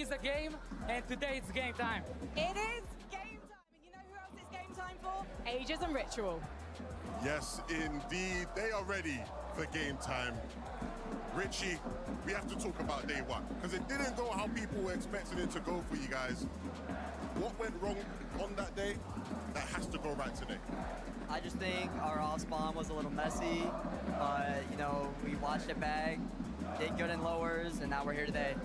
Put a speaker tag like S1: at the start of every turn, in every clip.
S1: is a game, and today it's game time.
S2: It is game time, and you know who else it's game time for? Ages and Ritual.
S3: Yes, indeed. They are ready for game time. Richie, we have to talk about day one, because it didn't go how people were expecting it to go for you guys. What went wrong on that day that has to go right today?
S4: I just think our off spawn was a little messy, but you know, we watched it back, did good in lowers, and now we're here today.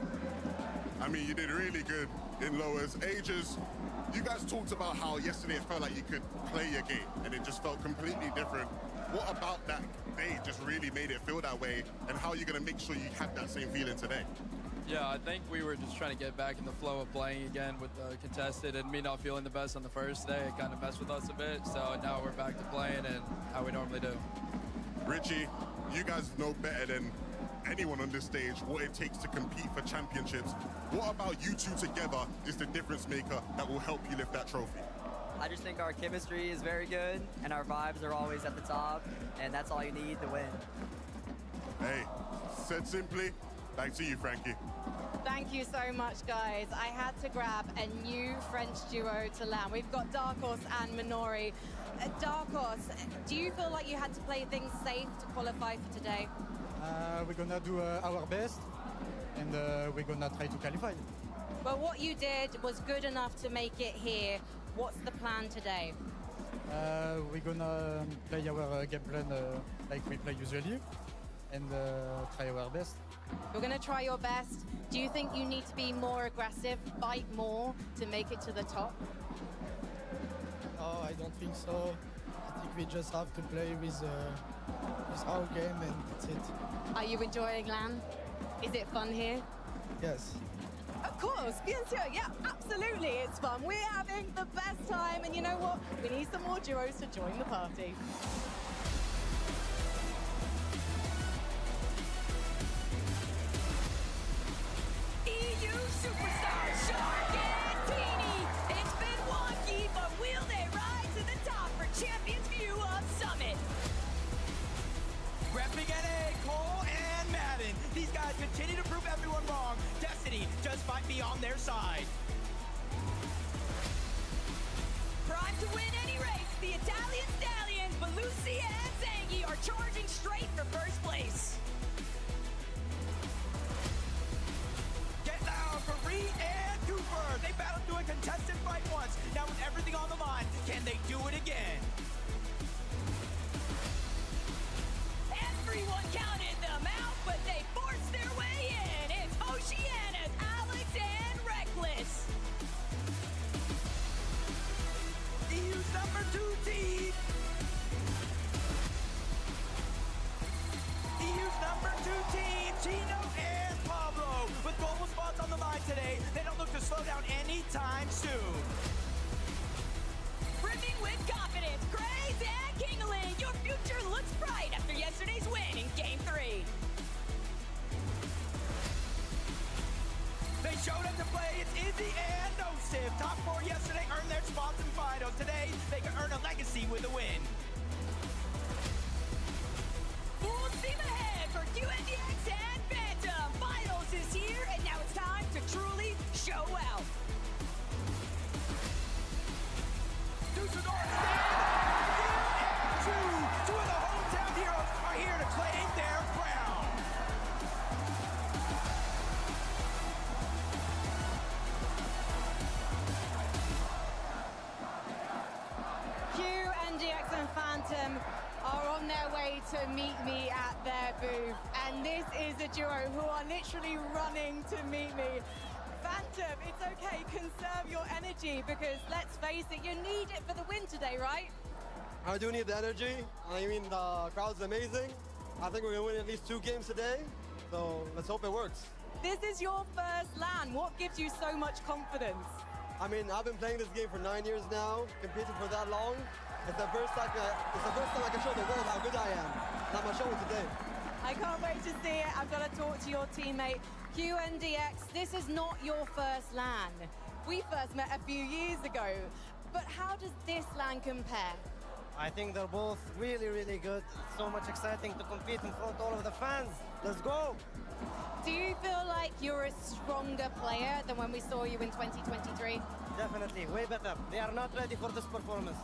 S3: I mean, you did really good in lowers. Ages, you guys talked about how yesterday it felt like you could play your game, and it just felt completely different. What about that day just really made it feel that way, and how are you going to make sure you have that same feeling today?
S5: Yeah, I think we were just trying to get back in the flow of playing again with the contested, and me not feeling the best on the first day. It kind of messed with us a bit, so now we're back to playing and how we normally do.
S3: Richie, you guys know better than anyone on this stage what it takes to compete for championships. What about you two together is the difference maker that will help you lift that trophy?
S4: I just think our chemistry is very good, and our vibes are always at the top, and that's all you need to win.
S3: Hey, said simply, back to you, Frankie.
S2: Thank you so much, guys. I had to grab a new French duo to land. We've got Dark Horse and Minori. Dark Horse, do you feel like you had to play things safe to qualify for today?
S6: We're gonna do our best, and we're gonna try to qualify.
S2: But what you did was good enough to make it here. What's the plan today?
S6: We're gonna play our game plan like we play usually, and try our best.
S2: You're going to try your best. Do you think you need to be more aggressive, fight more to make it to the top?
S7: Oh, I don't think so. I think we just have to play with our game, and that's it.
S2: Are you enjoying LAN? Is it fun here?
S7: Yes.
S2: Of course, bien sûr. Yeah, absolutely, it's fun. We're having the best time, and you know what? We need some more duos to join the party.
S8: EU superstar Shark and Teeny. It's been wonky, but will they rise to the top for Champions View of Summit?
S9: Repping NA, Cole and Madden. These guys continue to prove everyone wrong. Destiny just might be on their side.
S8: Prime to win any race, the Italian Stallions, Belusi and Zangi are charging straight for first place.
S9: Get down for Reed and Cooper. They battled through a contested fight once. Now with everything on the line, can they do it again?
S8: Everyone counted them out, but they forced their way in. It's Oceana's Alex and Reckless.
S9: EU's number 2 team. EU's number 2 team, Tino and Pablo. With global spots on the line today, they don't look to slow down anytime soon.
S8: Brimming with confidence, Grace and Kingaling, your future looks bright after yesterday's win in Game 3.
S9: They showed up to play, it's Izzy and Nosif. Top 4 yesterday earned their spots in finals. Today, they can earn a legacy with a win.
S8: Full steam ahead for QNDX and Phantom. Finals is here, and now it's time to truly show out.
S9: Dusseldorf stand. Two of the hometown heroes are here to claim their crown.
S2: QNDX and Phantom are on their way to meet me at their booth. And this is a duo who are literally running to meet me. Phantom, it's okay, conserve your energy, because let's face it, you need it for the win today, right?
S10: I do need the energy. I mean, the crowd's amazing. I think we're gonna win at least 2 games today, so let's hope it works.
S2: This is your first LAN. What gives you so much confidence?
S10: I mean, I've been playing this game for 9 years now, competing for that long. It's the first time I can show the world how good I am, and I'm gonna show it today.
S2: I can't wait to see it. I've got to talk to your teammate. QNDX, this is not your first LAN. We first met a few years ago, but how does this LAN compare?
S11: I think they're both really, really good. It's so much exciting to compete in front of all of the fans. Let's go!
S2: Do you feel like you're a stronger player than when we saw you in 2023?
S11: Definitely, way better. They are not ready for this performance.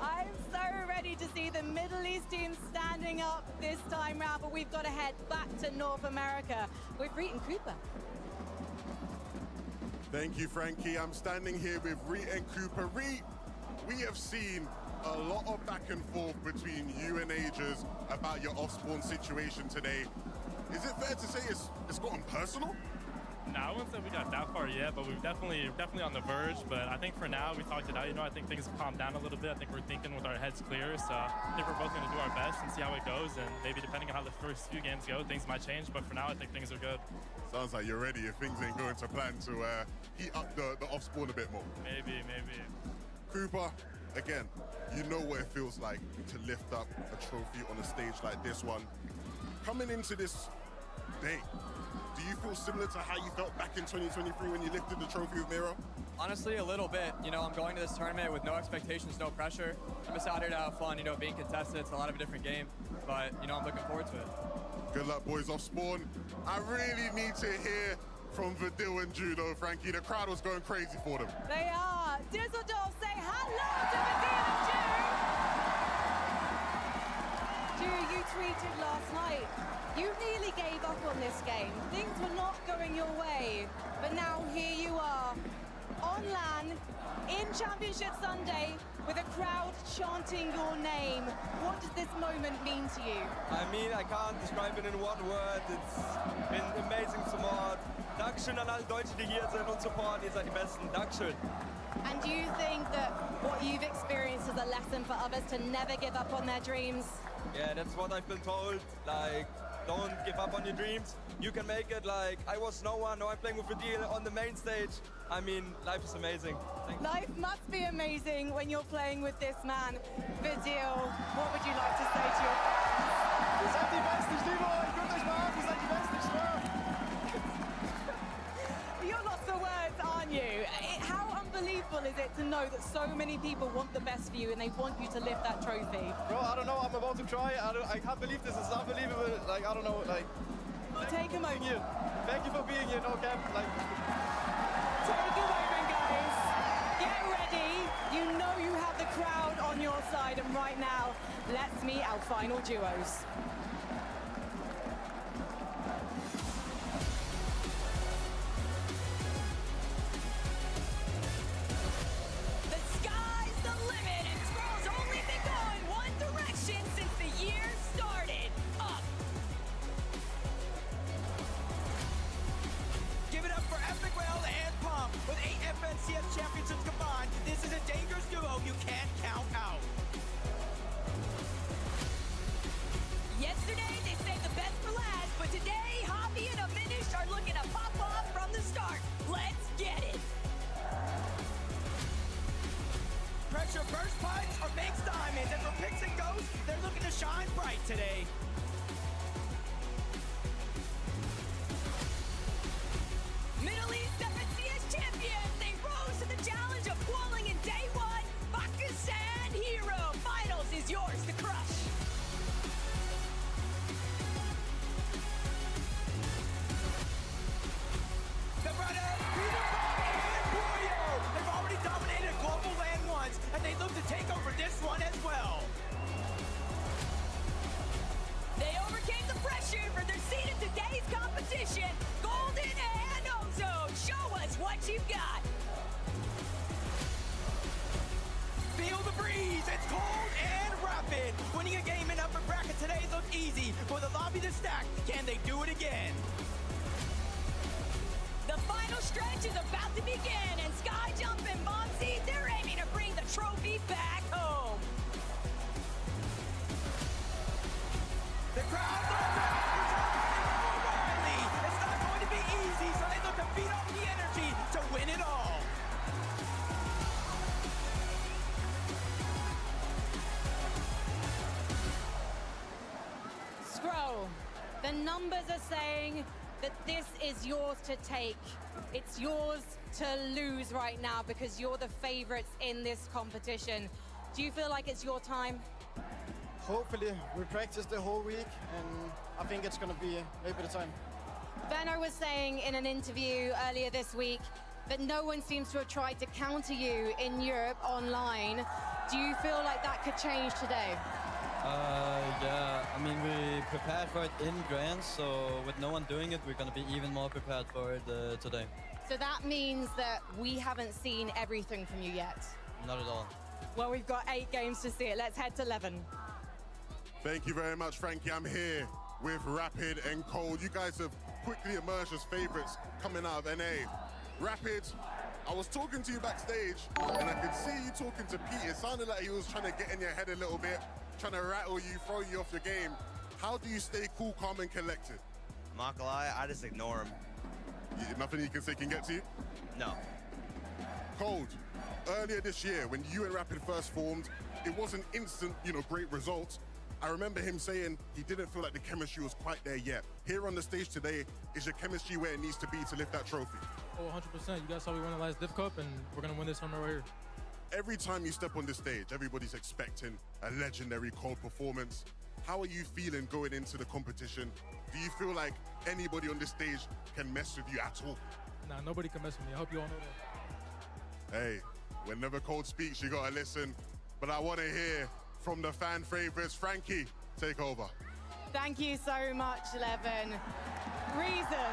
S2: I'm so ready to see the Middle East team standing up this time round, but we've got to head back to North America with Reet and Cooper.
S3: Thank you, Frankie. I'm standing here with Reet and Cooper. Reet, we have seen a lot of back and forth between you and Ages about your off-spawn situation today. Is it fair to say it's gotten personal?
S12: No, I wouldn't say we got that far yet, but we've definitely on the verge. But I think for now, we talked it out. You know, I think things have calmed down a little bit. I think we're thinking with our heads clear. So I think we're both going to do our best and see how it goes. And maybe depending on how the first few games go, things might change. But for now, I think things are good.
S3: Sounds like you're ready if things ain't going to plan to heat up the off-spawn a bit more.
S12: Maybe.
S3: Cooper, again, you know what it feels like to lift up a trophy on a stage like this one. Coming into this day, do you feel similar to how you felt back in 2023 when you lifted the trophy with Miro?
S5: Honestly, a little bit. You know, I'm going to this tournament with no expectations, no pressure. I'm just out here to have fun, you know, being contested. It's a lot of a different game, but, you know, I'm looking forward to it.
S3: Good luck, boys, off spawn. I really need to hear from Vidil and Judo, Frankie. The crowd was going crazy for them.
S2: They are. Düsseldorf say hello to Vidil and Ju. Ju, you tweeted last night. You nearly gave up on this game. Things were not going your way. But now here you are, on LAN, in Championship Sunday, with a crowd chanting your name. What does this moment mean to you?
S10: I mean, I can't describe it in one word. It's been amazing support. Dankeschön an alle Deutsche, die hier sind und supporten. Ihr seid die Besten. Dankeschön.
S2: And do you think that what you've experienced is a lesson for others to never give up on their dreams?
S10: Yeah, that's what I've been told. Like, don't give up on your dreams. You can make it. Like, I was no one. Now I'm playing with Vidil on the main stage. I mean, life is amazing. Thank you.
S2: Life must be amazing when you're playing with this man. Vidil, what would you like to say to your fans?
S13: Ihr seid die Besten, ich liebe euch. Guckt euch mal an, ihr seid die Besten, ich schwöre.
S2: You're lost for words, aren't you? How unbelievable is it to know that so many people want the best for you and they want you to lift that trophy?
S13: Bro, I don't know, I'm about to cry. I can't believe this, it's unbelievable. Like, I don't know, like...
S2: Take a moment.
S13: Thank you for being here, no cap. Like...
S2: Take a moment, guys. Get ready. You know you have the crowd on your side, and right now, let's meet our final duos.
S8: The sky's the limit, and Scroll's only been going one direction since the year started. Up.
S9: Give it up for Epic Rail and Pump. With 8 FNCS championships combined, this is a dangerous duo you can't count out.
S8: Yesterday, they saved the best for last, but today, Hobby and Aminish are looking to pop off from the start. Let's get it.
S9: Pressure burst punch or makes diamonds, and for Picks and Ghosts, they're looking to shine bright today.
S8: Middle East FNCS champions, they rose to the challenge of qualing in day one. Bakusan Hero Finals is yours to crush.
S9: The brothers, Peter Pan and Puyo. They've already dominated global land once, and they look to take over this one as well.
S8: They overcame the pressure for their seat in today's competition. Golden and Ozone, show us what you've got.
S9: Feel the breeze, it's cold and rapid. Winning a game in upper bracket today looked easy. For the lobby to stack, can they do it again?
S8: The final stretch is about to begin, and Skyjump and Momsy, they're aiming to bring the trophy back home.
S9: The crowd loves O'Reilly. It's not going to be easy, so they look to feed off the energy to win it all.
S2: Scroll, the numbers are saying that this is yours to take. It's yours to lose right now because you're the favorites in this competition. Do you feel like it's your time?
S13: hopefully we practice the whole week, and I think it's gonna be maybe the time.
S2: Werner was saying in an interview earlier this week that no one seems to have tried to counter you in Europe online. Do you feel like that could change today?
S4: Yeah, I mean, we prepared for it in Grand, so with no one doing it, we're going to be even more prepared for it today.
S2: So that means that we haven't seen everything from you yet?
S4: Not at all.
S2: Well, we've got 8 games to see it. Let's head to 11.
S3: Thank you very much, Frankie. I'm here with Rapid and Cold. You guys have quickly emerged as favorites coming out of NA. Rapid, I was talking to you backstage, and I could see you talking to Pete. It sounded like he was trying to get in your head a little bit, trying to rattle you, throw you off your game. How do you stay cool, calm, and collected?
S14: I'm not gonna lie, I just ignore him.
S3: Nothing you can say can get to you?
S14: No.
S3: Cold, earlier this year, when you and Rapid first formed, it wasn't instant, great results. I remember him saying he didn't feel like the chemistry was quite there yet. Here on the stage today, is your chemistry where it needs to be to lift that trophy?
S15: Oh, 100%. You guys saw we won the last Div Cup, and we're going to win this summer right here.
S3: Every time you step on the stage, everybody's expecting a legendary Cold performance. How are you feeling going into the competition? Do you feel like anybody on the stage can mess with you at all?
S15: Nah, nobody can mess with me. I hope you all know that.
S3: Hey, whenever Cold speaks, you gotta listen. But I wanna hear from the fan favorites. Frankie, take over.
S2: Thank you so much, Levin. Reason.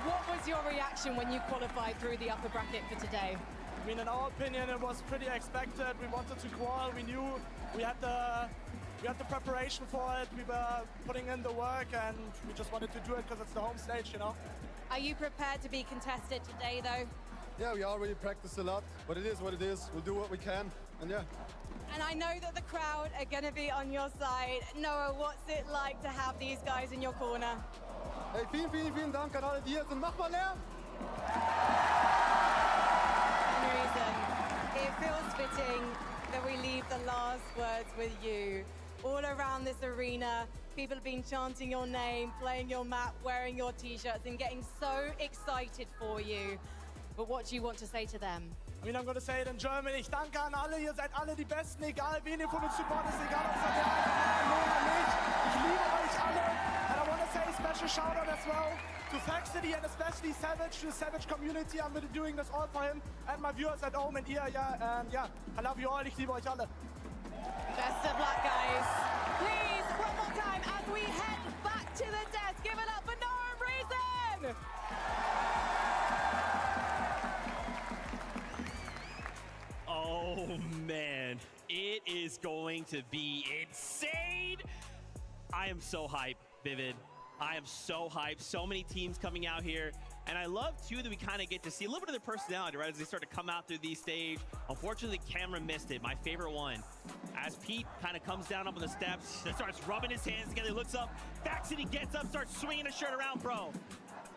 S2: What was your reaction when you qualified through the upper bracket for today?
S16: I mean, in our opinion, it was pretty expected. We wanted to qual. We knew we had the preparation for it. We were putting in the work, and we just wanted to do it because it's the home stage,
S2: Are you prepared to be contested today, though?
S13: Yeah, we already practiced a lot, but it is what it is. We'll do what we can, and yeah.
S2: And I know that the crowd are going to be on your side. Noah, what's it like to have these guys in your corner?
S13: Hey, vielen Dank an alle, die hier sind. Mach mal Lärm!
S2: Reason, it feels fitting that we leave the last words with you. All around this arena, people have been chanting your name, playing your map, wearing your t-shirts, and getting so excited for you. But what do you want to say to them?
S16: I mean, I'm going to say it in German. Ich danke an alle, ihr seid alle die Besten, egal wen ihr von uns supportet, egal ob es der Meinung oder nicht. Ich liebe euch alle. And I want to say a special shout out as well to Fact City and especially Savage, to the Savage community. I'm really doing this all for him and my viewers at home and here, I love you all. Ich liebe euch alle.
S2: Best of luck, guys. Please, one more time as we head back to the desk. Give it up for Noah and Reason.
S17: Oh man, it is going to be insane. I am so hyped, Vivid. I am so hyped. So many teams coming out here. And I love, too, that we kind of get to see a little bit of their personality, right, as they start to come out through these stage. Unfortunately, the camera missed it, my favorite one. As Pete kind of comes down up on the steps, he starts rubbing his hands together, he looks up, Fact City gets up, starts swinging his shirt around, bro.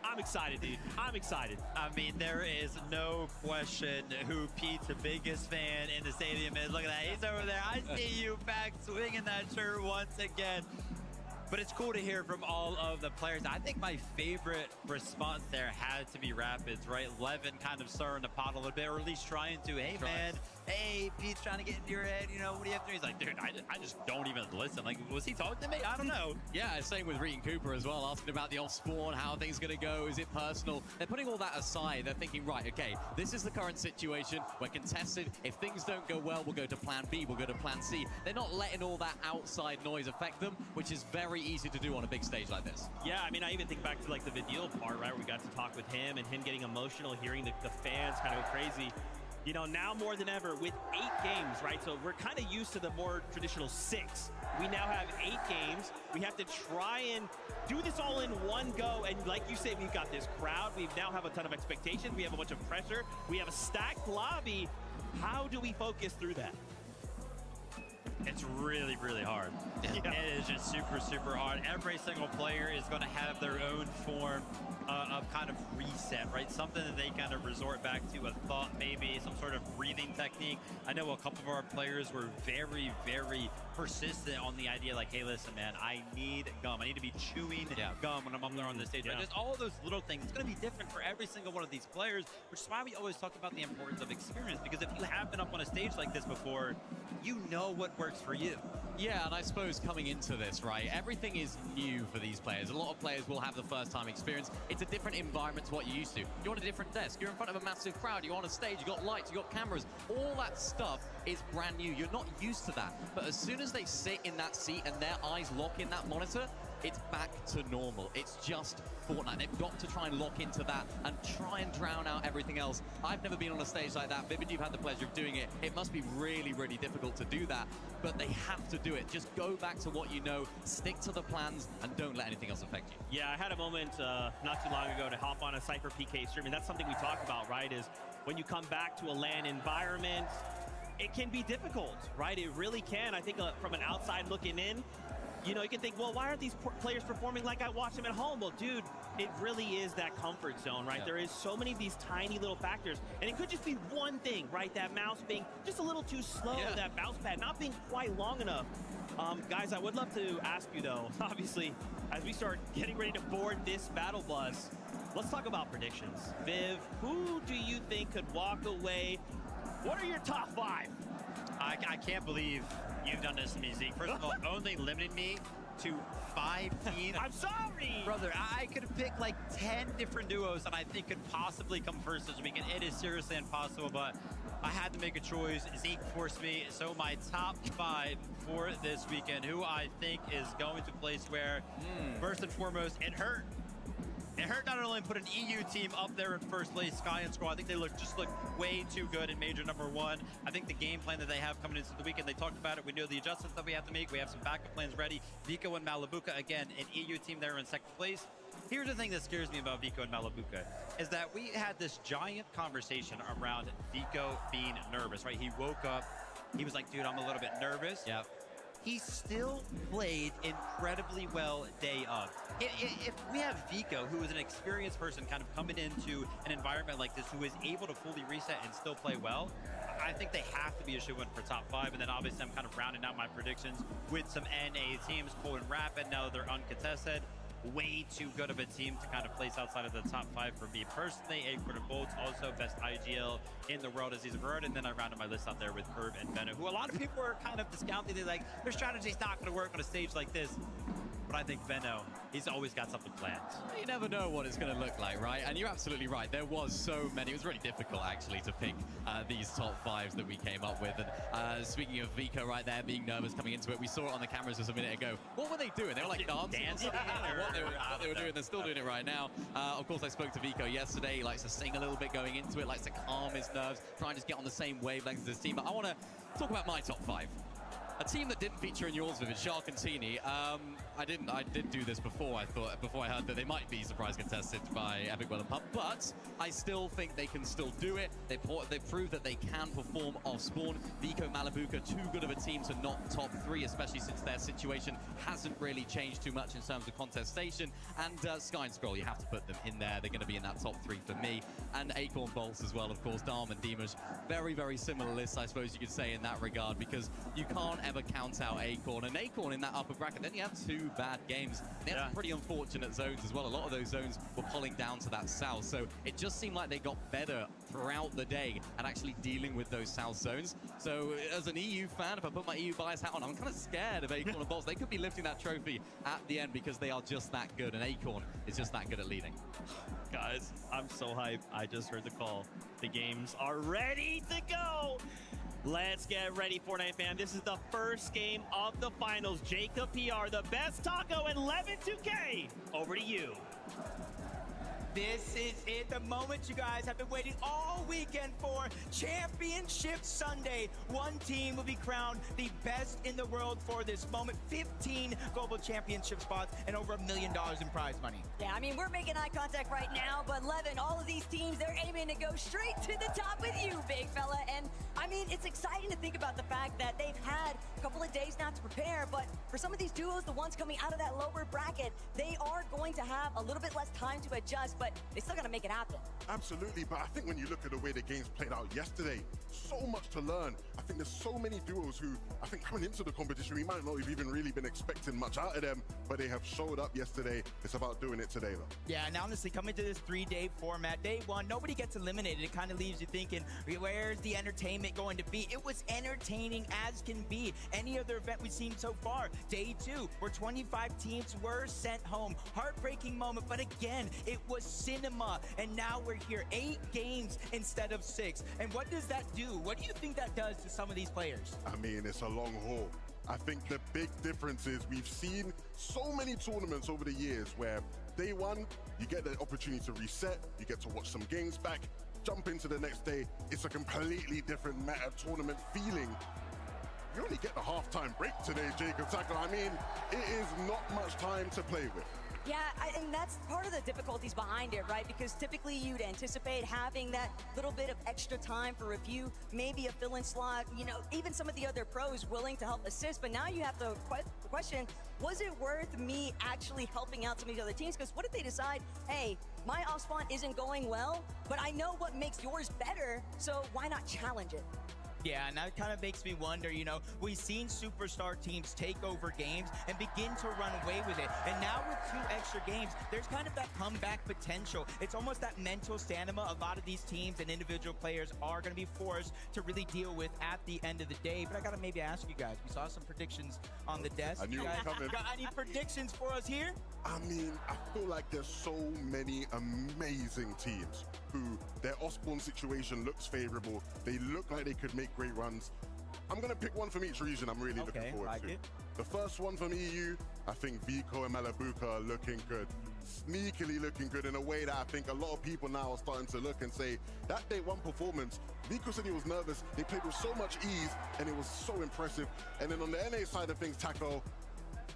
S17: I'm excited, dude. I'm excited.
S18: I mean, there is no question who Pete's biggest fan in the stadium is. Look at that. He's over there. I see you back swinging that shirt once again. But it's cool to hear from all of the players. I think my favorite response there had to be Rapids, right? Levin kind of stirring the pot a little bit, or at least trying to, hey, man, hey, Pete's trying to get into your head, what do you have to do? He's like, dude, I just don't even listen. Like, was he talking to me? I don't know.
S19: Yeah, same with Reed and Cooper as well, asking about the off-spawn, how are things going to go, is it personal? They're putting all that aside. They're thinking, right, okay, this is the current situation. We're contested. If things don't go well, we'll go to plan B, we'll go to plan C. They're not letting all that outside noise affect them, which is very easy to do on a big stage like this.
S17: Yeah, I mean, I even think back to, like, the Vidil part, right, where we got to talk with him and him getting emotional, hearing the fans kind of go crazy. Now more than ever, with 8 games, right? So we're kind of used to the more traditional 6. We now have 8 games. We have to try and do this all in one go. And like you said, we've got this crowd. We now have a ton of expectations. We have a bunch of pressure. We have a stacked lobby. How do we focus through that?
S18: It's really, really hard. Yeah. It is just super, super hard. Every single player is going to have their own form of kind of reset, right? Something that they kind of resort back to, a thought maybe, some sort of breathing technique. I know a couple of our players were very, very persistent on the idea like, hey, listen, man, I need gum. I need to be chewing gum when I'm up there on the stage. Right? There's all those little things. It's going to be different for every single one of these players, which is why we always talk about the importance of experience, because if you have been up on a stage like this before, you know what works for you.
S19: Yeah, and I suppose coming into this, right, everything is new for these players. A lot of players will have the first time experience. It's a different environment to what you're used to. You're on a different desk, you're in front of a massive crowd, you're on a stage, you got lights, you got cameras. All that stuff is brand new. You're not used to that. But as soon as they sit in that seat and their eyes lock in that monitor, it's back to normal. It's just Fortnite. They've got to try and lock into that and try and drown out everything else. I've never been on a stage like that. Vivid, you've had the pleasure of doing it. It must be really, really difficult to do that, but they have to do it. Just go back to what you know, stick to the plans, and don't let anything else affect you.
S17: Yeah, I had a moment not too long ago to hop on a Cypher PK stream, and that's something we talk about, right, is when you come back to a LAN environment, it can be difficult, right? It really can. I think from an outside looking in, you know, you can think, well, why aren't these players performing like I watch them at home? Well, dude, it really is that comfort zone, right? There is so many of these tiny little factors, and it could just be one thing, right? That mouse being just a little too slow, that mouse pad not being quite long enough. Guys, I would love to ask you, though, obviously, as we start getting ready to board this battle bus, let's talk about predictions. Viv, who do you think could walk away? What are your top 5?
S18: I can't believe you've done this to me, Zeke. First of all, only limited me to 5 teams.
S17: I'm sorry!
S18: Brother, I could have picked like 10 different duos that I think could possibly come first this weekend. It is seriously impossible, but I had to make a choice. Zeke forced me. So my top 5 for this weekend, who I think is going to place where, first and foremost, it hurt. It hurt not only put an EU team up there in first place, Sky and Scroll. I think they look way too good in Major number 1. I think the game plan that they have coming into the weekend, they talked about it. We know the adjustments that we have to make. We have some backup plans ready. Vico and Malabuka, again, an EU team there in second place. Here's the thing that scares me about Vico and Malabuka, is that we had this giant conversation around Vico being nervous, right? He woke up, he was like, dude, I'm a little bit nervous.
S19: Yep.
S18: He still played incredibly well day of. If we have Vico, who is an experienced person kind of coming into an environment like this, who is able to fully reset and still play well, I think they have to be a shoo-in for top 5. And then obviously I'm kind of rounding out my predictions with some NA teams, Cold and Rapid, now they're uncontested. Way too good of a team to kind of place outside of the top 5 for me personally. Acorn and Bolts, also best IGL in the world as he's heard. And then I rounded my list out there with Curve and Venom, who a lot of people are kind of discounting. They're like, their strategy's not going to work on a stage like this. But I think Venno, he's always got something planned.
S19: You never know what it's going to look like, right? And you're absolutely right. There was so many. It was really difficult, actually, to pick these top 5s that we came up with. And speaking of Vico right there, being nervous coming into it, we saw it on the cameras just a minute ago. What were they doing? They were like dancing. What they were doing. They're still doing it right now. Of course, I spoke to Vico yesterday. He likes to sing a little bit going into it, likes to calm his nerves, try and just get on the same wavelength as his team. But I want to talk about my top 5. A team that didn't feature in yours, Vivid, Shark and Teeny. I did do this before. Before I heard that they might be surprise contested by Epic Well and Pump, but I still think they can still do it. They proved that they can perform off spawn. Vico, Malabuka, too good of a team to not top 3, especially since their situation hasn't really changed too much in terms of contestation. And Sky and Scroll, you have to put them in there. They're going to be in that top 3 for me. And Acorn Bolts as well, of course. Dharm and Dimash, very, very similar lists, I suppose you could say in that regard, because you can't ever count out Acorn. And Acorn in that upper bracket, then you have 2 bad games. They had some pretty unfortunate zones as well. A lot of those zones were pulling down to that south. So it just seemed like they got better throughout the day at actually dealing with those south zones. So as an EU fan, if I put my EU bias hat on, I'm kind of scared of Acorn and Bolts. They could be lifting that trophy at the end because they are just that good. And Acorn is just that good at leading.
S17: Guys, I'm so hyped. I just heard the call. The games are ready to go. Let's get ready, Fortnite fam. This is the first game of the finals. Jacob PR, the best taco, and Levin 2K. Over to you.
S9: This is it, the moment you guys have been waiting all weekend for. Championship Sunday. One team will be crowned the best in the world for this moment. 15 global championship spots and over $1 million in prize money.
S8: Yeah, I mean, we're making eye contact right now, but Levin, all of these teams, they're aiming to go straight to the top with you, big fella. And I mean, it's exciting to think about the fact that they've had a couple of days now to prepare, but for some of these duos, the ones coming out of that lower bracket, they are going to have a little bit less time to adjust, but they still got to make it happen.
S3: Absolutely, but I think when you look at the way the games played out yesterday, so much to learn. I think there's so many duos who, I think coming into the competition, we might not have even really been expecting much out of them, but they have showed up yesterday. It's about doing it today, though.
S9: Yeah, and honestly, coming to this 3-day format, day one, nobody gets eliminated. It kind of leaves you thinking, where's the entertainment going to be? It was entertaining as can be. Any other event we've seen so far. Day two, where 25 teams were sent home. Heartbreaking moment, but again, it was cinema. And now we're here, 8 games instead of 6. And what does that do? What do you think that does to some of these players?
S3: I mean, it's a long haul. I think the big difference is we've seen so many tournaments over the years where day one, you get the opportunity to reset, you get to watch some games back, jump into the next day. It's a completely different meta tournament feeling. You only get the halftime break today, Jacob Tackle. I mean, it is not much time to play with.
S8: Yeah, and that's part of the difficulties behind it, right? Because typically you'd anticipate having that little bit of extra time for review, maybe a fill-in slot, you know, even some of the other pros willing to help assist. But now you have to question, was it worth me actually helping out some of these other teams? Because what if they decide, hey, my off spawn isn't going well, but I know what makes yours better, so why not challenge it?
S9: Yeah, and that kind of makes me wonder, you know, we've seen superstar teams take over games and begin to run away with it. And now with 2 extra games, there's kind of that comeback potential. It's almost that mental stamina a lot of these teams and individual players are going to be forced to really deal with at the end of the day. But I got to maybe ask you guys, we saw some predictions on the desk.
S3: I knew it was coming.
S9: Got any predictions for us here?
S3: I mean, I feel like there's so many amazing teams who their off-spawn situation looks favorable. They look like they could make great runs. I'm going to pick one from each region I'm really looking forward to. The first one from EU, I think Vico and Malabuka are looking good. Sneakily looking good in a way that I think a lot of people now are starting to look and say, that day one performance, Vico said he was nervous, they played with so much ease, and it was so impressive. And then on the NA side of things, Taco,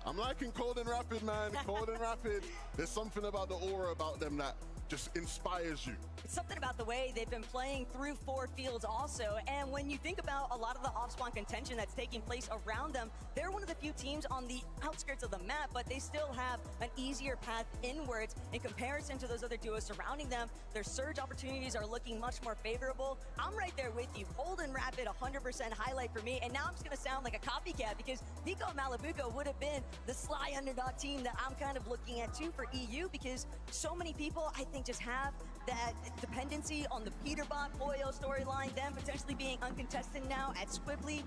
S3: I'm liking Cold and Rapid, man. Cold and Rapid. There's something about the aura about them that just inspires you.
S8: It's something about the way they've been playing through 4 fields also. And when you think about a lot of the off-spawn contention that's taking place around them, they're one of the few teams on the outskirts of the map, but they still have an easier path inwards in comparison to those other duos surrounding them. Their surge opportunities are looking much more favorable. I'm right there with you. Cold and Rapid, 100% highlight for me. And now I'm just going to sound like a copycat because Vico and Malabuka would have been the sly underdog team that I'm kind of looking at too for EU, because so many people, I think, just have that dependency on the Peterbot Boyo storyline, them potentially being uncontested now at Squibbly.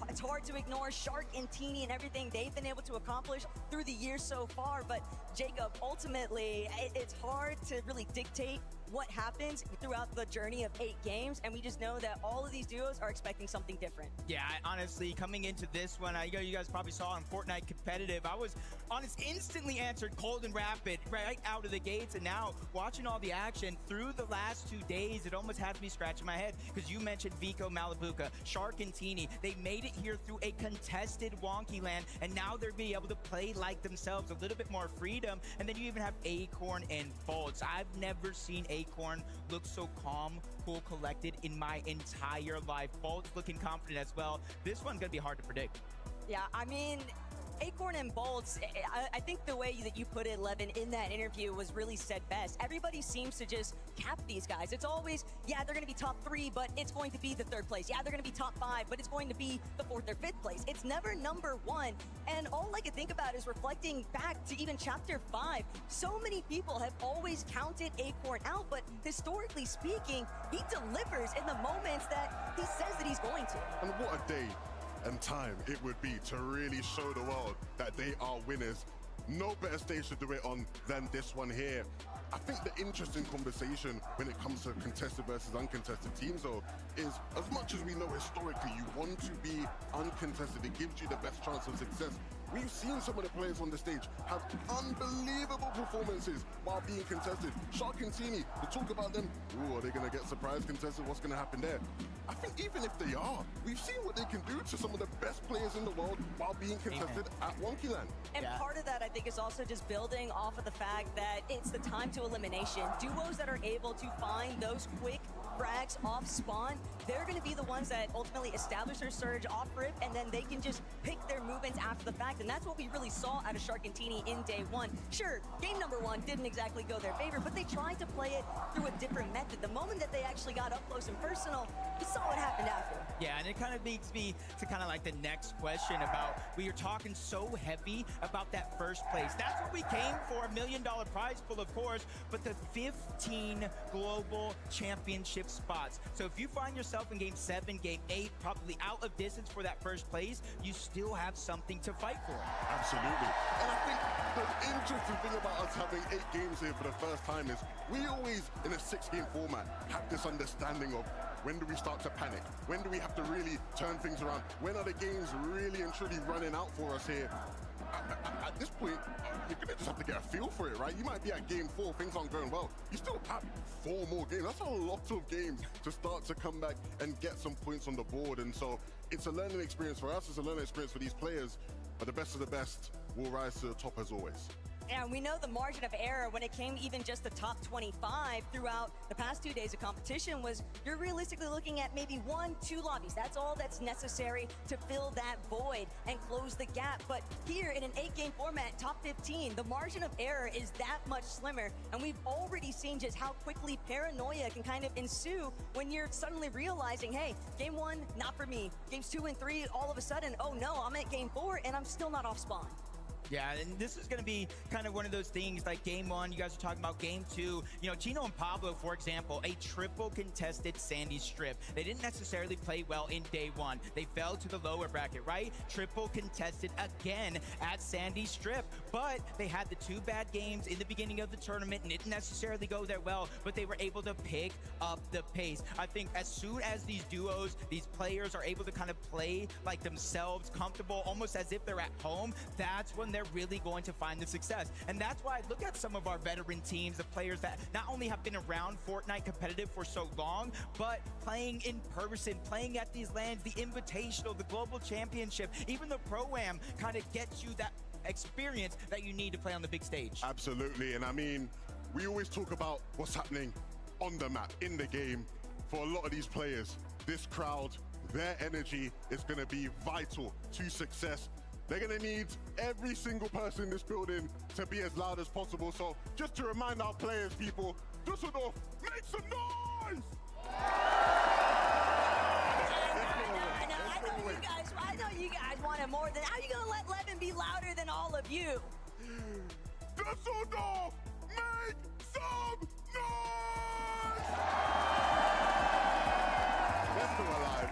S8: It's hard to ignore Shark and Teeny and everything they've been able to accomplish through the years so far. But Jacob, ultimately, it's hard to really dictate what happens throughout the journey of 8 games, and we just know that all of these duos are expecting something different.
S9: Yeah, honestly, coming into this one, you guys probably saw on FORTNITE Competitive, I was honest, instantly answered Cold and Rapid right out of the gates, and now watching all the action through the last 2 days, it almost has me scratching my head, because you mentioned Vico, Malabuka, Shark, and Teeny. They made it here through a contested wonky land, and now they're being able to play like themselves, a little bit more freedom, and then you even have Acorn and Bolts. I've never seen Acorn look so calm, cool, collected in my entire life. Bolt's looking confident as well. This one's gonna be hard to predict.
S8: Yeah, I mean, Acorn and Bolts, I think the way that you put it, Levin, in that interview was really said best. Everybody seems to just cap these guys. It's always, yeah, they're going to be top 3, but it's going to be the 3rd place. Yeah, they're going to be top 5, but it's going to be the 4th or 5th place. It's never number 1. And all I can think about is reflecting back to even Chapter 5. So many people have always counted Acorn out, but historically speaking, he delivers in the moments that he says that he's going to.
S3: And what a day and time it would be to really show the world that they are winners. No better stage to do it on than this one here. I think the interesting conversation when it comes to contested versus uncontested teams, though, is as much as we know historically you want to be uncontested, it gives you the best chance of success. We've seen some of the players on the stage have unbelievable performances while being contested. Shark and Teeny, to talk about them, ooh, are they going to get surprise contested? What's going to happen there? I think even if they are, we've seen what they can do to some of the best players in the world while being contested at Wonkyland.
S8: And part of that, I think, is also just building off of the fact that it's the time to elimination. Duos that are able to find those quick frags off spawn, they're going to be the ones that ultimately establish their surge off rip, and then they can just pick their movements after the fact. And that's what we really saw out of Sharkantini in day one. Sure, game number one didn't exactly go their favor, but they tried to play it through a different method. The moment that they actually got up close and personal, you saw what happened after.
S9: Yeah, and it kind of makes me to kind of like the next question about, we are talking so heavy about that first place. That's what we came for, $1 million prize pool, of course, but the 15 global championship spots. So if you find yourself in game 7, game 8, probably out of distance for that first place, you still have something to fight for.
S3: Absolutely. And I think the interesting thing about us having 8 games here for the first time is we always, in a 6-game format, have this understanding of when do we start to panic? When do we have to really turn things around? When are the games really and truly running out for us here? At this point, you're going to just have to get a feel for it, right? You might be at game 4, things aren't going well. You still have 4 more games. That's a lot of games to start to come back and get some points on the board. And so it's a learning experience for us. It's a learning experience for these players. But the best of the best will rise to the top as always.
S8: And we know the margin of error when it came even just the top 25 throughout the past 2 days of competition was you're realistically looking at maybe 1-2 lobbies. That's all that's necessary to fill that void and close the gap. But here in an 8-game format, top 15, the margin of error is that much slimmer. And we've already seen just how quickly paranoia can kind of ensue when you're suddenly realizing, hey, game 1, not for me. Games 2 and 3, all of a sudden, oh no, I'm at game 4 and I'm still not off spawn.
S9: Yeah, and this is going to be kind of one of those things like game 1, you guys are talking about game 2. You know, Chino and Pablo, for example, a triple contested Sandy strip. They didn't necessarily play well in day 1. They fell to the lower bracket, right? Triple contested again at Sandy strip. But they had the 2 bad games in the beginning of the tournament and didn't necessarily go there well, but they were able to pick up the pace. I think as soon as these duos, these players are able to kind of play like themselves, comfortable, almost as if they're at home, that's when they're really going to find the success. And that's why I look at some of our veteran teams, the players that not only have been around Fortnite competitive for so long, but playing in person, playing at these lands, the Invitational, the Global Championship, even the Pro-Am kind of gets you that experience that you need to play on the big stage.
S3: Absolutely, and I mean, we always talk about what's happening on the map, in the game. For a lot of these players, this crowd, their energy is going to be vital to success. They're going to need every single person in this building to be as loud as possible. So just to remind our players, people, Dusseldorf, make some noise!
S8: I know you guys wanted more than, how are you going to let Levin be louder than all of you?
S3: Dusseldorf, make some noise! Let's go alive.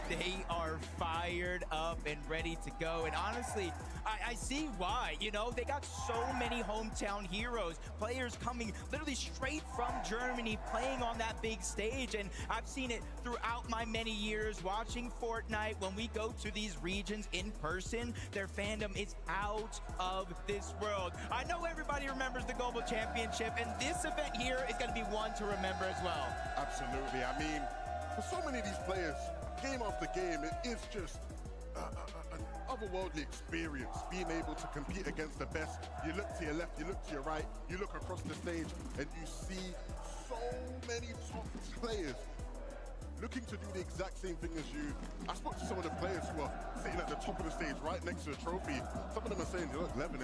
S9: They are fired up and ready to go. And honestly, I see why. You know, they got so many hometown heroes, players coming literally straight from Germany, playing on that big stage. And I've seen it throughout my many years watching Fortnite. When we go to these regions in person, their fandom is out of this world. I know everybody remembers the Global Championship, and this event here is going to be one to remember as well.
S3: Absolutely. I mean, for so many of these players, game after game, it is just an otherworldly experience, being able to compete against the best. You look to your left, you look to your right, you look across the stage, and you see so many top players looking to do the exact same thing as you. I spoke to some of the players who are sitting at the top of the stage right next to the trophy. Some of them are saying, look, Levin,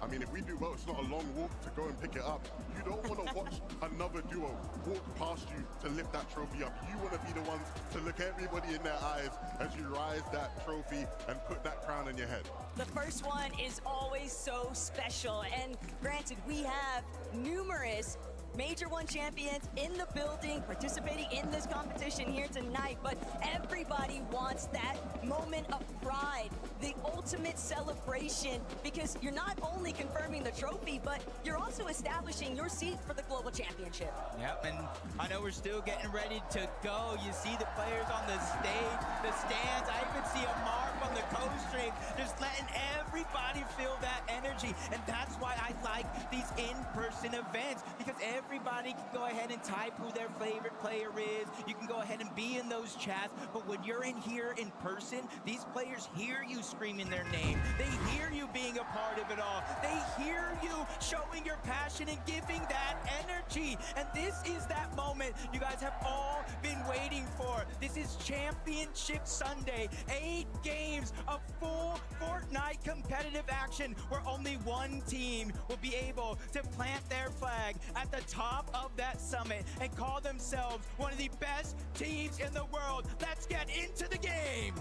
S3: I mean, if we do well, it's not a long walk to go and pick it up. You don't want to watch another duo walk past you to lift that trophy up. You want to be the ones to look everybody in their eyes as you rise that trophy and put that crown on your head.
S8: The first one is always so special. And granted, we have numerous Major 1 champions in the building participating in this competition here tonight, but everybody wants that moment of pride, the ultimate celebration, because you're not only confirming the trophy, but you're also establishing your seat for the Global Championship.
S9: Yep, and I know we're still getting ready to go. You see the players on the stage, the stands. I even see a mark on the co-string, just letting everybody feel that energy. energy. And that's why I like these in-person events, because everybody can go ahead and type who their favorite player is. You can go ahead and be in those chats. But when you're in here in person, these players hear you screaming their name. They hear you being a part of it all. They hear you showing your passion and giving that energy. And this is that moment you guys have all been waiting for. This is Championship Sunday. 8 games of full FORTNITE competitive action where only one team will be able to plant their flag at the top of that summit and call themselves one of the best teams in the world. Let's get into the game.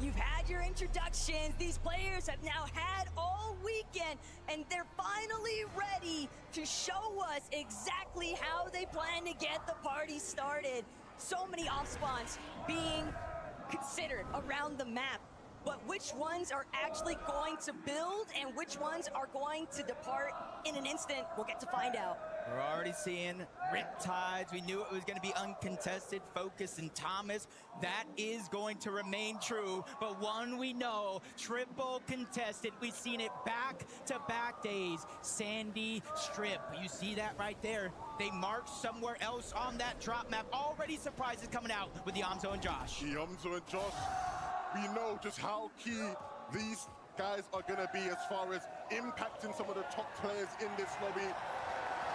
S8: You've had your introductions. These players have now had all weekend, and they're finally ready to show us exactly how they plan to get the party started. So many off spawns being considered around the map, but which ones are actually going to build and which ones are going to depart in an instant, we'll get to find out.
S9: We're already seeing Riptides. We knew it was going to be uncontested. Focus and Thomas. That is going to remain true. But one we know, triple contested. We've seen it back-to-back days. Sandy Strip. You see that right there. They marched somewhere else on that drop map. Already surprises coming out with Yamzo and Josh.
S3: Yamzo and Josh, we know just how key these guys are going to be as far as impacting some of the top players in this lobby.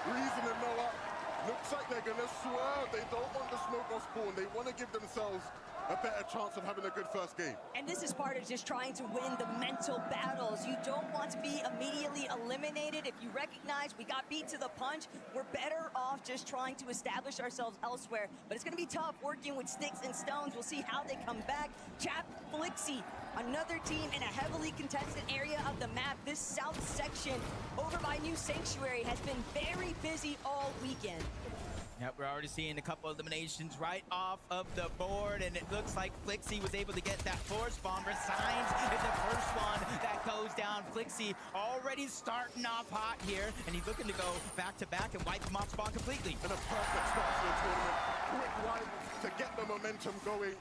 S3: Reason and Noah, looks like they're going to swerve. They don't want the smoke off spawn. They want to give themselves a better chance of having a good first game.
S8: And this is part of just trying to win the mental battles. You don't want to be immediately eliminated. If you recognize we got beat to the punch, we're better off just trying to establish ourselves elsewhere. But it's going to be tough working with sticks and stones. We'll see how they come back. Chap Flixie, another team in a heavily contested area of the map. This south section over by New Sanctuary has been very busy all weekend.
S9: Yep, we're already seeing a couple eliminations right off of the board, and it looks like Flixie was able to get that 4 spawn. Resigns is the first one that goes down. Flixie already starting off hot here, and he's looking to go back-to-back and wipe them off spawn completely.
S3: And a perfect start to the tournament. Quick run to get the momentum going.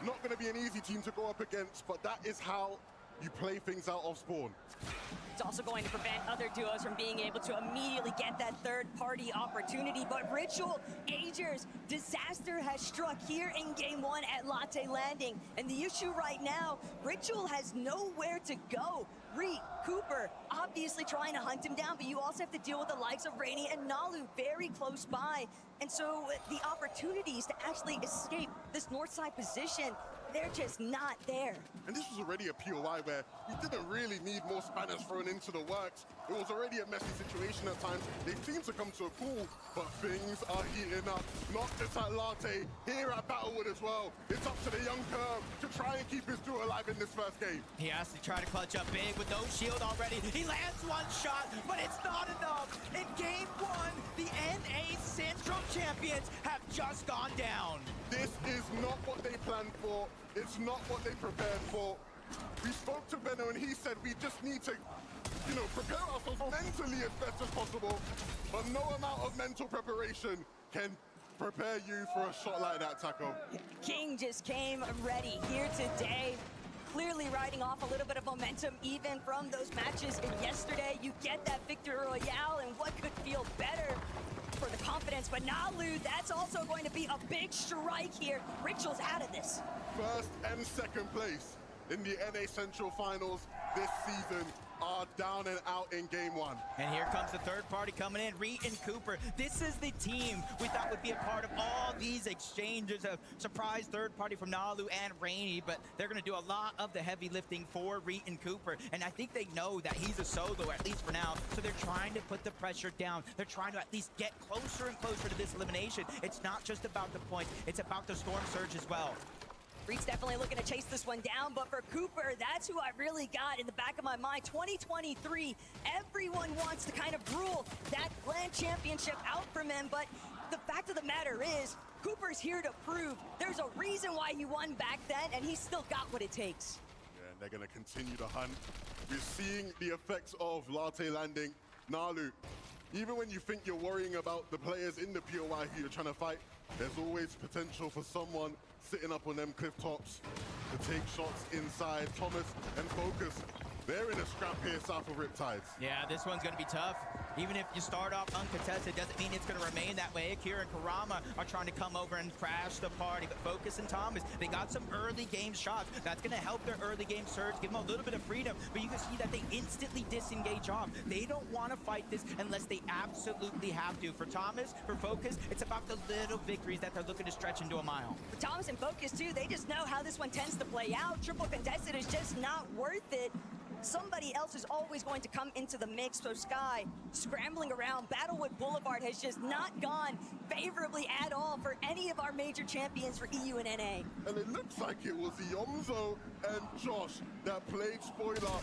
S3: Not going to be an easy team to go up against, but that is how you play things out of spawn.
S8: It's also going to prevent other duos from being able to immediately get that third-party opportunity. But Ritual, Agers, disaster has struck here in Game 1 at Latte Landing. And the issue right now, Ritual has nowhere to go. Reet, Cooper, obviously trying to hunt him down, but you also have to deal with the likes of Rainy and Nalu very close by. And so the opportunities to actually escape this north side position, they're just not there.
S3: And this was already a POI where you didn't really need more spanners thrown into the works. It was already a messy situation at times. They seem to come to a cool, but things are heating up. Not just at Latte, here at Battlewood as well. It's up to the young Curve to try and keep his duo alive in this first game.
S9: He has to try to clutch up big with no shield already. He lands one shot, but it's not enough. In Game 1, the NA Central champions have just gone down.
S3: This is not what they planned for. It's not what they prepared for. We spoke to Benno and he said we just need to, prepare ourselves mentally as best as possible. But no amount of mental preparation can prepare you for a shot like that, Taco.
S8: King just came ready here today. Clearly riding off a little bit of momentum even from those matches yesterday. You get that Victory Royale, and what could feel better for the confidence? But Nalu, that's also going to be a big strike here. Ritual's out of this.
S3: First and second place in the NA Central Finals this season are down and out in Game 1.
S9: And here comes the third party coming in, Reet and Cooper. This is the team we thought would be a part of all these exchanges. A surprise third party from Nalu and Rainy, but they're going to do a lot of the heavy lifting for Reet and Cooper. And I think they know that he's a solo, at least for now, so they're trying to put the pressure down. They're trying to at least get closer and closer to this elimination. It's not just about the points, it's about the Storm Surge as well.
S8: Reed's definitely looking to chase this one down, but for Cooper, that's who I really got in the back of my mind. 2023, everyone wants to kind of rule that Grand Championship out from him, but the fact of the matter is, Cooper's here to prove there's a reason why he won back then, and he's still got what it takes.
S3: Yeah, and they're going to continue to hunt. We're seeing the effects of Latte Landing. Nalu even when you think you're worrying about the players in the POI who you're trying to fight, there's always potential for someone sitting up on them cliff tops to take shots inside. Thomas and Focus, they're in a scrap here south of Riptides.
S9: Yeah, this one's going to be tough. Even if you start off uncontested, doesn't mean it's going to remain that way. Akira and Karama are trying to come over and crash the party, but Focus and Thomas, they got some early game shots. That's going to help their early game surge, give them a little bit of freedom, but you can see that they instantly disengage off. They don't want to fight this unless they absolutely have to. For Thomas, for Focus, it's about the little victories that they're looking to stretch into a mile.
S8: For Thomas and Focus, too, they just know how this one tends to play out. Triple contested is just not worth it. Somebody else is always going to come into the mix. So Sky scrambling around. Battlewood Boulevard has just not gone favorably at all for any of our major champions for EU and NA.
S3: And it looks like it was Yomzo and Josh that played spoiler.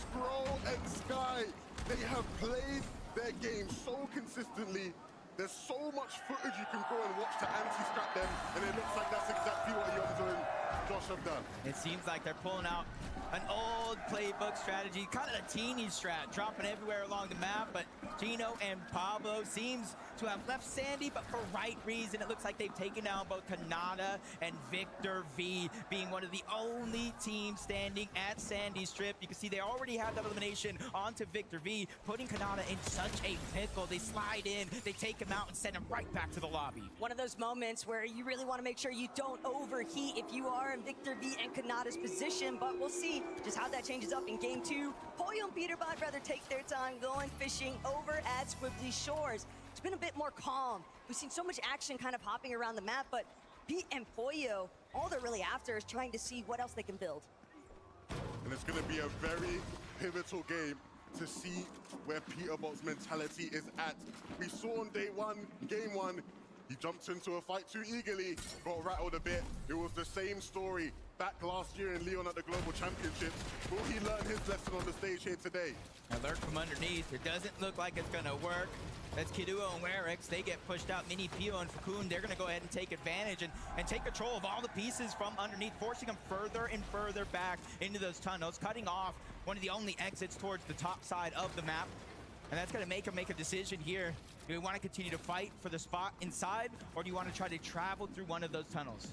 S3: Scroll and Sky, they have played their game so consistently. There's so much footage you can go and watch to anti-scrap them, and it looks like that's exactly what Yomzo and Josh have done.
S9: It seems like they're pulling out an old playbook strategy, kind of a teeny strat, dropping everywhere along the map, but Gino and Pablo seems to have left Sandy, but for right reason. It looks like they've taken down both Kanata and Victor V, being one of the only teams standing at Sandy Strip. You can see they already have that elimination onto Victor V, putting Kanata in such a pickle. They slide in, they take him out and send him right back to the lobby.
S8: One of those moments where you really want to make sure you don't overheat if you are in Victor V and Kanata's position, but we'll see just how that changes up in game 2. Pollo and Peterbot rather take their time going fishing over at Squibbly Shores. It's been a bit more calm. We've seen so much action kind of hopping around the map, but Pete and Pollo, all they're really after is trying to see what else they can build.
S3: And it's going to be a very pivotal game to see where Peterbot's mentality is at. We saw on day 1, game 1, he jumped into a fight too eagerly, got rattled a bit. It was the same story back last year in Lyon at the Global Championships. Will he learn his lesson on the stage here today?
S9: Alert from underneath. It doesn't look like it's going to work. That's Kiduo and Werix. They get pushed out. Mini Pio and Fakun, they're going to go ahead and take advantage and take control of all the pieces from underneath, forcing them further and further back into those tunnels, cutting off one of the only exits towards the top side of the map. And that's going to make them make a decision here. Do we want to continue to fight for the spot inside, or do you want to try to travel through one of those tunnels?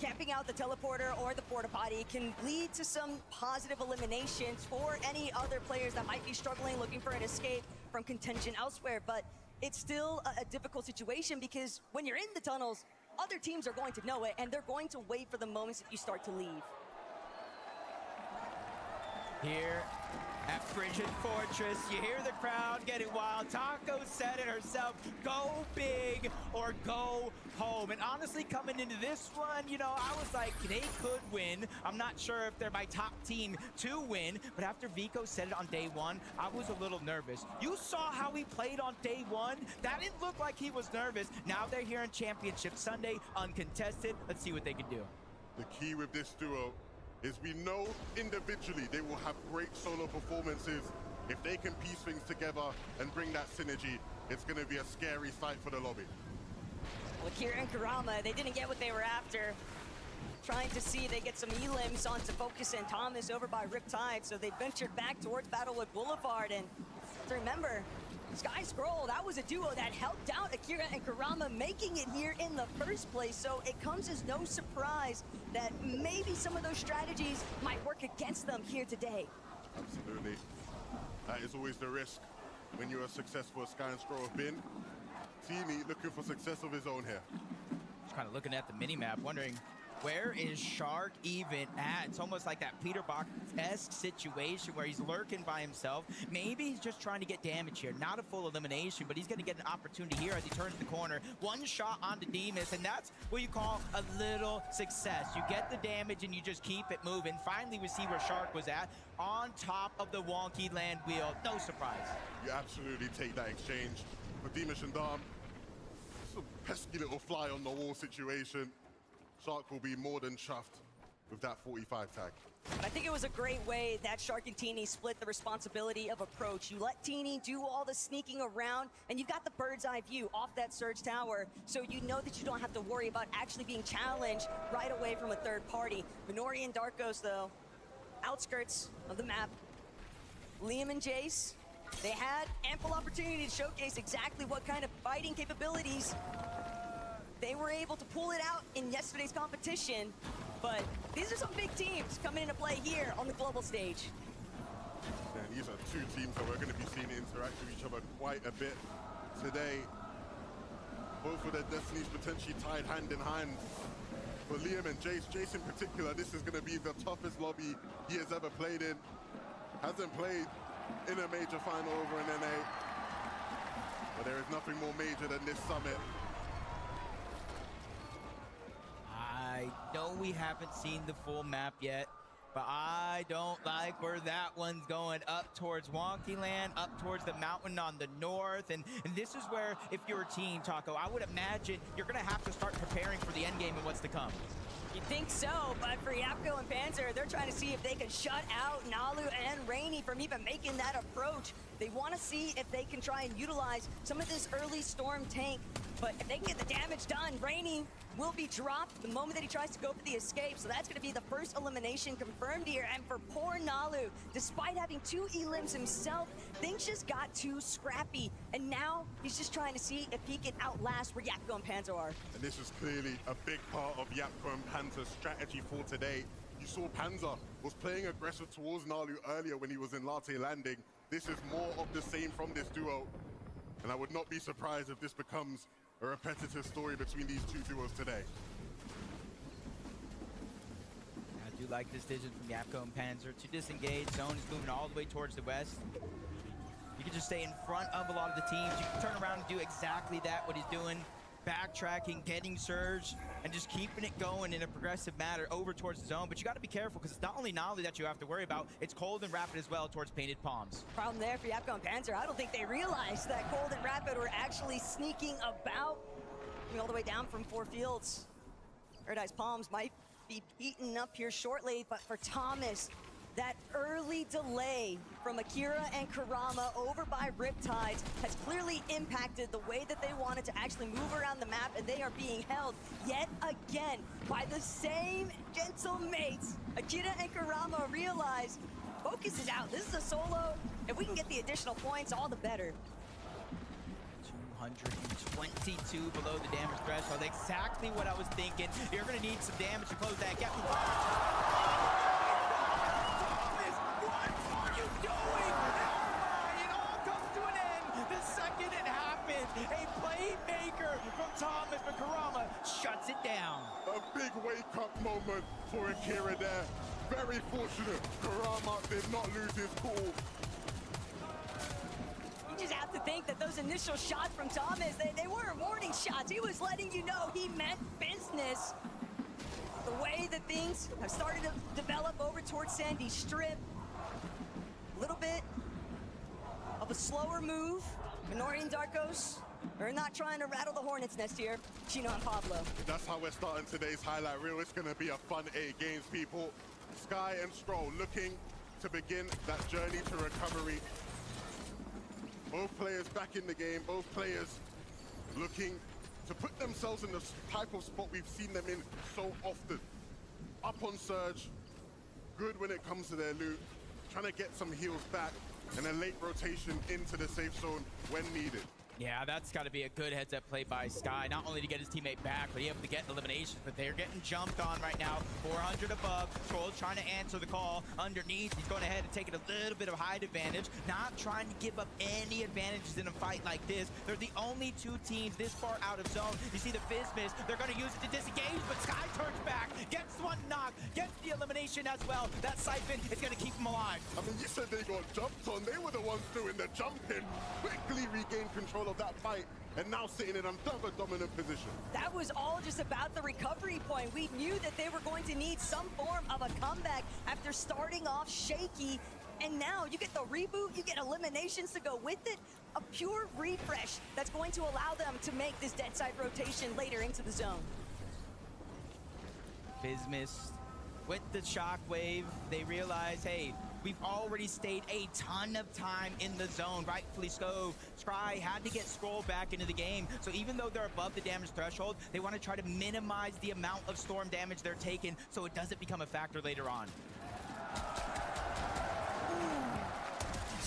S8: Camping out the teleporter or the porta potty can lead to some positive eliminations for any other players that might be struggling, looking for an escape from contention elsewhere. But it's still a difficult situation because when you're in the tunnels, other teams are going to know it, and they're going to wait for the moments that you start to leave.
S9: Here at Frigid Fortress, you hear the crowd getting wild. Taco said it herself, go big or go home. And honestly, coming into this one, you know, I was like, they could win. I'm not sure if they're my top team to win, but after Vico said it on day 1, I was a little nervous. You saw how he played on day 1. That didn't look like he was nervous. Now they're here in Championship Sunday, uncontested. Let's see what they can do.
S3: The key with this duo is we know individually they will have great solo performances. If they can piece things together and bring that synergy, it's going to be a scary sight for the lobby.
S8: Well, Kira and Karama, they didn't get what they were after. Trying to see they get some elims onto Focus and Thomas over by Riptide, so they ventured back towards Battlewood Boulevard. And remember, Sky Scroll, that was a duo that helped out Akira and Karama making it here in the first place. So it comes as no surprise that maybe some of those strategies might work against them here today.
S3: Absolutely. That is always the risk when you're as successful as Sky and Scroll have been. Teeny looking for success of his own here.
S9: Just kind of looking at the mini-map, wondering, where is Shark even at? It's almost like that Peter Box-esque situation where he's lurking by himself. Maybe he's just trying to get damage here. Not a full elimination, but he's going to get an opportunity here as he turns the corner. One shot onto Demus, and that's what you call a little success. You get the damage and you just keep it moving. Finally, we see where Shark was at, on top of the wonky land wheel. No surprise.
S3: You absolutely take that exchange. For Demus and Dom, it's a pesky little fly on the wall situation. Shark will be more than chuffed with that 45 tag.
S8: But I think it was a great way that Shark and Teeny split the responsibility of approach. You let Teeny do all the sneaking around, and you've got the bird's eye view off that Surge Tower, so you know that you don't have to worry about actually being challenged right away from a third party. Minori and Darkos, though, outskirts of the map. Liam and Jace They had ample opportunity to showcase exactly what kind of fighting capabilities they were able to pull it out in yesterday's competition. But these are some big teams coming into play here on the global stage.
S3: And these are two teams that we're going to be seeing interact with each other quite a bit today. Both of their destinies potentially tied hand in hand. For Liam and Jace in particular, this is going to be the toughest lobby he has ever played in. Hasn't played in a major final over in NA. But there is nothing more major than this summit.
S9: I know we haven't seen the full map yet, but I don't like where that one's going, up towards Wonky Land, up towards the mountain on the north. And this is where, if you're a team, Taco, I would imagine you're going to have to start preparing for the end game and what's to come.
S8: You think so, but for Yapko and Panzer, they're trying to see if they can shut out Nalu and Rainy from even making that approach. They want to see if they can try and utilize some of this early Storm tank, but if they can get the damage done, Rainy will be dropped the moment that he tries to go for the escape. So that's going to be the first elimination confirmed here. And for poor Nalu, despite having 2 elims himself, things just got too scrappy. And now he's just trying to see if he can outlast where Yapko and Panzer are.
S3: And this is clearly a big part of Yapko and Panzer's strategy for today. You saw Panzer was playing aggressive towards Nalu earlier when he was in Latte landing. This is more of the same from this duo. And I would not be surprised if this becomes a repetitive story between these two duos today.
S9: I do like this decision from Yapko and Panzer to disengage. Zone is moving all the way towards the west. You can just stay in front of a lot of the teams. You can turn around and do exactly that, what he's doing. Backtracking, getting surge, and just keeping it going in a progressive manner over towards the zone. But you got to be careful because it's not only Nalu that you have to worry about, it's Cold and Rapid as well towards Painted Palms.
S8: Problem there for Yapko and Panzer. I don't think they realized that Cold and Rapid were actually sneaking about. All the way down from 4 fields. Paradise Palms might be eaten up here shortly, but for Thomas, that early delay from Akira and Karama over by Riptides has clearly impacted the way that they wanted to actually move around the map, and they are being held yet again by the same gentle mates. Akira and Karama realize focus is out. This is a solo. If we can get the additional points, all the better.
S9: 122 below the damage threshold. Exactly what I was thinking. You're going to need some damage to close that gap. What are you doing? It all comes to an end the second it happens. A playmaker from Thomas, but Karama shuts it down.
S3: A big wake-up moment for Akira there. Very fortunate. Karama did not lose his cool.
S8: You just have to think that those initial shots from Thomas, they weren't warning shots. He was letting you know he meant business. The way that things have started to develop over towards Sandy Strip, a little bit of a slower move. Minori and Darkos are not trying to rattle the hornet's nest here. Chino and Pablo.
S3: That's how we're starting today's highlight reel. It's going to be a fun 8 games, people. Sky and Stroll looking to begin that journey to recovery. Both players back in the game, both players looking to put themselves in the type of spot we've seen them in so often. Up on surge, good when it comes to their loot, trying to get some heals back, and a late rotation into the safe zone when needed.
S9: Yeah, that's got to be a good heads-up play by Sky, not only to get his teammate back, but he able to get eliminations, but they're getting jumped on right now. 400 above. Troll trying to answer the call underneath. He's going ahead and taking a little bit of height advantage, not trying to give up any advantages in a fight like this. They're the only 2 teams this far out of zone. You see the Fizz. They're going to use it to disengage, but Sky turns back, gets one knock, gets the elimination as well. That Siphon is going to keep him alive.
S3: I mean, you said they got jumped on. They were the ones doing the jumping. Quickly regained control of that fight, and now sitting in another dominant position.
S8: That was all just about the recovery point. We knew that they were going to need some form of a comeback after starting off shaky, and now you get the reboot, you get eliminations to go with it, a pure refresh that's going to allow them to make this dead side rotation later into the zone.
S9: Fizz with the shockwave, they realize, hey, we've already stayed a ton of time in the zone, rightfully so. Scry had to get Scroll back into the game, so even though they're above the damage threshold, they want to try to minimize the amount of storm damage they're taking so it doesn't become a factor later on.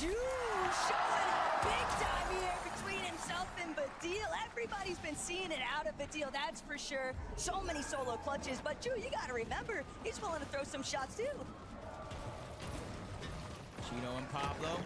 S8: Ju showing up big time here between himself and Badil. Everybody's been seeing it out of Badil, that's for sure. So many solo clutches, but Ju, you gotta remember, he's willing to throw some shots too.
S9: Chino and Pablo.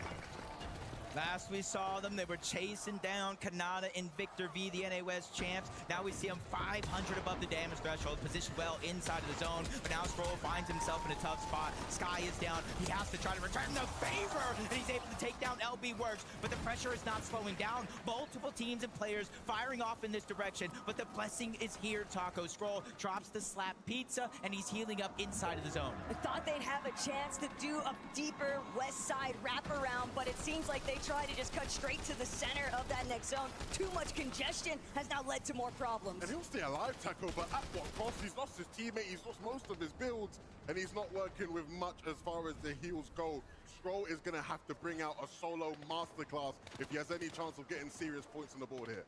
S9: Last we saw them, they were chasing down Kanata and Victor V, the NA West champs. Now we see him 500 above the damage threshold, positioned well inside of the zone. But now Scroll finds himself in a tough spot. Sky is down. He has to try to return the favor, and he's able to take down LB Works. But the pressure is not slowing down. Multiple teams and players firing off in this direction. But the blessing is here, Taco. Scroll drops the slap pizza, and he's healing up inside of the zone.
S8: I thought they'd have a chance to do a deeper west side wraparound, but it seems like they try to just cut straight to the center of that next zone. Too much congestion has now led to more problems.
S3: And he'll stay alive, Taco, but at what cost? He's lost his teammate, he's lost most of his builds, and he's not working with much as far as the heals go. Scroll is going to have to bring out a solo masterclass if he has any chance of getting serious points on the board here.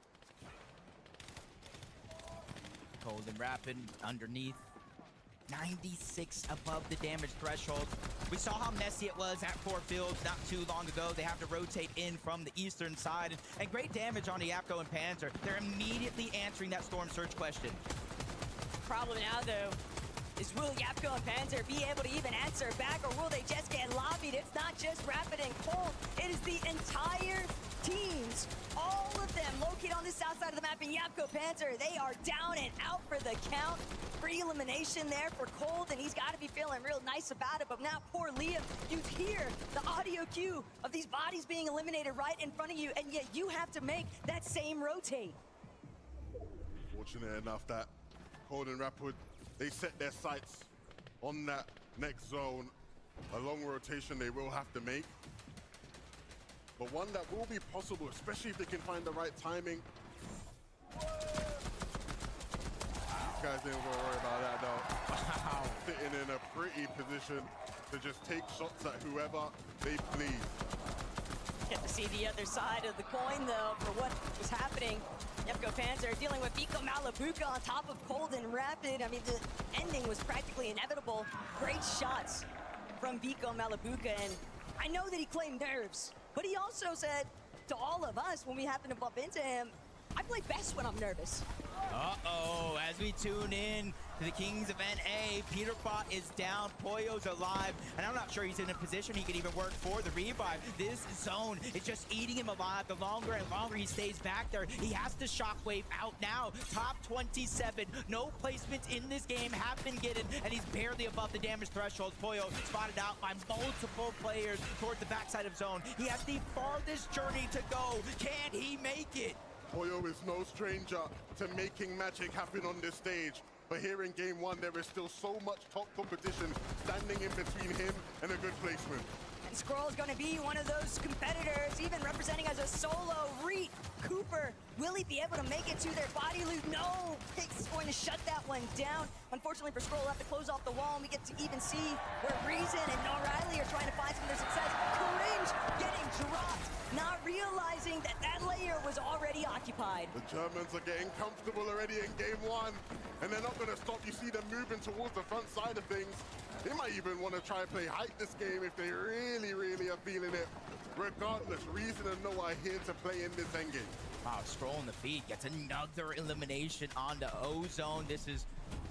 S9: Cold and Rapid underneath. 96 above the damage threshold. We saw how messy it was at Fort Fields not too long ago. They have to rotate in from the eastern side, and great damage on the Yapko and Panzer. They're immediately answering that Storm Surge question.
S8: Problem now, though, is will Yapko and Panzer be able to even answer back, or will they just get lobbied? It's not just Rapid and Cold, it is the entire teams, all of them located on the south side of the map. And Yapko Panzer, they are down and out for the count. Free elimination there for Cold, and he's got to be feeling real nice about it. But now poor Liam, you hear the audio cue of these bodies being eliminated right in front of you, and yet you have to make that same rotate.
S3: Fortunate enough that Cold and Rapid, they set their sights on that next zone. A long rotation they will have to make, but one that will be possible, especially if they can find the right timing. These guys ain't gonna worry about that though. Wow. Sitting in a pretty position to just take shots at whoever they please.
S8: Get to see the other side of the coin though for what was happening. Yapko Panzer dealing with Vico Malabuka on top of Cold and Rapid. I mean, the ending was practically inevitable. Great shots from Vico Malabuka, and I know that he claimed nerves, but he also said to all of us when we happened to bump into him, I play best when I'm nervous.
S9: Uh-oh, as we tune in to the Kings of NA, Peter Pot is down, Pollo's alive, and I'm not sure he's in a position he could even work for the revive. This zone is just eating him alive. The longer and longer he stays back there, he has to shockwave out now. Top 27, no placements in this game have been given, and he's barely above the damage threshold. Pollo spotted out by multiple players towards the backside of zone. He has the farthest journey to go. Can he make it?
S3: Pollo is no stranger to making magic happen on this stage. But here in game one, there is still so much top competition standing in between him and a good placement.
S8: And Scroll is going to be one of those competitors, even representing as a solo. Reed, Cooper, will he be able to make it to their body loot? No, it's going to shut that one down. Unfortunately for Scroll, we'll have to close off the wall, and we get to even see where Reason and O'Reilly are trying to find some of their success. Cringe getting dropped, not realizing that that layer was already occupied.
S3: The Germans are getting comfortable already in game one, and they're not going to stop. You see them moving towards the front side of things. They might even want to try and play hype this game if they really, really are feeling it. Regardless, Reason and Noah are here to play in this endgame.
S9: Wow, Scroll on the feed gets another elimination on the O-Zone. This is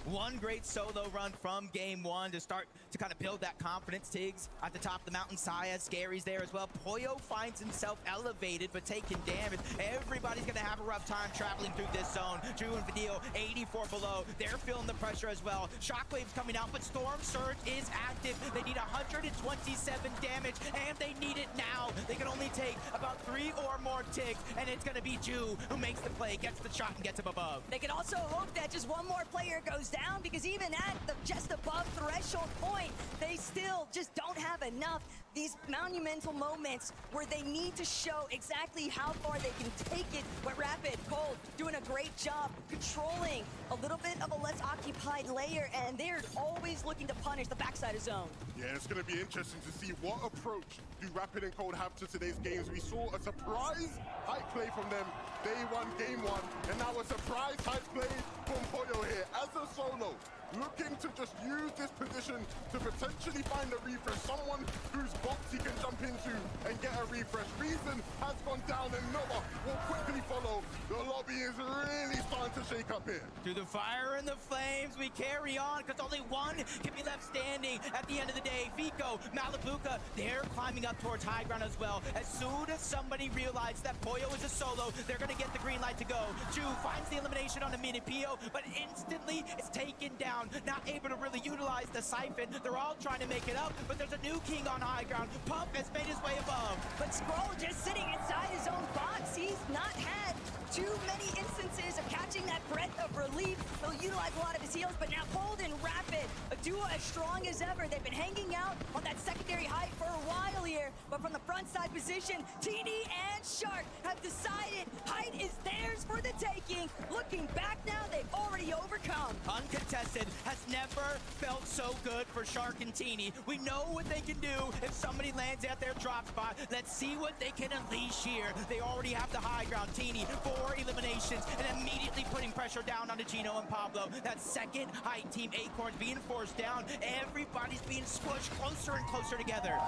S9: one great solo run from game one to start to kind of build that confidence. Tiggs at the top of the mountain, Saya, Scary's there as well. Pollo finds himself elevated but taking damage. Everybody's gonna have a rough time traveling through this zone. Drew and Vidal, 84 below. They're feeling the pressure as well. Shockwave's coming out, but Storm Surge is active. They need 127 damage, and they need it now. They can only take about 3 or more ticks, and it's gonna be Ju who makes the play, gets the shot, and gets him above.
S8: They can also hope that just one more player goes down, because even at the just above threshold point, they still just don't have enough. These monumental moments where they need to show exactly how far they can take it. But Rapid, Cold, doing a great job controlling a little bit of a less occupied layer, and they're always looking to punish the backside of zone.
S3: Yeah, it's going to be interesting to see what approach do Rapid and Cold have to today's games. We saw a surprise hype play from them day one, game one, and now a surprise hype play from Pollo here as a solo. looking to just use this position to potentially find a refresh, someone whose box he can jump into and get a refresh. Reason has gone down and Noah will quickly follow. The lobby is really starting to shake up here.
S9: Through the fire and the flames, we carry on because only one can be left standing at the end of the day. Fico, Malibuca, they're climbing up towards high ground as well. As soon as somebody realized that Pollo is a solo, they're going to get the green light to go. Ju finds the elimination on a mini Pio, but instantly it's taken down. Not able to really utilize the siphon. They're all trying to make it up, but there's a new king on high ground. Pump has made his way above.
S8: But Scroll just sitting inside his own box. He's not had too many instances of catching that breath of relief. He'll utilize a lot of his heals, but now Bold and Rapid, a duo as strong as ever. They've been hanging out on that secondary height for a while here, but from the front side position, Teeny and Shark have decided height is theirs for the taking. Looking back now, they've already overcome.
S9: Uncontested has never felt so good for Shark and Teeny. We know what they can do if somebody lands at their drop spot. Let's see what they can unleash here. They already have the high ground. Teeny, 4 eliminations, and immediately putting pressure down onto Gino and Pablo. That second height team, Acorns, being forced down. Everybody's being squished closer and closer together.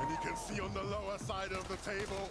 S3: And you can see on the lower side of the table,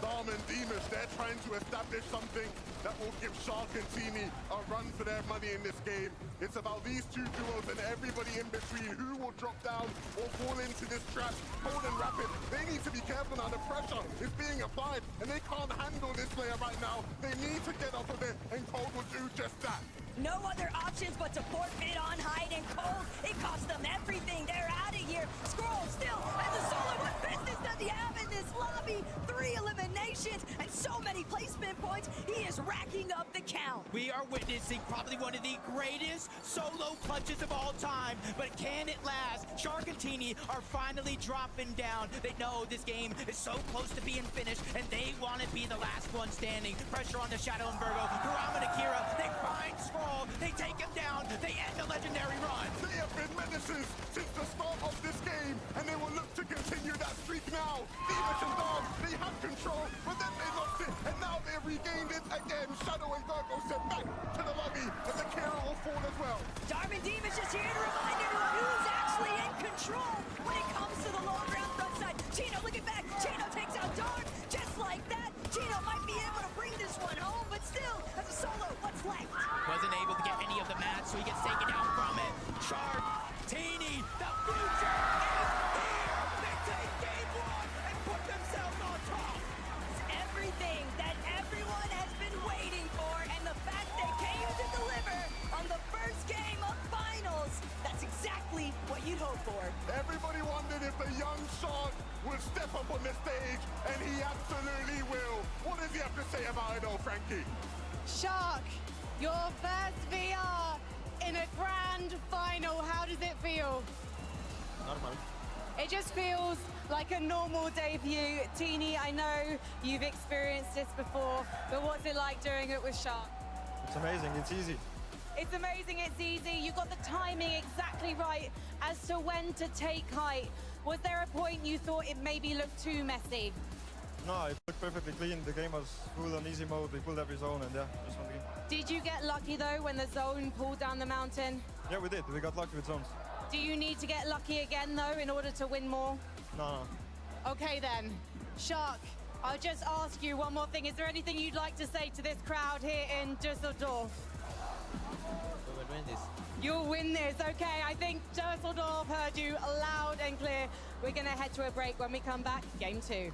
S3: Dom and Demus, they're trying to establish something that will give Shark and Teeny a run for their money in this game. It's about these two duos and everybody in between who will drop down or fall into this trap. Cold and Rapid, they need to be careful now. The pressure is being applied and they can't handle this player right now. They need to get off of it and Cold will do just that.
S8: No other options but to forfeit on Hyde and Cold. It cost them everything. They're out of here. Scroll still has a solo. What business does he have in this lobby? 3 eliminations and so many placement points. He is racking up the count.
S9: We are witnessing probably one of the greatest solo clutches of all time, but can it last? Shark and Teeny are finally dropping down. They know this game is so close to being finished, and they want to be the last one standing. Pressure on the Shadow and Virgo. Kurama and Akira, they find Scroll. They take him down. They end the legendary run.
S3: They have been menaces since the start of this game, and they will look to continue that streak now. Demus and Dom, they had control, but then they lost it, and now they've regained it again. Shadow and Virgo sent back to the lobby, and the Kira will fall as well.
S8: Darwin Demus just here to remind everyone who's actually in control when it comes to the low ground front side. Chino looking back. Chino takes out Dark just like that. Chino might be able to bring this one home, but still, as a solo, what's left?
S9: Wasn't able to get any of the match, so he gets taken down from it. Shark, Teeny, the future is here. They take game 1 and put themselves on top.
S8: It's everything that everyone has been waiting for, and the fact they came to deliver on the first game of finals, that's exactly what you'd hope for.
S3: Everybody wondered if the young Shark would step up on the stage, and he absolutely will. What does he have to say about it all, Frankie?
S2: Shark, your first VR in a grand final. How does it feel?
S13: Normal.
S2: It just feels like a normal debut. Teeny, I know you've experienced this before, but what's it like doing it with Shark?
S13: It's amazing. It's easy.
S2: It's amazing, it's easy. You got the timing exactly right as to when to take height. Was there a point you thought it maybe looked too messy?
S13: No, it looked perfectly clean. The game was full on easy mode. We pulled every zone and yeah, just won the game.
S2: Did you get lucky though when the zone pulled down the mountain?
S13: Yeah, we did. We got lucky with zones.
S2: Do you need to get lucky again though in order to win more?
S13: No.
S2: Okay then, Shark, I'll just ask you one more thing. Is there anything you'd like to say to this crowd here in Düsseldorf?
S20: We will win this.
S2: You'll win this, okay. I think Düsseldorf heard you loud and clear. We're gonna head to a break. When we come back, game 2.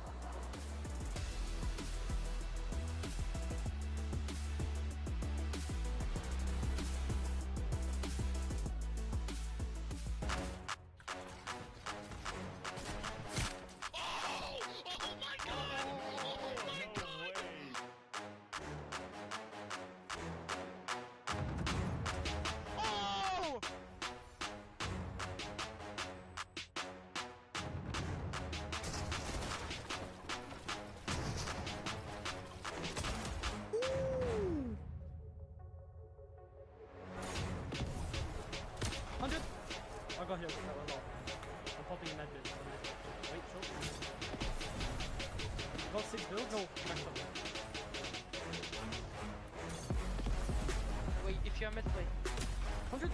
S15: I got here. I'm popping in that bit. Wait, short. Got 6 build? No, max up.
S1: Wait, if you're mid, wait.
S15: 100.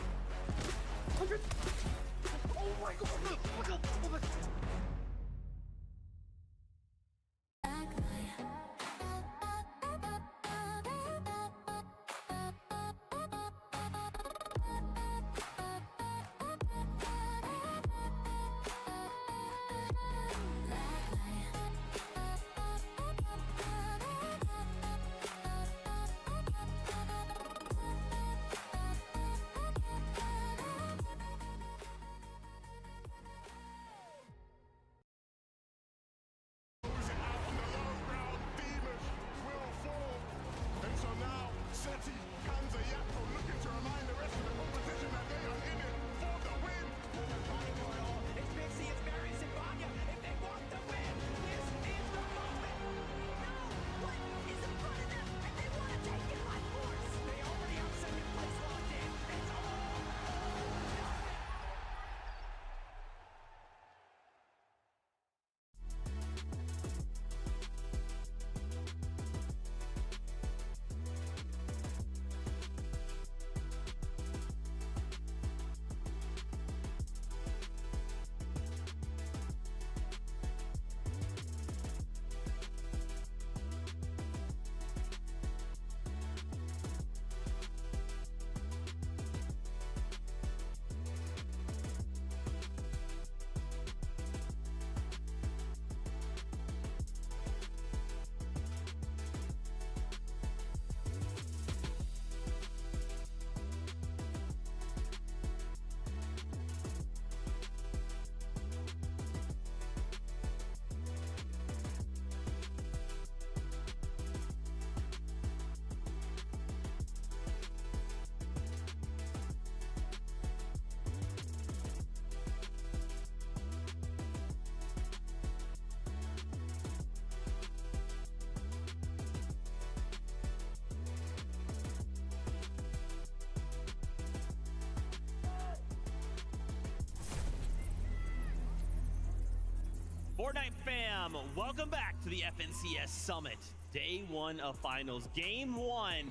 S17: Fortnite fam, welcome back to the FNCS Summit. Day 1 of finals, game 1.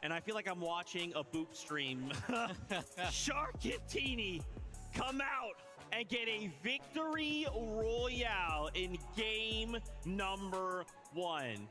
S17: And I feel like I'm watching a boop stream. Sharkatini come out and get a victory royale in game number 1.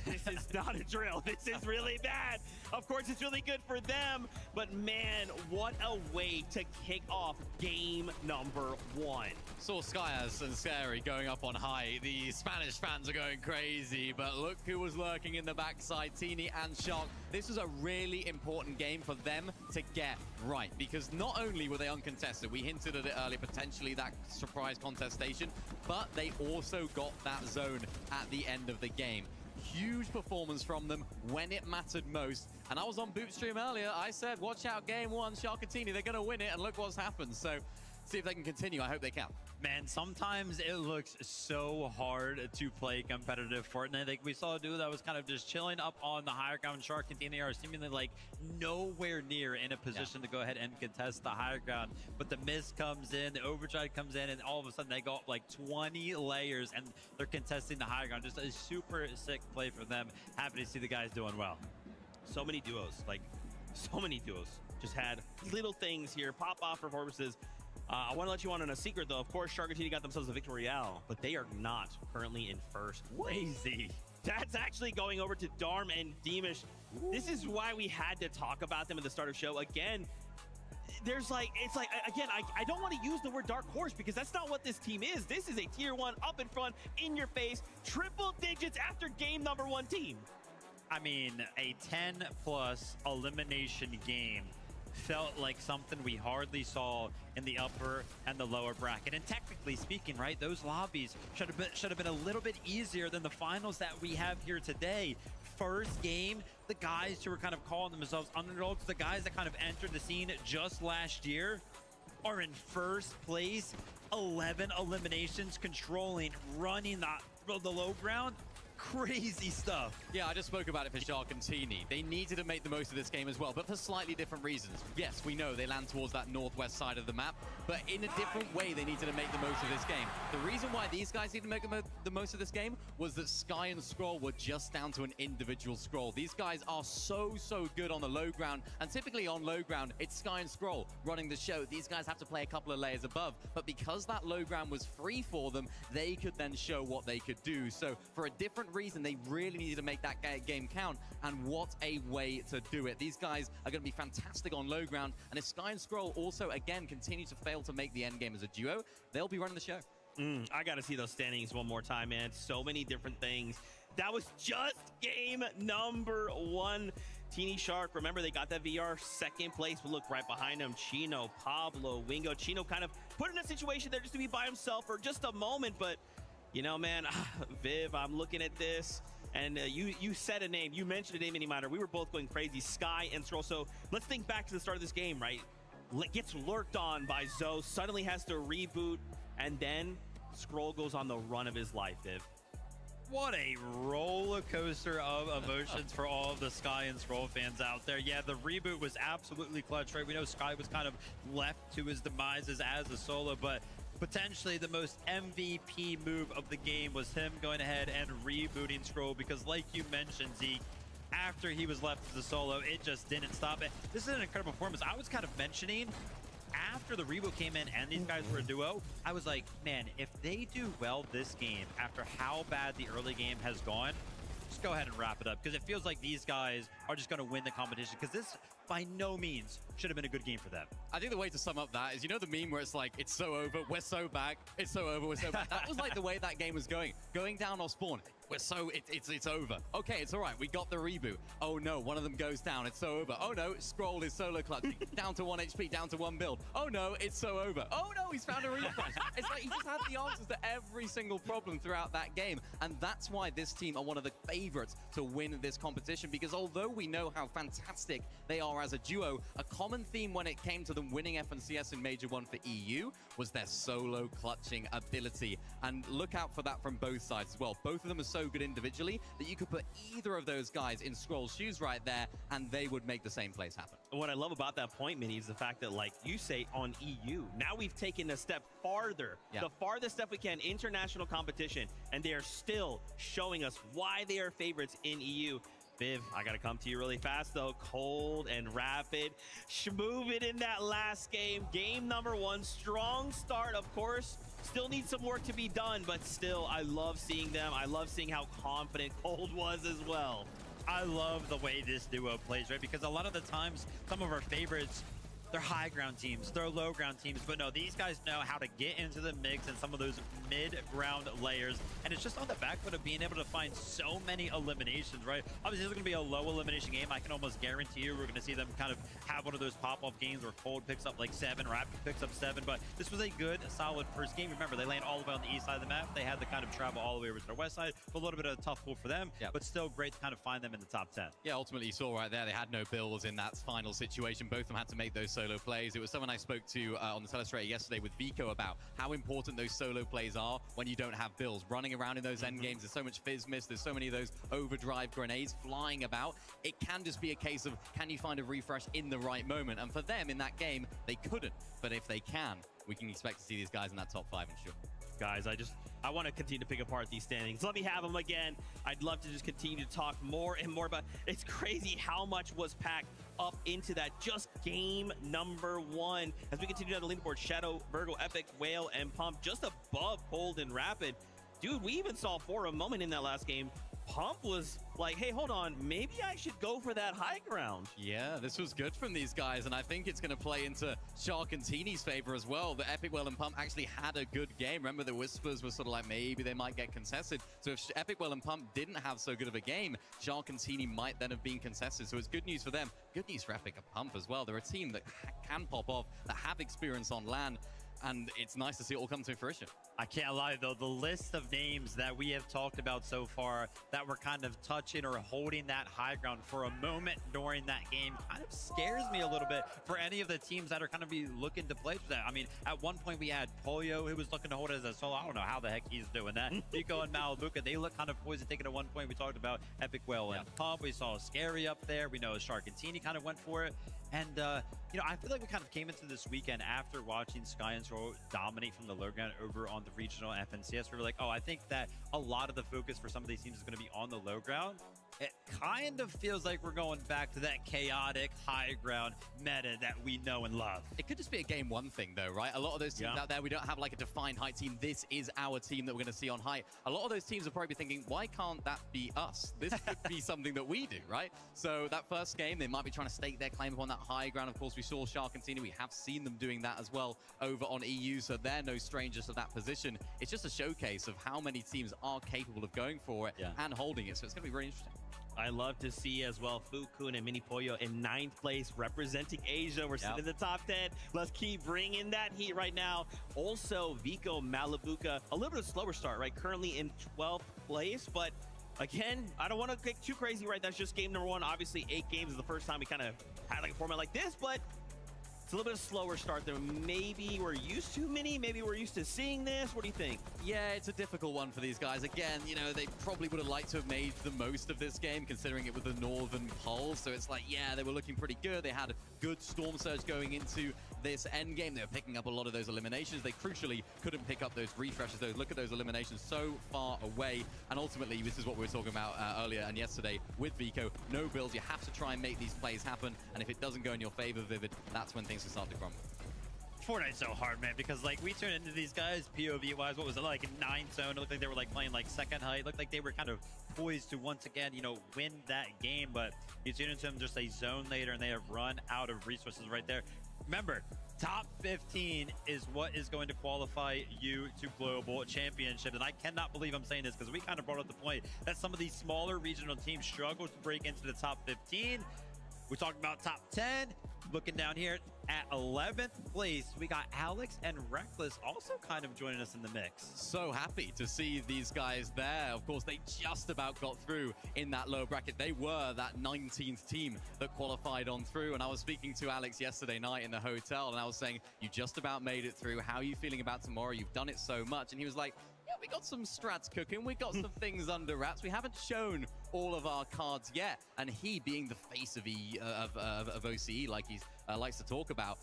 S17: This is not a drill. This is really bad. Of course, it's really good for them, but man, what a way to kick off game number 1.
S19: Saw Skyas and Scary going up on high. The Spanish fans are going crazy, but look who was lurking in the backside, Teeny and Shark. This was a really important game for them to get right, because not only were they uncontested, we hinted at it earlier, potentially that surprise contestation, but they also got that zone at the end of the game. Huge performance from them when it mattered most. And I was on Bootstream earlier. I said, watch out, game 1, Sharkatini, they're going to win it. And look what's happened. So see if they can continue. I hope they can.
S18: Man, sometimes it looks so hard to play competitive Fortnite. Like we saw a dude that was kind of just chilling up on the higher ground. Sharkatini are seemingly like nowhere near in a position to go ahead and contest the higher ground. But the miss comes in, the overdrive comes in, and all of a sudden they go up like 20 layers and they're contesting the higher ground. Just a super sick play for them. Happy to see the guys doing well.
S17: So many duos, like so many duos. Just had little things here pop off performances. I want to let you on a secret, though. Of course, Sharkatini got themselves a victory royale, but they are not currently in first place. That's actually going over to Darm and Deemish. This is why we had to talk about them at the start of the show. Again, there's like, it's like, again, I don't want to use the word dark horse because that's not what this team is. This is a tier 1, up in front, in your face, triple digits after game number 1 team.
S18: I mean, a 10+ elimination game felt like something we hardly saw in the upper and the lower bracket. And technically speaking, right, those lobbies should have been a little bit easier than the finals that we have here today. First game, the guys who were kind of calling themselves underdogs, the guys that kind of entered the scene just last year, are in first place. 11 eliminations, controlling, running the low ground. crazy stuff.
S19: Yeah, I just spoke about it for Sharkantini. They needed to make the most of this game as well, but for slightly different reasons. Yes, we know they land towards that northwest side of the map, but in a different way they needed to make the most of this game. The reason why these guys needed to make the most of this game was that Sky and Scroll were just down to an individual Scroll. These guys are so good on the low ground, and typically on low ground, it's Sky and Scroll running the show. These guys have to play a couple of layers above, but because that low ground was free for them, they could then show what they could do. So for a different reason, they really needed to make that game count, and what a way to do it. These guys are going to be fantastic on low ground, and if Sky and Scroll also, again, continue to fail to make the end game as a duo, they'll be running the show.
S17: I got to see those standings one more time, man. So many different things. That was just game number 1. Teeny Shark, remember, they got that VR second place, but look right behind him, Chino, Pablo, Wingo. Chino kind of put in a situation there just to be by himself for just a moment, but you know, man, Viv, I'm looking at this, and you said a name, you mentioned a name, Miniminer. We were both going crazy, Sky and Scroll. So let's think back to the start of this game, right? Gets lurked on by Zoe, suddenly has to reboot, and then Scroll goes on the run of his life, Viv.
S18: What a roller coaster of emotions for all of the Sky and Scroll fans out there. Yeah, the reboot was absolutely clutch, right? We know Sky was kind of left to his demises as a solo, but potentially the most MVP move of the game was him going ahead and rebooting Scroll, because like you mentioned, Zeke, after he was left as a solo, it just didn't stop it. This is an incredible performance. I was kind of mentioning, after the reboot came in and these guys were a duo, I was like, man, if they do well this game after how bad the early game has gone, just go ahead and wrap it up, because it feels like these guys are just going to win the competition, because this by no means should have been a good game for them.
S19: I think the way to sum up that is, you know the meme where it's like, it's so over, we're so back, it's so over, we're so back. That was like the way that game was going down off spawn. We're so, it's over. Okay, it's all right, we got the reboot. Oh no, one of them goes down, it's so over. Oh no, Scroll is solo clutching, down to 1 HP, down to 1 build. Oh no, it's so over. Oh no, he's found a refresh. It's like he just had the answers to every single problem throughout that game. And that's why this team are one of the favorites to win this competition, because although we know how fantastic they are as a duo, a common theme when it came to them winning FNCS in Major 1 for EU was their solo clutching ability. And look out for that from both sides as well. Both of them are so good individually that you could put either of those guys in Scroll's shoes right there, and they would make the same plays happen.
S17: What I love about that point, Minnie, is the fact that, like you say, on EU, now we've taken a step farther, the farthest step we can, international competition, and they are still showing us why they are favorites in EU. Viv, I gotta come to you really fast though. Cold and rapid. Schmoove it in that last game. Game number 1. Strong start, of course. Still needs some work to be done, but still, I love seeing them. I love seeing how confident Cold was as well.
S18: I love the way this duo plays, right? Because a lot of the times, some of our favorites, they're high ground teams, they're low ground teams, but no, these guys know how to get into the mix and some of those mid-ground layers, and it's just on the back foot of being able to find so many eliminations, right? Obviously, this is going to be a low elimination game. I can almost guarantee you we're going to see them kind of have one of those pop-off games where Cold picks up like 7, Rapid picks up 7, but this was a good, solid first game. Remember, they land all the way on the east side of the map. They had to kind of travel all the way over to the west side, so a little bit of a tough pull for them, but still great to kind of find them in the top 10.
S19: Yeah, ultimately, you saw right there, they had no bills in that final situation. Both of them had to make those solo plays. It was someone I spoke to on the Telestrator yesterday with Vico about how important those solo plays are when you don't have bills. Running around in those end games, there's so much fizz miss, there's so many of those overdrive grenades flying about. It can just be a case of, can you find a refresh in the right moment? And for them in that game, they couldn't. But if they can, we can expect to see these guys in that top 5, I'm sure.
S17: Guys, I want to continue to pick apart these standings. Let me have them again. I'd love to just continue to talk more and more about. It's crazy how much was packed up into that just game number 1. As we continue down the leaderboard, Shadow, Virgo, Epic, Whale, and Pump just above Cold and Rapid. Dude, we even saw for a moment in that last game, Pump was like, hey, hold on, maybe I should go for that high ground.
S19: Yeah, this was good from these guys, and I think it's going to play into Sharkantini's favor as well. The Epic, Well, and Pump actually had a good game. Remember, the whispers were sort of like, maybe they might get contested. So if Epic, Well, and Pump didn't have so good of a game, Sharkantini might then have been contested. So it's good news for them. Good news for Epic and Pump as well. They're a team that can pop off, that have experience on LAN. and it's nice to see it all come to fruition.
S18: I can't lie, though, the list of names that we have talked about so far that were kind of touching or holding that high ground for a moment during that game kind of scares me a little bit for any of the teams that are kind of be looking to play for that. I mean, at one point we had Pollo who was looking to hold it as a solo. I don't know how the heck he's doing that. Nico and Malabuka, they look kind of poised to take it at one point. We talked about Epic Whale and Pump. We saw Scary up there. We know Sharkantini kind of went for it. And, you know, I feel like we kind of came into this weekend after watching Sky and Zoro dominate from the low ground over on the regional FNCS. We were like, oh, I think that a lot of the focus for some of these teams is going to be on the low ground. It kind of feels like we're going back to that chaotic high ground meta that we know and love.
S19: It could just be a game one thing, though, right? A lot of those teams out there, we don't have like a defined height team. This is our team that we're going to see on height. A lot of those teams are probably thinking, why can't that be us? This could be something that we do, right? So that first game, they might be trying to stake their claim upon that high ground. Of course, we saw Sharkantini. We have seen them doing that as well over on EU, so they're no strangers to that position. It's just a showcase of how many teams are capable of going for it and holding it, so it's going to be very interesting.
S17: I love to see as well Fukun and Mini Pollo in 9th place representing Asia. We're sitting in the top 10. Let's keep bringing that heat right now. Also, Vico Malabuka, a little bit of slower start, right? Currently in 12th place, but again, I don't want to get too crazy, right? That's just game number 1. Obviously, 8 games is the first time we kind of had like a format like this, but it's a little bit of slower start than maybe we're used to, Mini. Maybe we're used to seeing this. What do you think?
S19: Yeah, it's a difficult one for these guys. Again, you know, they probably would have liked to have made the most of this game, considering it was the Northern Pole. So it's like, yeah, they were looking pretty good. They had a good Storm Surge going into this end game. They were picking up a lot of those eliminations. They crucially couldn't pick up those refreshes. Look at those eliminations so far away. And ultimately, this is what we were talking about earlier and yesterday with Vico. No builds. You have to try and make these plays happen. And if it doesn't go in your favor, Vivid, that's when things can start to crumble.
S18: Fortnite's so hard, man, because like we turn into these guys POV wise, what was it like in 9th zone? It looked like they were like playing like second height. It looked like they were kind of poised to once again, you know, win that game, but you tune into them just a zone later and they have run out of resources right there. Remember, top 15 is what is going to qualify you to global championship. And I cannot believe I'm saying this because we kind of brought up the point that some of these smaller regional teams struggle to break into the top 15. We're talking about top 10. Looking down here at 11th place, we got Alex and Reckless also kind of joining us in the mix.
S19: So happy to see these guys there. Of course, they just about got through in that low bracket. They were that 19th team that qualified on through. And I was speaking to Alex yesterday night in the hotel, and I was saying, you just about made it through. How are you feeling about tomorrow? You've done it so much. And he was like, yeah, we got some strats cooking. We got some things under wraps. We haven't shown all of our cards yet. And he, being the face of OCE, like he likes to talk about,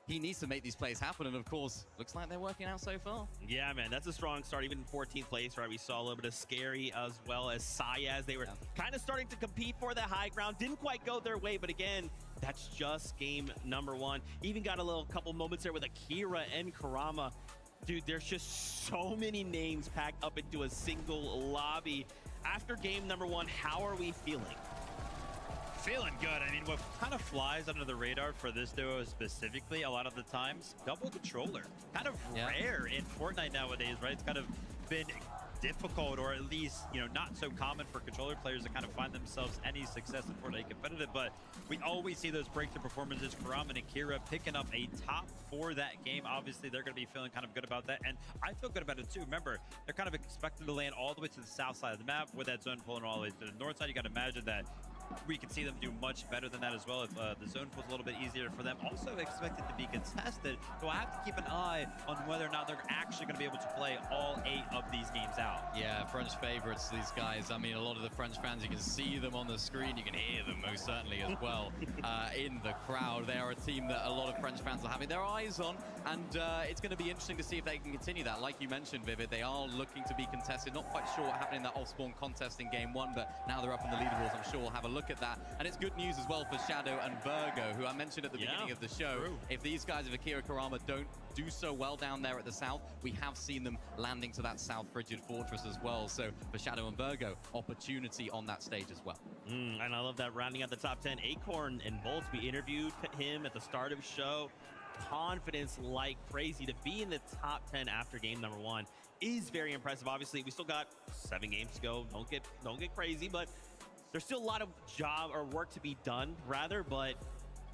S19: he needs to make these plays happen. And of course, looks like they're working out so far.
S17: Yeah, man, that's a strong start. Even in 14th place, right? We saw a little bit of Scary as well as Sayaz. They were kind of starting to compete for that high ground. Didn't quite go their way, but again, that's just game number 1. Even got a little couple moments there with Akira and Karama. Dude, there's just so many names packed up into a single lobby. After game number 1, how are we feeling?
S18: Feeling good. I mean, what kind of flies under the radar for this duo specifically a lot of the times, double controller. Kind of rare in Fortnite nowadays, right? It's kind of been difficult, or at least, you know, not so common for controller players to kind of find themselves any success in Fortnite competitive, but we always see those breakthrough performances. Karam and Akira picking up a top 4 that game. Obviously, they're going to be feeling kind of good about that, and I feel good about it too. Remember, they're kind of expected to land all the way to the south side of the map with that zone pulling all the way to the north side. You got to imagine that we can see them do much better than that as well if the zone pulls a little bit easier for them. Also expected to be contested, so I have to keep an eye on whether or not they're actually going to be able to play all 8 of these games out.
S19: Yeah, French favorites, these guys. I mean, a lot of the French fans, you can see them on the screen, you can hear them most certainly as well in the crowd. They are a team that a lot of French fans are having their eyes on, and it's going to be interesting to see if they can continue that. Like you mentioned, Vivid, they are looking to be contested. Not quite sure what happened in that off-spawn contest in game 1, but now they're up in the leaderboards. I'm sure we'll have a look at that. And it's good news as well for Shadow and Virgo, who I mentioned at the beginning of the show.
S17: True.
S19: If these guys of Akira Karama don't do so well down there at the south, we have seen them landing to that South Frigid Fortress as well. So for Shadow and Virgo, opportunity on that stage as well.
S17: And I love that rounding out the top 10. Acorn and Bolts, we interviewed him at the start of the show. Confidence like crazy to be in the top 10 after game number 1 is very impressive. Obviously, we still got 7 games to go. Don't get crazy, but there's still a lot of job or work to be done, rather, but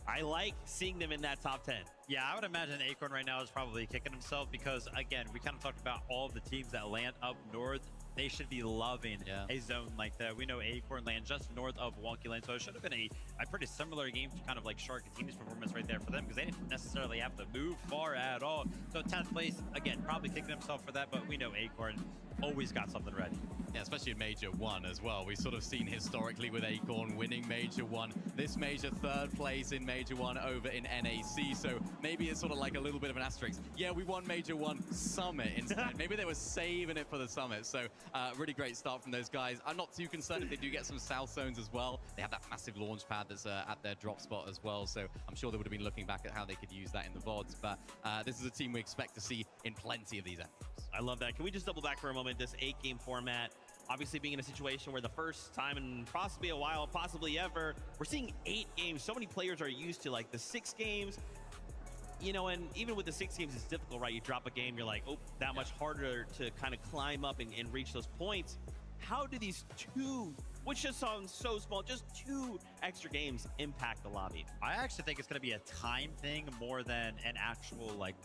S17: I like seeing them in that top 10.
S18: Yeah, I would imagine Acorn right now is probably kicking himself because, again, we kind of talked about all of the teams that land up north. They should be loving a zone like that. We know Acorn land just north of Wonky Lane, so it should have been a pretty similar game to kind of like Shark and Team's performance right there for them because they didn't necessarily have to move far at all. So 10th place, again, probably kicking himself for that, but we know Acorn always got something ready.
S19: Yeah, especially in Major 1 as well. We've sort of seen historically with Acorn winning Major 1. This Major 3rd place in Major 1 over in NAC, so maybe it's sort of like a little bit of an asterisk. Yeah, we won Major 1 Summit instead. Maybe they were saving it for the Summit, so really great start from those guys. I'm not too concerned if they do get some South zones as well. They have that massive launch pad that's at their drop spot as well, so I'm sure they would have been looking back at how they could use that in the VODs, but this is a team we expect to see in plenty of these episodes.
S17: I love that. Can we just double back for a moment? This 8-game format, obviously being in a situation where the first time in possibly a while, possibly ever, we're seeing 8 games. So many players are used to like the 6 games, you know, and even with the 6 games, it's difficult, right? You drop a game, you're like, oh, that much harder to kind of climb up and reach those points. How do these 2, which just sounds so small, just 2 extra games impact the lobby?
S18: I actually think it's going to be a time thing more than an actual like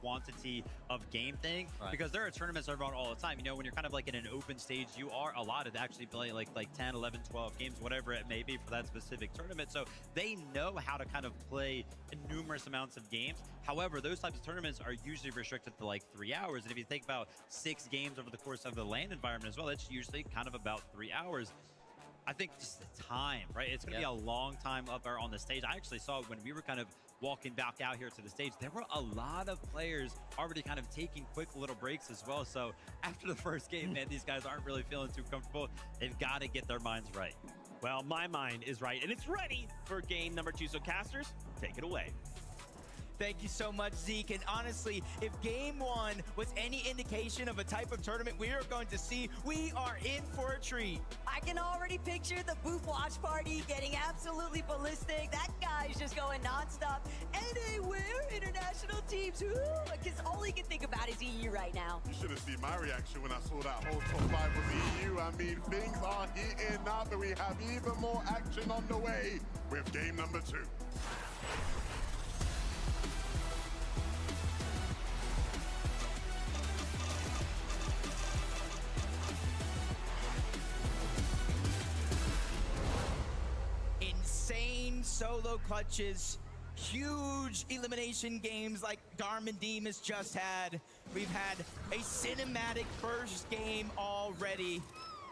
S18: quantity of game thing, because there are tournaments that are on all the time. You know, when you're kind of like in an open stage, you are allotted to actually play like 10, 11, 12 games, whatever it may be for that specific tournament. So they know how to kind of play numerous amounts of games. However, those types of tournaments are usually restricted to like 3 hours. And if you think about 6 games over the course of the LAN environment as well, it's usually kind of about 3 hours. I think just the time, right? It's going to be a long time up there on the stage. I actually saw when we were kind of walking back out here to the stage, there were a lot of players already kind of taking quick little breaks as well. So after the first game, man, these guys aren't really feeling too comfortable. They've got to get their minds right.
S17: Well, my mind is right, and it's ready for game number 2. So casters, take it away.
S9: Thank you so much, Zeke. And honestly, if game 1 was any indication of a type of tournament we are going to see, we are in for a treat.
S8: I can already picture the booth watch party getting absolutely ballistic. That guy's just going nonstop. Anywhere, international teams, because all he can think about is EU right now.
S3: You should have seen my reaction when I saw that whole top 5 was EU. I mean, things are heating now that we have even more action on the way with game number 2.
S9: Insane solo clutches, huge elimination games like Garmin Demas just had. We've had a cinematic first game already,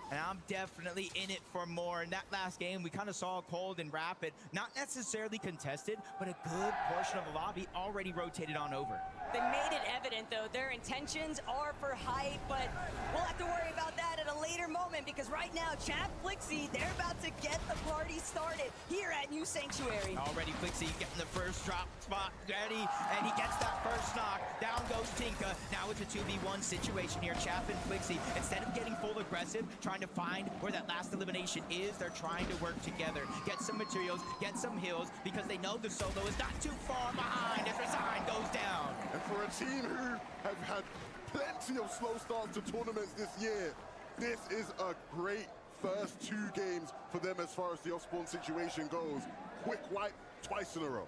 S9: and I'm definitely in it for more. In that last game, we kind of saw Cold and Rapid, not necessarily contested, but a good portion of the lobby already rotated on over.
S8: They made it evident, though, their intentions are for hype, but we'll have to worry about that at a later moment, because right now, Chap Flixie, they're about to get the party started here at New Sanctuary.
S9: Already Flixie getting the first drop spot ready, and he gets that first knock. Down goes Tinka. Now it's a 2v1 situation here. Chap and Flixie, instead of getting full aggressive, trying to find where that last elimination is, they're trying to work together, get some materials, get some heals, because they know the solo is not too far behind as Resign goes down.
S3: And for a team who have had plenty of slow starts to tournaments this year, this is a great first 2 games for them as far as the off-spawn situation goes. Quick wipe twice in a row.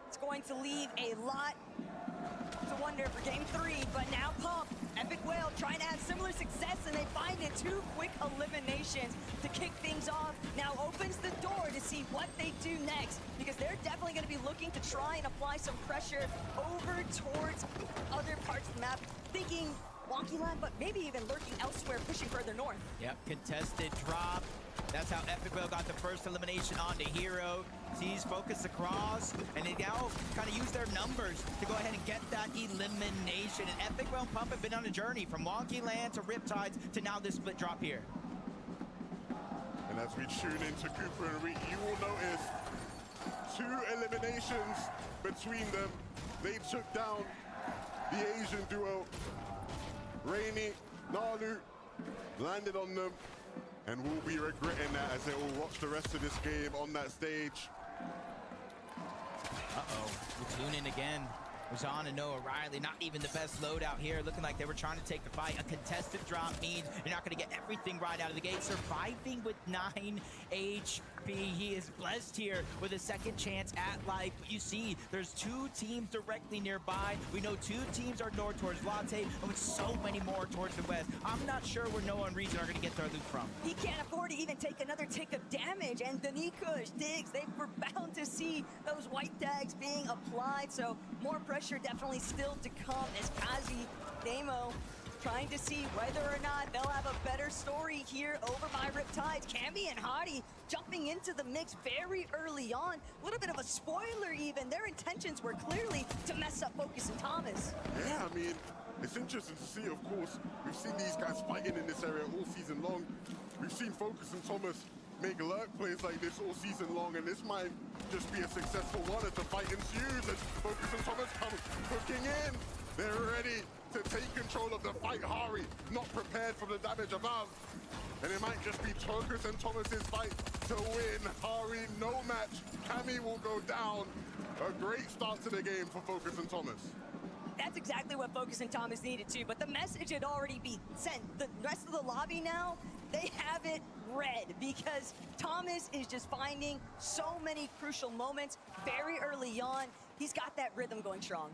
S8: It's going to leave a lot to wonder for game 3, but now Pump, Epic Whale trying to have similar success, and they find it 2 quick eliminations to kick things off. Now opens the door to see what they do next, because they're definitely going to be looking to try and apply some pressure over towards other parts of the map, thinking Wonky Land, but maybe even lurking elsewhere, pushing further north.
S9: Yep, contested drop. That's how Epic Whale got the first elimination on the Hero. Sees focus across, and they now kind of use their numbers to go ahead and get that elimination. And Epic Whale and Pump have been on a journey from Wonky Land to Riptides to now this split drop here.
S3: And as we tune into Cooper and Reek, you will notice 2 eliminations between them. They took down the Asian duo. Rainy, Nalu landed on them, and will be regretting that as they will watch the rest of this game on that stage.
S9: Uh-oh, we'll tune in again. Razan and Noah Riley, not even the best loadout here, looking like they were trying to take the fight. A contested drop means you're not going to get everything right out of the gate. Surviving with 9 HP P. He is blessed here with a second chance at life. But you see, there's two teams directly nearby. We know two teams are north towards Latte, and with so many more towards the west. I'm not sure where Noah and Region are going to get their loot from.
S8: He can't afford to even take another tick of damage, and Danikush, Diggs, they were bound to see those white tags being applied, so more pressure definitely still to come as Kazi, Damo, trying to see whether or not they'll have a better story here over by Riptides. Cammy and Hottie jumping into the mix very early on. A little bit of a spoiler even. Their intentions were clearly to mess up Focus and Thomas.
S3: Yeah, I mean, it's interesting to see, of course. We've seen these guys fighting in this area all season long. We've seen Focus and Thomas make lurk plays like this all season long, and this might just be a successful one as the fight ensues, as Focus and Thomas come hooking in. They're ready to take control of the fight. Hari not prepared for the damage above. And it might just be Focus and Thomas's fight to win. Hari, no match. Cammy will go down. A great start to the game for Focus and Thomas.
S8: That's exactly what Focus and Thomas needed to, but the message had already been sent. The rest of the lobby now, they have it read because Thomas is just finding so many crucial moments very early on. He's got that rhythm going strong.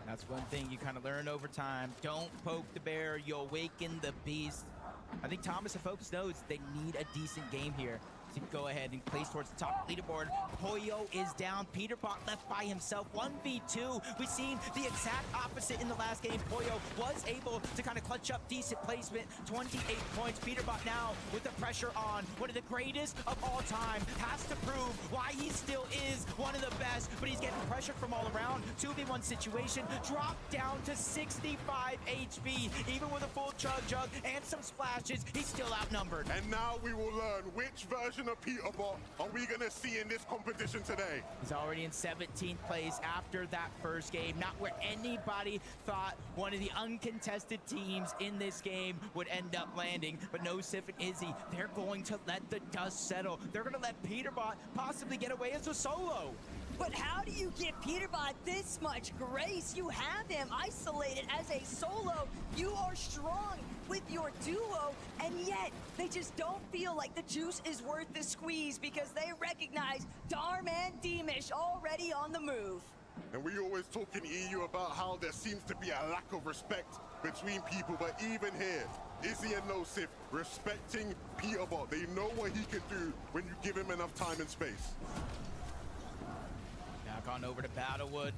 S9: That's one thing you kind of learn over time. Don't poke the bear, you'll awaken the beast. I think Thomas and Focus knows they need a decent game here to go ahead and place towards the top leaderboard. Poyo is down. Peterbot left by himself. 1v2. We've seen the exact opposite in the last game. Poyo was able to kind of clutch up decent placement. 28 points. Peterbot now with the pressure on. One of the greatest of all time. Has to prove why he still is one of the best, but he's getting pressured from all around. 2v1 situation. Dropped down to 65 HP. Even with a full jug and some splashes, he's still outnumbered.
S3: And now we will learn which version of Peterbot are we going to see in this competition today.
S9: He's already in 17th place after that first game. Not where anybody thought one of the uncontested teams in this game would end up landing. But no, Sif and Izzy, they're going to let the dust settle. They're going to let Peterbot possibly get away as a solo.
S8: But how do you give Peterbot this much grace? You have him isolated as a solo. You are strong with your duo, and yet they just don't feel like the juice is worth the squeeze because they recognize Darm and Deemish already on the move.
S3: And we always talk in EU about how there seems to be a lack of respect between people, but even here, Izzy and Nosif respecting Peterbot. They know what he can do when you give him enough time and space.
S9: Back on over to Battlewood.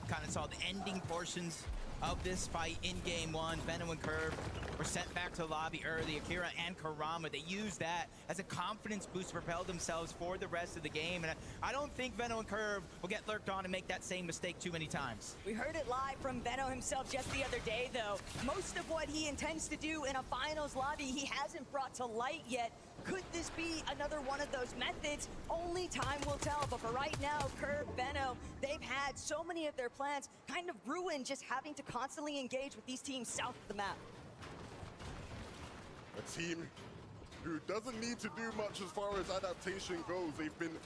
S9: Kind of saw the ending portions of this fight in game one. Venom and Curve were sent back to the lobby early. Akira and Karama, they used that as a confidence boost to propel themselves for the rest of the game. And I don't think Venom and Curve will get lurked on and make that same mistake too many times.
S8: We heard it live from Venom himself just the other day, though. Most of what he intends to do in a finals lobby, he hasn't brought to light yet. Could this be another one of those methods? Only time will tell, but for right now, Curve, Benno, they've had so many of their plans kind of ruined just having to constantly engage with these teams south of the map.
S3: A team who doesn't need to do much as far as adaptation goes. They've been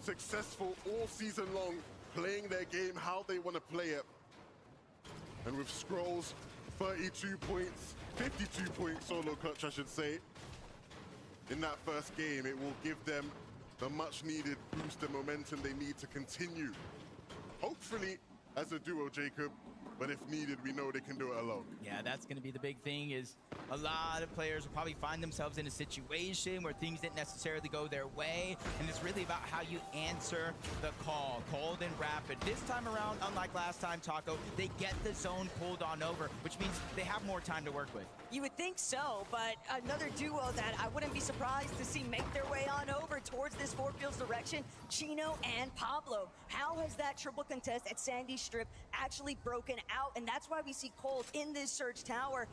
S3: successful all season long, playing their game how they want to play it. And with Scrolls, 32 points, 52 points solo clutch, I should say. In that first game, it will give them the much needed boost and momentum they need to continue. Hopefully as a duo, Jacob, but if needed, we know they can do it alone.
S9: Yeah, that's going to be the big thing is a lot of players will probably find themselves in a situation where things didn't necessarily go their way, and it's really about how you answer the call, cold and rapid. This time around, unlike last time, Taco, they get the zone pulled on over, which means they have more time to work with.
S8: You would think so, but another duo that I wouldn't be surprised to see make their way on over towards this Fort Fields direction, Chino and Pablo. How has that triple contest at Sandy Strip actually broken out? And that's why we see Cold in this Surge Tower,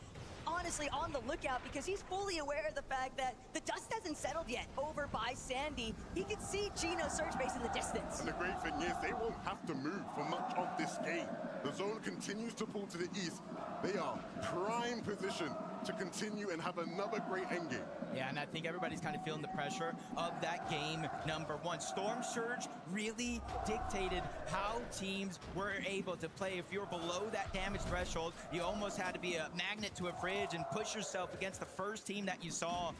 S8: honestly on the lookout, because he's fully aware of the fact that the dust hasn't settled yet over by Sandy. He can see Chino's Surge base in the distance.
S3: And the great thing is they won't have to move for much of this game. The zone continues to pull to the east. They are prime position to continue and have another great endgame.
S9: Yeah, and I think everybody's kind of feeling the pressure of that game number one. Storm Surge really dictated how teams were able to play. If you were below that damage threshold, you almost had to be a magnet to a fridge and push yourself against the first team that you saw.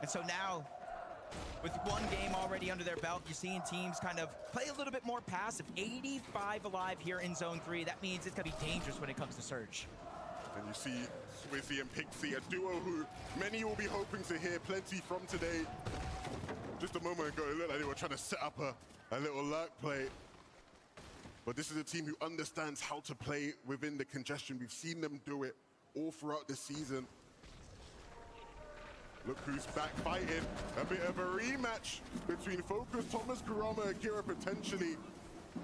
S9: And so now, With one game already under their belt, you're seeing teams kind of play a little bit more passive. 85 alive here in Zone 3. That means it's going to be dangerous when it comes to Surge.
S3: And you see Swizzy and Pixie, a duo who many will be hoping to hear plenty from today. Just a moment ago, it looked like they were trying to set up a little lurk play. But this is a team who understands how to play within the congestion. We've seen them do it all throughout the season. Look who's back fighting. A bit of a rematch between Focus, Thomas, Kurama, Akira potentially.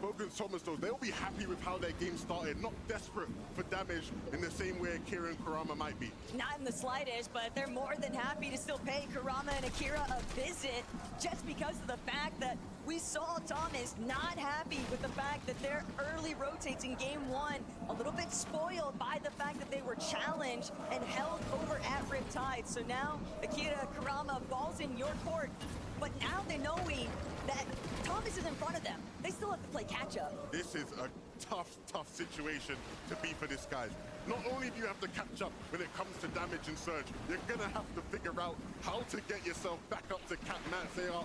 S3: Focus, Thomas, though, they'll be happy with how their game started, not desperate for damage in the same way Akira and Kurama might be.
S8: Not in the slightest, but they're more than happy to still pay Kurama and Akira a visit just because of the fact that we saw Thomas not happy with the fact that their early rotates in game one, a little bit spoiled by the fact that they were challenged and held over at Riptide. So now Akira, Kurama, ball's in your court, but now they're knowing that Thomas is in front of them. They still have to play catch up.
S3: This is a tough situation to be for this guys. Not only do you have to catch up when it comes to damage and surge, you're gonna have to figure out how to get yourself back up to cap mats. They are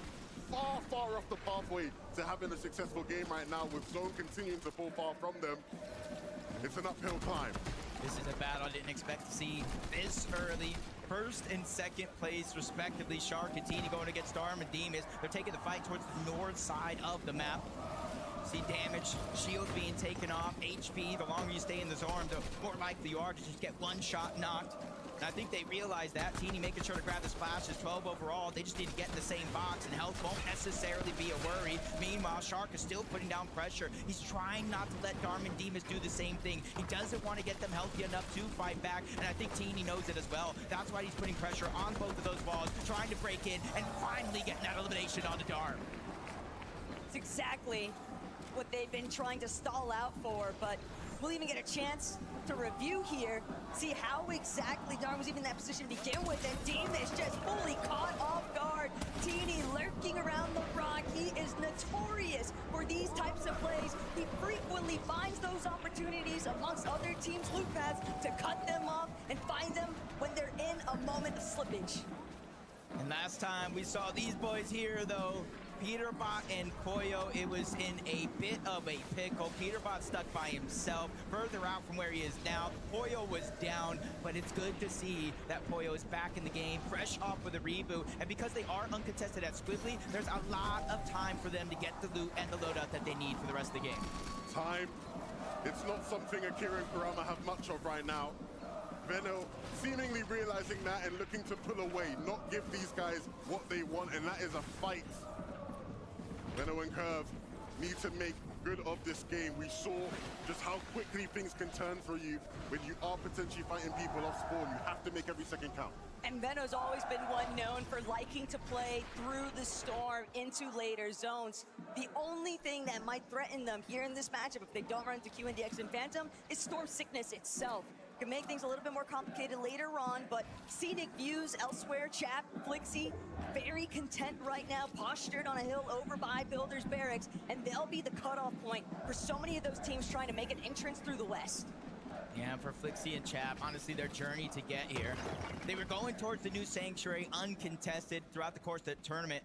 S3: far off the pathway to having a successful game right now, with Zone continuing to fall far from them. It's an uphill climb.
S9: This is a battle I didn't expect to see this early. First and second place, respectively. Shark and Tini going against Storm and Demas. They're taking the fight towards the north side of the map. See damage, shield being taken off, HP. The longer you stay in the zone, the more likely you are to just get one shot knocked. And I think they realize that. Tini making sure to grab the splashes, 12 overall. They just need to get in the same box, and health won't necessarily be a worry. Meanwhile, Shark is still putting down pressure. He's trying not to let Darman Demas do the same thing. He doesn't want to get them healthy enough to fight back, and I think Tini knows it as well. That's why he's putting pressure on both of those walls, trying to break in, and finally getting that elimination on the Darm.
S8: It's exactly what they've been trying to stall out for, but we'll even get a chance to review here, see how exactly Darm was even in that position to begin with, and Demas just fully caught off guard. Tini lurking around the rock. He is notorious for these types of plays. He frequently finds those opportunities amongst other teams' loop paths to cut them off and find them when they're in a moment of slippage.
S9: And last time we saw these boys here, though, Peterbot and Koyo, it was in a bit of a pickle. Peterbot stuck by himself, further out from where he is now. Koyo was down, but it's good to see that Koyo is back in the game, fresh off with a reboot. And because they are uncontested at Squibbly, there's a lot of time for them to get the loot and the loadout that they need for the rest of the game.
S3: Time, it's not something Akira and Kurama have much of right now. Veno seemingly realizing that and looking to pull away, not give these guys what they want, and that is a fight. Veno and Curve need to make good of this game. We saw just how quickly things can turn for you when you are potentially fighting people off spawn. You have to make every second count.
S8: And Veno's always been one known for liking to play through the storm into later zones. The only thing that might threaten them here in this matchup, if they don't run into QNDX and Phantom, is storm sickness itself. Can make things a little bit more complicated later on, but scenic views elsewhere. Chap, Flixie, very content right now, postured on a hill over by Builders Barracks, and they'll be the cutoff point for so many of those teams trying to make an entrance through the west.
S9: Yeah, for Flixie and Chap, honestly, their journey to get here. They were going towards the new Sanctuary uncontested throughout the course of the tournament.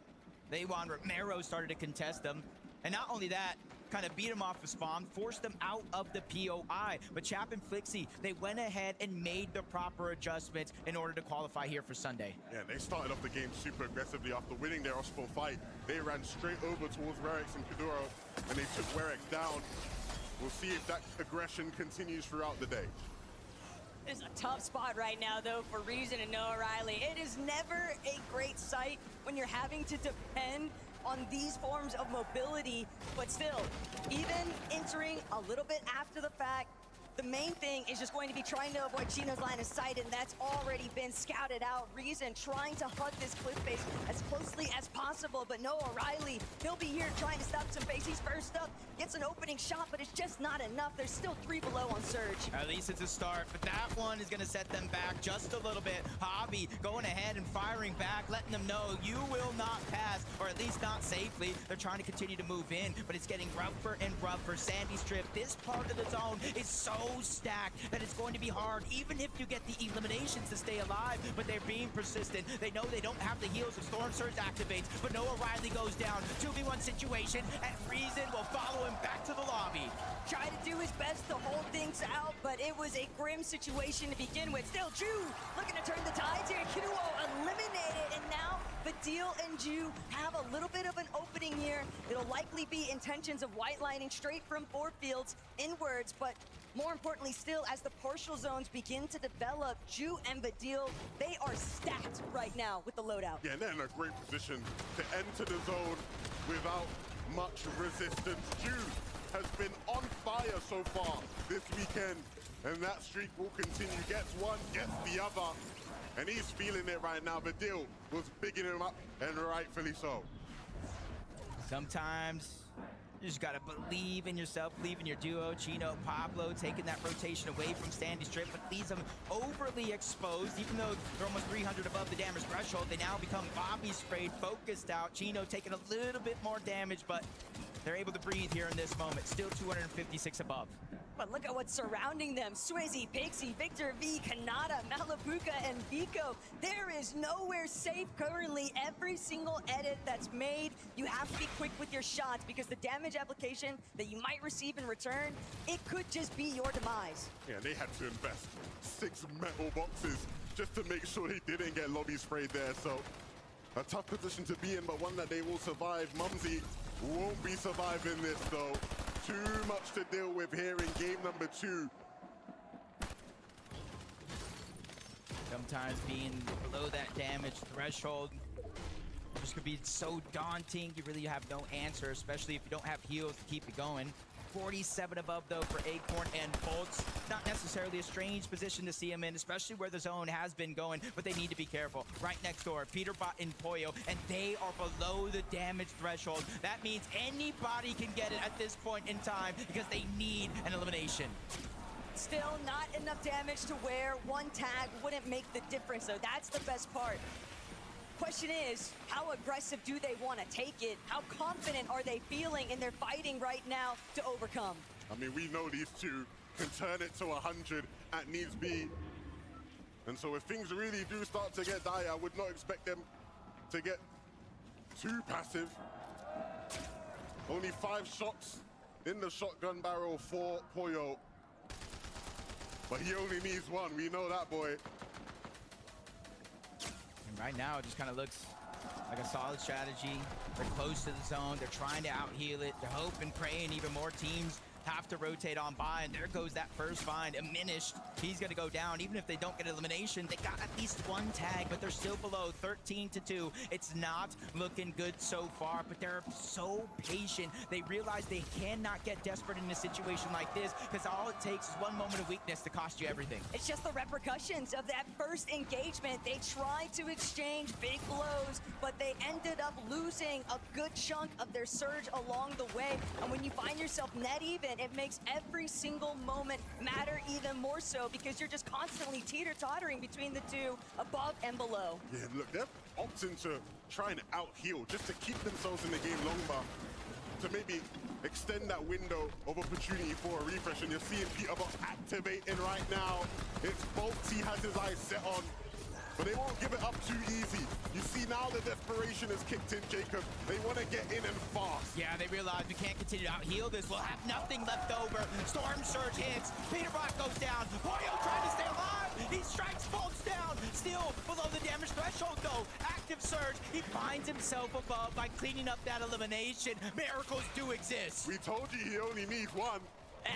S9: They won, Romero started to contest them. And not only that, kind of beat them off the spawn, forced them out of the POI. But Chap and Flixie, they went ahead and made the proper adjustments in order to qualify here for Sunday.
S3: Yeah, they started off the game super aggressively. After winning their off-spawn fight, they ran straight over towards Werex and Kuduro, and they took Werex down. We'll see if that aggression continues throughout the day.
S8: It's a tough spot right now, though, for Reason and Noah Riley. It is never a great sight when you're having to depend on these forms of mobility, but still, even entering a little bit after the fact, the main thing is just going to be trying to avoid Chino's line of sight, and that's already been scouted out. Reason trying to hug this cliff face as closely as possible, but Noah Riley, he'll be here trying to stop some face. He's first up, gets an opening shot, but it's just not enough. There's still 3 below on Surge.
S9: At least it's a start, but that one is going to set them back just a little bit. Hobby going ahead and firing firing back, letting them know you will not pass, or at least not safely. They're trying to continue to move in, but it's getting rougher and rougher. Sandy Strip, this part of the zone is so stacked that it's going to be hard, even if you get the eliminations to stay alive, but they're being persistent. They know they don't have the heals if Storm Surge activates, but Noah Riley goes down. 2v1 situation, and Reason will follow him back to the lobby.
S8: Try to do his best to hold things out, but it was a grim situation to begin with. Still, Ju looking to turn the tides here. Kinuo eliminated, and now Badil and Ju have a little bit of an opening here. It'll likely be intentions of white lining straight from Four Fields inwards, but more importantly still, as the partial zones begin to develop, Ju and Badil, they are stacked right now with the loadout.
S3: Yeah, and they're in a great position to enter the zone without much resistance. Ju has been on fire so far this weekend, and that streak will continue. Gets one, gets the other, and he's feeling it right now. Badil was bigging him up, and rightfully so.
S9: Sometimes you just gotta believe in yourself, believe in your duo. Chino, Pablo taking that rotation away from Sandy Strip, but leaves them overly exposed. Even though they're almost 300 above the damage threshold, they now become Bobby sprayed, focused out. Chino taking a little bit more damage, but they're able to breathe here in this moment. Still 256 above.
S8: But look at what's surrounding them. Swizzy, Pixie, Victor V, Kanata, Malapuka, and Vico. There is nowhere safe currently. Every single edit that's made, you have to be quick with your shots because the damage application that you might receive in return, it could just be your demise.
S3: Yeah, they had to invest 6 metal boxes just to make sure they didn't get lobby sprayed there. So a tough position to be in, but one that they will survive. Mumsy won't be surviving this though. Too much to deal with here in game number 2.
S9: Sometimes being below that damage threshold just could be so daunting. You really have no answer, especially if you don't have heals to keep it going. 47 above though for Acorn and Bolts. Not necessarily a strange position to see him in, especially where the zone has been going, but they need to be careful. Right next door, Peterbot and Poyo, and they are below the damage threshold. That means anybody can get it at this point in time because they need an elimination.
S8: Still not enough damage to where one tag wouldn't make the difference, though. That's the best part. Question is, how aggressive do they want to take it? How confident are they feeling in their fighting right now to overcome?
S3: I mean, we know these two can turn it to 100 at needs be. And so if things really do start to get dire, I would not expect them to get too passive. Only 5 shots in the shotgun barrel for Poyo. But he only needs 1, we know that, boy.
S9: And right now, it just kind of looks like a solid strategy. They're close to the zone. They're trying to out-heal it. They're hoping, praying even more teams have to rotate on by, and there goes that first find. Diminished, he's gonna go down. Even if they don't get elimination, they got at least 1 tag, but they're still below 13-2. It's not looking good so far, but they're so patient. They realize they cannot get desperate in a situation like this, because all it takes is 1 moment of weakness to cost you everything.
S8: It's just the repercussions of that first engagement. They tried to exchange big blows, but they ended up losing a good chunk of their surge along the way. And when you find yourself net even, it makes every single moment matter even more so because you're just constantly teeter-tottering between the two, above and below.
S3: Yeah, look, they're opting to try and out-heal just to keep themselves in the game longer, to maybe extend that window of opportunity for a refresh. And you're seeing Peterbot activating right now. It's Bolts he has his eyes set on, but they won't give it up too easy. You see now the desperation has kicked in, Jacob. They want to get in and fast.
S9: Yeah, they realize we can't continue to out-heal this. We'll have nothing left over. Storm Surge hits. Peterbot goes down. Poyo trying to stay alive. He strikes Bolts down. Still below the damage threshold, though. Active Surge. He finds himself above by cleaning up that elimination. Miracles do exist.
S3: We told you he only needs 1.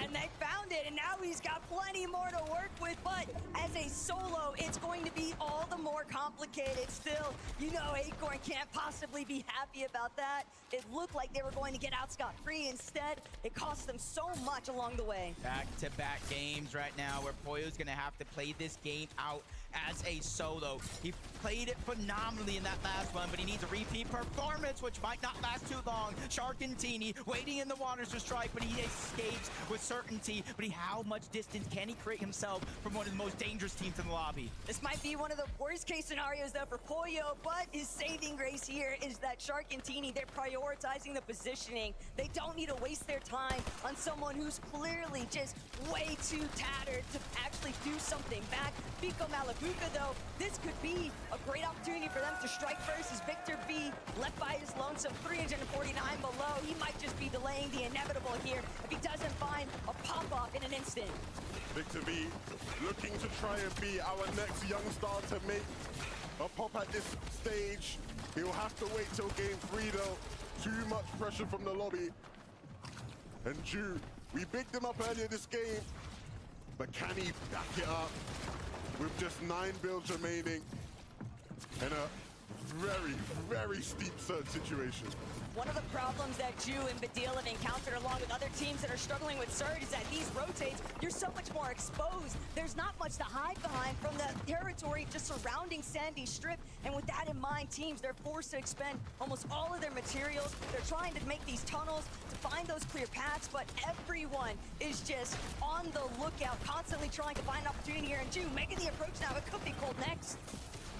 S8: And they found it, and now he's got plenty more to work with, but as a solo, it's going to be all the more complicated. Still, you know Acorn can't possibly be happy about that. It looked like they were going to get out scot-free. Instead, it cost them so much along the way.
S9: Back-to-back games right now where Poyo's going to have to play this game out as a solo. He played it phenomenally in that last one, but he needs a repeat performance, which might not last too long. Sharkantini waiting in the waters to strike, but he escapes with certainty. But how much distance can he create himself from one of the most dangerous teams in the lobby?
S8: This might be one of the worst case scenarios though for Pollo, but his saving grace here is that Sharkantini, they're prioritizing the positioning. They don't need to waste their time on someone who's clearly just way too tattered to actually do something back. Fico Malabuca though, this could be a great opportunity for them to strike first as Victor B left by his lonesome 349 below. He might just be delaying the inevitable here if he doesn't find a pop-off in an instant.
S3: Victor B looking to try and be our next young star to make a pop at this stage. He'll have to wait till game 3 though. Too much pressure from the lobby. And Ju, we bigged him up earlier this game, but can he back it up with just 9 builds remaining in a very, very steep surge situation?
S8: One of the problems that Ju and Badil have encountered along with other teams that are struggling with Surge is that these rotates, you're so much more exposed. There's not much to hide behind from the territory just surrounding Sandy Strip. And with that in mind, teams, they're forced to expend almost all of their materials. They're trying to make these tunnels to find those clear paths, but everyone is just on the lookout, constantly trying to find an opportunity here. And Ju making the approach now, it could be Cold next.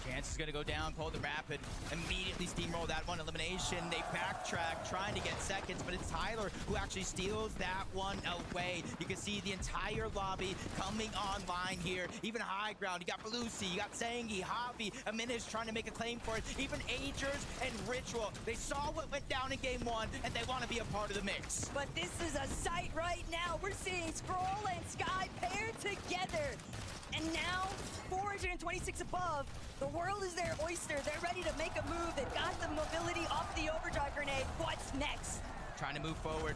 S9: Chance is going to go down, Cold and Rapid immediately steamroll that one elimination. They backtrack, trying to get seconds, but it's Tyler who actually steals that one away. You can see the entire lobby coming online here. Even high ground, you got Belusi, you got Zangi, Javi, Aminis trying to make a claim for it. Even Agers and Ritual, they saw what went down in game 1, and they want to be a part of the mix.
S8: But this is a sight right now. We're seeing Scroll and Sky paired together. And now, 426 above, the world is their oyster. They're ready to make a move. They've got the mobility off the overdrive grenade. What's next?
S9: Trying to move forward,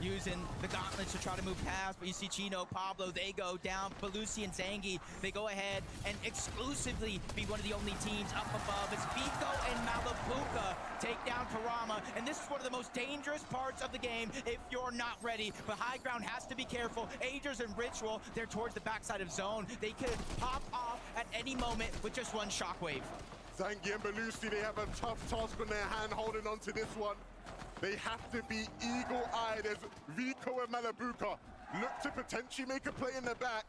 S9: using the gauntlets to try to move past, but you see Chino, Pablo, they go down. Belusi and Zangi, they go ahead and exclusively be one of the only teams up above. It's Fico and Malabuca take down Karama, and this is one of the most dangerous parts of the game if you're not ready. But high ground has to be careful. Agers and Ritual, they're towards the backside of zone. They could pop off at any moment with just one shockwave.
S3: Zangi and Belusi, they have a tough task on their hand holding on to this one. They have to be eagle-eyed as Vico and Malabuca look to potentially make a play in the back.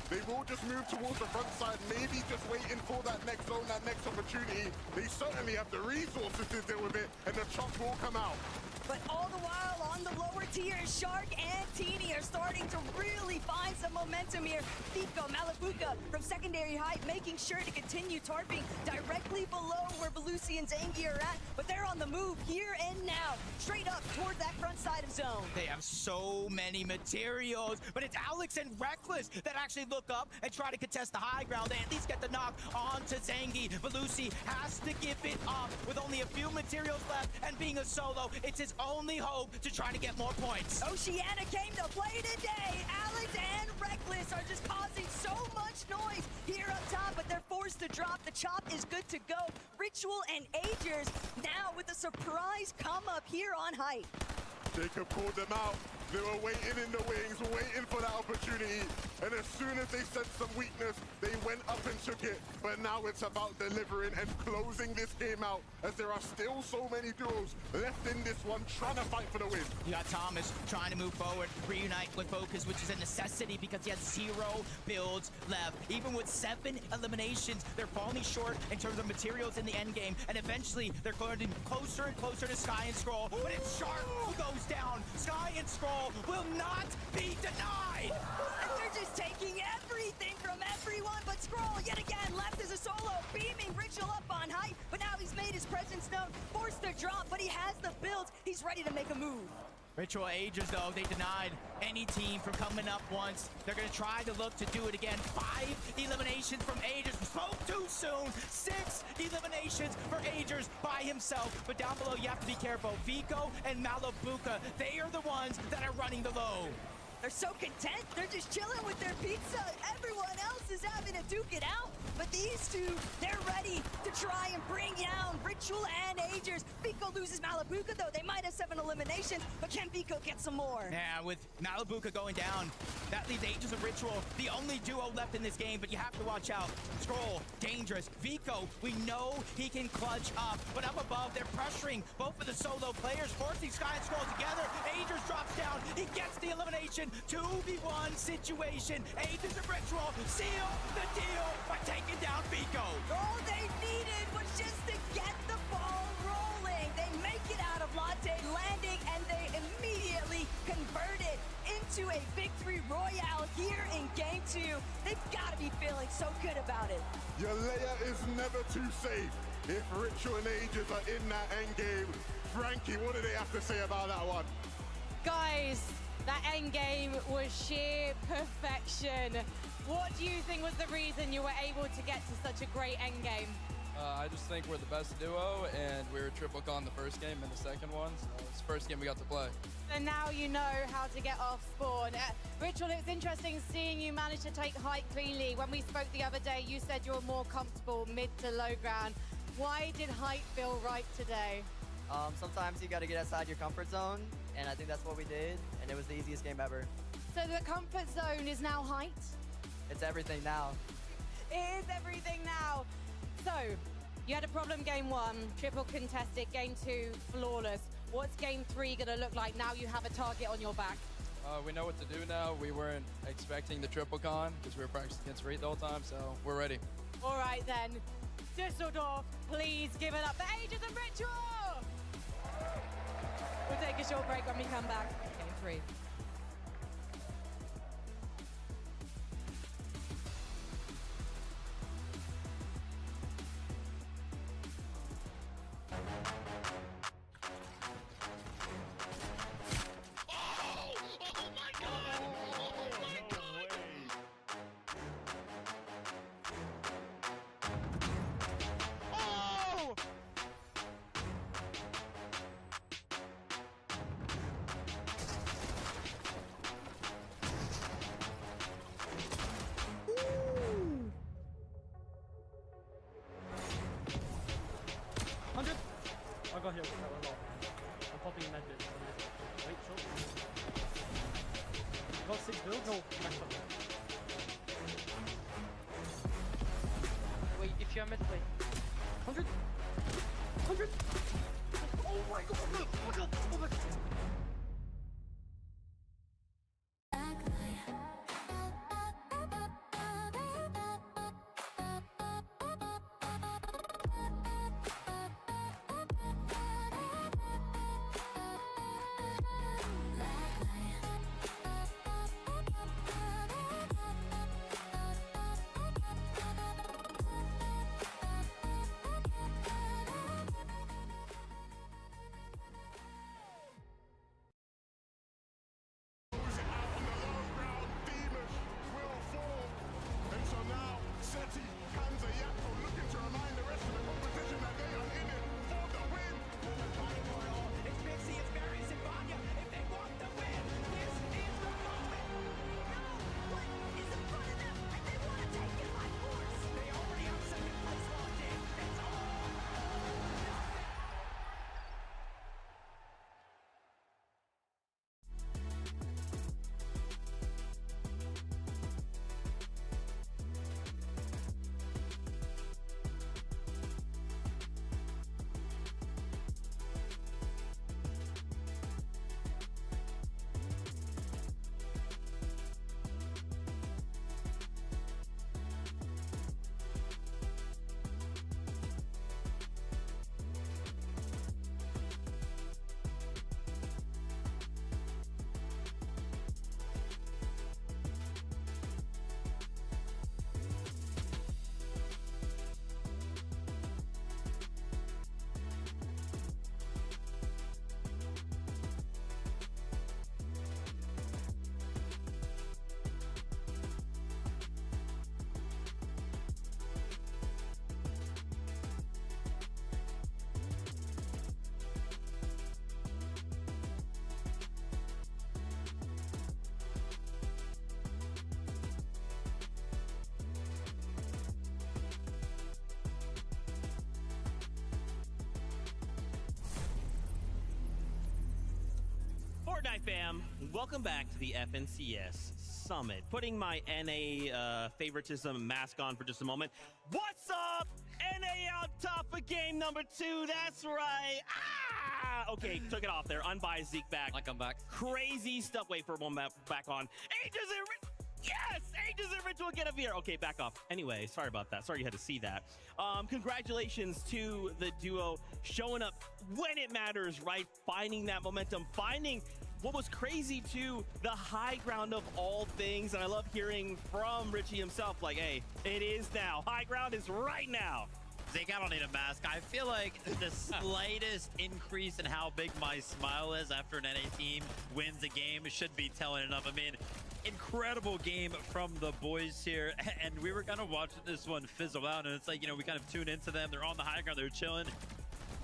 S3: They will just move towards the front side, maybe just waiting for that next zone, that next opportunity. They certainly have the resources to deal with it, and the chop will come out.
S8: But all the while on the lower tiers, Shark and Teeny are starting to really find some momentum here. Fico, Malabuca from secondary height, making sure to continue tarping directly below where Belusi and Zangi are at. But they're on the move here and now, straight up towards that front side of zone.
S9: They have so many materials, but it's Alex and Reckless that actually look up and try to contest the high ground. They at least get the knock onto Zangi. Belusi has to give it up with only a few materials left, and being a solo, it's his only hope to try to get more points.
S8: Oceana came to play today. Alex and Reckless are just causing so much noise here up top, but they're forced to drop. The chop is good to go. Ritual and Agers now with a surprise come up here on height.
S3: Jacob called them out. They were waiting in the wings, waiting for that opportunity. And as soon as they sensed some weakness, they went up and took it. But now it's about delivering and closing this game out, as there are still so many duels left in this one, trying to fight for the win.
S9: You got Thomas trying to move forward, reunite with Focus, which is a necessity because he has 0 builds left. Even with 7 eliminations, they're falling short in terms of materials in the end game. And eventually, they're getting closer and closer to Sky and Scroll. But it's Shark who goes down. Sky and Scroll will not be denied.
S8: They're just taking everything from everyone, but Scroll yet again left as a solo, beaming Ritual up on height, but now he's made his presence known, forced to drop, but he has the builds. He's ready to make a move.
S9: Ritual Agers, though, they denied any team from coming up once. They're going to try to look to do it again. 5 eliminations from Agers. Spoke too soon. 6 eliminations for Agers by himself. But down below, you have to be careful. Vico and Malabuca, they are the ones that are running the low.
S8: They're so content. They're just chilling with their pizza. Everyone else is having to duke it out. But these two, they're ready to try and bring down Ritual Ritual and Agers. Vico loses Malabuka though. They might have 7 eliminations, but can Vico get some more?
S9: Yeah, with Malabuka going down, that leaves Agers of Ritual, the only duo left in this game, but you have to watch out. Scroll, dangerous. Vico, we know he can clutch up, but up above, they're pressuring both of the solo players, forcing Sky and Scroll together. Agers drops down, he gets the elimination. 2v1 situation. Agers of Ritual seal the deal by taking down Vico.
S8: All they needed was just to get the ball rolling. They make it out of Latte landing, and they immediately convert it into a victory royale here in Game 2. They've got to be feeling so good about it.
S3: Your layer is never too safe. If Ritual and Ages are in that end game, Frankie, what do they have to say about that one?
S2: Guys, that end game was sheer perfection. What do you think was the reason you were able to get to such a great end game?
S5: I just think we're the best duo, and we were triple con the first game and the second one, so it's the first game we got to play.
S2: And now you know how to get off spawn. Ritual, it's interesting seeing you manage to take height cleanly. When we spoke the other day, you said you were more comfortable mid to low ground. Why did height feel right today?
S4: Sometimes you got to get outside your comfort zone, and I think that's what we did, and it was the easiest game ever.
S2: So the comfort zone is now height?
S4: It's everything now.
S2: It is everything now. So, you had a problem game 1, triple contested, game 2, flawless. What's game 3 gonna look like now you have a target on your back?
S5: We know what to do now. We weren't expecting the triple con because we were practicing against Reed the whole time, so we're ready.
S2: All right then, Düsseldorf, please give it up for Ages and Ritual! We'll take a short break when we come back. Game 3.
S21: I got hit with that one off. I'm popping in that bit. Wait, short. You got 6 builds? No, max up. Wait, if you're mid, wait. 100! 100! Oh my god! Oh my god! Oh my god!
S17: Fortnite fam, welcome back to the FNCS Summit. Putting my NA favoritism mask on for just a moment. What's up? NA on top of game number 2. That's right. Ah! Okay, took it off there. Unbiased Zeke back.
S19: I come back.
S17: Crazy stuff. Wait for one back on. Ages and yes! Ages and Ritual get up here. Okay, back off. Anyway, sorry about that. Sorry you had to see that. Congratulations to the duo showing up when it matters, right? Finding that momentum, finding what was crazy to the high ground of all things. And I love hearing from Richie himself, like, hey, it is now. High ground is right now.
S18: Zeke, I don't need a mask. I feel like the slightest increase in how big my smile is after an NA team wins a game should be telling enough. I mean, incredible game from the boys here, and we were kind of watching this one fizzle out, and it's like, you know, we kind of tune into them. They're on the high ground, they're chilling.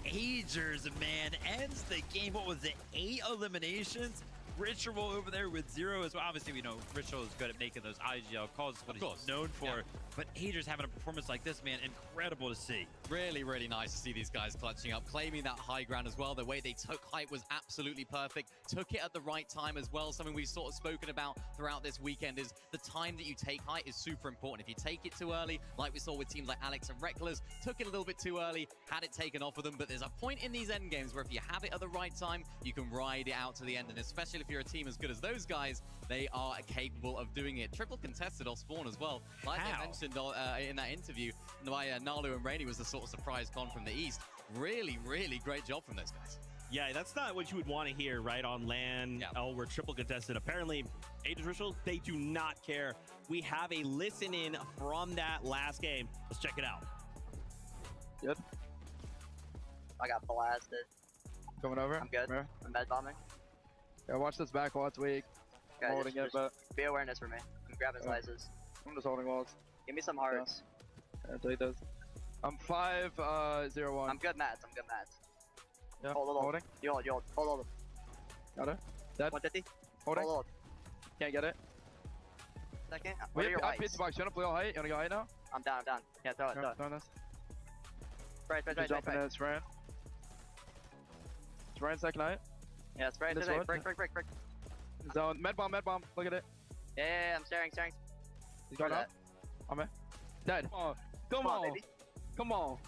S18: Agers, man, ends the game. What was it? 8 eliminations. Ritual over there with 0 as well. Obviously, we know Ritual is good at making those IGL calls. That's what he's known for. Yeah. But Agers having a performance like this, man, incredible to see.
S19: Really, really nice to see these guys clutching up, claiming that high ground as well. The way they took height was absolutely perfect. Took it at the right time as well. Something we've sort of spoken about throughout this weekend is the time that you take height is super important. If you take it too early, like we saw with teams like Alex and Reckless, took it a little bit too early, had it taken off of them. But there's a point in these end games where if you have it at the right time, you can ride it out to the end. And especially if you're a team as good as those guys, they are capable of doing it. Triple contested off spawn as well. Like I mentioned in that interview, why Nalu and Rainy was the sort of surprise con from the East. Really, really great job from those guys.
S17: Yeah, that's not what you would want to hear, right? On LAN, oh, we're triple contested. Apparently, Agents Ritual, they do not care. We have a listen in from that last game. Let's check it out.
S4: Good. I got blasted.
S6: Coming over.
S4: I'm good.
S6: Where?
S4: I'm med bombing.
S6: Yeah, watch this back wall. It's weak.
S4: Okay,
S6: Holding it, but
S4: be awareness for me. I'm grabbing slices.
S6: I'm just holding walls.
S4: Give me some hearts.
S6: Yeah, delete those. I'm 5-0-1.
S4: I'm good mats. I'm good mats.
S6: Yeah,
S4: hold.
S6: holding.
S4: You hold. Hold.
S6: Got it. Dead.
S4: 150.
S6: Holding.
S4: Hold.
S6: Can't get it.
S4: Second. What are your
S6: I
S4: whites?
S6: pizza box. You wanna play all height? You wanna go height now?
S4: I'm down. Yeah, throw it.
S6: Throw this.
S4: Right.
S6: Jumping in, spraying. Spraying second height.
S4: Yeah, spray. Break.
S6: Zone. Med bomb. Look at it.
S4: Yeah, I'm staring.
S6: He's going up. I'm in. Dead. Come on.
S4: Baby.
S6: Come on.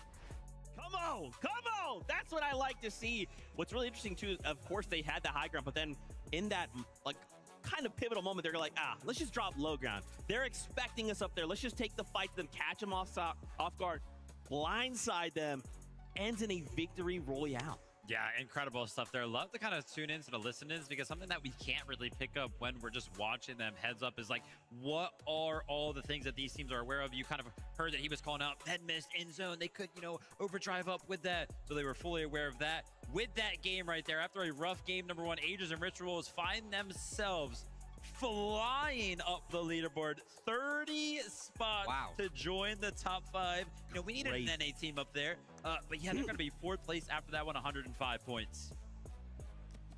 S17: That's what I like to see. What's really interesting too, of course, they had the high ground, but then in that like kind of pivotal moment, they're like, let's just drop low ground. They're expecting us up there. Let's just take the fight to them, catch them off guard, blindside them, ends in a victory royale.
S18: Yeah, incredible stuff there. Love to kind of tune into the listen-ins, because something that we can't really pick up when we're just watching them heads up is like, what are all the things that these teams are aware of? You kind of heard that he was calling out head missed, end zone. They could, overdrive up with that. So they were fully aware of that. With that game right there, after a rough game, number 1, Agents and Rituals find themselves flying up the leaderboard, 30 spots to join the top 5. We needed an NA team up there, but yeah, they're going to be 4th place after that one, 105 points.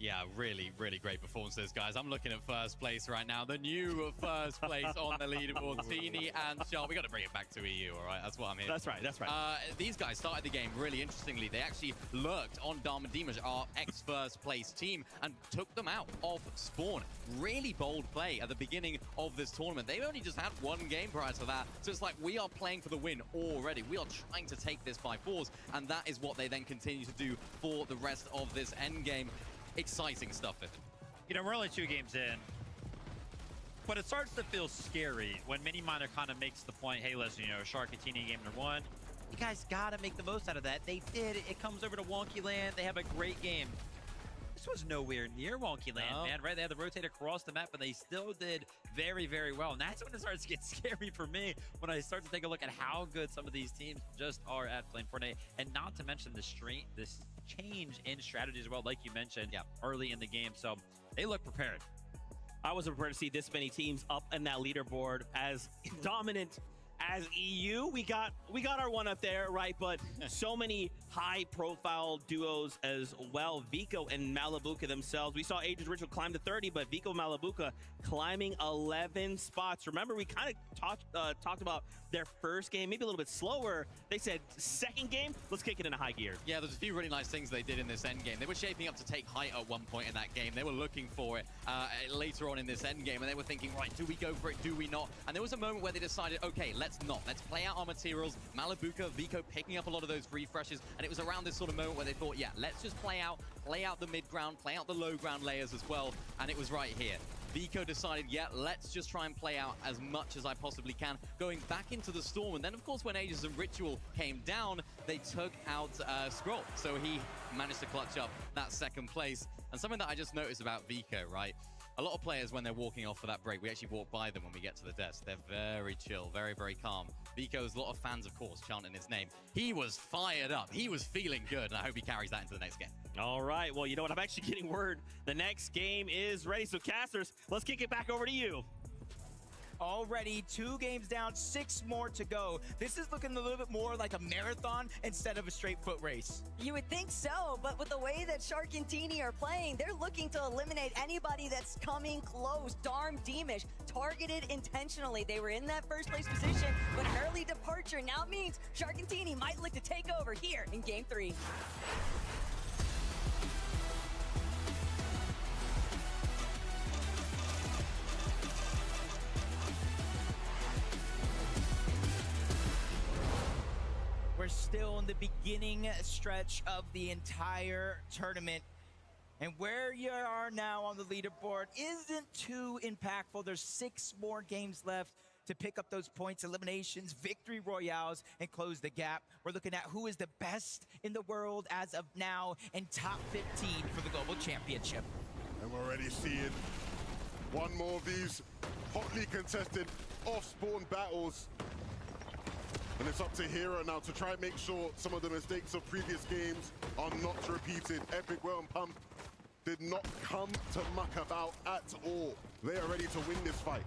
S19: Yeah, really, really great performances, guys. I'm looking at first place right now. The new first place on the leaderboard. Teeny and Sharp. We got to bring it back to EU, all right? That's what I'm here.
S17: That's right.
S19: These guys started the game really interestingly. They actually lurked on Dharma Dimash, our ex-first place team, and took them out of spawn. Really bold play at the beginning of this tournament. They've only just had 1 game prior to that. So it's like we are playing for the win already. We are trying to take this by force, and that is what they then continue to do for the rest of this end game. Exciting stuff, Vivian.
S18: We're only 2 games in, but it starts to feel scary when Miniminer kind of makes the point, hey, listen, Shark and Teeny game number 1. You guys got to make the most out of that. They did. It comes over to Wonky Land. They have a great game. This was nowhere near Wonky Land, man, right? They had to rotate across the map, but they still did very, very well. And that's when it starts to get scary for me, when I start to take a look at how good some of these teams just are at playing Fortnite. And not to mention this change in strategy as well, like you mentioned, early in the game. So they look prepared.
S17: I wasn't prepared to see this many teams up in that leaderboard as dominant as EU. We got our one up there, right? But so many high-profile duos as well. Vico and Malabuka themselves. We saw Aegis Ritual climb to 30, but Vico and Malabuka climbing 11 spots. Remember, we kind of talked about their first game, maybe a little bit slower. They said, second game, let's kick it into high gear.
S19: Yeah, there's a few really nice things they did in this end game. They were shaping up to take height at one point in that game. They were looking for it later on in this end game, and they were thinking, right, do we go for it, do we not? And there was a moment where they decided, okay, let's not. Let's play out our materials. Malabuka, Vico picking up a lot of those refreshes, and it was around this sort of moment where they thought, yeah, let's just play out the mid ground, play out the low ground layers as well, and it was right here. Vico decided, yeah, let's just try and play out as much as I possibly can, going back into the storm. And then, of course, when Aegis and Ritual came down, they took out Scroll. So he managed to clutch up that second place. And something that I just noticed about Vico, right? A lot of players, when they're walking off for that break, we actually walk by them when we get to the desk. They're very chill, very, very calm. Vico's a lot of fans, of course, chanting his name. He was fired up. He was feeling good, and I hope he carries that into the next game.
S17: All right, well, you know what? I'm actually getting word. The next game is ready. So, casters, let's kick it back over to you.
S9: Already 2 games down, 6 more to go. This is looking a little bit more like a marathon instead of a straight foot race.
S8: You would think so, but with the way that Shark and Teeny are playing, they're looking to eliminate anybody that's coming close. Darm Deemish targeted intentionally. They were in that first place position, but an early departure now means Shark and Teeny might look to take over here in Game 3.
S9: We're still in the beginning stretch of the entire tournament. And where you are now on the leaderboard isn't too impactful. There's 6 more games left to pick up those points, eliminations, victory royales, and close the gap. We're looking at who is the best in the world as of now and top 15 for the Global Championship.
S3: And we're already seeing one more of these hotly contested off-spawn battles. And it's up to Hero now to try and make sure some of the mistakes of previous games are not repeated. Epic, Well, and Pump did not come to muck about at all. They are ready to win this fight.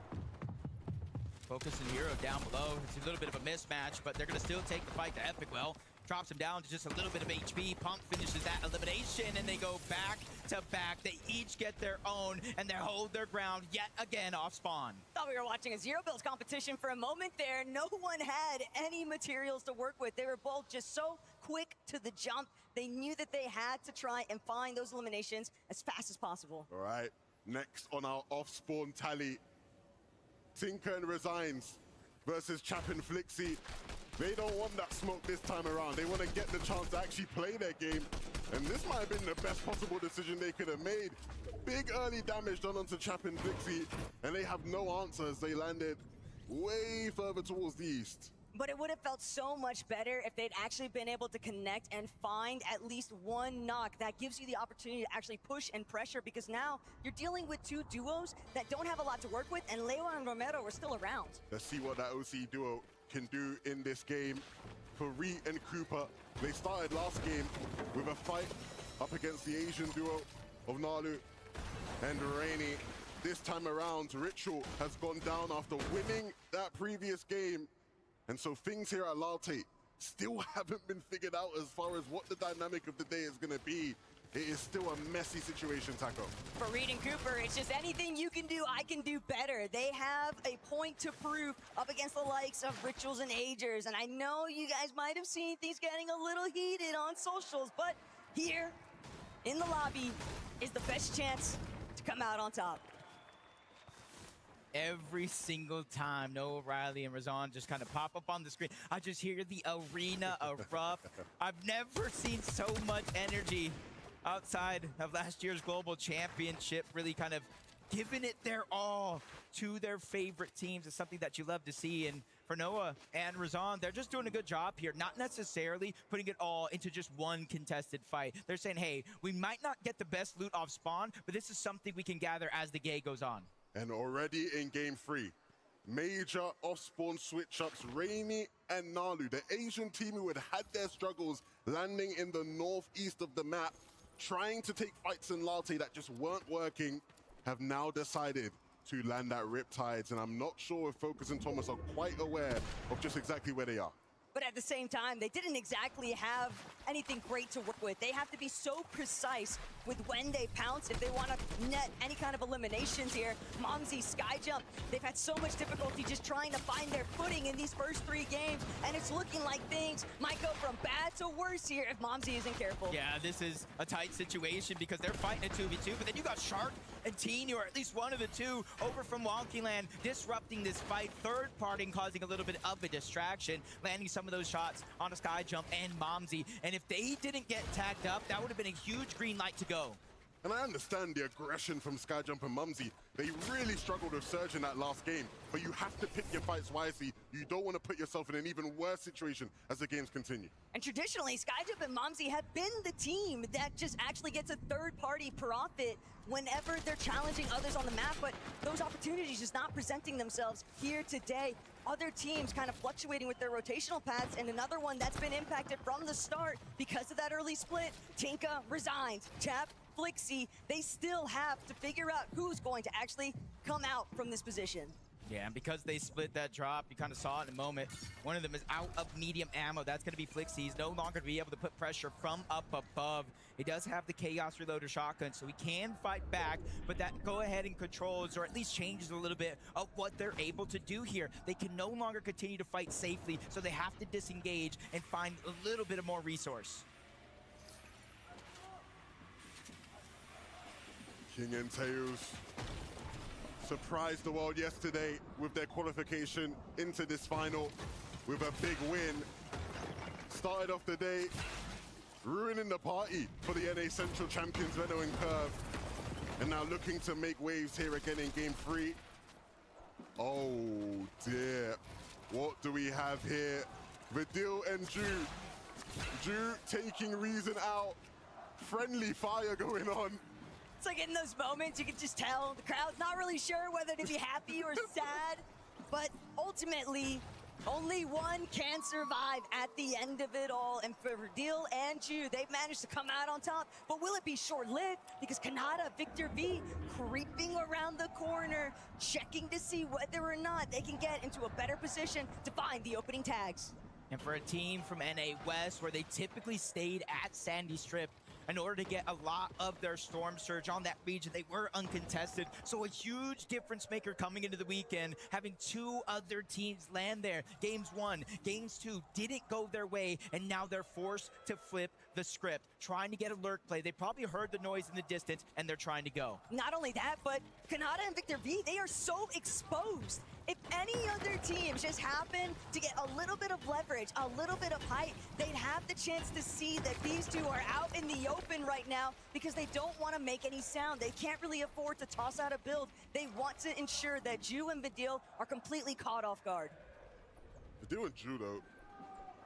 S9: Focus and Hero down below. It's a little bit of a mismatch, but they're going to still take the fight to Epic Well. Drops him down to just a little bit of HP. Pump finishes that elimination, and they go back to back. They each get their own, and they hold their ground yet again off spawn.
S8: Thought we were watching a zero builds competition for a moment there. No one had any materials to work with. They were both just so quick to the jump. They knew that they had to try and find those eliminations as fast as possible.
S3: All right, next on our off-spawn tally, Tinker and Resigns versus Chap and Flixie. They don't want that smoke this time around. They want to get the chance to actually play their game. And this might have been the best possible decision they could have made. Big early damage done onto Chap and Flixie, and they have no answers. They landed way further towards the east.
S8: But it would have felt so much better if they'd actually been able to connect and find at least one knock. That gives you the opportunity to actually push and pressure, because now you're dealing with 2 duos that don't have a lot to work with, and Leo and Romero are still around.
S3: Let's see what that OC duo can do in this game. For Ree and Cooper, they started last game with a fight up against the Asian duo of Nalu and Rainy. This time around, Ritual has gone down after winning that previous game. And so things here at Lalte still haven't been figured out as far as what the dynamic of the day is going to be. It is still a messy situation, Taco.
S8: For Reed and Cooper, it's just anything you can do, I can do better. They have a point to prove up against the likes of Rituals and Agers. And I know you guys might have seen things getting a little heated on socials, but here in the lobby is the best chance to come out on top.
S9: Every single time Noah, Riley, and Razan just kind of pop up on the screen, I just hear the arena erupt. I've never seen so much energy outside of last year's Global Championship, really kind of giving it their all to their favorite teams. Is something that you love to see. And for Noah and Razan, they're just doing a good job here, not necessarily putting it all into just one contested fight. They're saying, hey, we might not get the best loot off spawn, but this is something we can gather as the game goes on.
S3: And already in game 3, major off-spawn switch-ups, Rainy and Nalu, the Asian team who had had their struggles landing in the northeast of the map, trying to take fights in Latte that just weren't working, have now decided to land at Riptides. And I'm not sure if Focus and Thomas are quite aware of just exactly where they are.
S8: But at the same time, they didn't exactly have anything great to work with. They have to be so precise with when they pounce if they want to net any kind of eliminations here. Momsy, Skyjump, they've had so much difficulty just trying to find their footing in these first 3 games, and it's looking like things might go from bad to worse here if Momsy isn't careful.
S9: Yeah, this is a tight situation because they're fighting a 2v2, but then you got Shark and Teeny, or at least one of the two, over from Wonky Land, disrupting this fight, third party, causing a little bit of a distraction, landing some of those shots on a Skyjump and Momsy. And if they didn't get tagged up, that would have been a huge green light to go.
S3: And I understand the aggression from Skyjump and Mumsy. They really struggled with Surge in that last game, but you have to pick your fights wisely. You don't want to put yourself in an even worse situation as the games continue.
S8: And traditionally, Skyjump and Momsy have been the team that just actually gets a third-party profit whenever they're challenging others on the map, but those opportunities just not presenting themselves here today. Other teams kind of fluctuating with their rotational paths, and another one that's been impacted from the start because of that early split. Tinka resigns. Tap, Flixie, they still have to figure out who's going to actually come out from this position.
S9: Yeah, and because they split that drop, you kind of saw it in a moment. One of them is out of medium ammo. That's going to be Flixie. He's no longer going to be able to put pressure from up above. He does have the Chaos Reloader shotgun, so he can fight back, but that go ahead and controls, or at least changes a little bit of what they're able to do here. They can no longer continue to fight safely, so they have to disengage and find a little bit of more resource.
S3: King and Tails surprised the world yesterday with their qualification into this final with a big win. Started off the day ruining the party for the NA Central champions Venom and Curve, and now looking to make waves here again in game 3. Oh dear, what do we have here? Vidil and Ju. Ju taking Reason out. Friendly fire going on.
S8: It's like in those moments, you can just tell the crowd's not really sure whether to be happy or sad, but ultimately, only one can survive at the end of it all. And for Vidil and Ju, they've managed to come out on top, but will it be short-lived? Because Kanata, Victor V, creeping around the corner, checking to see whether or not they can get into a better position to find the opening tags.
S9: And for a team from NA West, where they typically stayed at Sandy Strip, in order to get a lot of their Storm Surge on that region, they were uncontested. So a huge difference maker coming into the weekend, having 2 other teams land there. Games 1, Games 2 didn't go their way, and now they're forced to flip the script, trying to get a lurk play. They probably heard the noise in the distance, and they're trying to go.
S8: Not only that, but Kanata and Victor V, they are so exposed. If any other teams just happen to get a little bit of leverage, a little bit of height, they'd have the chance to see that these two are out in the open right now because they don't want to make any sound. They can't really afford to toss out a build. They want to ensure that Ju and Vidil are completely caught off guard.
S3: Vidil and Ju, though,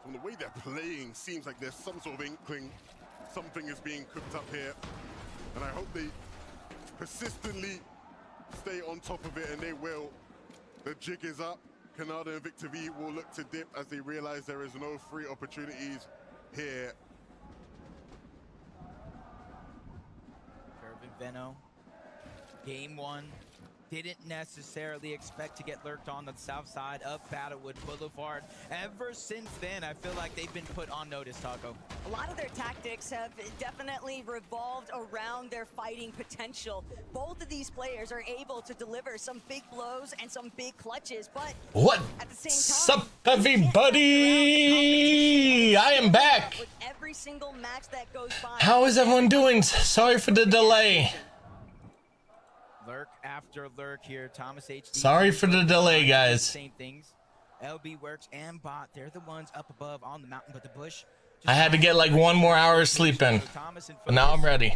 S3: from the way they're playing, seems like there's some sort of inkling something is being cooked up here. And I hope they persistently stay on top of it, and they will. The jig is up. Kanata and Victor V will look to dip as they realize there is no free opportunities here.
S9: Curve and Veno, game 1. Didn't necessarily expect to get lurked on the south side of Battlewood Boulevard. Ever since then, I feel like they've been put on notice, Taco.
S8: A lot of their tactics have definitely revolved around their fighting potential. Both of these players are able to deliver some big blows and some big clutches, but
S7: what?
S8: At the same
S7: What's
S8: time,
S7: up, everybody? I am back.
S8: With every single match that goes by.
S7: How is everyone doing? Sorry for the delay.
S9: Lurk after lurk here. Thomas HD.
S7: Sorry for the delay, guys.
S9: Same things. LB Works and Bot, they're the ones up above on the mountain, but the bush.
S7: I had to get like 1 more hour of sleep in, but now I'm ready.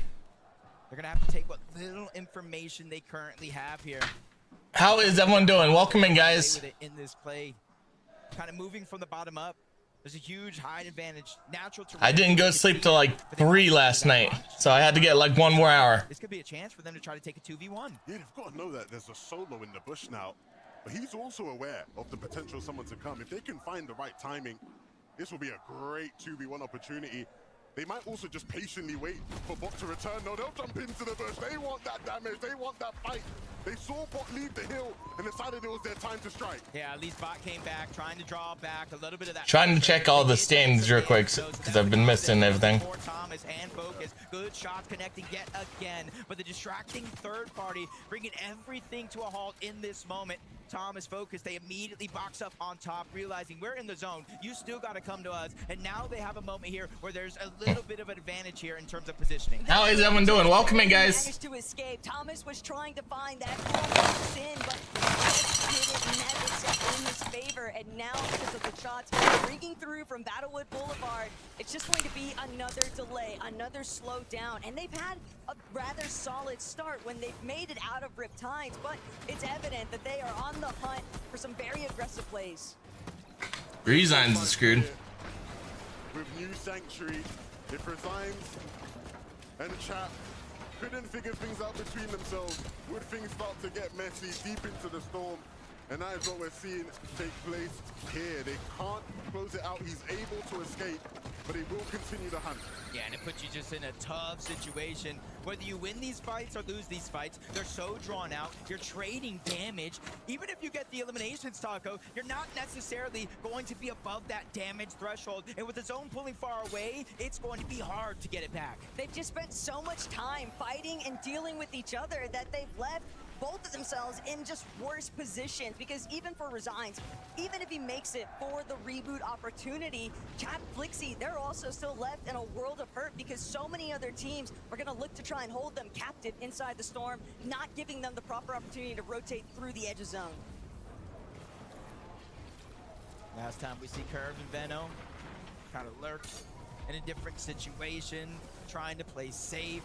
S9: They're gonna have to take what little information they currently have here.
S7: How is everyone doing? Welcome in, guys.
S9: In this play, kind of moving from the bottom up. There's a huge height advantage. Natural terrain.
S7: I didn't go to sleep till like 3 last night, so I had to get like 1 more hour.
S9: This could be a chance for them to try to take a 2v1.
S3: Yeah, they've got to know that there's a solo in the bush now, but he's also aware of the potential of someone to come. If they can find the right timing, this will be a great 2v1 opportunity. They might also just patiently wait for Bot to return. No, they'll jump into the bush. They want that damage. They want that fight. They saw bot leave the hill and decided it was their time to strike.
S9: Yeah, at least bot came back, trying to draw back a little bit of that.
S7: Trying to check all the standings real quick because I've been missing everything.
S9: Thomas and Focus, good shots connecting yet again, but the distracting third party bringing everything to a halt in this moment. Thomas, Focus, they immediately box up on top, realizing we're in the zone. You still got to come to us, and now they have a moment here where there's a little bit of an advantage here in terms of positioning.
S7: How is everyone doing? Welcome in, guys.
S8: Managed to escape. Thomas was trying to find that sin, but did it in his favor, and now because of the shots ringing through from Battlewood Boulevard, it's just going to be another delay, another slow down, and they've had a rather solid start when they've made it out of Rip Tides, but it's evident that they are on the hunt for some very aggressive plays.
S7: Resigns is screwed.
S3: With new Sanctuary, if Resigns and Chat couldn't figure things out between themselves, would things start to get messy deep into the storm? And that is what we're seeing take place here. They can't close it out. He's able to escape, but he will continue to hunt.
S9: Yeah, and it puts you just in a tough situation. Whether you win these fights or lose these fights, they're so drawn out. You're trading damage. Even if you get the eliminations, Taco, you're not necessarily going to be above that damage threshold. And with the zone pulling far away, it's going to be hard to get it back.
S8: They've just spent so much time fighting and dealing with each other that they've left both of themselves in just worse positions, because even for Resigns, even if he makes it for the reboot opportunity, Cat Flixie, they're also still left in a world of hurt because so many other teams are going to look to try and hold them captive inside the storm, not giving them the proper opportunity to rotate through the edge of zone.
S9: Last time we see Curve and Veno kind of lurk in a different situation, trying to play safe.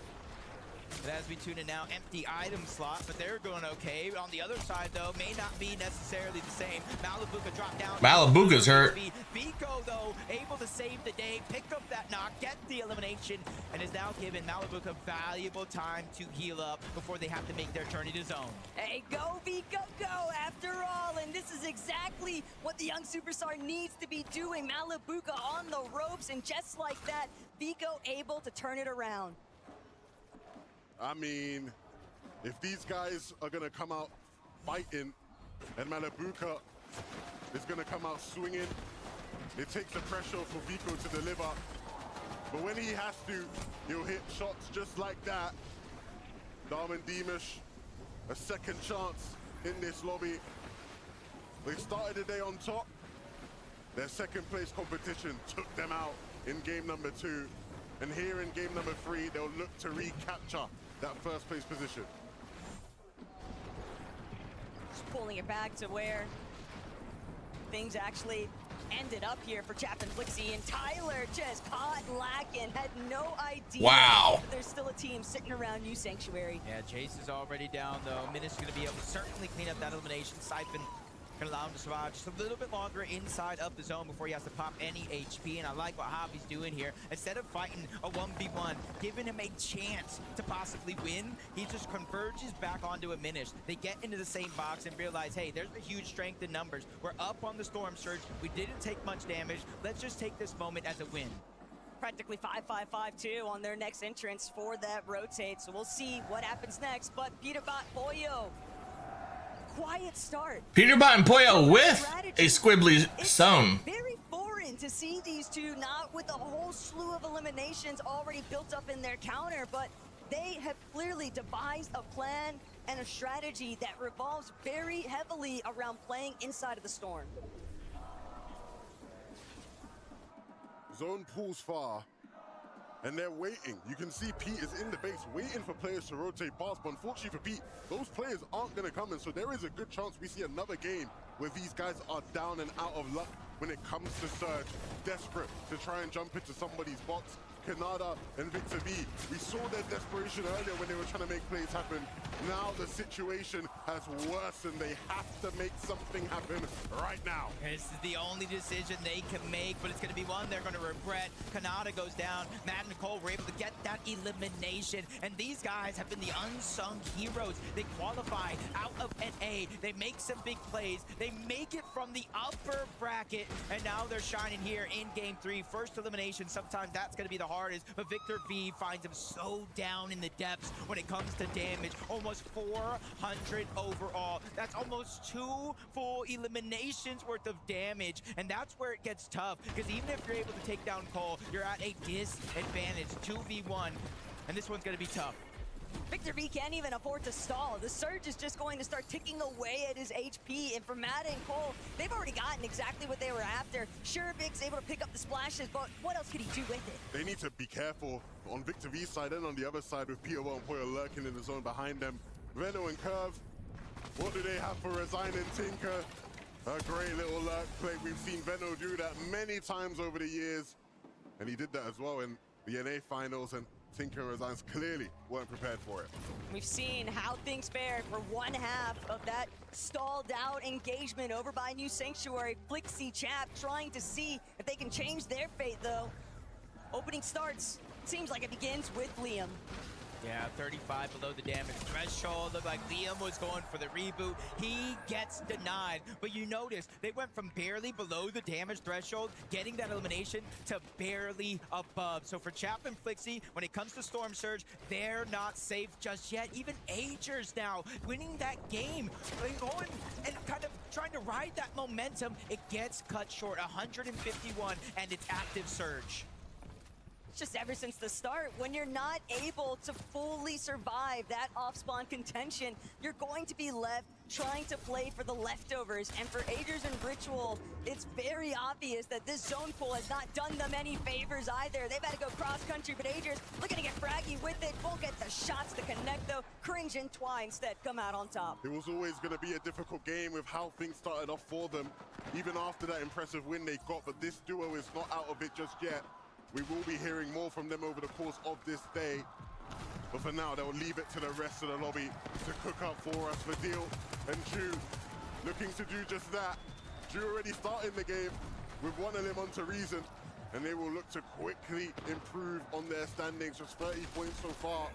S9: But as we tune in now, empty item slot, but they're going okay. On the other side, though, may not be necessarily the same. Malibuka dropped down.
S7: Malibuka's hurt.
S9: Vico, though, able to save the day, pick up that knock, get the elimination, and is now given Malibuka valuable time to heal up before they have to make their journey to zone.
S8: Hey, go Vico, go after all, and this is exactly what the young superstar needs to be doing. Malibuka on the ropes, and just like that, Vico able to turn it around.
S3: I mean, if these guys are going to come out fighting and Malibuka is going to come out swinging, it takes the pressure for Vico to deliver. But when he has to, he'll hit shots just like that. Darman Demish, a second chance in this lobby. They started the day on top. Their second place competition took them out in game number 2. And here in game number 3, they'll look to recapture that first place position.
S8: Just pulling it back to where things actually ended up here for Chappin Flixie, and Tyler just caught lacking, had no idea.
S7: Wow.
S8: There's still a team sitting around New Sanctuary.
S9: Yeah, Jace is already down, though. Minus going to be able to certainly clean up that elimination. Siphon can allow him to survive just a little bit longer inside of the zone before he has to pop any HP, and I like what Javi's doing here. Instead of fighting a 1v1, giving him a chance to possibly win, he just converges back onto a Minish. They get into the same box and realize, hey, there's a huge strength in numbers. We're up on the Storm Surge. We didn't take much damage. Let's just take this moment as a win.
S8: Practically 5-5-5-2 on their next entrance for that rotate, so we'll see what happens next. But Peterbot Pollo, quiet start.
S7: Peterbot and Pollo with a squibbly zone.
S8: Very foreign to see these two not with a whole slew of eliminations already built up in their counter, but they have clearly devised a plan and a strategy that revolves very heavily around playing inside of the storm.
S3: Zone pulls far, and they're waiting. You can see Pete is in the base waiting for players to rotate past, but unfortunately for Pete, those players aren't going to come in, so there is a good chance we see another game where these guys are down and out of luck when it comes to Surge, desperate to try and jump into somebody's box. Canada and Victor B, we saw their desperation earlier when they were trying to make plays happen. Now the situation has worsened. They have to make something happen right now.
S9: This is the only decision they can make, but it's going to be one they're going to regret. Canada goes down. Matt and Nicole were able to get that elimination. And these guys have been the unsung heroes. They qualify out of NA. They make some big plays. They make it from the upper bracket. And now they're shining here in game 3. First elimination, sometimes that's going to be the hardest. But Victor V finds him so down in the depths when it comes to damage. Almost 400 overall. That's almost 2 full eliminations worth of damage. And that's where it gets tough. Because even if you're able to take down Cole, you're at a disadvantage. 2v1. And this one's going to be tough.
S8: Victor V can't even afford to stall. The Surge is just going to start ticking away at his HP. And for Matt and Cole, they've already gotten exactly what they were after. Sure, Vic's able to pick up the splashes, but what else could he do with it?
S3: They need to be careful on Victor V's side and on the other side with POL and Poyo lurking in the zone behind them. Veno and Curve, what do they have for Resign and Tinker? A great little lurk play. We've seen Veno do that many times over the years. And he did that as well in the NA finals, and Tinker and Resigns clearly weren't prepared for it.
S8: We've seen how things fared for one half of that stalled out engagement over by New Sanctuary. Flixie Chap trying to see if they can change their fate though. Opening starts, seems like it begins with Liam.
S9: Yeah, 35 below the damage threshold. Looked like Liam was going for the reboot. He gets denied. But you notice they went from barely below the damage threshold, getting that elimination, to barely above. So for Chap and Flixie, when it comes to Storm Surge, they're not safe just yet. Even Agers now winning that game, going and kind of trying to ride that momentum. It gets cut short, 151, and it's active Surge.
S8: Just ever since the start, when you're not able to fully survive that off-spawn contention, you're going to be left trying to play for the leftovers. And for Agers and Ritual, it's very obvious that this zone pool has not done them any favors either. They've had to go cross-country, but Agers looking to get fraggy with it. Won't get the shots to connect, though. Cringe and Twi instead come out on top.
S3: It was always going to be a difficult game with how things started off for them, even after that impressive win they got. But this duo is not out of it just yet. We will be hearing more from them over the course of this day. But for now, they'll leave it to the rest of the lobby to cook up for us. For Deal and Drew looking to do just that. Drew already starting the game with one elim onto Reason, and they will look to quickly improve on their standings. Just 30 points so far,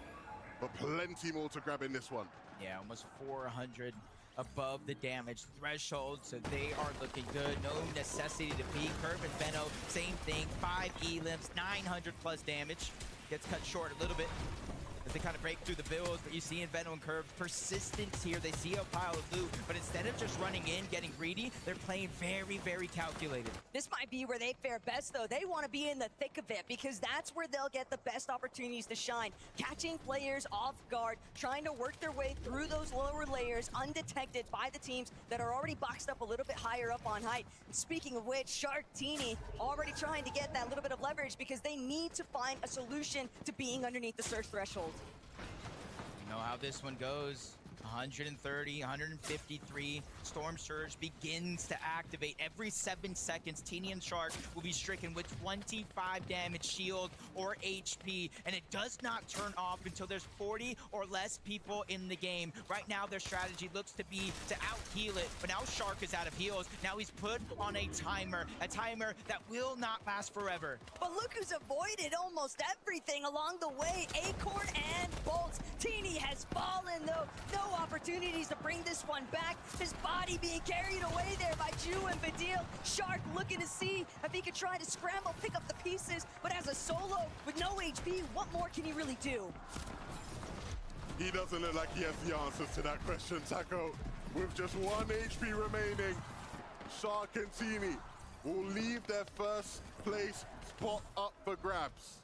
S3: but plenty more to grab in this one.
S9: Yeah, almost 400 above the damage threshold, so they are looking good. No necessity to peek. Curve and Veno, same thing. 5 elims, 900 plus damage. Gets cut short a little bit as they kind of break through the builds, but you see in Veno and Curve persistence here. They see a pile of loot, but instead of just running in, getting greedy, they're playing very, very calculated.
S8: This might be where they fare best, though. They want to be in the thick of it because that's where they'll get the best opportunities to shine. Catching players off guard, trying to work their way through those lower layers undetected by the teams that are already boxed up a little bit higher up on height. And speaking of which, Sharktini already trying to get that little bit of leverage because they need to find a solution to being underneath the search threshold.
S9: You know how this one goes. 130, 153. Storm Surge begins to activate. Every 7 seconds, Teeny and Shark will be stricken with 25 damage shield or HP, and it does not turn off until there's 40 or less people in the game. Right now, their strategy looks to be to out-heal it, but now Shark is out of heals. Now he's put on a timer that will not last forever.
S8: But look who's avoided almost everything along the way. Acorn and Bolts. Teeny has fallen, though. No opportunities to bring this one back. His body being carried away there by Jew and Badil. Shark looking to see if he could try to scramble, pick up the pieces, but as a solo with no HP, what more can he really do?
S3: He doesn't look like he has the answers to that question, Taco. With just 1 HP remaining, Shark and Teeny will leave their first place spot up for grabs.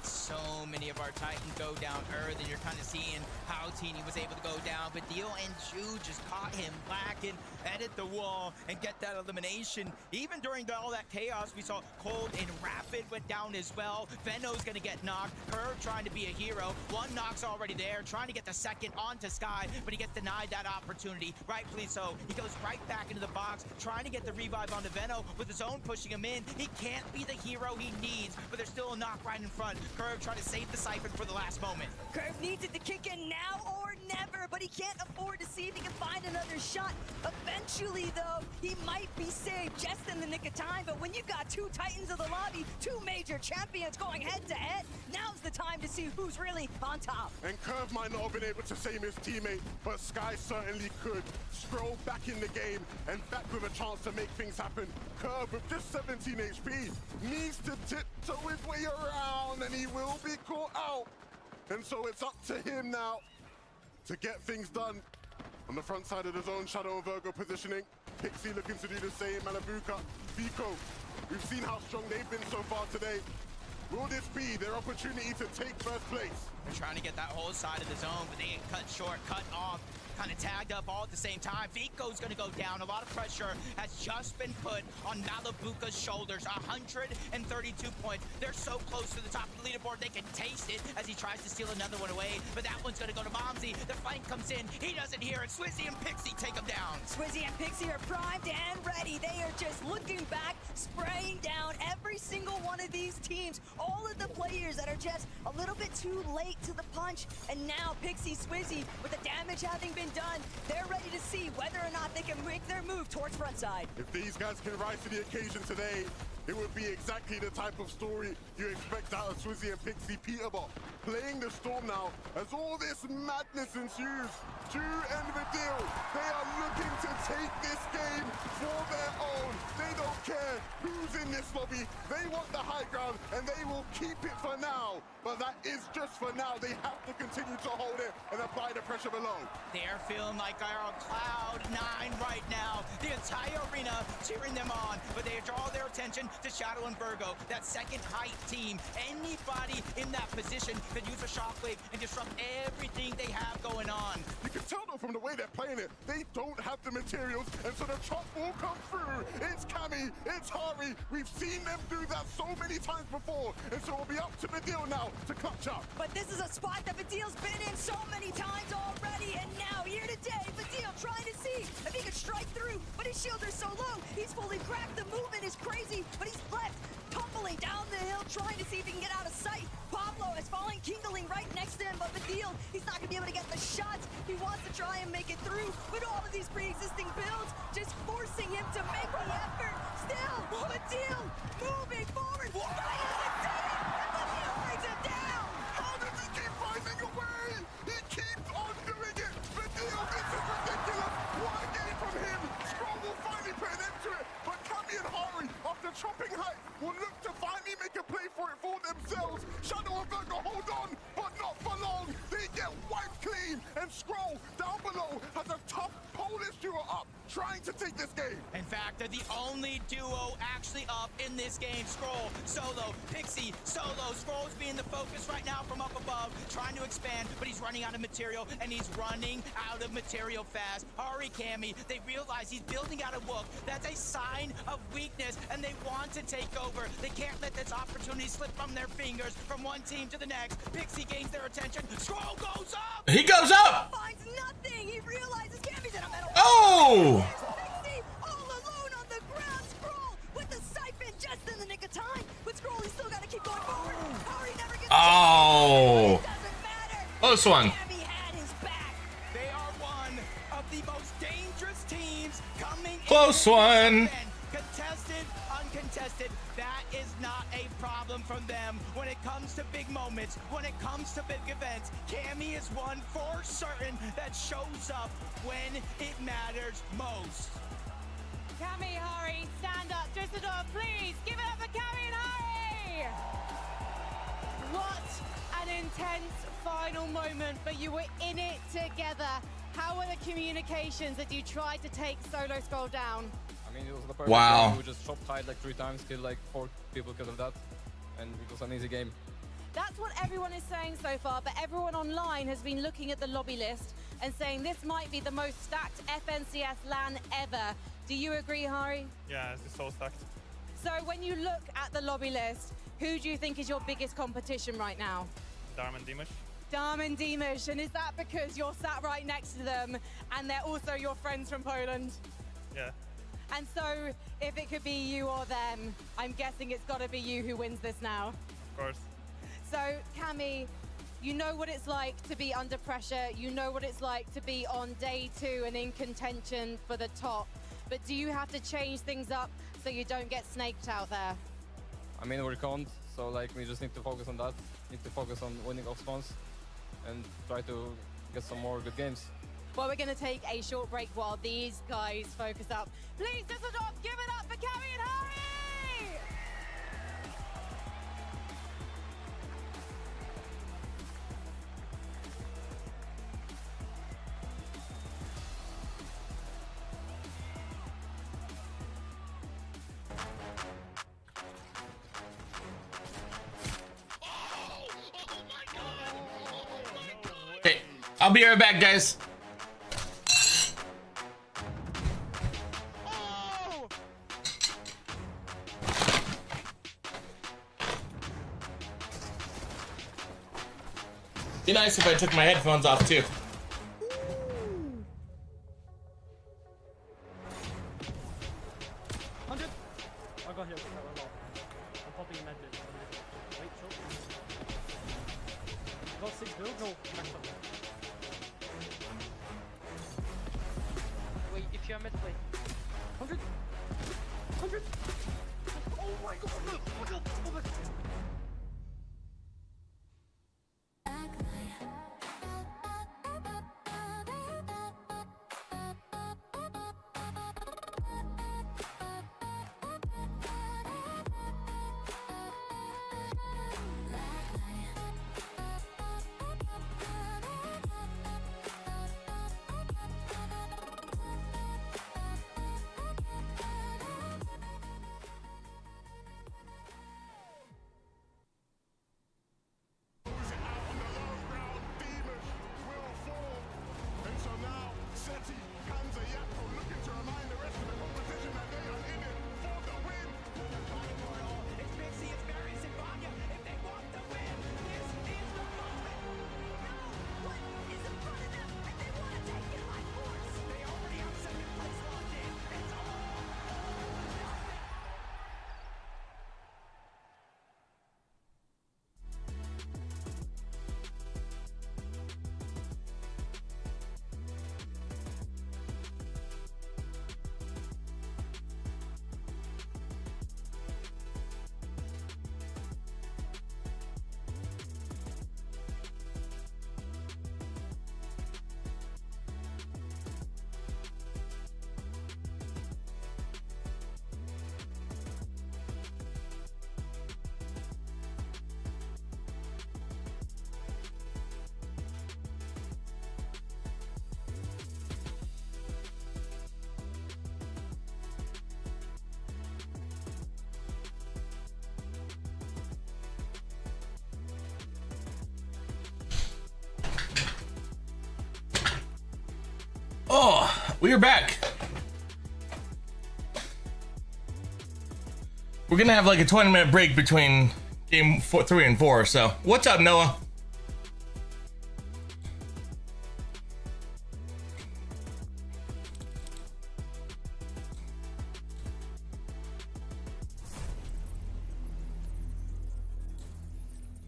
S9: So many of our Titans go down early, and you're kind of seeing how Teeny was able to go down. But Deal and Ju just caught him lacking, edit the wall, and get that elimination. Even during all that chaos, we saw Cold and Rapid went down as well. Veno's gonna get knocked. Curve trying to be a hero. One knock's already there, trying to get the second onto Sky, but he gets denied that opportunity. Rightfully so. He goes right back into the box, trying to get the revive onto Veno with his own pushing him in. He can't be the hero he needs, but there's still a knock right in front. Curve trying to save the Siphon for the last moment.
S8: Curve needs it to kick in now or never, but he can't afford to see if he can find another shot. Eventually, though, he might be saved just in the nick of time, but when you've got 2 Titans of the lobby, 2 major champions going head-to-head, now's the the time to see who's really on top.
S3: And Curve might not have been able to save his teammate, but Sky certainly could. Scroll back in the game and back with a chance to make things happen. Curve with just 17 HP needs to tiptoe his way around, and he will be caught out. And so it's up to him now to get things done. On the front side of the zone, Shadow and Virgo positioning. Pixie looking to do the same. Malabuka, Vico. We've seen how strong they've been so far today. Will this be their opportunity to take first place?
S9: They're trying to get that whole side of the zone, but they get cut short, cut off, kind of tagged up all at the same time. Vico's going to go down. A lot of pressure has just been put on Malabuka's shoulders. 132 points. They're so close to the top of the leaderboard, they can taste it as he tries to steal another one away. But that one's going to go to Momsy. The fight comes in. He doesn't hear it. Swizzy and Pixie take him down.
S8: Swizzy and Pixie are primed and ready. They are just looking back, spraying down every single one of these teams. All of the players that are just a little bit too late to the punch. And now Pixie, Swizzy, with the damage having been done, they're ready to see whether or not they can make their move towards frontside.
S3: If these guys can rise to the occasion today, it would be exactly the type of story you expect out of Swizzy and Pixie. Peterbot playing the storm now as all this madness ensues. To end the deal, they are looking to take this game for their own. They don't care who's in this lobby. They want the high ground, and they will keep it for now. But that is just for now. They have to continue to hold it and apply the pressure below.
S9: They're feeling like they're on cloud 9 right now. The entire arena cheering them on, but they draw their attention to Shadow and Virgo, that second height team. Anybody in that position could use a shockwave and disrupt everything they have going on.
S3: You can tell though from the way they're playing it, they don't have the materials, and so the chop will come through. It's Cammy, it's Hari. We've seen them do that so many times before, and so it'll be up to Badil now to clutch up.
S8: But this is a spot that Badil's been in so many times already, and now here today, Badil trying to see if he can strike through, but his shields are so low, he's fully cracked. The movement is crazy, but he's left tumbling down the hill, trying to see if he can get out of sight. Pablo is falling, kindling right next to him, but Badil, he's not gonna be able to get the shots. He wants to try and make it through, but all of these pre-existing builds just forcing him to make the effort. Still, Badil moving forward. Badil brings him down.
S3: How does he keep finding a way? He keeps on doing it. Badil, this is ridiculous. What a game from him. Scroll will finally put an end to it, but Cammy and Hari, after chopping height, will look to finally make a play for it for themselves. Shadow and Virgo hold on, but not for long. They get wiped clean, and Scroll down below has a tough Polish duo up, trying to take this game.
S9: In fact, they're the only duo actually up in this game. Scroll, solo, Pixie, solo. Scroll's being the focus right now from up above, trying to expand, but he's running out of material, and he's running out of material fast. Hari, Cammy, they realize he's building out a Wook. That's a sign of weakness, and they want to take over. They can't let this opportunity slip from their fingers from one team to the next. Pixie gains their attention. Scroll goes up!
S7: He goes up!
S8: Finds nothing! He realizes Cammy's in a metal.
S7: Oh!
S8: Pixie all alone on the ground. Scroll with the siphon just in the nick of time. But Scroll, he's still got to keep going forward. Hari never gets
S7: Oh! Close one.
S8: Cammy had his back.
S9: They are one of the most dangerous teams coming
S7: Close
S9: in.
S7: one.
S9: Contested, uncontested, that is not a problem from them when it comes to big moments, when it comes to big events. Cammy is one for certain that shows up when it matters most.
S2: Cammy, Hari, stand up. Düsseldorf, please. Give it up for Cammy and Hari. What an intense final moment, but you were in it together. How were the communications that you tried to take Solo Scroll down?
S6: I mean, it was the perfect
S7: Wow.
S6: game. We just chopped height like 3 times, killed like 4 people because of that, and it was an easy game.
S2: That's what everyone is saying so far, but everyone online has been looking at the lobby list and saying this might be the most stacked FNCS LAN ever. Do you agree, Hari?
S12: Yeah, it's so stacked.
S2: So when you look at the lobby list, who do you think is your biggest competition right now?
S12: Darm and Dimash.
S2: Darm and Dimash, and is that because you're sat right next to them and they're also your friends from Poland?
S12: Yeah.
S2: And so if it could be you or them, I'm guessing it's got to be you who wins this now.
S12: Of course.
S2: So Cammy, you know what it's like to be under pressure. You know what it's like to be on day 2 and in contention for the top. But do you have to change things up so you don't get snaked out there?
S6: I mean, we're conned, so like we just need to focus on that. need to focus on winning off spawns and try to get some more good games.
S2: Well, we're going to take a short break while these guys focus up. Please, Düsseldorf, give it up for Cammy and Harry!
S7: Okay, I'll be right back, guys. Be nice if I took my headphones off too.
S21: I got here. I'm popping in that bit. Wait, choke. Got 6 build? No, max up. Wait, if you're mid, wait. 100? 100? Oh my god, look! Oh my god! Oh my god!
S7: Oh, we are back. We're gonna have like a 20-minute break between game 3 and 4. So, what's up, Noah?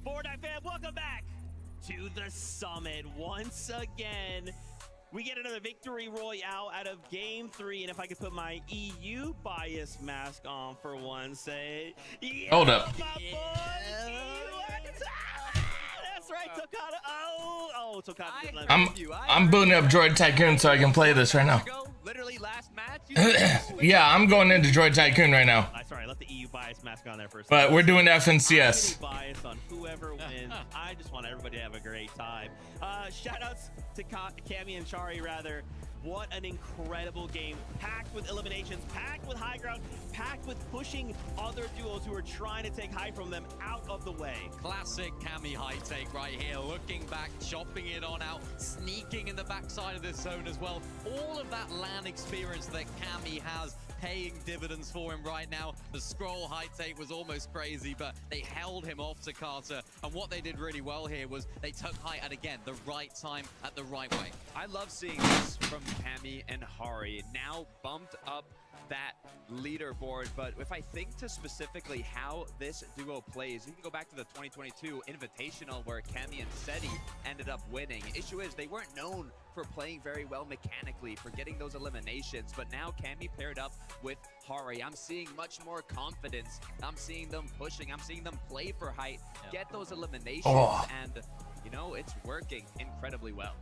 S17: FORTNITE fan, welcome back to the summit once again. We get another victory royale out of game 3, and if I could put my EU bias mask on for one, say, yeah,
S7: Hold up.
S17: my boy, that's right, Tokata. Oh, Tokata didn't let me.
S7: I'm booting up Droid Tycoon so I can play this right now.
S17: Literally last match.
S7: Yeah, I'm going into Droid Tycoon right now.
S17: Sorry, I left the EU bias mask on there for a second.
S7: But we're doing FNCS.
S17: Bias on whoever wins. I just want everybody to have a great time. Shout outs to Cammy and Shari, rather. What an incredible game. Packed with eliminations, packed with high ground, packed with pushing other duos who are trying to take high from them out of the way.
S19: Classic Cammy high take right here. Looking back, chopping it on out, sneaking in the backside of this zone as well. All of that LAN experience that Cammy has paying dividends for him right now. The scroll high take was almost crazy, but they held him off to Carter. And what they did really well here was they took height at, again, the right time at the right way.
S11: I love seeing this from Cammy and Hari. Now bumped up that leaderboard. But if I think to specifically how this duo plays, you can go back to the 2022 Invitational where Cammy and Seti ended up winning. Issue is they weren't known for playing very well mechanically, for getting those eliminations, but now Cammy paired up with Hari. I'm seeing much more confidence. I'm seeing them pushing. I'm seeing them play for height, get those eliminations, and you know, it's working incredibly well.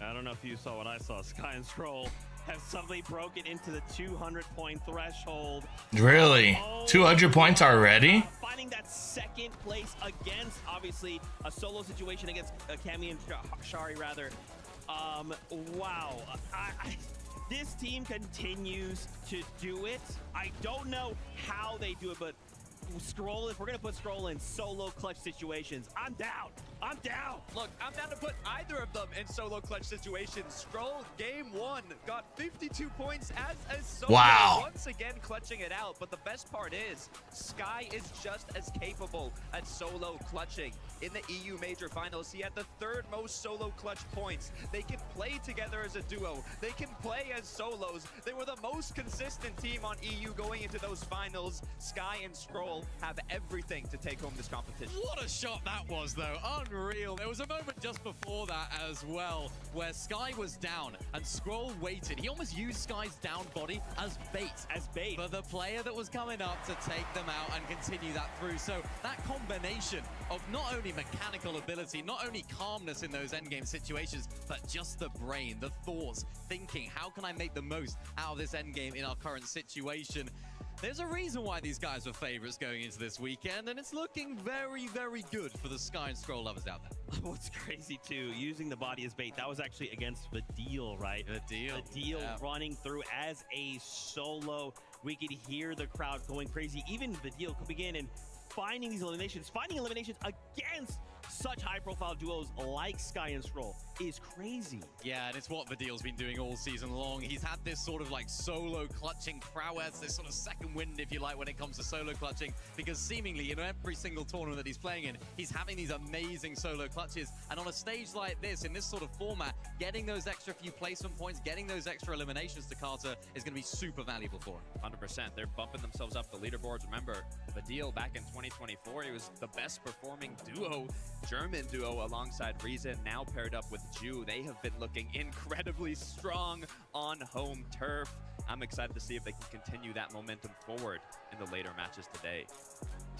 S17: I don't know if you saw what I saw. Sky and Scroll have suddenly broken into the 200-point threshold.
S7: Really? 200 points already?
S17: Finding that second place against, obviously, a solo situation against Cammy and Shari, rather. Wow. This team continues to do it. I don't know how they do it, but Scroll, if we're going to put Scroll in solo clutch situations, I'm down. I'm down.
S11: Look, I'm down to put either of them in solo clutch situations. Scroll, game 1, got 52 points as a solo.
S7: Wow.
S11: Once again, clutching it out. But the best part is, Sky is just as capable at solo clutching. In the EU Major Finals, he had the 3rd most solo clutch points. They can play together as a duo. They can play as solos. They were the most consistent team on EU going into those finals. Sky and Scroll have everything to take home this competition.
S19: What a shot that was, though. Unreal. There was a moment just before that as well where Sky was down and Scroll waited. He almost used Sky's down body as bait for the player that was coming up to take them out and continue that through. So that combination of not only mechanical ability, not only calmness in those endgame situations, but just the brain, the thoughts, thinking, how can I make the most out of this endgame in our current situation? There's a reason why these guys were favorites going into this weekend, and it's looking very, very good for the Sky and Scroll lovers out there.
S17: What's crazy, too, using the body as bait, that was actually against the deal, right?
S19: The deal.
S17: The deal running through as a solo. We could hear the crowd going crazy. Even the deal could begin and finding these eliminations, against such high-profile duos like Sky and Scroll is crazy.
S19: Yeah, and it's what Vidil's been doing all season long. He's had this sort of like solo clutching prowess, this sort of second wind, if you like, when it comes to solo clutching, because seemingly, you know, every single tournament that he's playing in, he's having these amazing solo clutches. And on a stage like this, in this sort of format, getting those extra few placement points, getting those extra eliminations to Carter is going to be super valuable for him.
S11: 100%. They're bumping themselves up the leaderboards. Remember, Vidil back in 2024, he was the best performing duo, German duo alongside Reason, now paired up with Ju. They have been looking incredibly strong on home turf. I'm excited to see if they can continue that momentum forward in the later matches today.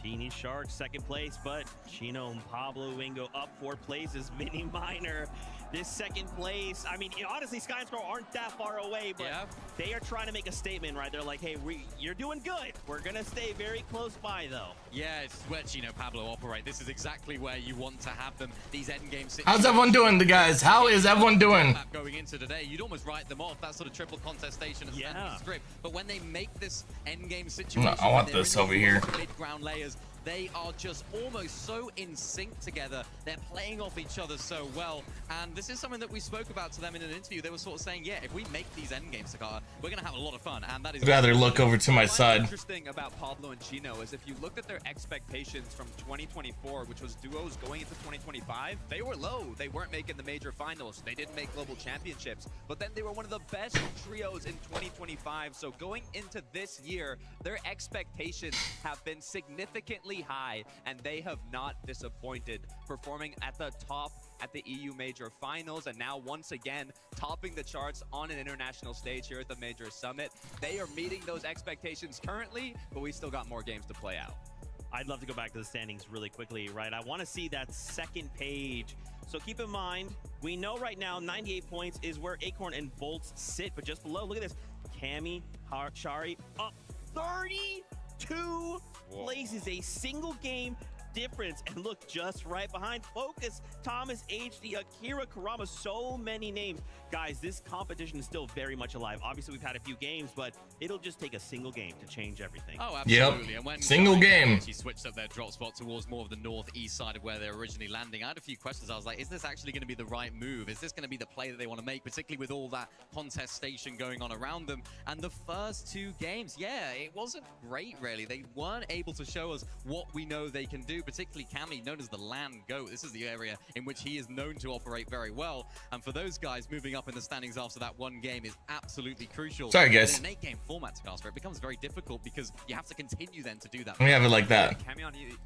S17: Teeny Sharks, 2nd place, but Chino and Pablo Wingo up 4 places. Mini Minor, this 2nd place. I mean, honestly, Sky and Scroll aren't that far away, but they are trying to make a statement, right? They're like, hey, you're doing good. We're going to stay very close by, though.
S19: Yeah, it's where Chino Pablo operate. This is exactly where you want to have them. These endgame situations.
S7: How's everyone doing, the guys? How is everyone doing?
S19: Going into today, you'd almost write them off. That sort of triple contestation and script. But when they make this endgame situation,
S7: No, I want this over here.
S19: Mid-ground layers, they are just almost so in sync together. They're playing off each other so well. And this is something that we spoke about to them in an interview. They were sort of saying, yeah, if we make these endgames, Sakata, we're going to have a lot of fun. And that is...
S7: I'd rather look over to my side.
S11: What's interesting about Pablo and Chino is if you looked at their expectations from 2024, which was duos going into 2025, they were low. They weren't making the major finals. They didn't make global championships. But then they were one of the best trios in 2025. So going into this year, their expectations have been significantly high, and they have not disappointed, performing at the top at the EU Major Finals, and now once again topping the charts on an international stage here at the Major Summit. They are meeting those expectations currently, but we still got more games to play out.
S17: I'd love to go back to the standings really quickly, right? I want to see that 2nd page. So keep in mind, we know right now 98 points is where Acorn and Bolts sit, but just below, look at this. Cammy, Shari up 32 places, a single game difference. And look, just right behind Focus, Thomas HD, Akira Kurama, so many names. Guys, this competition is still very much alive. Obviously, we've had a few games, but it'll just take a single game to change everything.
S19: Oh, absolutely.
S7: Yep.
S19: And when
S7: Single game.
S19: She switched up their drop spot towards more of the northeast side of where they're originally landing. I had a few questions. I was like, is this actually going to be the right move? Is this going to be the play that they want to make, particularly with all that contestation going on around them? And the first 2 games, yeah, it wasn't great, really. They weren't able to show us what we know they can do. two, particularly Cammy, known as the land goat. This is the area in which he is known to operate very well. And for those guys, moving up in the standings after that one game is absolutely crucial.
S7: Sorry, guys.
S19: In an 8-game format, Caster, it becomes very difficult because you have to continue then to do that.
S7: Let me have it like that.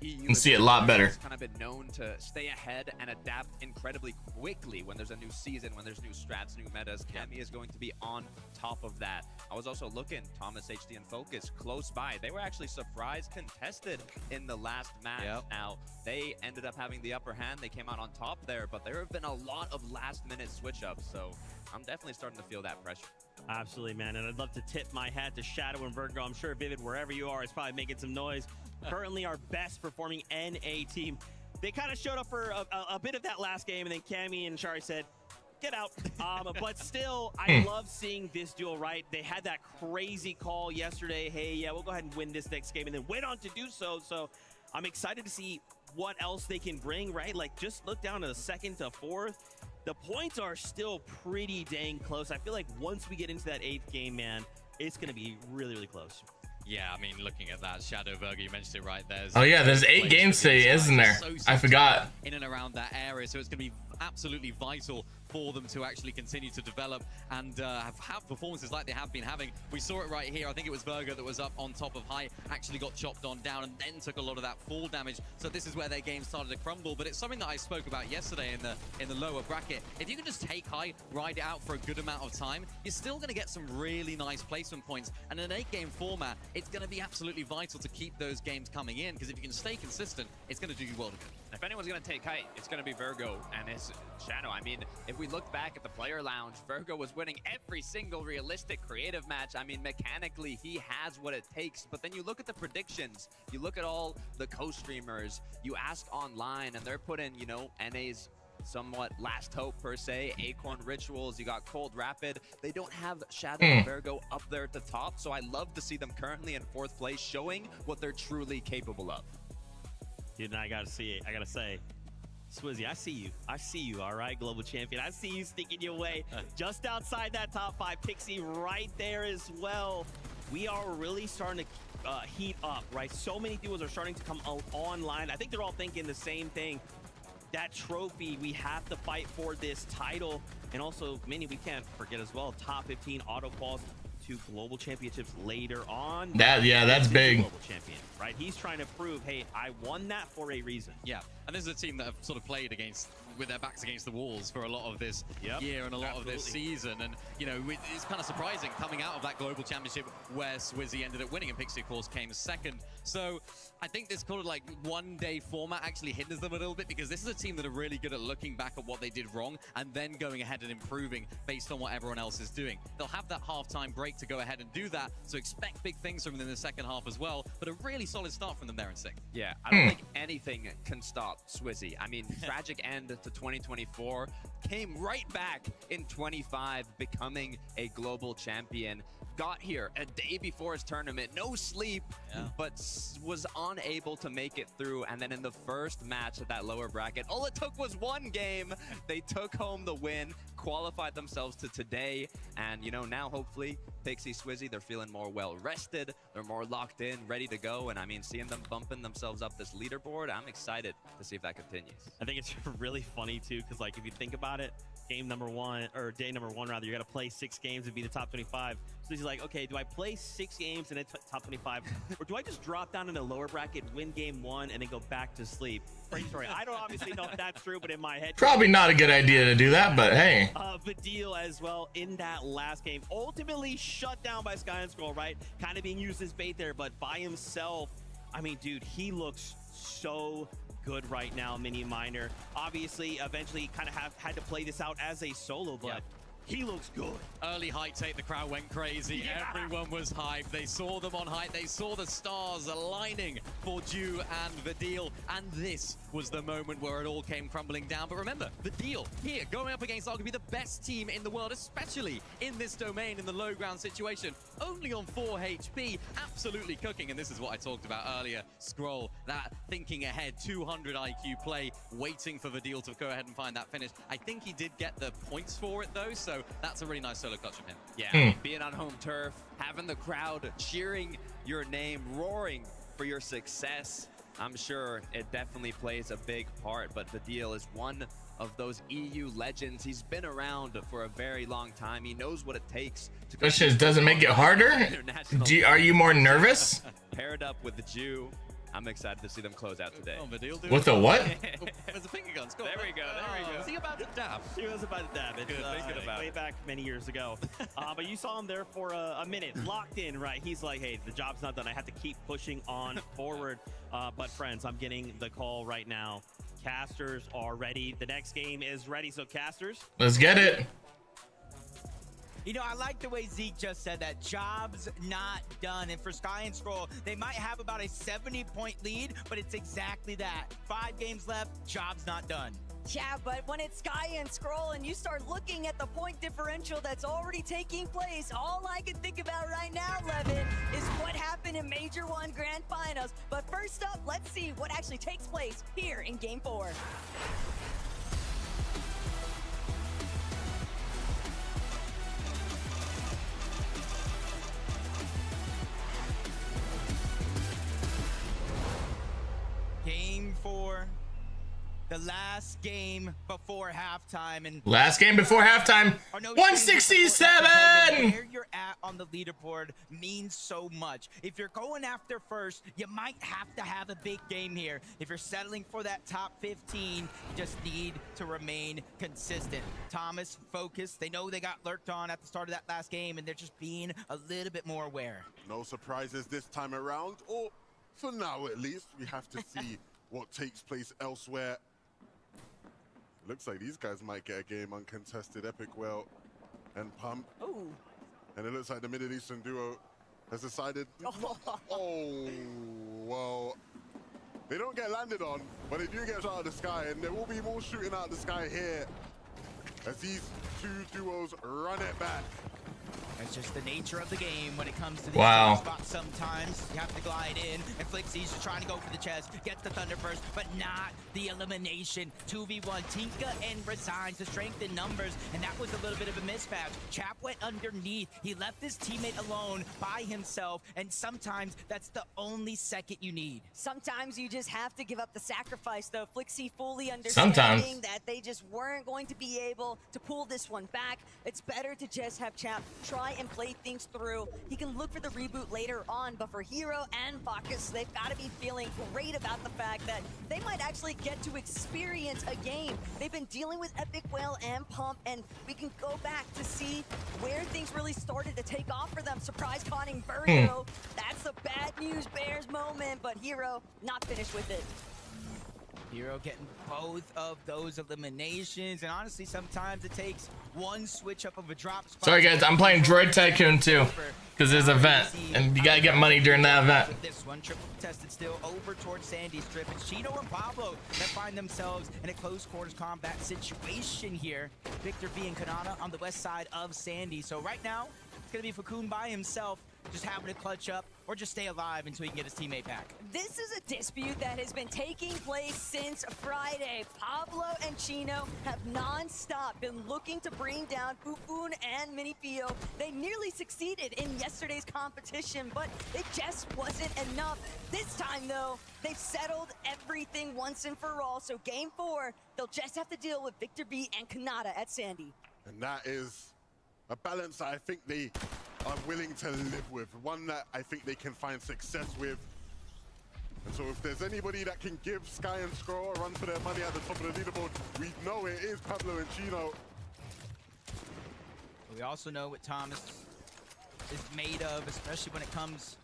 S7: You can see it a lot better.
S11: Kind of been known to stay ahead and adapt incredibly quickly when there's a new season, when there's new strats, new metas. Cammy is going to be on top of that. I was also looking, Thomas, HD, and Focus close by. They were actually surprise contested in the last match. Now, they ended up having the upper hand. They came out on top there, but there have been a lot of last-minute switch-ups, so I'm definitely starting to feel that pressure.
S17: Absolutely, man. And I'd love to tip my hat to Shadow and Virgo. I'm sure Vivid, wherever you are, is probably making some noise. Currently our best performing NA team. They kind of showed up for a bit of that last game, and then Cammy and Shari said, get out. But still, I love seeing this duel, right? They had that crazy call yesterday. Hey, yeah, we'll go ahead and win this next game, and then went on to do so. So I'm excited to see what else they can bring, right? Like, just look down to the second to fourth. The points are still pretty dang close. I feel like once we get into that 8th game, man, it's going to be really, really close.
S19: Yeah, I mean, looking at that, Shadow Virgo, you mentioned it right there.
S7: Oh yeah, there's 8 games today, isn't there? I forgot.
S19: In and around that area, so it's going to be absolutely vital for them to actually continue to develop and have performances like they have been having. We saw it right here. I think it was Virgo that was up on top of high, actually got chopped on down and then took a lot of that fall damage. So this is where their game started to crumble. But it's something that I spoke about yesterday in the lower bracket. If you can just take high, ride it out for a good amount of time, you're still going to get some really nice placement points. And in an 8-game format, it's going to be absolutely vital to keep those games coming in, because if you can stay consistent, it's going to do you well.
S11: If anyone's going to take height, it's going to be Virgo and his Shadow. I mean, if we look back at the player lounge, Virgo was winning every single realistic creative match. I mean, mechanically, he has what it takes. But then you look at the predictions, you look at all the co-streamers, you ask online, and they're putting, you know, NA's somewhat last hope per se, Acorn Rituals, you got Cold Rapid. They don't have Shadow and Virgo up there at the top, so I love to see them currently in 4th place, showing what they're truly capable of.
S17: Dude, and I gotta see it. I gotta say, Swizzy, I see you. I see you, all right, global champion. I see you sneaking your way just outside that top 5. Pixie right there as well. We are really starting to heat up, right? So many duos are starting to come online. I think they're all thinking the same thing. That trophy, we have to fight for this title. And also, Minnie, we can't forget as well, top 15 auto quals to global championships later on.
S7: That's big.
S17: Global champion, right? He's trying to prove, hey, I won that for a reason.
S19: Yeah, and this is a team that have sort of played against with their backs against the walls for a lot of this year and a lot of this season. And, you know, it's kind of surprising coming out of that global championship where Swizzy ended up winning and Pixie, of course, came second. So I think this kind of like one-day format actually hinders them a little bit, because this is a team that are really good at looking back at what they did wrong and then going ahead and improving based on what everyone else is doing. They'll have that halftime break to go ahead and do that, so expect big things from them in the second half as well, but a really solid start from them there in 6th.
S11: Yeah, I don't think anything can stop Swizzy. I mean, tragic end to 2024, came right back in 25, becoming a global champion. Got here a day before his tournament, no sleep, but was unable to make it through. And then in the first match of that lower bracket, all it took was 1 game. They took home the win, qualified themselves to today. And, you know, now hopefully Pixie, Swizzy, they're feeling more well-rested. They're more locked in, ready to go. And I mean, seeing them bumping themselves up this leaderboard, I'm excited to see if that continues.
S17: I think it's really funny, too, because, like, if you think about it, game number 1, or day number 1, rather, you got to play 6 games and be the top 25. So he's like, okay, do I play 6 games and then top 25? Or do I just drop down in the lower bracket, win game 1, and then go back to sleep? Sorry, I don't obviously know if that's true, but in my head...
S7: Probably not a good idea to do that, but hey.
S17: Vidil as well in that last game. Ultimately shut down by Sky and Scroll, right? Kind of being used as bait there, but by himself, I mean, dude, he looks so good right now, Mini Minor. Obviously, eventually kind of had to play this out as a solo, but he looks good.
S19: Early height take, the crowd went crazy. Everyone was hyped. They saw them on height. They saw the stars aligning for Dew and Vidil. And this was the moment where it all came crumbling down. But remember, Vidil here going up against arguably the best team in the world, especially in this domain in the low ground situation. Only on 4 HP, absolutely cooking. And this is what I talked about earlier. Scroll, that thinking ahead, 200 IQ play, waiting for Vidil to go ahead and find that finish. I think he did get the points for it though, so that's a really nice solo clutch from him.
S11: Yeah, being on home turf, having the crowd cheering your name, roaring for your success. I'm sure it definitely plays a big part, but Fadil is one of those EU legends. He's been around for a very long time. He knows what it takes to
S7: Question is, does it make it harder? Are you more nervous?
S11: Paired up with the Jew. I'm excited to see them close out today.
S7: With a what?
S19: There's a finger guns.
S11: There we go. There we go.
S17: Was he about to dab? He was about to dab. It's
S11: thinking about
S17: way back many years ago. But you saw him there for a minute, locked in, right? He's like, hey, the job's not done. I have to keep pushing on forward. But friends, I'm getting the call right now. Casters are ready. The next game is ready. So Casters,
S7: Let's get it.
S9: You know, I like the way Zeke just said that. Job's not done. And for Sky and Scroll, they might have about a 70-point lead, but it's exactly that. 5 games left, job's not done.
S8: Yeah, but when it's Sky and Scroll and you start looking at the point differential that's already taking place, all I can think about right now, Levin, is what happened in Major 1 Grand Finals. But first up, let's see what actually takes place here in Game 4.
S9: Game 4, the last game before halftime. And
S7: Last game before halftime. 167.
S9: Where you're at on the leaderboard means so much. If you're going after first, you might have to have a big game here. If you're settling for that top 15, you just need to remain consistent. Thomas, focus. They know they got lurked on at the start of that last game, and they're just being a little bit more aware.
S3: No surprises this time around, or for now at least. We have to see what takes place elsewhere. Looks like these guys might get a game uncontested. Epic Well and Pump.
S8: Ooh.
S3: And it looks like the Middle Eastern duo has decided, oh, well, they don't get landed on, but they do get shot out of the sky, and there will be more shooting out of the sky here as these two duos run it back.
S9: That's just the nature of the game when it comes to these spots. Sometimes you have to glide in, and Flixie's just trying to go for the chest, gets the Thunderburst, but not the elimination. 2v1, Tinka and resigns to strength in numbers, and that was a little bit of a mismatch. Chap went underneath. He left his teammate alone by himself, and sometimes that's the only second you need.
S8: Sometimes you just have to give up the sacrifice, though. Flixie fully understanding that they just weren't going to be able to pull this one back. It's better to just have Chap try and play things through. He can look for the reboot later on, but for Hero and Bacchus, they've got to be feeling great about the fact that they might actually get to experience a game. They've been dealing with Epic Whale and Pump, and we can go back to see where things really started to take off for them. Surprise conning Burrito. That's the bad news Bears moment, but Hero not finished with it.
S9: Hero getting both of those eliminations, and honestly, sometimes it takes one switch up of a drop spot.
S7: Sorry guys, I'm playing Droid Tycoon too, because there's an event, and you gotta get money during that event.
S9: This one triple contested still over towards Sandy's strip. It's Chino and Pablo that find themselves in a close quarters combat situation here. Victor V and Kanata on the west side of Sandy. So right now, it's gonna be Fakun by himself, just having to clutch up or just stay alive until he can get his teammate back.
S8: This is a dispute that has been taking place since Friday. Pablo and Chino have non-stop been looking to bring down Fufun and Minifio. They nearly succeeded in yesterday's competition, but it just wasn't enough. This time, though, they've settled everything once and for all. So game 4, they'll just have to deal with Victor B and Kanata at Sandy.
S3: And that is a balance that I think they are willing to live with, one that I think they can find success with. And so if there's anybody that can give Sky and Scroll a run for their money at the top of the leaderboard, we know it is Pablo and Chino.
S9: We also know what Thomas is made of, especially when it comes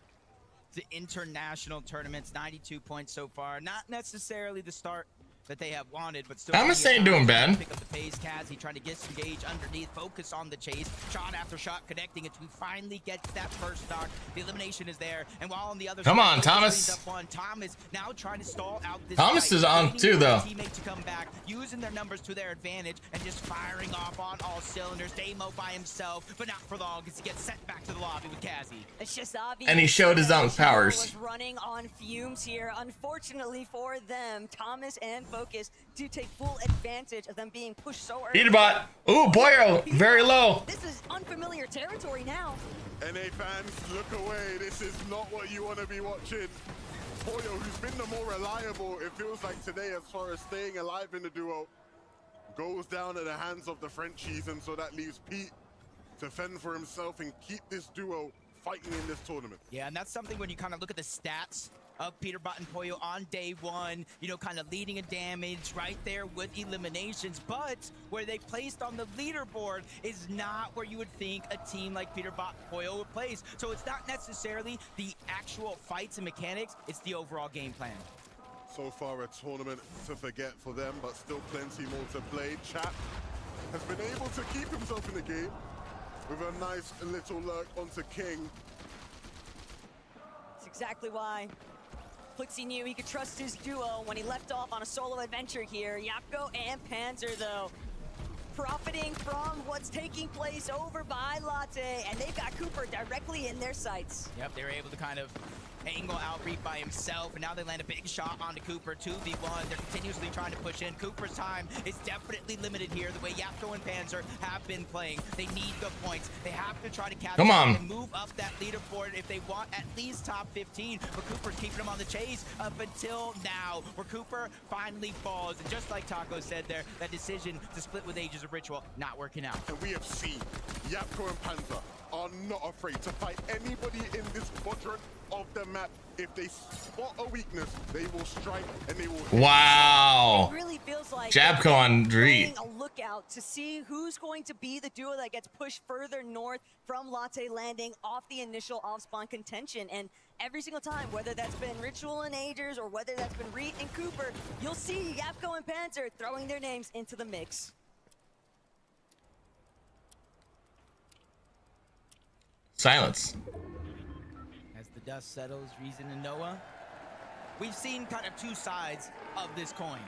S9: to international tournaments. 92 points so far. Not necessarily the start that they have wanted, but still.
S7: Thomas ain't doing bad.
S9: Pick up the pace. Cassie trying to disengage underneath, focus on the chase. Shot after shot connecting until he finally gets that first knock. The elimination is there, and while on the other
S7: Come
S9: side,
S7: on, Thomas.
S9: up one. Thomas now trying to stall out this
S7: Thomas
S9: fight,
S7: is on
S9: waiting
S7: too,
S9: for
S7: though.
S9: his teammate to come back, using their numbers to their advantage, and just firing off on all cylinders. Damo by himself, but not for long, because he gets sent back to the lobby with Cassie.
S8: It's just obvious.
S7: And he showed his own powers.
S8: Was running on fumes here. Unfortunately for them, Thomas and Focus do take full advantage of them being pushed so early.
S7: Beatbot. Ooh, Boyo, very low.
S8: This is unfamiliar territory now.
S3: NA fans, look away. This is not what you want to be watching. Poyo, who's been the more reliable, it feels like today, as far as staying alive in the duo, goes down at the hands of the Frenchies, and so that leaves Pete to fend for himself and keep this duo fighting in this tournament.
S9: Yeah, and that's something when you kind of look at the stats of Peterbot and Poyo on day one, you know, kind of leading in damage right there with eliminations, but where they placed on the leaderboard is not where you would think a team like Peterbot and Poyo would place. So it's not necessarily the actual fights and mechanics, it's the overall game plan.
S3: So far a tournament to forget for them, but still plenty more to play. Chap has been able to keep himself in the game with a nice little lurk onto King.
S8: That's exactly why Plixie knew he could trust his duo when he left off on a solo adventure here. Yapko and Panzer, though, profiting from what's taking place over by Latte, and they've got Cooper directly in their sights.
S9: Yep, they were able to kind of angle out Reap by himself, and now they land a big shot onto Cooper. 2v1, they're continuously trying to push in. Cooper's time is definitely limited here, the way Yapko and Panzer have been playing. They need the points. They have to try to capture and move up that leaderboard if they want at least top 15, but Cooper's keeping them on the chase up until now, where Cooper finally falls. And just like Taco said there, that decision to split with Ages of Ritual not working out.
S3: And we have seen Yapko and Panzer are not afraid to fight anybody in this quadrant of the map. If they spot a weakness, they will strike and they will hit.
S7: Wow.
S8: It really feels like
S7: Jabco on Reed.
S8: a lookout to see who's going to be the duo that gets pushed further north from Latte landing off the initial off-spawn contention. And every single time, whether that's been Ritual and Agers or whether that's been Reed and Cooper, you'll see Yapko and Panzer throwing their names into the mix.
S7: Silence.
S9: As the dust settles, Reason and Noah, we've seen kind of two sides of this coin.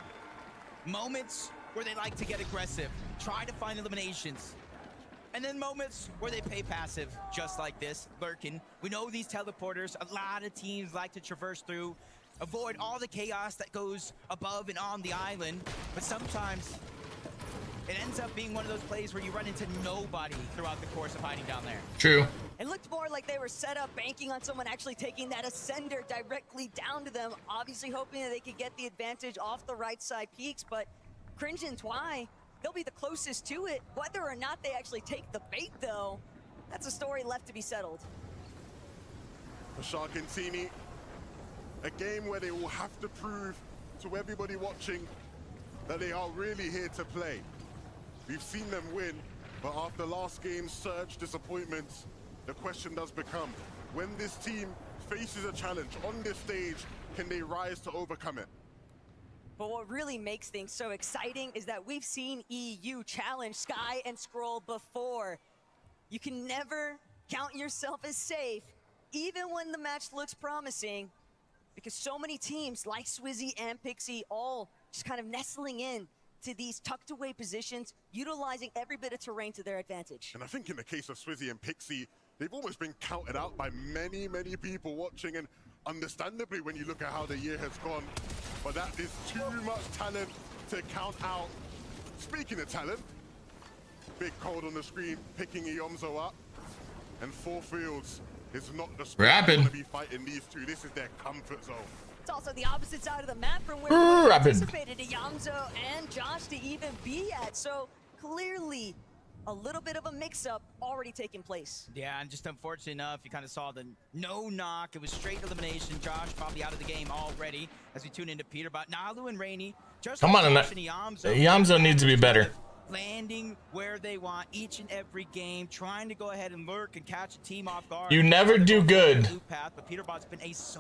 S9: Moments where they like to get aggressive, try to find eliminations, and then moments where they play passive, just like this, lurking. We know these teleporters, a lot of teams like to traverse through, avoid all the chaos that goes above and on the island, but sometimes it ends up being one of those plays where you run into nobody throughout the course of hiding down there.
S7: True.
S8: It looked more like they were set up banking on someone actually taking that ascender directly down to them, obviously hoping that they could get the advantage off the right side peaks, but Cringe and Twy, they'll be the closest to it. Whether or not they actually take the bait, though, that's a story left to be settled.
S3: For Shark and Tini, a game where they will have to prove to everybody watching that they are really here to play. We've seen them win, but after last game's surge disappointments, the question does become, when this team faces a challenge on this stage, can they rise to overcome it?
S8: But what really makes things so exciting is that we've seen EU challenge Sky and Scroll before. You can never count yourself as safe, even when the match looks promising, because so many teams like Swizzy and Pixie all just kind of nestling in to these tucked away positions, utilizing every bit of terrain to their advantage.
S3: And I think in the case of Swizzy and Pixie, they've almost been counted out by many, many people watching, and understandably when you look at how the year has gone, but that is too much talent to count out. Speaking of talent, Big Cold on the screen, picking Iyomzo up, and Four Fields is not the spot to be fighting these two. This is their comfort zone.
S8: It's also the opposite side of the map from where we anticipated Iyomzo and Josh to even be at. So clearly a little bit of a mix-up already taking place.
S9: Yeah, and just unfortunate enough, you kind of saw the no knock. It was straight elimination. Josh probably out of the game already as we tune into Peterbot. Nalu and Rainy, just
S7: Come on, Iyomzo needs to be better.
S9: Landing where they want each and every game, trying to go ahead and lurk and catch a team off guard.
S7: You never do good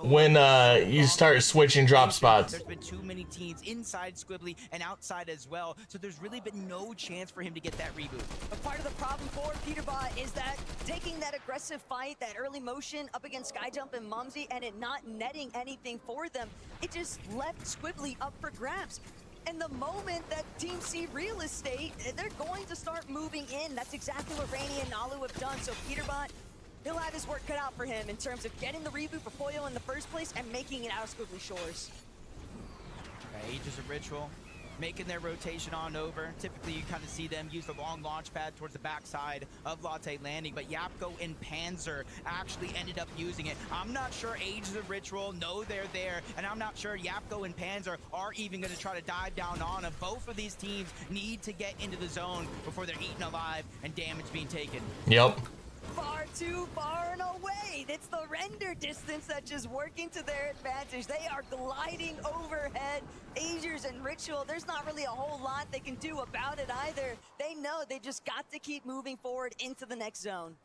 S7: when you start switching drop spots.
S9: There's been too many teams inside Squibbly and outside as well, so there's really been no chance for him to get that reboot.
S8: But part of the problem for Peterbot is that taking that aggressive fight, that early motion up against Skyjump and Mumsy, and it not netting anything for them, it just left Squibbly up for grabs. And the moment that teams see real estate, they're going to start moving in. That's exactly what Rainy and Nalu have done. So Peterbot, he'll have his work cut out for him in terms of getting the reboot for Poyo in the first place and making it out of Squibbly Shores.
S9: Okay, Aegis of Ritual making their rotation on over. Typically, you kind of see them use the long launch pad towards the backside of Latte landing, but Yapko and Panzer actually ended up using it. I'm not sure Ages of Ritual know they're there, and I'm not sure Yapko and Panzer are even going to try to dive down on them. Both of these teams need to get into the zone before they're eaten alive and damage being taken.
S7: Yep.
S8: Far too far and away. It's the render distance that's just working to their advantage. They are gliding overhead. Azers and Ritual, there's not really a whole lot they can do about it either. They know they just got to keep moving forward into the next zone.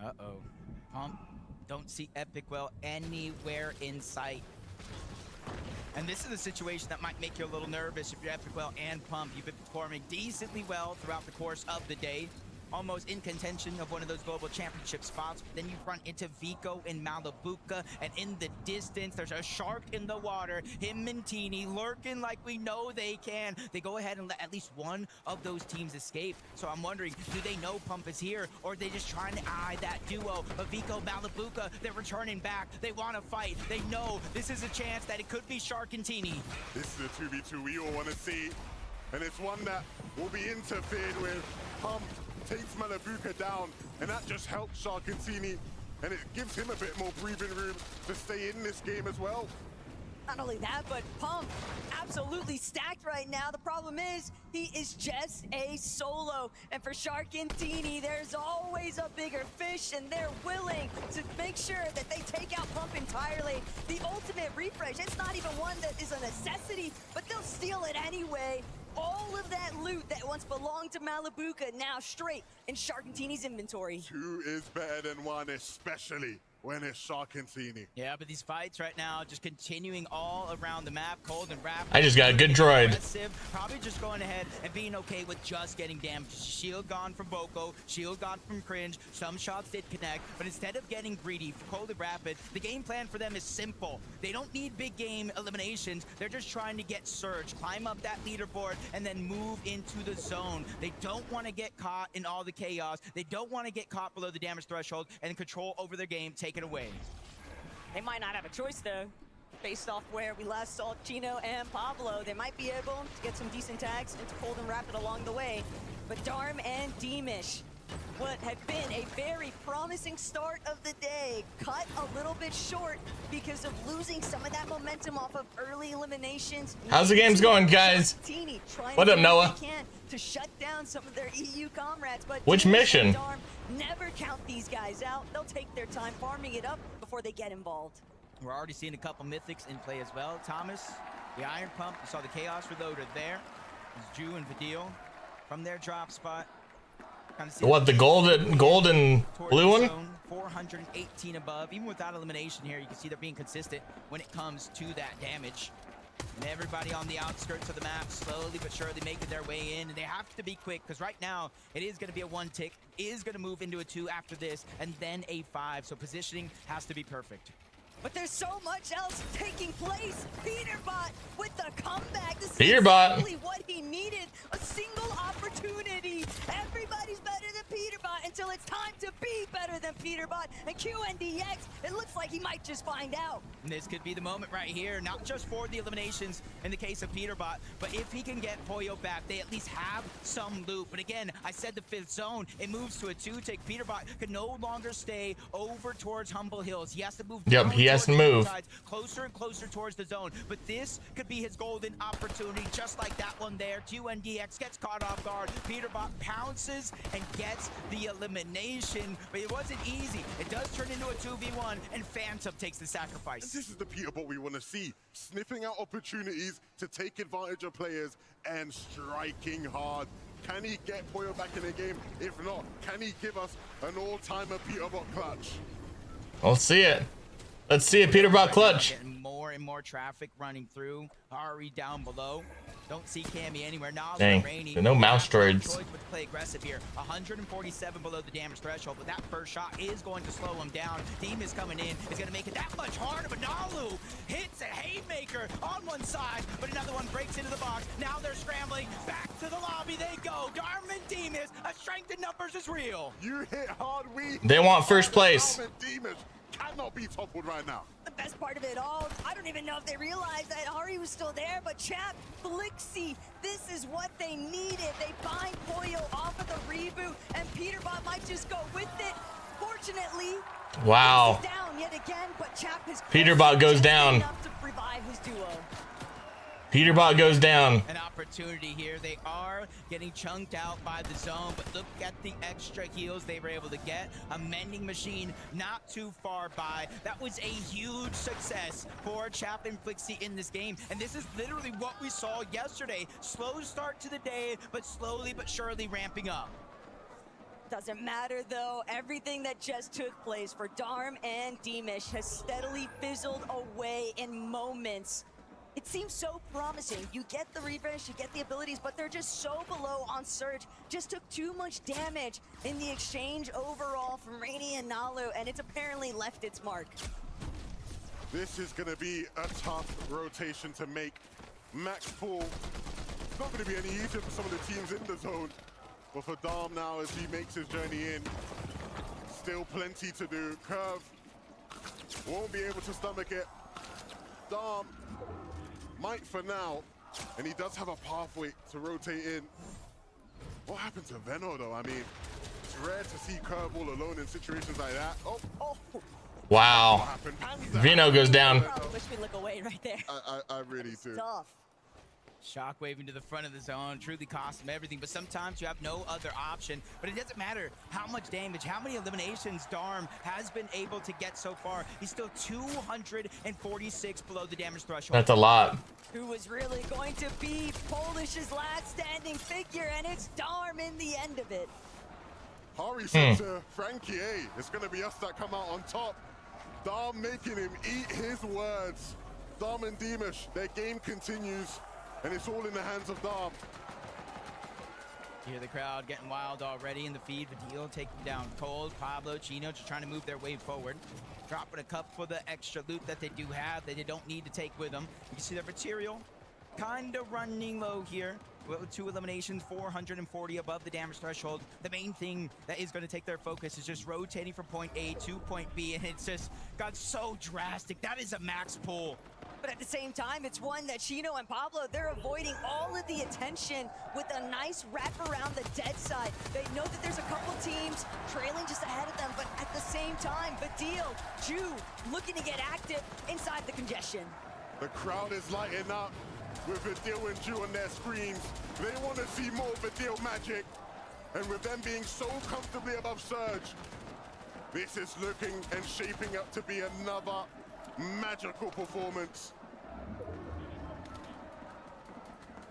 S9: Uh-oh. Pump, don't see Epic Well anywhere in sight. And this is a situation that might make you a little nervous if you're Epic Well and Pump. You've been performing decently well throughout the course of the day. Almost in contention of one of those global championship spots. Then you run into Vico and Malabuka, and in the distance, there's a shark in the water. Him and Teeny lurking like we know they can. They go ahead and let at least one of those teams escape. So I'm wondering, do they know Pump is here, or are they just trying to eye that duo of Vico, Malabuka? They're returning back. They want to fight. They know this is a chance that it could be Shark and Teeny.
S3: This is a 2v2 we all want to see, and it's one that will be interfered with. Pump takes Malabuka down, and that just helps Sharkantini, and it gives him a bit more breathing room to stay in this game as well.
S8: Not only that, but Pump absolutely stacked right now. The problem is he is just a solo, and for Sharkantini, there's always a bigger fish, and they're willing to make sure that they take out Pump entirely. The ultimate refresh, it's not even one that is a necessity, but they'll steal it anyway. All of that loot that once belonged to Malabuka now straight in Sharkantini's inventory.
S3: 2 is better than 1, especially when it's Sharkantini.
S9: Yeah, but these fights right now just continuing all around the map. Cold and Rapid.
S7: I just got a good droid.
S9: Probably just going ahead and being okay with just getting damage. Shield gone from Boko, shield gone from Cringe. Some shots did connect, but instead of getting greedy for Cold and Rapid, the game plan for them is simple. They don't need big game eliminations. They're just trying to get Surge, climb up that leaderboard, and then move into the zone. They don't want to get caught in all the chaos. They don't want to get caught below the damage threshold and control over their game. Take it away.
S8: They might not have a choice though. Based off where we last saw Chino and Pablo, they might be able to get some decent tags into Cold and Rapid along the way. But Darm and Deemish, what had been a very promising start of the day, cut a little bit short because of losing some of that momentum off of early eliminations.
S7: How's the games going, guys? What up, Noah?
S8: To shut down some of their EU comrades, but
S7: which mission?
S8: Darm, never count these guys out. They'll take their time farming it up before they get involved.
S9: We're already seeing a couple mythics in play as well. Thomas, the Iron Pump, you saw the Chaos Reloader there. There's Jew and Vidil from their drop spot.
S7: What, the gold and blue one?
S9: 418 above. Even without elimination here, you can see they're being consistent when it comes to that damage. And everybody on the outskirts of the map slowly but surely making their way in, and they have to be quick because right now it is going to be a 1 tick, is going to move into a 2 after this, and then a 5. So positioning has to be perfect.
S8: But there's so much else taking place. Peterbot with the comeback. This
S7: Peterbot.
S8: is exactly what he needed. A single opportunity. Everybody's better than Peterbot until it's time to be better than Peterbot. And QNDX, it looks like he might just find out.
S9: And this could be the moment right here, not just for the eliminations in the case of Peterbot, but if he can get Poyo back, they at least have some loot. But again, I said the 5th zone, it moves to a 2-tick. Peterbot can no longer stay over towards Humble Hills. He has to move down.
S7: He has to move
S9: closer and closer towards the zone, but this could be his golden opportunity, just like that one there. QNDX gets caught off guard. Peterbot pounces and gets the elimination, but it wasn't easy. It does turn into a 2v1, and Phantom takes the sacrifice.
S3: This is the Peterbot we want to see, sniffing out opportunities to take advantage of players and striking hard. Can he get Poyo back in the game? If not, can he give us an all-timer Peterbot clutch?
S7: Let's see it. Let's see a Peterbot clutch.
S9: Getting more and more traffic running through. Ari down below. Don't see Cammy anywhere.
S7: Dang, there are no mouse droids.
S9: To play aggressive here. 147 below the damage threshold, but that first shot is going to slow him down. Team is coming in. Is going to make it that much harder, but Nalu hits a haymaker on one side, but another one breaks into the box. Now they're scrambling. Back to the lobby they go. Darman Demas, a strength in numbers is real.
S3: You hit hard.
S7: They want first place.
S3: Demas cannot be toppled right now.
S8: the best part of it all. I don't even know if they realized that Ari was still there, but Chap, Blixie, this is what they needed. They bind Poyo off of the reboot, and Peterbot might just go with it. Fortunately,
S7: Wow.
S8: he's down yet again, but Chap is
S7: Peterbot goes down.
S8: enough to revive his duo.
S7: Peterbot goes down.
S9: An opportunity here. They are getting chunked out by the zone, but look at the extra heals they were able to get. A mending machine not too far by. That was a huge success for Chap and Flixie in this game. And this is literally what we saw yesterday. Slow start to the day, but slowly but surely ramping up.
S8: Doesn't matter though, everything that just took place for Darm and Demish has steadily fizzled away in moments. It seems so promising. You get the refresh, you get the abilities, but they're just so below on Surge. Just took too much damage in the exchange overall from Rainy and Nalu, and it's apparently left its mark.
S3: This is going to be a tough rotation to make. Max Pool, it's not going to be any easier for some of the teams in the zone. But for Dom now, as he makes his journey in, still plenty to do. Curve won't be able to stomach it. Dom might for now, and he does have a pathway to rotate in. What happened to Veno though? I mean, it's rare to see Curve all alone in situations like that. Oh.
S7: Wow. Vino goes down.
S8: Wish we look away right there.
S3: I really do.
S8: Tough.
S9: Shockwave into the front of the zone, truly cost him everything, but sometimes you have no other option. But it doesn't matter how much damage, how many eliminations Darm has been able to get so far. He's still 246 below the damage threshold.
S7: That's a lot.
S8: Who was really going to be Polish's last standing figure, and it's Darm in the end of it.
S3: Hari said to Frankie, hey, it's going to be us that come out on top. Dom making him eat his words. Dom and Demish, their game continues. And it's all in the hands of Dom.
S9: You hear the crowd getting wild already in the feed. Vidil taking down Cold, Pablo, Chino just trying to move their way forward. Dropping a cup for the extra loot that they do have that they don't need to take with them. You can see their material kind of running low here. With 2 eliminations, 440 above the damage threshold. The main thing that is going to take their focus is just rotating from point A to point B, and it's just got so drastic. That is a max pull.
S8: But at the same time, it's one that Chino and Pablo, they're avoiding all of the attention with a nice wrap around the dead side. They know that there's a couple teams trailing just ahead of them, but at the same time, Badil, Ju, looking to get active inside the congestion.
S3: The crowd is lighting up with Vidil and Ju on their screens. They want to see more Vidil magic. And with them being so comfortably above Surge, this is looking and shaping up to be another magical performance.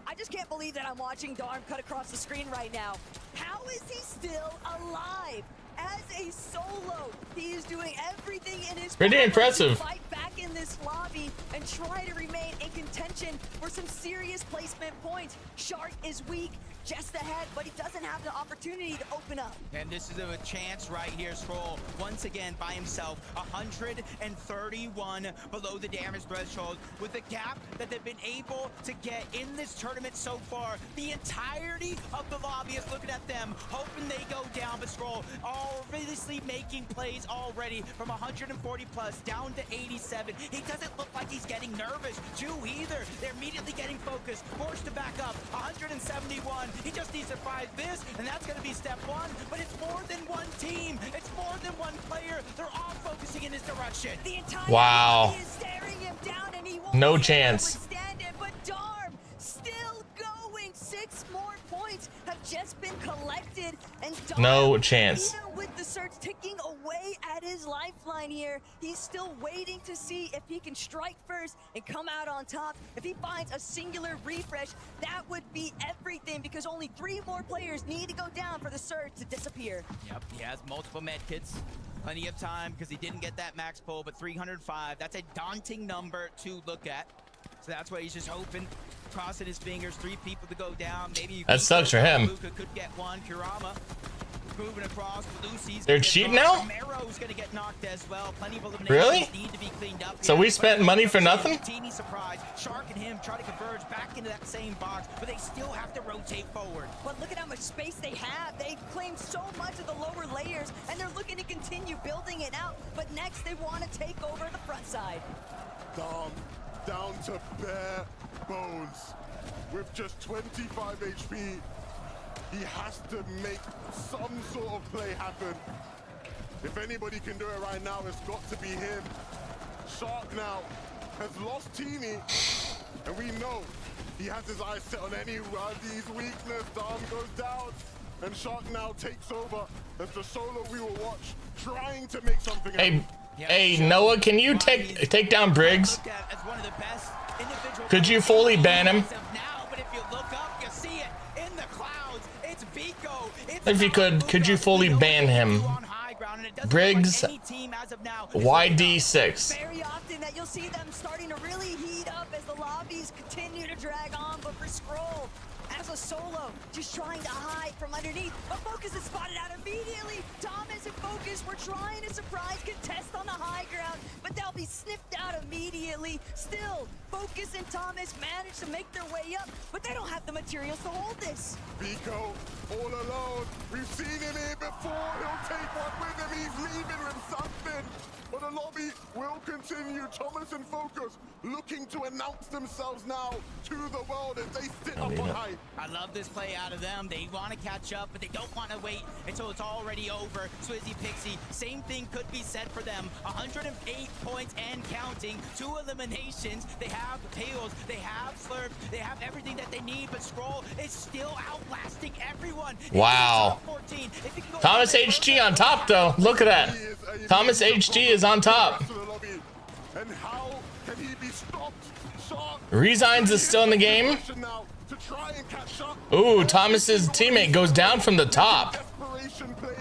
S8: I just can't believe that I'm watching Darm cut across the screen right now. How is he still alive? As a solo, he is doing everything in his
S7: Pretty
S8: power
S7: impressive.
S8: to fight back in this lobby and try to remain in contention for some serious placement points. Shark is weak, just ahead, but he doesn't have the opportunity to open up.
S9: And this is a chance right here. Scroll once again by himself, 131 below the damage threshold. With the gap that they've been able to get in this tournament so far, the entirety of the lobby is looking at them, hoping they go down. But Scroll obviously making plays already from 140 plus down to 87. He doesn't look like he's getting nervous. Ju either. They're immediately getting focused, forced to back up. 171. He just needs to survive this, and that's going to be step one. But it's more than one team. It's more than one player. They're all focusing in his direction.
S8: The entire
S7: Wow.
S8: is staring him down, and he won't
S7: No
S8: be able to
S7: chance.
S8: withstand it. But Darm still going. 6 more points have just been collected, and Darm,
S7: No chance.
S8: even with the search ticking away at his lifeline here, he's still waiting to see if he can strike first and come out on top. If he finds a singular refresh, that would be everything, because only 3 more players need to go down for the surge to disappear.
S9: Yep, he has multiple med kits. Plenty of time because he didn't get that max pull, but 305, that's a daunting number to look at. So that's why he's just hoping, crossing his fingers, 3 people to go down. Maybe
S7: That sucks for him.
S9: Luka could get one. Kurama moving across. Lucy's
S7: They're cheap now?
S9: Mero's gonna get knocked as well. Plenty of eliminations
S7: Really?
S9: need to be cleaned up
S7: So
S9: here.
S7: we spent money for nothing?
S9: Teeny surprise. Shark and him try to converge back into that same box, but they still have to rotate forward.
S8: But look at how much space they have. They've claimed so much of the lower layers, and they're looking to continue building it out. But next, they want to take over the front side.
S3: Down to bare bones. With just 25 HP, he has to make some sort of play happen. If anybody can do it right now, it's got to be him. Shark now has lost Teeny, and we know he has his eyes set on any Ruddy's weakness. Dom goes down, and Shark now takes over as the solo we will watch, trying to make something happen.
S7: Hey, Noah, can you take down Briggs? Could you fully ban him? If you could you fully ban him? Briggs, YD6.
S8: Very often that you'll see them starting to really heat up as the lobbies continue to drag on, but for Scroll, as a solo, just trying to hide from underneath. But Focus is spotted out immediately. Thomas and Focus were trying to surprise contest on the high ground, but they'll be sniffed out immediately. Still, Focus and Thomas managed to make their way up, but they don't have the materials to hold this.
S3: Vico, all alone. We've seen him here before. He'll take one with him. He's leaving with something. But the lobby will continue. Thomas and Focus looking to announce themselves now to the world as they sit up on height.
S9: I love this play out of them. They want to catch up, but they don't want to wait until it's already over. Swizzy Pixie, same thing could be said for them. 108 points and counting. 2 eliminations. They have Tails, they have Slurp, they have everything that they need, but Scroll is still outlasting everyone.
S7: Wow. Thomas HG on top, though. Look at that. Thomas HG is on top.
S3: And how can he be stopped?
S7: Resigns is still in the game. Ooh, Thomas's teammate goes down from the top.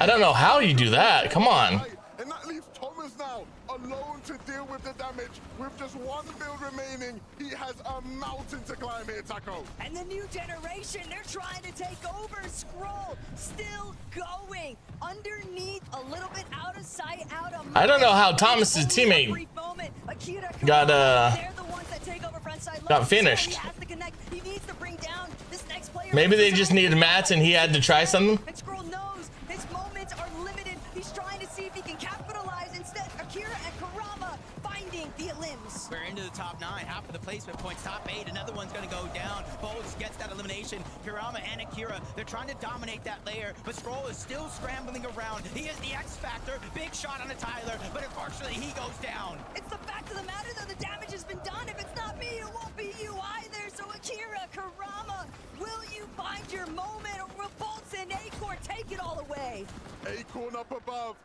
S7: I don't know how you do that. Come on.
S3: And that leaves Thomas now alone to deal with the damage. With just 1 build remaining, he has a mountain to climb here, Taco.
S8: And the new generation, they're trying to take over. Scroll still going underneath, a little bit out of sight, out of mind.
S7: I don't know how Thomas's teammate got finished. Maybe they just needed mats and he had to try something.
S8: And Scroll knows his moments are limited. He's trying to see if he can capitalize. Instead, Akira and Karama finding the limbs.
S9: We're into the top 9, half of the placement points, top 8, another one's gonna go down. Bolts gets that elimination. Kurama and Akira, they're trying to dominate that layer, but Scroll is still scrambling around. He is the X factor, big shot on a Tyler, but unfortunately he goes down.
S8: It's the fact of the matter though, the damage has been done. If it's not me, it won't be you either. So Akira, Kurama, will you find your moment, or will Bolts and Acorn take it all away?
S3: Acorn up above,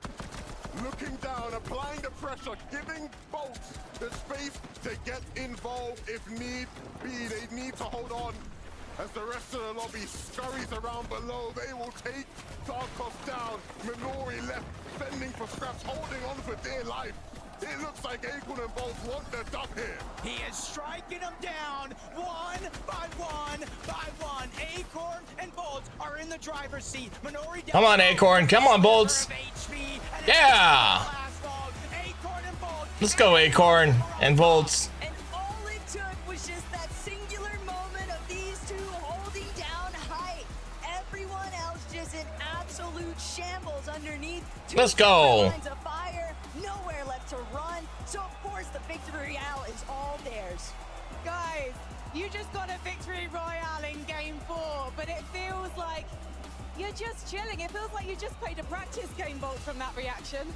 S3: looking down, applying the pressure, giving Bolts the space to get involved if need be. They need to hold on as the rest of the lobby scurries around below. They will take Darkos down. Minori left, fending for scraps, holding on for dear life. It looks like Acorn and Bolts want the dub here.
S9: He is striking them down one by one. Acorn and Bolts are in the driver's seat. Minori
S7: Come on, Acorn. Come on, Bolts. Yeah. Let's go, Acorn and Bolts.
S8: And all it took was just that singular moment of these two holding down height. Everyone else just in absolute shambles underneath.
S7: Let's go.
S8: Lines of fire, nowhere left to run. So of course the victory royale is all theirs.
S2: Guys, you just got a victory royale in game 4, but it feels like you're just chilling. It feels like you just played a practice game, Bolt, from that reaction.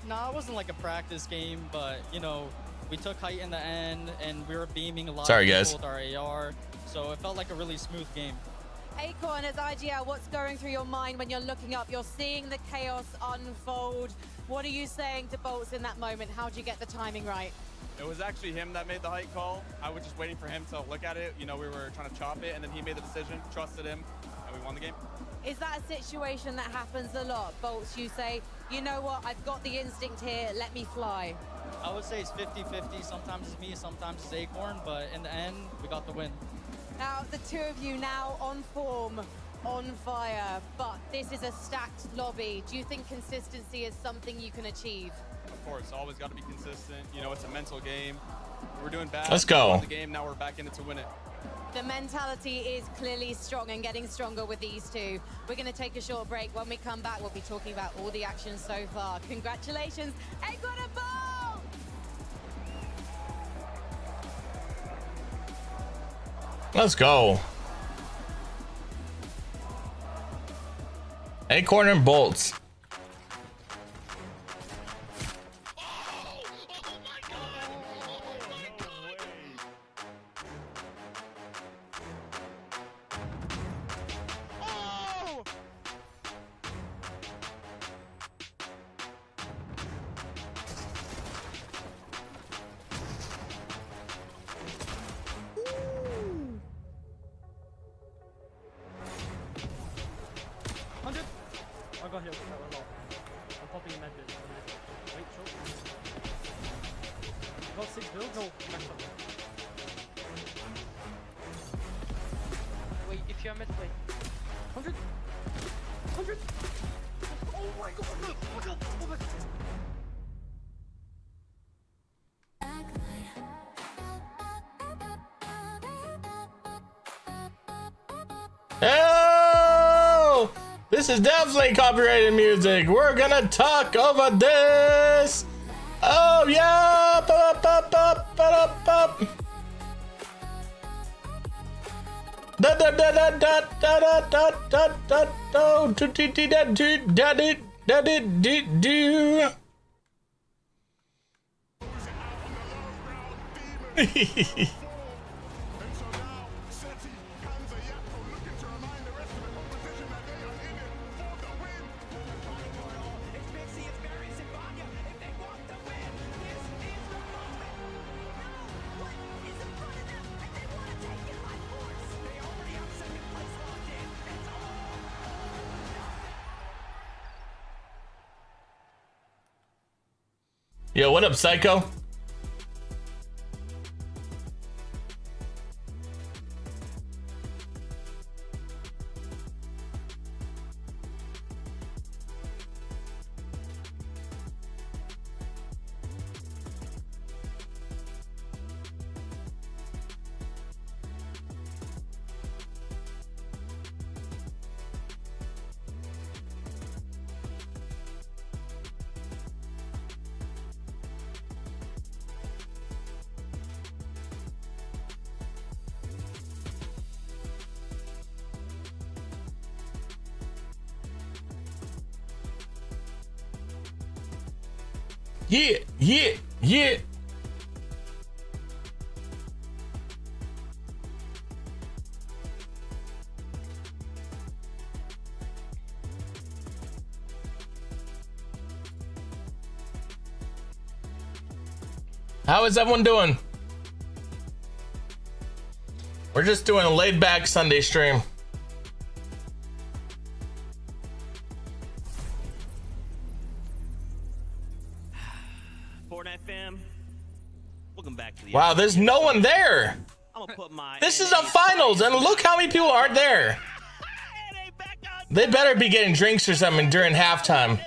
S10: Nah, it wasn't like a practice game, but you know, we took height in the end and we were beaming a lot
S7: Sorry,
S10: of people
S7: guys.
S10: with our AR, so it felt like a really smooth game.
S2: Acorn, as IGL, what's going through your mind when you're looking up? You're seeing the chaos unfold. What are you saying to Bolts in that moment? How do you get the timing right?
S22: It was actually him that made the height call. I was just waiting for him to look at it. You know, we were trying to chop it, and then he made the decision, trusted him, and we won the game.
S2: Is that a situation that happens a lot? Bolts, you say, you know what, I've got the instinct here, let me fly.
S10: I would say it's 50-50. Sometimes it's me, sometimes it's Acorn, but in the end, we got the win.
S2: Now, the two of you now on form. on fire, but this is a stacked lobby. Do you think consistency is something you can achieve?
S22: Of course, always got to be consistent. You know, it's a mental game. We're doing bad.
S7: Let's go.
S22: We won the game, now we're back in it to win it.
S2: The mentality is clearly strong and getting stronger with these two. We're going to take a short break. When we come back, we'll be talking about all the action so far. Congratulations, Acorn and Ball!
S7: Let's go. Acorn and Bolts.
S21: I got healed. I'm popping a med bit. Wait, short. I got 6 builds. No, messed up. Wait, if you're mid, wait. 100. 100. Oh my god! Look! Oh my god! Oh my god!
S7: Oh! This is definitely copyrighted music. We're gonna talk over this. Oh yeah! Up, up, up, up, up. Da da da da da da da da da da do do do da do da do da do do. Yo, what up, Psycho? Yeah, yeah, yeah. How is everyone doing? We're just doing a laid back Sunday stream.
S17: FORTNITE fam, welcome back to the
S7: Wow, there's no one there.
S17: I'm gonna put my
S7: This is a finals, and look how many people aren't there. They better be getting drinks or something during halftime.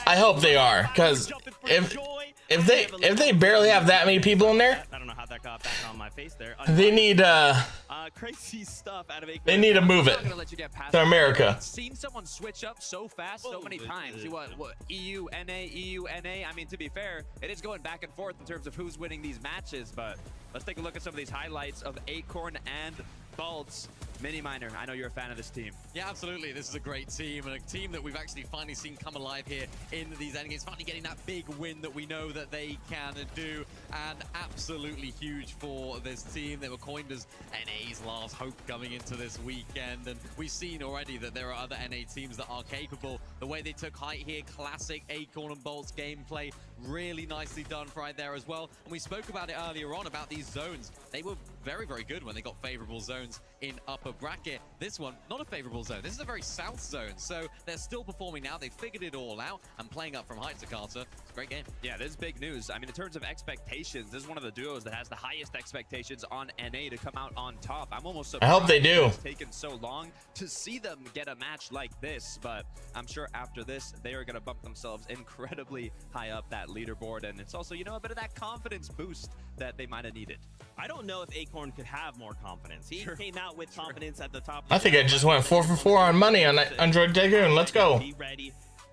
S7: I hope they are, because if they barely have that many people in there,
S17: I don't know how that got back on my face there.
S7: they need
S17: crazy stuff out of
S7: they need to move it to America.
S11: Seen someone switch up so fast, so many times. You what EU, NA. I mean, to be fair, it is going back and forth in terms of who's winning these matches. But let's take a look at some of these highlights of Acorn and Bolts. Mini Miner, I know you're a fan of this team.
S19: Yeah, absolutely. This is a great team, and a team that we've actually finally seen come alive here in these endgames. Finally getting that big win that we know that they can do, and absolutely huge for this team. They were coined as NA's last hope coming into this weekend, and we've seen already that there are other NA teams that are capable. The way they took height here, classic Acorn and Bolts gameplay, really nicely done right there as well. And we spoke about it earlier on about these zones. They were very, very good when they got favorable zones in upper bracket. This one, not a favorable zone. This is a very south zone. So they're still performing now. They've figured it all out and playing up from height to Carter. It's a great game.
S11: Yeah, this is big news. I mean, in terms of expectations, this is one of the duos that has the highest expectations on NA to come out on top. I'm almost surprised
S7: I hope they do.
S11: It's taken so long to see them get a match like this, but I'm sure after this, they are going to bump themselves incredibly high up that leaderboard, and it's also, you know, a bit of that confidence boost that they might have needed.
S17: I don't know if Acorn could have more confidence. He came out with confidence at the top.
S7: I think I just went 4 for 4 on money on Android Tycoon. Let's go.
S17: Be ready.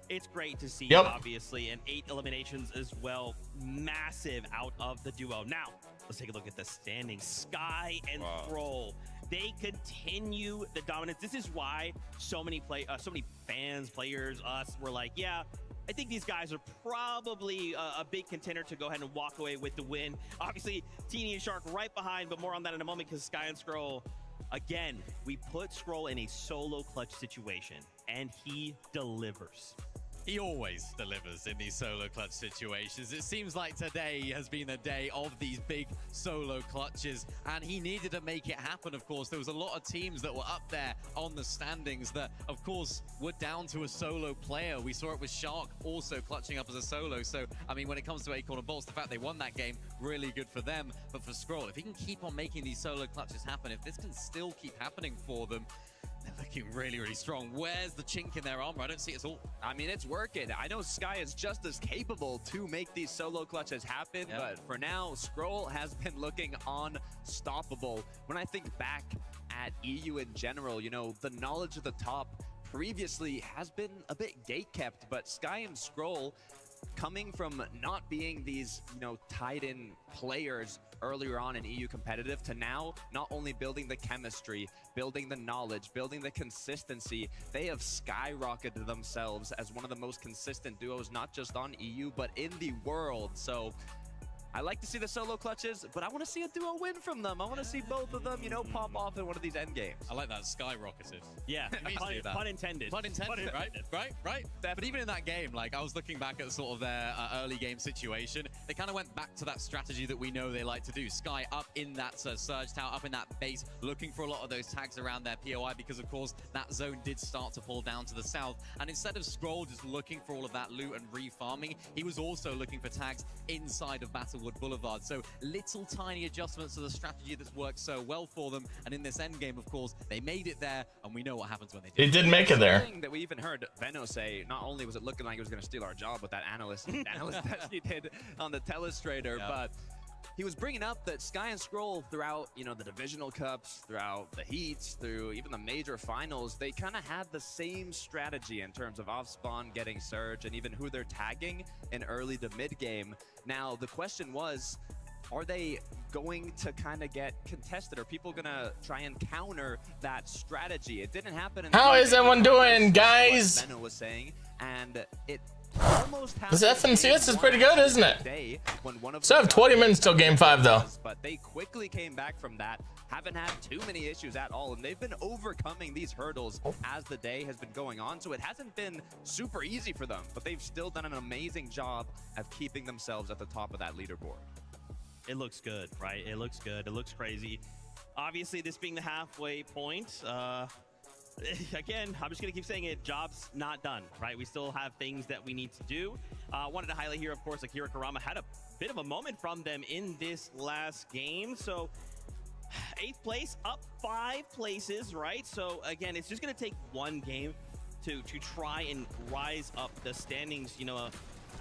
S17: It's great to see,
S7: Yep.
S17: obviously, and 8 eliminations as well. Massive out of the duo. Now, let's take a look at the standings. Sky and Thrall. They continue the dominance. This is why so many fans, players, us, were like, yeah, I think these guys are probably a big contender to go ahead and walk away with the win. Obviously, Teeny and Shark right behind, but more on that in a moment because Sky and Scroll, again, we put Scroll in a solo clutch situation, and he delivers.
S19: He always delivers in these solo clutch situations. It seems like today has been a day of these big solo clutches, and he needed to make it happen, of course. There was a lot of teams that were up there on the standings that, of course, were down to a solo player. We saw it with Shark also clutching up as a solo. So, I mean, when it comes to Acorn and Bolts, the fact they won that game, really good for them. But for Scroll, if he can keep on making these solo clutches happen, if this can still keep happening for them, they're looking really, really strong. Where's the chink in their armor? I don't see it at all.
S11: I mean, it's working. I know Sky is just as capable to make these solo clutches happen, but for now, Scroll has been looking unstoppable. When I think back at EU in general, you know, the knowledge of the top previously has been a bit gatekept, but Sky and Scroll, coming from not being these, you know, tied-in players earlier on in EU competitive to now not only building the chemistry, building the knowledge, building the consistency, they have skyrocketed themselves as one of the most consistent duos, not just on EU, but in the world. So I like to see the solo clutches, but I want to see a duo win from them. I want to see both of them, you know, pop off in one of these end games.
S19: I like that, skyrocketed.
S17: Yeah, pun intended.
S19: Pun intended, right? But even in that game, like, I was looking back at sort of their early game situation. They kind of went back to that strategy that we know they like to do. Sky up in that surge tower, up in that base, looking for a lot of those tags around their POI because, of course, that zone did start to pull down to the south. And instead of Scroll just looking for all of that loot and re-farming, he was also looking for tags inside of Battlewood Boulevard. So little tiny adjustments to the strategy that's worked so well for them. And in this end game, of course, they made it there, and we know what happens when they do.
S7: They did make it there.
S11: Thing that we even heard Venno say, not only was it looking like he was going to steal our job with that analyst that he did on the Telestrator, but he was bringing up that Sky and Scroll throughout, you know, the divisional cups, throughout the heats, through even the major finals, they kind of had the same strategy in terms of off spawn, getting surge, and even who they're tagging in early to mid game. Now, the question was, are they going to kind of get contested? Are people going to try and counter that strategy? It didn't happen.
S7: How is everyone doing, guys?
S11: Benno was saying, and it almost
S7: This FNCS is pretty good, isn't it? Still have 20 minutes till game 5, though.
S11: But they quickly came back from that. Haven't had too many issues at all, and they've been overcoming these hurdles as the day has been going on. So it hasn't been super easy for them, but they've still done an amazing job of keeping themselves at the top of that leaderboard.
S17: It looks good, right? It looks good. It looks crazy. Obviously, this being the halfway point, again, I'm just going to keep saying it, job's not done, right? We still have things that we need to do. Wanted to highlight here, of course, Akira Karama had a bit of a moment from them in this last game. So 8th place, up 5 places, right? So again, it's just going to take one game to try and rise up the standings, you know,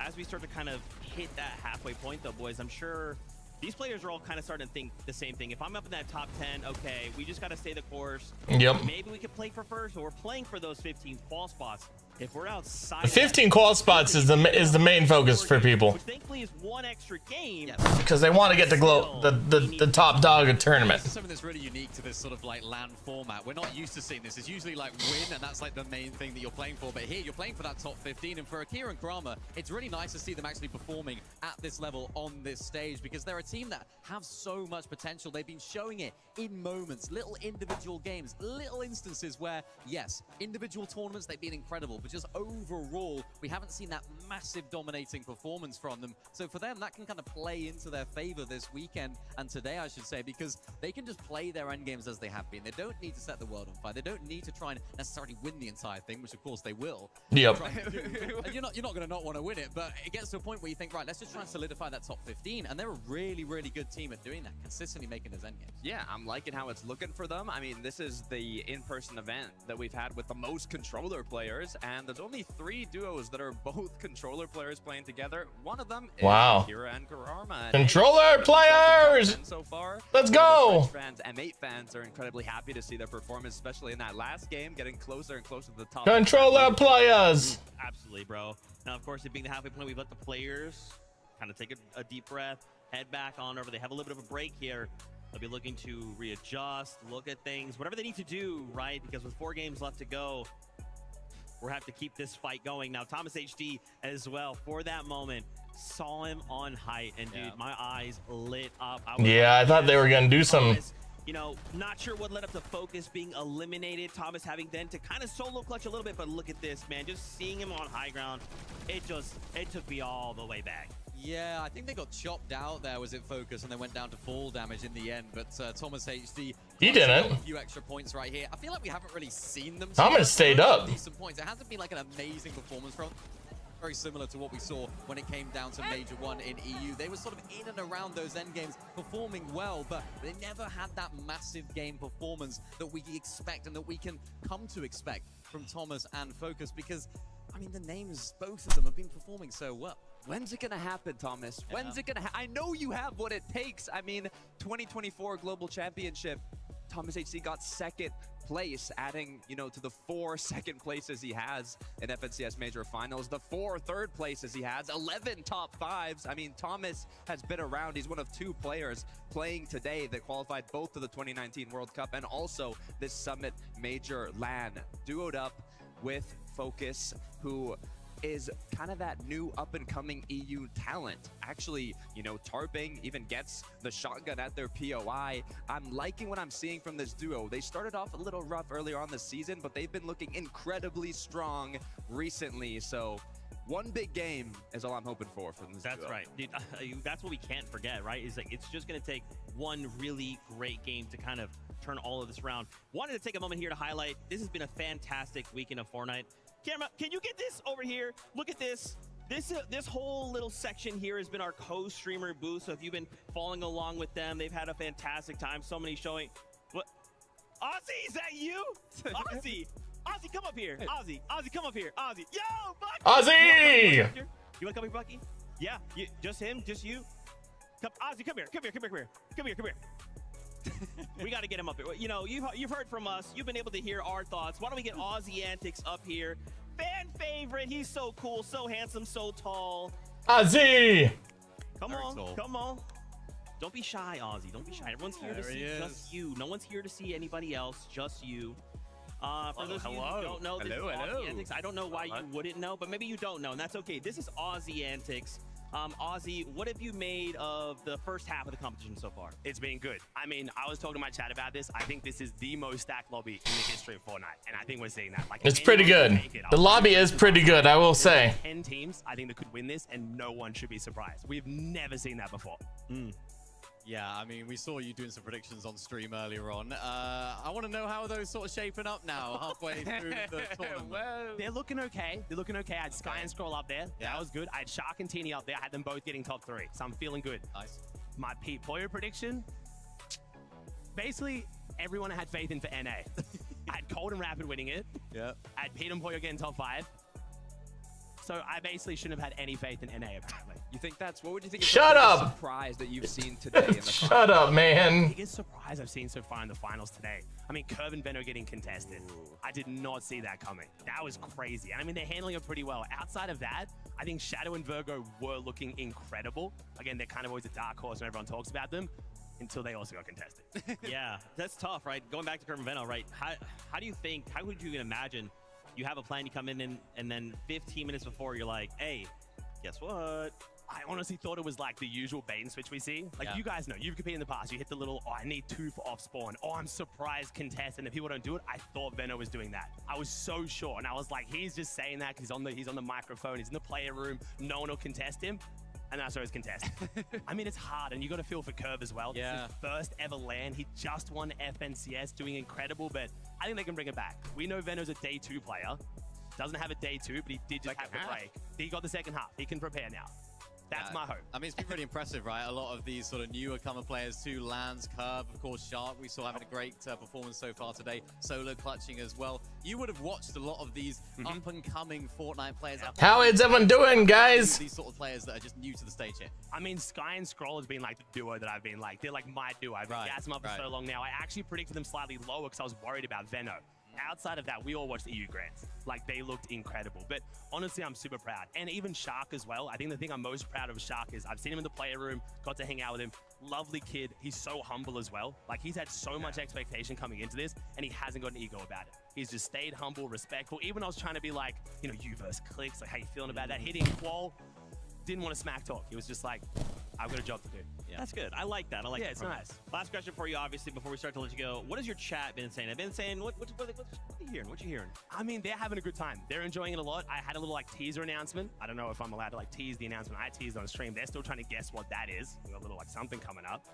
S17: as we start to kind of hit that halfway point, though, boys. I'm sure these players are all kind of starting to think the same thing. If I'm up in that top 10, okay, we just got to stay the course.
S7: Yep.
S17: Maybe we could play for first, or we're playing for those 15 qual spots. If we're outside,
S7: The 15 qual spots is the main focus for people,
S17: which thankfully is one extra game.
S7: because they want to get the top dog of tournament.
S19: This is something that's really unique to this sort of like LAN format. We're not used to seeing this. It's usually like win, and that's like the main thing that you're playing for. But here, you're playing for that top 15. And for Akira and Karama, it's really nice to see them actually performing at this level on this stage, because they're a team that have so much potential. They've been showing it in moments, little individual games, little instances where, yes, individual tournaments, they've been incredible. but just overall, we haven't seen that massive dominating performance from them. So for them, that can kind of play into their favor this weekend and today, I should say, because they can just play their end games as they have been. They don't need to set the world on fire. They don't need to try and necessarily win the entire thing, which of course they will.
S7: Yep.
S19: And you're not going to not want to win it, but it gets to a point where you think, right, let's just try and solidify that top 15. And they're a really, really good team at doing that, consistently making those end games.
S11: Yeah, I'm liking how it's looking for them. I mean, this is the in-person event that we've had with the most controller players, and there's only 3 duos that are both controller players playing together. One of them is Kira and Kararma.
S7: Controller players!
S11: So far,
S7: let's go!
S11: Fans, M8 fans are incredibly happy to see their performance, especially in that last game, getting closer and closer to the top.
S7: Controller players!
S17: Absolutely, bro. Now, of course, it being the halfway point, we've let the players kind of take a deep breath, head back on over. They have a little bit of a break here. They'll be looking to readjust, look at things, whatever they need to do, right? Because with 4 games left to go, we'll have to keep this fight going. Now, Thomas HD as well, for that moment, saw him on height, and dude, my eyes lit up.
S7: I thought they were going to do some...
S17: You know, not sure what led up to Focus being eliminated. Thomas having then to kind of solo clutch a little bit, but look at this, man. Just seeing him on high ground, it took me all the way back.
S19: Yeah, I think they got chopped out there, was it Focus, and they went down to full damage in the end. But Thomas HD,
S7: he didn't.
S19: A few extra points right here. I feel like we haven't really seen them.
S7: Thomas stayed up.
S19: Decent points. It hasn't been like an amazing performance from. Very similar to what we saw when it came down to Major 1 in EU. They were sort of in and around those end games, performing well, but they never had that massive game performance that we expect and that we can come to expect from Thomas and Focus, because, I mean, the names, both of them, have been performing so well.
S11: When's it gonna happen, Thomas? When's it gonna I know you have what it takes. I mean, 2024 Global Championship, Thomas HD got 2nd place, adding, you know, to the 4 second places he has in FNCS Major Finals, the 4 third places he has, 11 top 5s. I mean, Thomas has been around. He's one of 2 players playing today that qualified both to the 2019 World Cup and also this Summit Major LAN. Duoed up with Focus, who is kind of that new up-and-coming EU talent. Actually, you know, tarping, even gets the shotgun at their POI. I'm liking what I'm seeing from this duo. They started off a little rough earlier on this season, but they've been looking incredibly strong recently. So one big game is all I'm hoping for from this duo.
S17: That's right, dude. That's what we can't forget, right? Is like, it's just gonna take one really great game to kind of turn all of this around. Wanted to take a moment here to highlight, this has been a fantastic weekend of FORTNITE. Camera, can you get this over here? Look at this. This whole little section here has been our co-streamer booth. So if you've been following along with them, they've had a fantastic time. So many showing. What? Ozzy, is that you? Ozzy, Ozzy, come up here. Ozzy, come up here. Ozzy, yo, Bucky.
S7: Ozzy!
S17: You wanna come here, Bucky? Yeah, just him, just you. Come, Ozzy, come here. We got to get him up here. You know, you've heard from us. You've been able to hear our thoughts. Why don't we get Ozzy Antics up here? Fan favorite. He's so cool, so handsome, so tall.
S7: Ozzy!
S17: Come on. Don't be shy, Ozzy. Don't be shy. Everyone's here to see just you. No one's here to see anybody else, just you. For those of you who don't know, this is Ozzy Antics. I don't know why you wouldn't know, but maybe you don't know, and that's okay. This is Ozzy Antics. Ozzy, what have you made of the first half of the competition so far?
S14: It's been good. I mean, I was talking to my chat about this. I think this is the most stacked lobby in the history of FORTNITE, and I think we're seeing that. Like,
S7: it's pretty good. The lobby is pretty good, I will say.
S14: 10 teams, I think, that could win this, and no one should be surprised. We've never seen that before.
S19: Yeah, I mean, we saw you doing some predictions on stream earlier on. I want to know how are those sort of shaping up now, halfway through the tournament.
S14: Well, they're looking okay. I had Sky and Scroll up there. That was good. I had Shark and Teeny up there. I had them both getting top 3, so I'm feeling good.
S19: Nice.
S14: My Pete Poyo prediction, basically, everyone had faith in for NA. I had Cold and Rapid winning it.
S19: Yeah.
S14: I had Pete and Poyo getting top 5. So I basically shouldn't have had any faith in NA, apparently.
S11: You think that's, what would you think?
S7: Shut up!
S11: Surprise that you've seen today in the
S7: Shut up, man.
S14: The biggest surprise I've seen so far in the finals today. I mean, Curve and Benno getting contested. I did not see that coming. That was crazy. And I mean, they're handling it pretty well. Outside of that, I think Shadow and Virgo were looking incredible. Again, they're kind of always a dark horse when everyone talks about them, until they also got contested.
S17: Yeah, that's tough, right? Going back to Curve and Benno, right? How do you think, how would you even imagine you have a plan, you come in and then 15 minutes before you're like, hey, guess what?
S14: I honestly thought it was like the usual bait and switch we see. Like,
S18: Yeah.
S14: you guys know, you've competed in the past. You hit the little, oh, I need 2 for off spawn. Oh, I'm surprised contest. And if people don't do it, I thought Veno was doing that. I was so sure. And I was like, he's just saying that because he's on the microphone. He's in the player room. No one will contest him. And that's where his contest. I mean, it's hard, and you got to feel for Curve as well.
S18: Yeah.
S14: This is his first ever LAN. He just won FNCS, doing incredible, but I think they can bring it back. We know Veno's a day 2 player. Doesn't have a day 2, but he did just have the break. He got the second half. He can prepare now. That's my hope.
S19: I mean, it's been pretty impressive, right? A lot of these sort of newer comer players too. Lands, Curve, of course, Shark. We saw having a great performance so far today. Solo clutching as well. You would have watched a lot of these up-and-coming Fortnite players.
S7: How is everyone doing, guys?
S19: These sort of players that are just new to the stage here.
S14: I mean, Sky and Scroll has been like the duo that I've been like. They're like my duo. I've been gassing them up for so long now. I actually predicted them slightly lower because I was worried about Veno. Outside of that, we all watched the EU Grands. Like, they looked incredible. But honestly, I'm super proud. And even Shark as well. I think the thing I'm most proud of Shark is I've seen him in the player room, got to hang out with him. Lovely kid. He's so humble as well. Like, he's had so much expectation coming into this, and he hasn't got an ego about it. He's just stayed humble, respectful. Even when I was trying to be like, you know, you versus Clicks, like, how you feeling about that? Hitting Qual, didn't want to smack talk. He was just like, I've got a job to do.
S17: Yeah. That's good. I like that. I like that.
S14: Yeah, it's nice.
S17: Last question for you, obviously, before we start to let you go. What has your chat been saying? I've been saying, what are you hearing? What you hearing?
S14: I mean, they're having a good time. They're enjoying it a lot. I had a little like teaser announcement. I don't know if I'm allowed to like tease the announcement I teased on stream. They're still trying to guess what that is. We got a little like something coming up.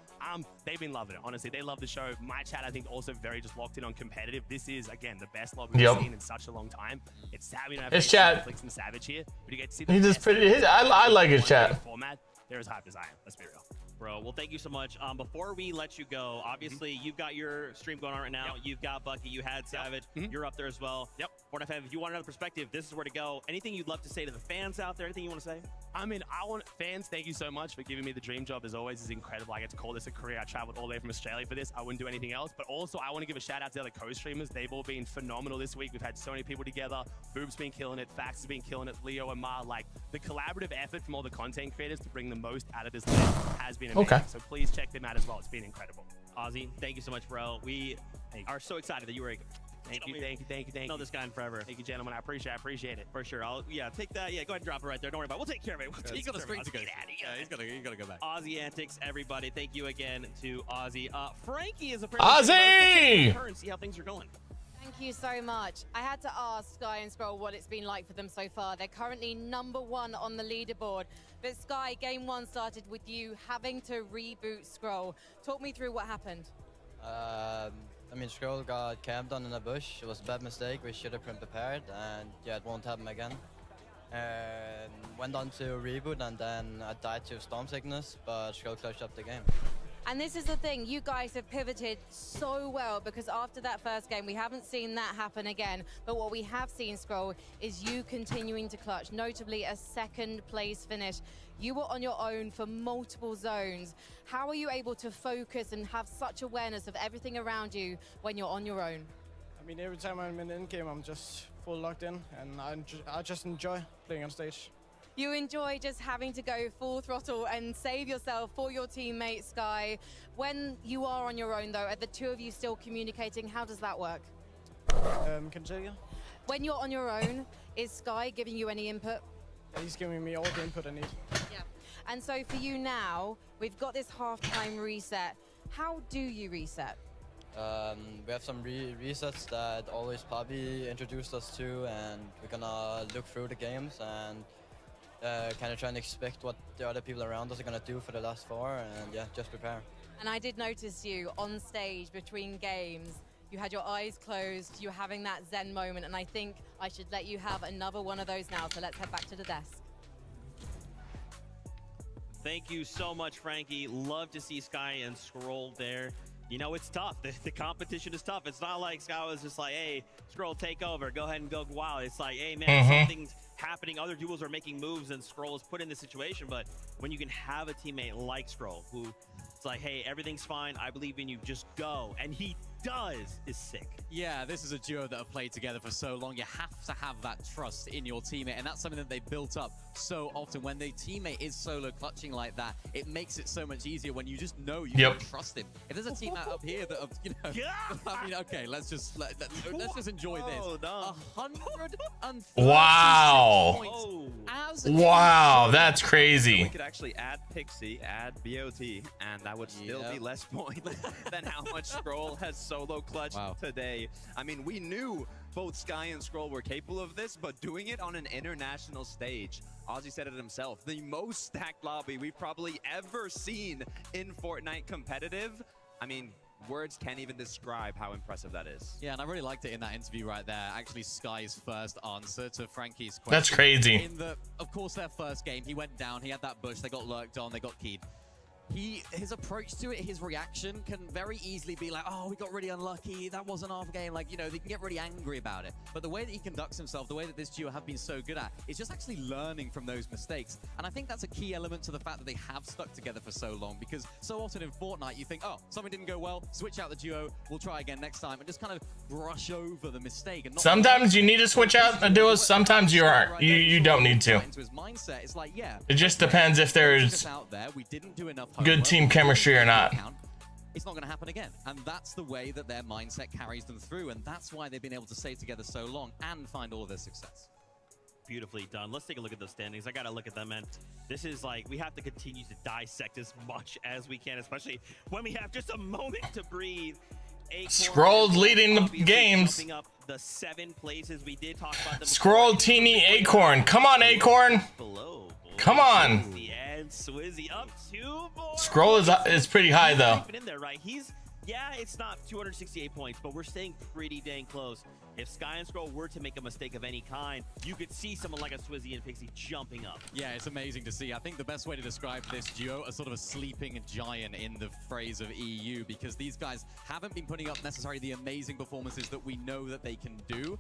S14: They've been loving it. Honestly, they love the show. My chat, I think, also very just locked in on competitive. This is, again, the best lobby we've seen in such a long time. It's sad we don't have
S7: His chat.
S14: Netflix and Savage here, but you get to see the
S7: He's just pretty. I like his chat.
S14: format. They're as hyped as I am. Let's be real.
S17: Bro, well, thank you so much. Before we let you go, obviously, you've got your stream going on right now. You've got Bucky. You had Savage. You're up there as well.
S14: Yep.
S17: FORTNITE fan, if you want another perspective, this is where to go. Anything you'd love to say to the fans out there? Anything you want to say?
S14: I mean, fans, thank you so much for giving me the dream job. As always, it's incredible. I get to call this a career. I traveled all the way from Australia for this. I wouldn't do anything else. But also, I want to give a shout out to the other co-streamers. They've all been phenomenal this week. We've had so many people together. Boob's been killing it. Fax has been killing it. Leo and Ma, like the collaborative effort from all the content creators to bring the most out of this list has been amazing.
S7: Okay.
S14: So please check them out as well. It's been incredible.
S17: Ozzy, thank you so much, bro. We are so excited that you were.
S14: Thank you.
S17: Know this guy in forever.
S14: Thank you, gentlemen. I appreciate it.
S17: For sure. Take that. Yeah, go ahead and drop it right there. Don't worry about it. We'll take care of it.
S19: He's got a screen to go. He's got to go back.
S17: Ozzy Antics, everybody. Thank you again to Ozzy. Frankie is a
S7: Ozzy!
S17: Her and see how things are going.
S2: Thank you so much. I had to ask Sky and Scroll what it's been like for them so far. They're currently #1 on the leaderboard. But Sky, game 1 started with you having to reboot Scroll. Talk me through what happened.
S10: I mean, Scroll got camped on in a bush. It was a bad mistake. We should have been prepared, and yeah, it won't happen again. Went on to reboot, and then I died to storm sickness, but Scroll clutched up the game.
S2: And this is the thing, you guys have pivoted so well, because after that first game, we haven't seen that happen again. But what we have seen, Scroll, is you continuing to clutch, notably a 2nd place finish. You were on your own for multiple zones. How are you able to focus and have such awareness of everything around you when you're on your own?
S13: I mean, every time I'm in the end game, I'm just full locked in, and I just enjoy playing on stage.
S2: You enjoy just having to go full throttle and save yourself for your teammate, Sky. When you are on your own, though, are the two of you still communicating? How does that work?
S13: Can you say again?
S2: When you're on your own, is Sky giving you any input?
S13: He's giving me all the input I need.
S2: Yeah. And so for you now, we've got this halftime reset. How do you reset?
S10: We have some resets that always Poppy introduced us to, and we're gonna look through the games and kind of try and expect what the other people around us are gonna do for the last 4, and yeah, just prepare.
S2: And I did notice you on stage between games. You had your eyes closed, you were having that zen moment, and I think I should let you have another one of those now, so let's head back to the desk.
S17: Thank you so much, Frankie. Love to see Sky and Scroll there. You know, it's tough. The competition is tough. It's not like Sky was just like, hey, Scroll, take over. Go ahead and go wild. It's like, hey, man, something's happening. Other duels are making moves, and Scroll is put in this situation. But when you can have a teammate like Scroll, who it's like, hey, everything's fine. I believe in you. Just go. And he does is sick.
S19: Yeah, this is a duo that have played together for so long. You have to have that trust in your teammate, and that's something that they built up so often. When their teammate is solo clutching like that, it makes it so much easier when you just know you can trust him. If there's a teammate up here that, you know, I mean, okay, let's just enjoy this. 136
S7: Wow.
S19: points.
S7: Wow, that's crazy.
S11: We could actually add Pixie, add BOT, and that would still be less points than how much Scroll has solo clutched today. I mean, we knew both Sky and Scroll were capable of this, but doing it on an international stage, Ozzy said it himself, the most stacked lobby we've probably ever seen in Fortnite competitive. I mean, words can't even describe how impressive that is.
S19: Yeah, and I really liked it in that interview right there. Actually, Sky's first answer to Frankie's question.
S7: That's crazy.
S19: In of course, their first game, he went down, he had that bush, they got lurked on, they got keyed. His approach to it, his reaction can very easily be like, oh, we got really unlucky, that wasn't our game. Like, you know, they can get really angry about it. But the way that he conducts himself, the way that this duo have been so good at, is just actually learning from those mistakes. And I think that's a key element to the fact that they have stuck together for so long, because so often in Fortnite, you think, oh, something didn't go well, switch out the duo, we'll try again next time, and just kind of brush over the mistake. And not
S7: Sometimes you need to switch out the duos, sometimes you aren't. You don't need to.
S19: Into his mindset, it's like, yeah,
S7: it just depends if there's good team chemistry or not.
S19: It's not going to happen again, and that's the way that their mindset carries them through, and that's why they've been able to stay together so long and find all of their success.
S17: Beautifully done. Let's take a look at those standings. I gotta look at them, and this is like, we have to continue to dissect as much as we can, especially when we have just a moment to breathe.
S7: Scroll's leading the games.
S17: Up the 7 places we did talk about them.
S7: Scroll, Teeny, Acorn. Come on, Acorn. Come on.
S17: And Swizzy up 2 boys.
S7: Scroll is pretty high though.
S17: In there, right? Yeah, it's not 268 points, but we're staying pretty dang close. If Sky and Scroll were to make a mistake of any kind, you could see someone like a Swizzy and Pixie jumping up.
S19: Yeah, it's amazing to see. I think the best way to describe this duo as sort of a sleeping giant in the phrase of EU, because these guys haven't been putting up necessarily the amazing performances that we know that they can do.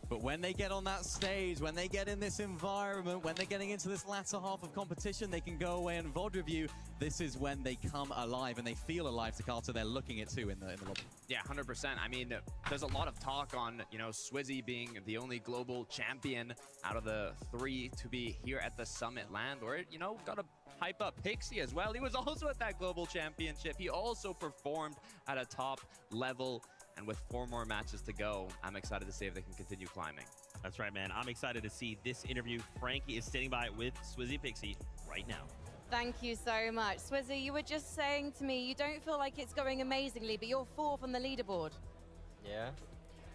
S19: But when they get on that stage, when they get in this environment, when they're getting into this latter half of competition, they can go away and VOD review. This is when they come alive and they feel alive to Carter. They're looking it too in the lobby.
S11: Yeah, 100%. I mean, there's a lot of talk on, you know, Swizzy being the only global champion out of the 3 to be here at the Summit land, or, you know, gotta hype up Pixie as well. He was also at that global championship. He also performed at a top level. And with 4 more matches to go, I'm excited to see if they can continue climbing.
S17: That's right, man. I'm excited to see this interview. Frankie is standing by with Swizzy Pixie right now.
S2: Thank you so much. Swizzy, you were just saying to me, you don't feel like it's going amazingly, but you're 4th on the leaderboard.
S10: Yeah.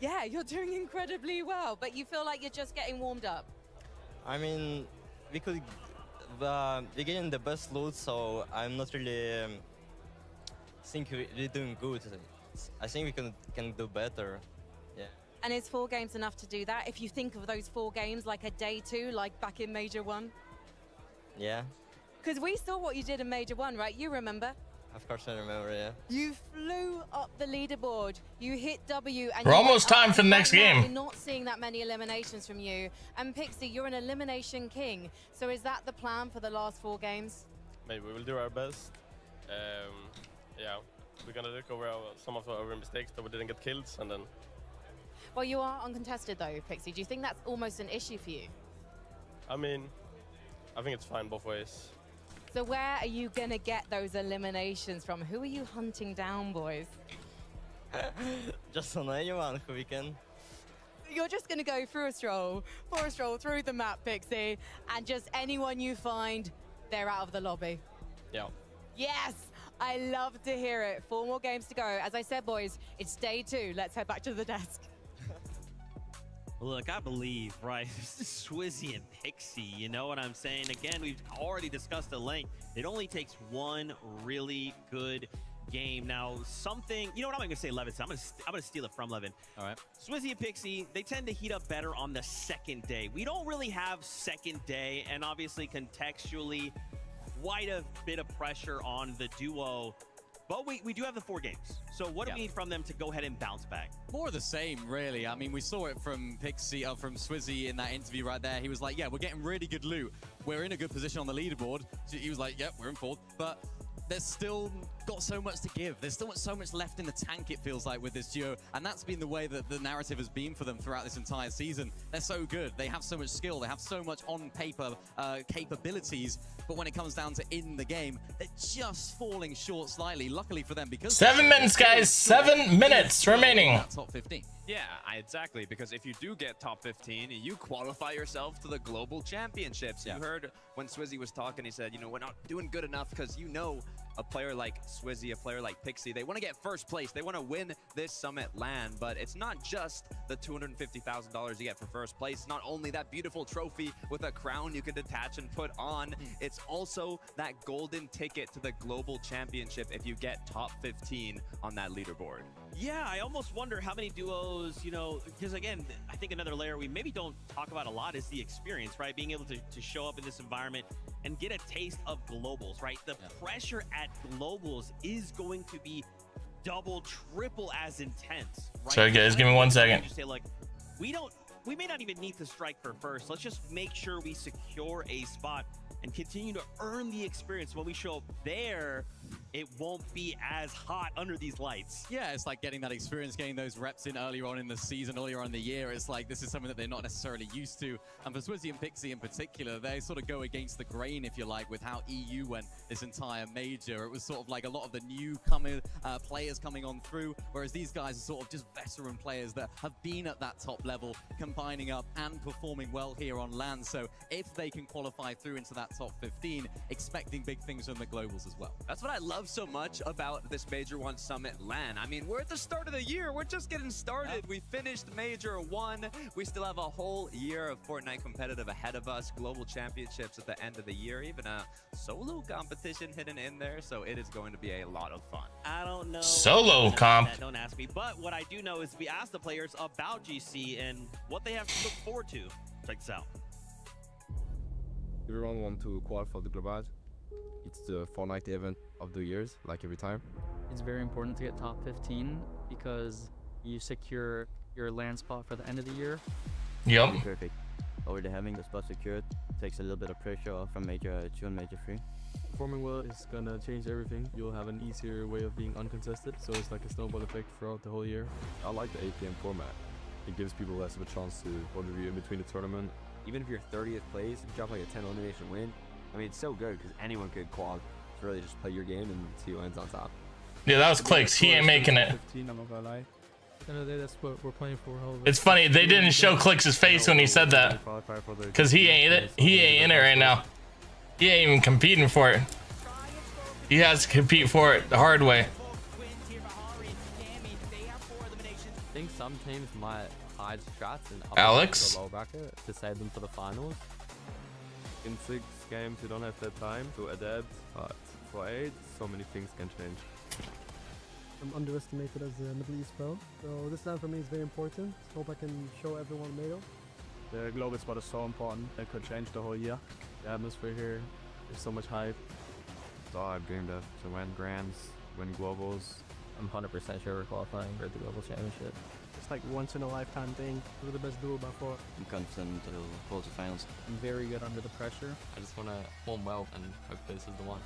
S2: Yeah, you're doing incredibly well, but you feel like you're just getting warmed up.
S10: I mean, we could be getting the best loot, so I'm not really think we're doing good. I think we can do better. Yeah.
S2: And is 4 games enough to do that? If you think of those 4 games like a day 2, like back in Major 1?
S10: Yeah.
S2: Because we saw what you did in Major 1, right? You remember?
S10: Of course I remember, yeah.
S2: You flew up the leaderboard. You hit W. And
S7: we're almost time for the next game.
S2: We're not seeing that many eliminations from you. And Pixie, you're an elimination king. So is that the plan for the last 4 games?
S16: Maybe we will do our best. Yeah. We're gonna look over some of our mistakes that we didn't get kills, and then.
S2: Well, you are uncontested though, Pixie. Do you think that's almost an issue for you?
S16: I mean, I think it's fine both ways.
S2: So where are you gonna get those eliminations from? Who are you hunting down, boys?
S10: Just on anyone who we can.
S2: You're just gonna go for a stroll through the map, Pixie, and just anyone you find, they're out of the lobby.
S16: Yeah.
S2: Yes. I love to hear it. 4 more games to go. As I said, boys, it's day 2. Let's head back to the desk.
S17: Look, I believe, right? This is Swizzy and Pixie, you know what I'm saying? Again, we've already discussed the length. It only takes 1 really good game. Now, something, you know what, I'm gonna say Levin. I'm gonna steal it from Levin.
S19: All right.
S17: Swizzy and Pixie, they tend to heat up better on the 2nd day. We don't really have 2nd day, and obviously contextually, quite a bit of pressure on the duo, but we do have the 4 games. So what do we need from them to go ahead and bounce back?
S19: More of the same, really. I mean, we saw it from Pixie, from Swizzy in that interview right there. He was like, yeah, we're getting really good loot. We're in a good position on the leaderboard. So he was like, yep, we're in 4th. But there's still got so much to give. There's still so much left in the tank, it feels like, with this duo. And that's been the way that the narrative has been for them throughout this entire season. They're so good. They have so much skill. They have so much on paper capabilities. But when it comes down to in the game, they're just falling short slightly. Luckily for them, because
S7: 7 minutes, guys. 7 minutes remaining.
S19: Top 15.
S11: Yeah, exactly. Because if you do get top 15, you qualify yourself to the global championships. You heard when Swizzy was talking, he said, you know, we're not doing good enough because, you know, a player like Swizzy, a player like Pixie, they want to get first place. They want to win this Summit LAN, but it's not just the $250,000 you get for first place. It's not only that beautiful trophy with a crown you can detach and put on. It's also that golden ticket to the global championship if you get top 15 on that leaderboard.
S17: Yeah, I almost wonder how many duos, you know, because again, I think another layer we maybe don't talk about a lot is the experience, right? Being able to show up in this environment and get a taste of globals, right? The pressure at globals is going to be double, triple as intense, right?
S7: Sorry guys, give me 1 second.
S17: Just say, like, we may not even need to strike for first. Let's just make sure we secure a spot and continue to earn the experience. When we show up there, it won't be as hot under these lights.
S19: Yeah, it's like getting that experience, getting those reps in earlier on in the season, earlier on in the year. It's like this is something that they're not necessarily used to. And for Swizzy and Pixie in particular, they sort of go against the grain, if you like, with how EU went this entire major. It was sort of like a lot of the newcomer players coming on through, whereas these guys are sort of just veteran players that have been at that top level, combining up and performing well here on LAN. So if they can qualify through into that top 15, expecting big things from the globals as well.
S11: That's what I love so much about this Major 1 Summit LAN. I mean, we're at the start of the year. We're just getting started. We finished Major 1. We still have a whole year of Fortnite competitive ahead of us. Global championships at the end of the year. Even a solo competition hidden in there. So it is going to be a lot of fun.
S17: I don't know.
S7: Solo comp.
S17: Don't ask me. But what I do know is we asked the players about GC and what they have to look forward to. Check this out.
S1: Everyone wants to qualify the Global. It's the FORTNITE event of the years, like every time.
S20: It's very important to get top 15 because you secure your LAN spot for the end of the year.
S7: Yep.
S23: Perfect. Already having the spot secured takes a little bit of pressure off from Major 2 and Major 3.
S24: Performing well is gonna change everything. You'll have an easier way of being uncontested, so it's like a snowball effect throughout the whole year.
S1: I like the APM format. It gives people less of a chance to overview in between the tournament.
S25: Even if you're 30th place, if you drop like a 10 elimination win, I mean, it's so good because anyone could qual. It's really just play your game and see who ends on top.
S7: Yeah, that was Clicks. He ain't making it.
S24: 15, I'm not gonna lie. At the end of the day, that's what we're playing for.
S7: It's funny, they didn't show Clicks' face when he said that. Because he ain't in it right now. He ain't even competing for it. He has to compete for it the hard way.
S24: I think some teams might hide strats and
S7: Alex?
S24: the low bracket to save them for the finals.
S1: In 6 games, you don't have that time to adapt, but for 8, so many things can change.
S26: I'm underestimated as a Middle East pro, so this LAN for me is very important. Hope I can show everyone NATO.
S24: The global spot is so important. It could change the whole year. The atmosphere here, there's so much hype.
S1: It's all I've dreamed of, to win Grands, win Globals.
S24: I'm 100% sure we're qualifying for the global championship.
S26: It's like once in a lifetime thing. We're the best duo by far.
S23: I'm confident to pull to finals.
S20: I'm very good under the pressure.
S24: I just want to perform well and hope this is the one.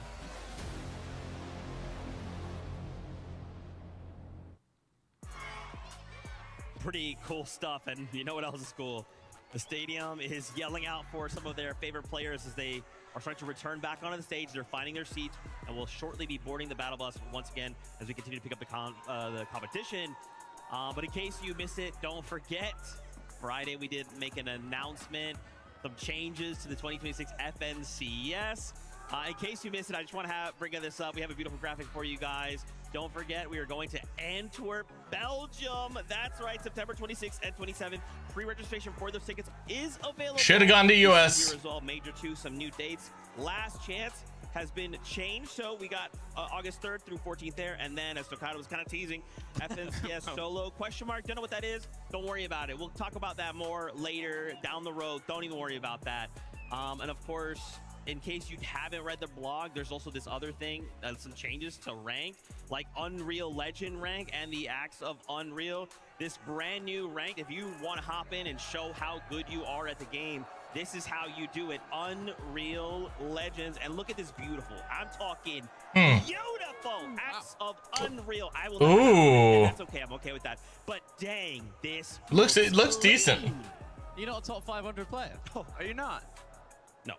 S17: Pretty cool stuff, and you know what else is cool? The stadium is yelling out for some of their favorite players as they are starting to return back onto the stage. They're finding their seats and will shortly be boarding the battle bus once again as we continue to pick up the competition. But in case you missed it, don't forget, Friday we did make an announcement, some changes to the 2026 FNCS. In case you missed it, I just want to bring this up. We have a beautiful graphic for you guys. Don't forget, we are going to Antwerp, Belgium. That's right, September 26th and 27th. Pre-registration for those tickets is available.
S7: Should have gone to US.
S17: Resolve Major 2, some new dates. Last chance has been changed, so we got August 3rd through 14th there, and then as Tokado was kind of teasing, FNCS solo question mark. Don't know what that is. Don't worry about it. We'll talk about that more later down the road. Don't even worry about that. And of course, in case you haven't read the blog, there's also this other thing, some changes to rank, like Unreal Legend rank and the Acts of Unreal. This brand new rank, if you want to hop in and show how good you are at the game, this is how you do it. Unreal Legends. And look at this beautiful. I'm talking beautiful beautiful. Acts of unreal. I will
S7: Ooh.
S17: that's okay. I'm okay with that. But dang, this
S7: It looks decent.
S19: You're not a top 500 player.
S17: Oh,
S11: Are you not?
S17: no.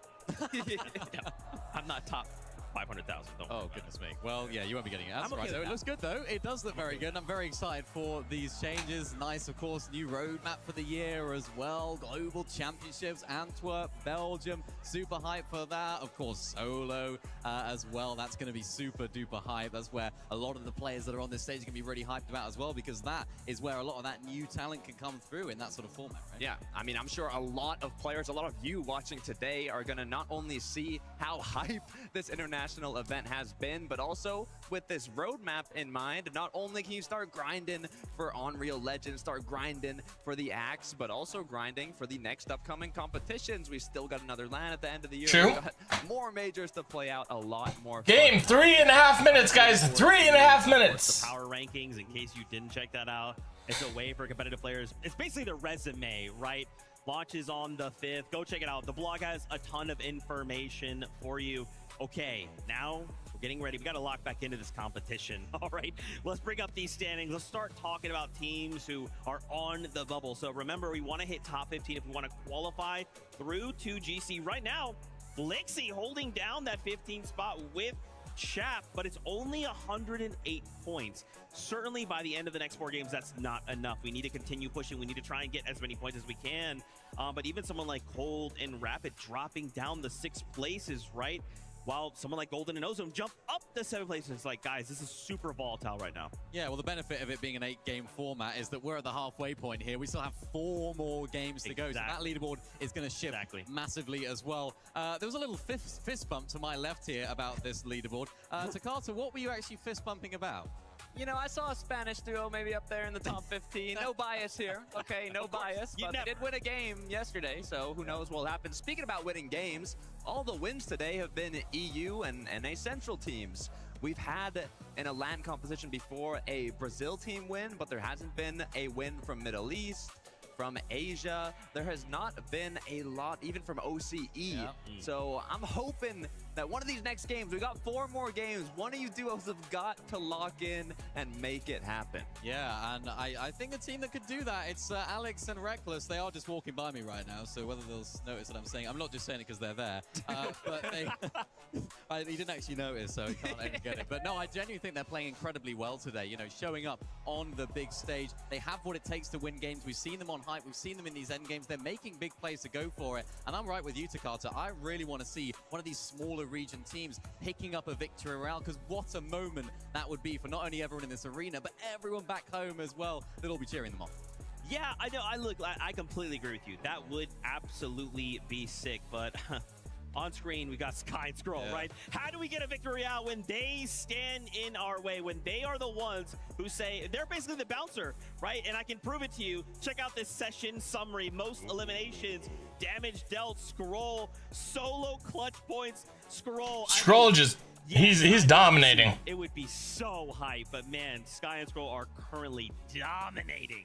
S17: I'm not top 500,000.
S19: Oh, goodness me. Well, yeah, you won't be getting it. That's
S17: I'm okay
S19: right.
S17: with
S19: So it
S17: that.
S19: looks good, though. It does look very good. I'm very excited for these changes. Nice, of course, new roadmap for the year as well. Global Championships, Antwerp, Belgium. Super hype for that. Of course, solo as well. That's going to be super duper hype. That's where a lot of the players that are on this stage are going to be really hyped about as well, because that is where a lot of that new talent can come through in that sort of format, right?
S11: Yeah, I mean, I'm sure a lot of players, a lot of you watching today are going to not only see how hype this international event has been, but also with this roadmap in mind, not only can you start grinding for Unreal Legends, start grinding for the Axe, but also grinding for the next upcoming competitions. We still got another LAN at the end of the year.
S7: True.
S11: We got more majors to play out, a lot more.
S7: Game, 3.5 minutes, guys. 3.5 minutes.
S17: The power rankings, in case you didn't check that out, it's a way for competitive players. It's basically the resume, right? Launches on the 5th. Go check it out. The blog has a ton of information for you. Okay, now we're getting ready. We got to lock back into this competition. All right, let's bring up these standings. Let's start talking about teams who are on the bubble. So remember, we want to hit top 15 if we want to qualify through to GC. Right now, Blixie holding down that 15th spot with Chap, but it's only 108 points. Certainly by the end of the next 4 games, that's not enough. We need to continue pushing. We need to try and get as many points as we can. But even someone like Cold and Rapid dropping down the 6 places, right? While someone like Golden and Ozone jump up the 7 places. It's like, guys, this is super volatile right now.
S19: Yeah, well, the benefit of it being an 8-game format is that we're at the halfway point here. We still have 4 more games to go. So that leaderboard is going to shift massively as well. There was a little fist bump to my left here about this leaderboard. Takata, what were you actually fist bumping about?
S11: You know, I saw a Spanish duo maybe up there in the top 15. No bias here. Okay, no bias. But they did win a game yesterday, so who knows what will happen. Speaking about winning games, all the wins today have been EU and NA Central teams. We've had in a LAN competition before a Brazil team win, but there hasn't been a win from Middle East, from Asia. There has not been a lot, even from OCE. So I'm hoping that one of these next games, we got 4 more games, one of you duos have got to lock in and make it happen.
S19: Yeah, and I think a team that could do that, it's Alex and Reckless. They are just walking by me right now, so whether they'll notice what I'm saying, I'm not just saying it because they're there, but he didn't actually notice, so he can't even get it. But no, I genuinely think they're playing incredibly well today, you know, showing up on the big stage. They have what it takes to win games. We've seen them on hype. We've seen them in these end games. They're making big plays to go for it. And I'm right with you, Takata. I really want to see one of these smaller region teams picking up a victory royale, because what a moment that would be for not only everyone in this arena, but everyone back home as well that'll be cheering them on.
S17: Yeah, I know. I completely agree with you. That would absolutely be sick, but on screen, we got Sky and Scroll, right? How do we get a victory out when they stand in our way, when they are the ones who say, they're basically the bouncer, right? And I can prove it to you. Check out this session summary. Most eliminations, damage dealt, Scroll, solo clutch points, Scroll.
S7: Scroll just, he's dominating.
S17: It would be so hype, but man, Sky and Scroll are currently dominating.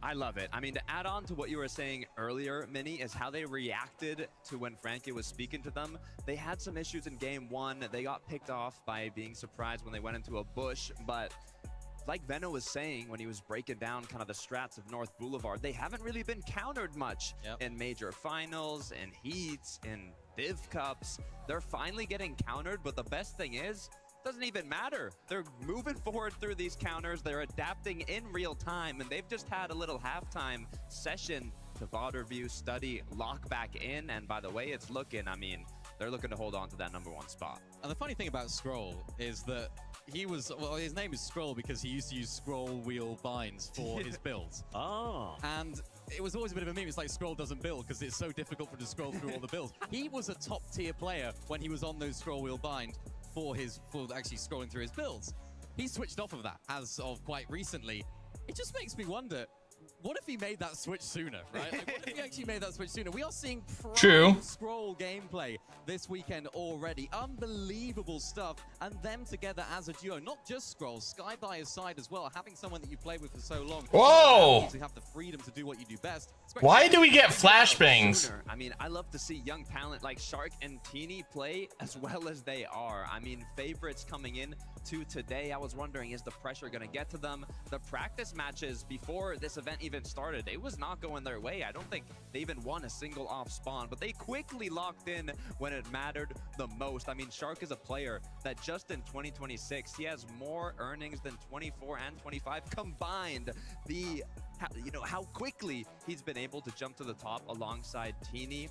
S11: I love it. I mean, to add on to what you were saying earlier, Minnie, is how they reacted to when Frankie was speaking to them. They had some issues in game 1. They got picked off by being surprised when they went into a bush, but like Venno was saying when he was breaking down kind of the strats of North Boulevard, they haven't really been countered much in major finals, in heats, in Div Cups. They're finally getting countered, but the best thing is, doesn't even matter. They're moving forward through these counters. They're adapting in real time, and they've just had a little halftime session to VOD review, study, lock back in, and by the way it's looking, I mean, they're looking to hold on to that #1 spot.
S19: And the funny thing about Scroll is that he was, well, his name is Scroll because he used to use scroll wheel binds for his builds. And it was always a bit of a meme. It's like Scroll doesn't build because it's so difficult for him to scroll through all the builds. He was a top tier player when he was on those scroll wheel bind for actually scrolling through his builds. He switched off of that as of quite recently. It just makes me wonder, what if he made that switch sooner, right? Like, what if he actually made that switch sooner? We are seeing prime Scroll gameplay this weekend already. Unbelievable stuff. And them together as a duo, not just Scroll, Sky by his side as well, having someone that you played with for so long.
S7: Whoa!
S19: You have the freedom to do what you do best.
S7: Why do we get flashbangs?
S11: I mean, I love to see young talent like Shark and Teeny play as well as they are. I mean, favorites coming in to today. I was wondering, is the pressure going to get to them? The practice matches before this event even started, it was not going their way. I don't think they even won a single off spawn, but they quickly locked in when it mattered the most. I mean, Shark is a player that just in 2026, he has more earnings than 24 and 25 combined. How quickly he's been able to jump to the top alongside Teeny.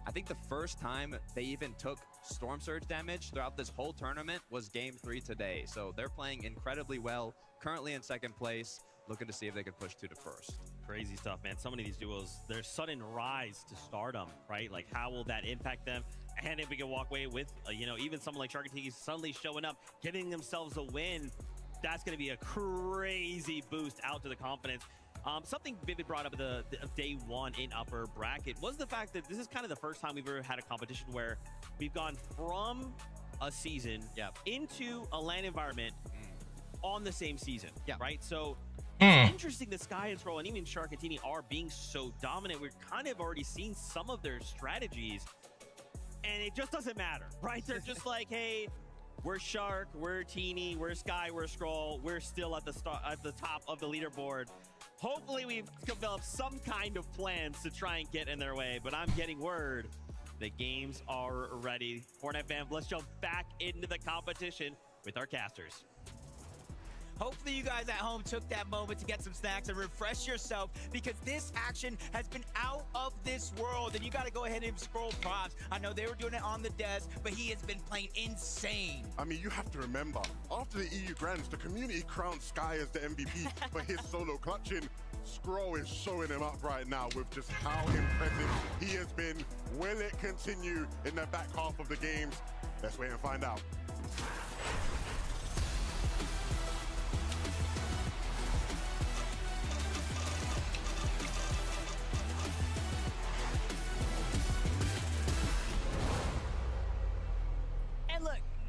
S11: I think the first time they even took Storm Surge damage throughout this whole tournament was game 3 today. So they're playing incredibly well, currently in second place, looking to see if they can push to the first.
S17: Crazy stuff, man. So many of these duos, their sudden rise to stardom, right? Like, how will that impact them? And if we can walk away with, even someone like Shark and Teeny suddenly showing up, getting themselves a win, that's going to be a crazy boost out to the confidence. Something Vivid brought up the day one in upper bracket was the fact that this is kind of the first time we've ever had a competition where we've gone from a season into a LAN environment on the same season, right? So it's interesting that Sky and Troll and even Shark and Teeny are being so dominant. We're kind of already seen some of their strategies, and it just doesn't matter, right? They're just like, hey, we're Shark, we're Teeny, we're Sky, we're Scroll, we're still at the top of the leaderboard. Hopefully we've developed some kind of plans to try and get in their way, but I'm getting word the games are ready. FORTNITE fam, let's jump back into the competition with our casters.
S9: Hopefully you guys at home took that moment to get some snacks and refresh yourself, because this action has been out of this world, and you got to go ahead and scroll props. I know they were doing it on the desk, but he has been playing insane.
S3: I mean, you have to remember, after the EU Grands, the community crowned Sky as the MVP for his solo clutching. Scroll is showing him up right now with just how impressive he has been. Will it continue in the back half of the games? Let's wait and find out.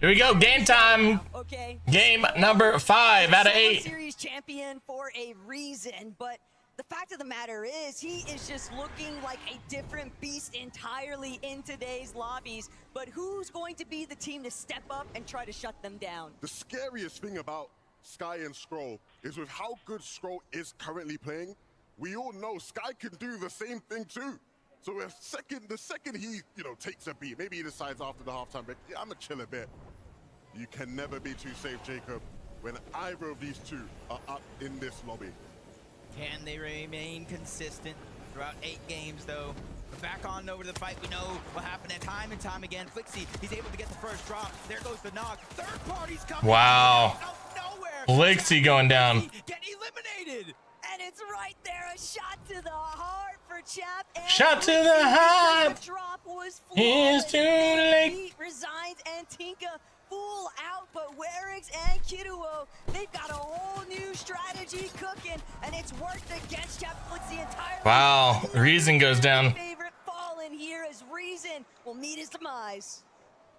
S7: Here we go, game time.
S8: Okay.
S7: Game number 5 out of 8.
S8: Series champion for a reason, but the fact of the matter is he is just looking like a different beast entirely in today's lobbies. But who's going to be the team to step up and try to shut them down?
S3: The scariest thing about Sky and Scroll is with how good Scroll is currently playing, we all know Sky can do the same thing too. So the second he, takes a beat, maybe he decides after the halftime break, I'm gonna chill a bit. You can never be too safe, Jacob, when either of these two are up in this lobby.
S9: Can they remain consistent throughout 8 games, though? But back on over to the fight, we know what happened at time and time again. Flixie, he's able to get the first drop. There goes the knock. Third party's coming
S7: Wow.
S9: out of nowhere.
S7: Flixie going down.
S9: Get eliminated.
S8: And it's right there, a shot to the heart for Chap. And
S7: Shot to the heart.
S8: The drop was
S7: It's too late.
S8: Pete resigns and Tinka full out, but Werix and Kiruo, they've got a whole new strategy cooking, and it's worked against Chap Flixie entirely.
S7: Wow, Reason goes down.
S8: Favorite fallen here as Reason will meet his demise.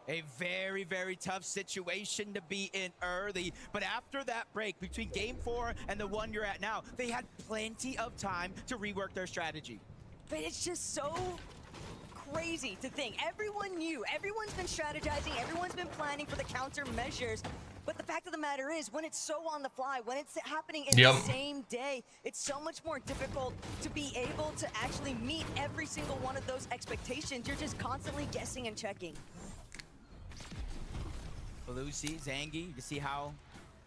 S9: A very, very tough situation to be in early. But after that break between game 4 and the one you're at now, they had plenty of time to rework their strategy.
S8: But it's just so crazy to think. Everyone knew, everyone's been strategizing, everyone's been planning for the countermeasures. But the fact of the matter is, when it's so on the fly, when it's happening in the same day, it's so much more difficult to be able to actually meet every single one of those expectations. You're just constantly guessing and checking.
S9: Lucy, Zangi, you see how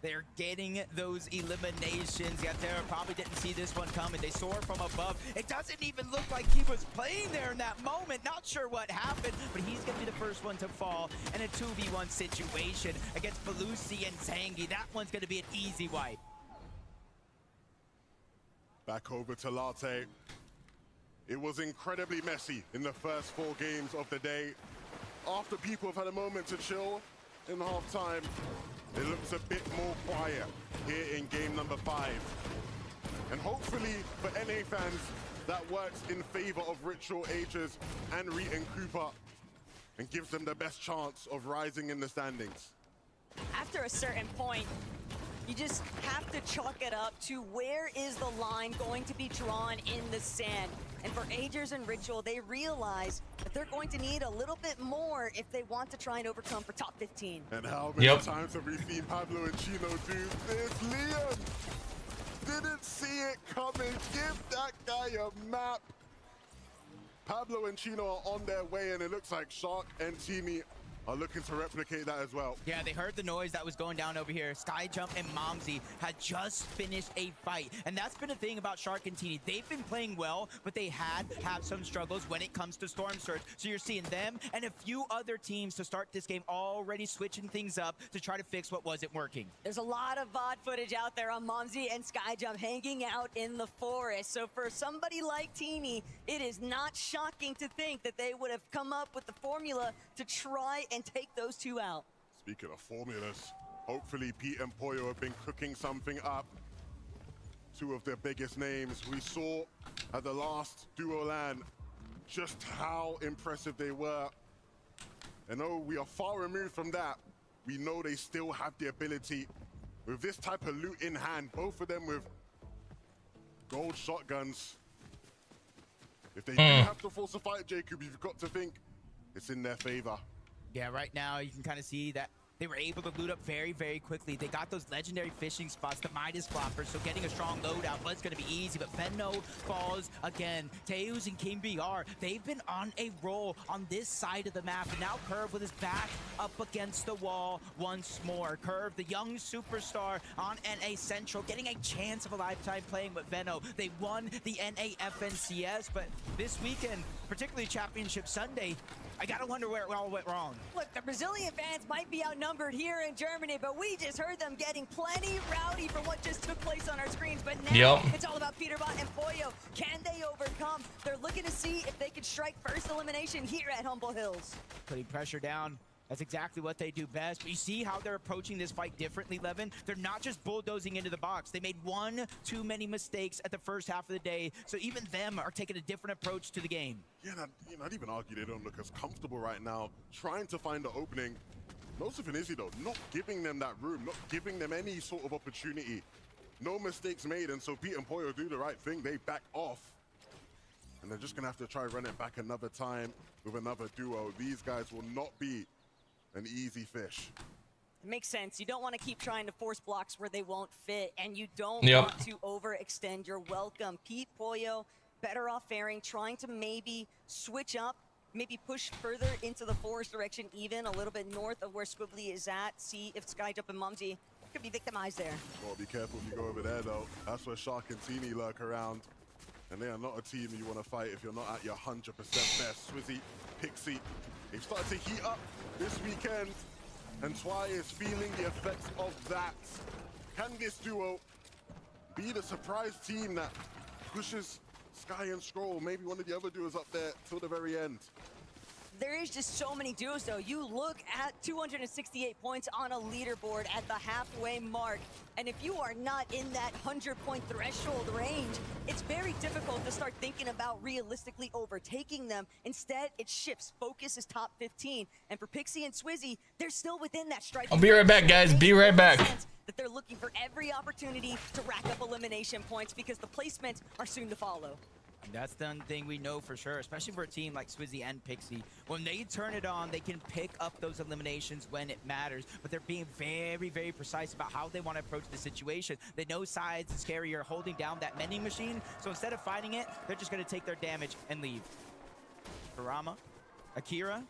S9: they're getting those eliminations. Yatera probably didn't see this one coming. They soar from above. It doesn't even look like he was playing there in that moment. Not sure what happened, but he's going to be the first one to fall in a 2v1 situation against Belusi and Zangi. That one's going to be an easy wipe.
S3: Back over to Latte. It was incredibly messy in the first 4 games of the day. After people have had a moment to chill in halftime, it looks a bit more quiet here in game number 5. And hopefully for NA fans, that works in favor of Ritual H's and Reet and Cooper and gives them the best chance of rising in the standings.
S8: After a certain point, You just have to chalk it up to where is the line going to be drawn in the sand. And for Agers and Ritual, they realize that they're going to need a little bit more if they want to try and overcome for top 15.
S3: And how many times have we seen Pablo and Chino do this? Liam didn't see it coming. Give that guy a map. Pablo and Chino are on their way, and it looks like Shark and Teamy are looking to replicate that as well.
S9: Yeah, they heard the noise that was going down over here. Skyjump and Momsy had just finished a fight. And that's been a thing about Shark and Teeny. They've been playing well, but they have some struggles when it comes to Storm Surge. So you're seeing them and a few other teams to start this game already switching things up to try to fix what wasn't working.
S8: There's a lot of VOD footage out there on Momsy and Skyjump hanging out in the forest. So for somebody like Teeny, it is not shocking to think that they would have come up with the formula to try and take those two out.
S3: Speaking of formulas, hopefully Pete and Poyo have been cooking something up. Two of their biggest names. We saw at the last Duo LAN just how impressive they were. And though we are far removed from that, we know they still have the ability with this type of loot in hand, both of them with gold shotguns. If they do have to force a fight, Jacob, you've got to think it's in their favor.
S9: Yeah, right now you can kind of see that they were able to loot up very, very quickly. They got those legendary fishing spots, the Midas floppers, so getting a strong loadout was going to be easy, but Venno falls again. Teus and King BR, they've been on a roll on this side of the map, and now Curve with his back up against the wall once more. Curve, the young superstar on NA Central, getting a chance of a lifetime playing with Venno. They won the NA FNCS, but this weekend, particularly Championship Sunday, I gotta wonder where it all went wrong.
S8: Look, the Brazilian fans might be outnumbered here in Germany, but we just heard them getting plenty rowdy for what just took place on our screens. But now it's all about Peterbot and Poyo. Can they overcome? They're looking to see if they can strike first elimination here at Humble Hills.
S9: Putting pressure down. That's exactly what they do best. But you see how they're approaching this fight differently, Levin? They're not just bulldozing into the box. They made one too many mistakes at the first half of the day, so even them are taking a different approach to the game.
S3: Yeah, I'd even argue they don't look as comfortable right now, trying to find the opening. Nosif and Izzy, though, not giving them that room, not giving them any sort of opportunity. No mistakes made, and so Pete and Poyo do the right thing. They back off. And they're just going to have to try run it back another time with another duo. These guys will not be an easy fish.
S8: It makes sense. You don't want to keep trying to force blocks where they won't fit, and you don't want to overextend your welcome. Pete, Poyo, better off faring, trying to maybe switch up, maybe push further into the forest direction, even a little bit north of where Squibbly is at. See if Skyjump and Mumsy could be victimized there.
S3: Well, be careful if you go over there, though. That's where Shark and Teeny lurk around. And they are not a team you want to fight if you're not at your 100% best. Swizzy, Pixie, they've started to heat up this weekend, and Twy is feeling the effects of that. Can this duo be the surprise team that pushes Sky and Scroll, maybe one of the other duos up there till the very end?
S8: There is just so many duos, though. You look at 268 points on a leaderboard at the halfway mark, and if you are not in that 100-point threshold range, it's very difficult to start thinking about realistically overtaking them. Instead, it shifts. Focus is top 15, and for Pixie and Swizzy, they're still within that strike.
S7: I'll be right back, guys. Be right back.
S8: That they're looking for every opportunity to rack up elimination points because the placements are soon to follow.
S9: That's the thing we know for sure, especially for a team like Swizzy and Pixie. When they turn it on, they can pick up those eliminations when it matters, but they're being very, very precise about how they want to approach the situation. They know Sides and Scary are holding down that mending machine, so instead of fighting it, they're just going to take their damage and leave. Karama, Akira,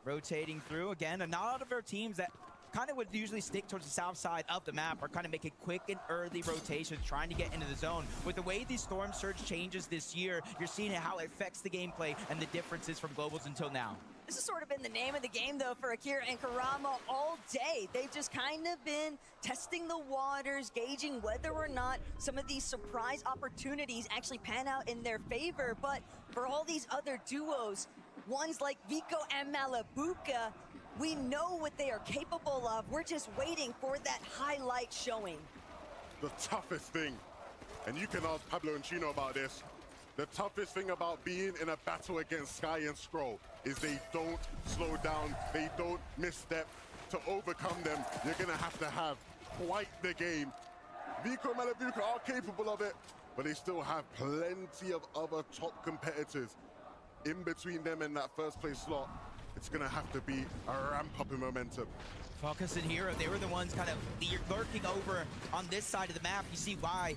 S9: rotating through. Again, and not a lot of our teams that kind of would usually stick towards the south side of the map are kind of making quick and early rotations, trying to get into the zone. With the way these Storm Surge changes this year, you're seeing how it affects the gameplay and the differences from Globals until now.
S8: This has sort of been the name of the game, though, for Akira and Karama all day. They've just kind of been testing the waters, gauging whether or not some of these surprise opportunities actually pan out in their favor. But for all these other duos, ones like Vico and Malabuka, we know what they are capable of. We're just waiting for that highlight showing.
S3: The toughest thing, and you can ask Pablo and Chino about this, the toughest thing about being in a battle against Sky and Scroll is they don't slow down, they don't misstep. To overcome them, you're gonna have quite the game. Vico Malabuka are capable of it, but they still have plenty of other top competitors in between them and that first place slot. It's gonna have to be a ramp up in momentum.
S9: Focus and Hero, they were the ones kind of lurking over on this side of the map. You see why.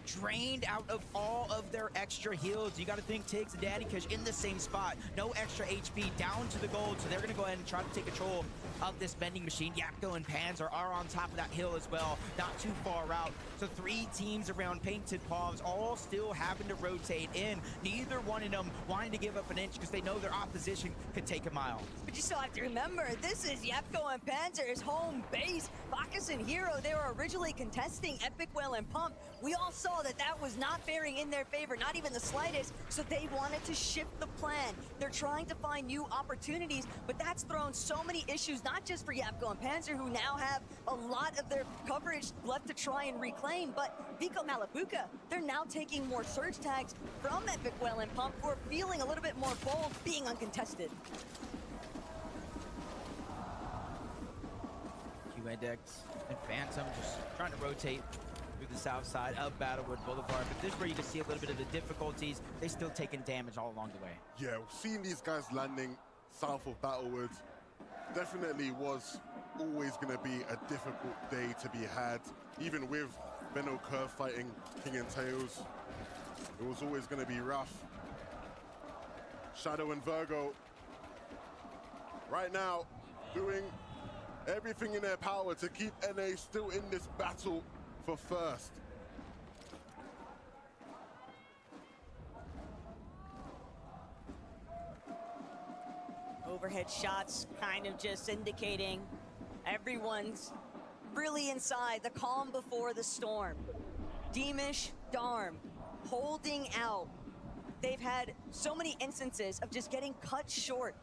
S9: Drained out of all of their extra heals. You got to think Tiggs and Daddy Kush in the same spot. No extra HP, down to the gold. So they're going to go ahead and try to take control of this vending machine. Yapko and Panzer are on top of that hill as well, not too far out. So 3 teams around Painted Palms, all still having to rotate in. Neither one of them wanting to give up an inch because they know their opposition could take a mile.
S8: But you still have to remember, this is Yapko and Panzer's home base. Bacchus and Hero, they were originally contesting Epic Whale and Pump. We all saw that that was not bearing in their favor, not even the slightest, so they wanted to shift the plan. They're trying to find new opportunities, but that's thrown so many issues, not just for Yapko and Panzer, who now have a lot of their coverage left to try and reclaim, but Vico Malabuka, they're now taking more surge tags from Epic Whale and Pump, who are feeling a little bit more bold being uncontested.
S9: QNDX and Phantom just trying to rotate through the south side of Battlewood Boulevard, but this is where you can see a little bit of the difficulties. They're still taking damage all along the way.
S3: Yeah, seeing these guys landing south of Battlewood definitely was always going to be a difficult day to be had. Even with Benno Curve fighting King and Tails, it was always going to be rough. Shadow and Virgo right now doing everything in their power to keep NA still in this battle for first.
S8: Overhead shots kind of just indicating everyone's really inside the calm before the storm. Deemish, Darm, holding out. They've had so many instances of just getting cut short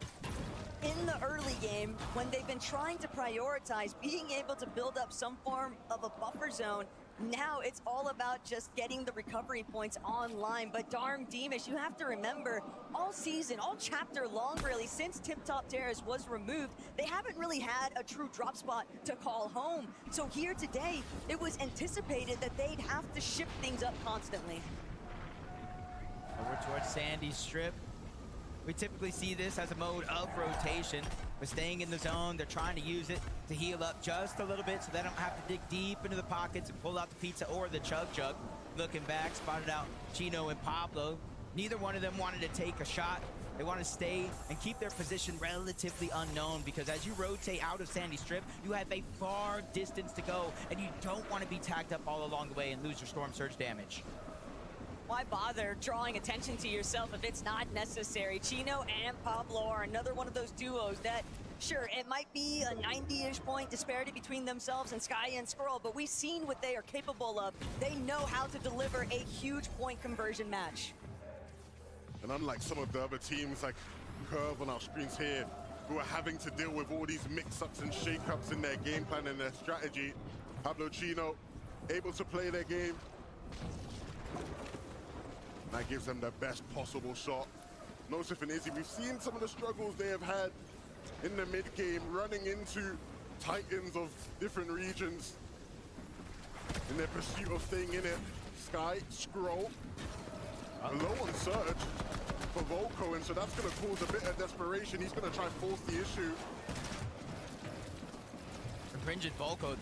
S8: in the early game when they've been trying to prioritize being able to build up some form of a buffer zone. Now it's all about just getting the recovery points online. But Darm, Deemish, you have to remember, all season, all chapter long really, since Tip Top Terrace was removed, they haven't really had a true drop spot to call home. So here today, it was anticipated that they'd have to shift things up constantly.
S9: Over towards Sandy Strip. We typically see this as a mode of rotation, but staying in the zone, they're trying to use it to heal up just a little bit so they don't have to dig deep into the pockets and pull out the pizza or the chug. Looking back, spotted out Chino and Pablo. Neither one of them wanted to take a shot. They want to stay and keep their position relatively unknown, because as you rotate out of Sandy Strip, you have a far distance to go, and you don't want to be tagged up all along the way and lose your storm surge damage.
S8: Why bother drawing attention to yourself if it's not necessary? Chino and Pablo are another one of those duos that, sure, it might be a 90-ish point disparity between themselves and Sky and Skrull, but we've seen what they are capable of. They know how to deliver a huge point conversion match.
S3: And unlike some of the other teams like Curve on our screens here, who are having to deal with all these mix-ups and shake-ups in their game plan and their strategy, Pablo Chino able to play their game. That gives them the best possible shot. Nosif and Izzy, we've seen some of the struggles they have had in the mid-game, running into titans of different regions in their pursuit of staying in it. Sky, Skrull, low on surge for Volko, and so that's going to cause a bit of desperation. He's going to try and force the issue.
S9: Cringed Volko,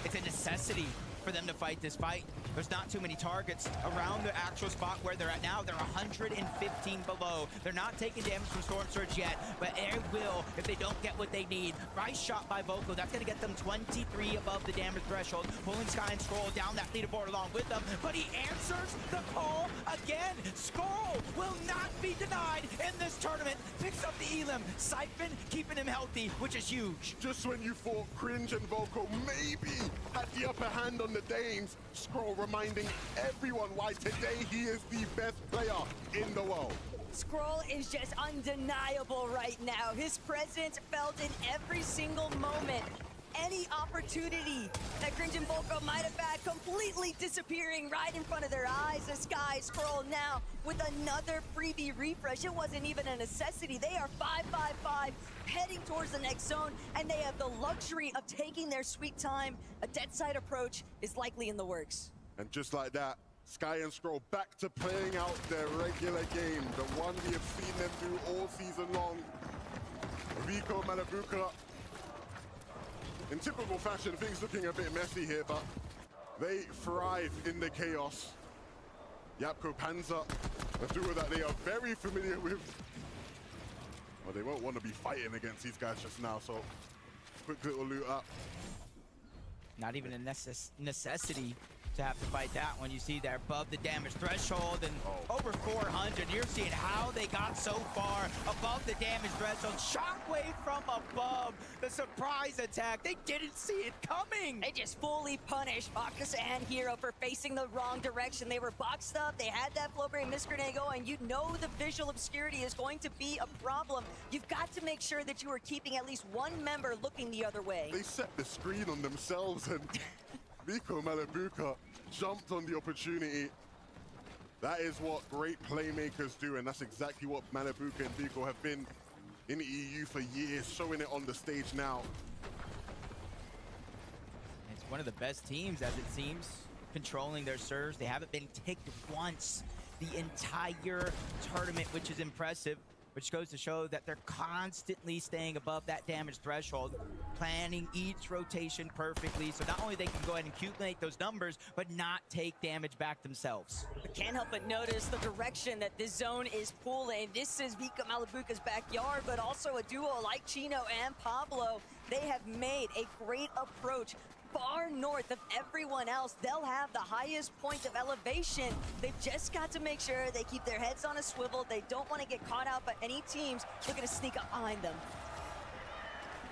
S9: it's a necessity for them to fight this fight. There's not too many targets around the actual spot where they're at now. They're 115 below. They're not taking damage from Storm Surge yet, but they will if they don't get what they need. Nice shot by Volko. That's going to get them 23 above the damage threshold. Pulling Sky and Skrull down that leaderboard along with them, but he answers the call again. Skrull will not be denied in this tournament. Picks up the Elim. Siphon keeping him healthy, which is huge.
S3: Just when you thought Cringe and Volko maybe had the upper hand on the Danes, Skrull reminding everyone why today he is the best player in the world.
S8: Skrull is just undeniable right now. His presence felt in every single moment. any opportunity that Cringe and Volko might have had completely disappearing right in front of their eyes. The Sky Scroll now with another freebie refresh. It wasn't even a necessity. They are 5-5-5 heading towards the next zone, and they have the luxury of taking their sweet time. A dead side approach is likely in the works.
S3: And just like that, Sky and Scroll back to playing out their regular game, the one we have seen them do all season long. Rico Malabuka, in typical fashion, things looking a bit messy here, but they thrive in the chaos. Yapko Panzer, a duo that they are very familiar with. Well, they won't want to be fighting against these guys just now, so quick little loot up.
S9: Not even a necessity to have to fight that when you see they're above the damage threshold and over 400. You're seeing how they got so far above the damage threshold. Shockwave from above. The surprise attack. They didn't see it coming.
S8: They just fully punished Bacchus and Hero for facing the wrong direction. They were boxed up. They had that flow-bearing Miss Grenade going. You know the visual obscurity is going to be a problem. You've got to make sure that you are keeping at least one member looking the other way.
S3: They set the screen on themselves, and Rico Malabuka jumped on the opportunity. That is what great playmakers do, and that's exactly what Malabuka and Rico have been in the EU for years, showing it on the stage now.
S9: It's one of the best teams, as it seems, controlling their serves. They haven't been ticked once the entire tournament, which is impressive, which goes to show that they're constantly staying above that damage threshold, planning each rotation perfectly, so not only they can go ahead and accumulate those numbers, but not take damage back themselves.
S8: I can't help but notice the direction that this zone is pulling. This is Vika Malabuka's backyard, but also a duo like Chino and Pablo. They have made a great approach far north of everyone else. They'll have the highest point of elevation. They've just got to make sure they keep their heads on a swivel. They don't want to get caught out by any teams looking to sneak up behind them.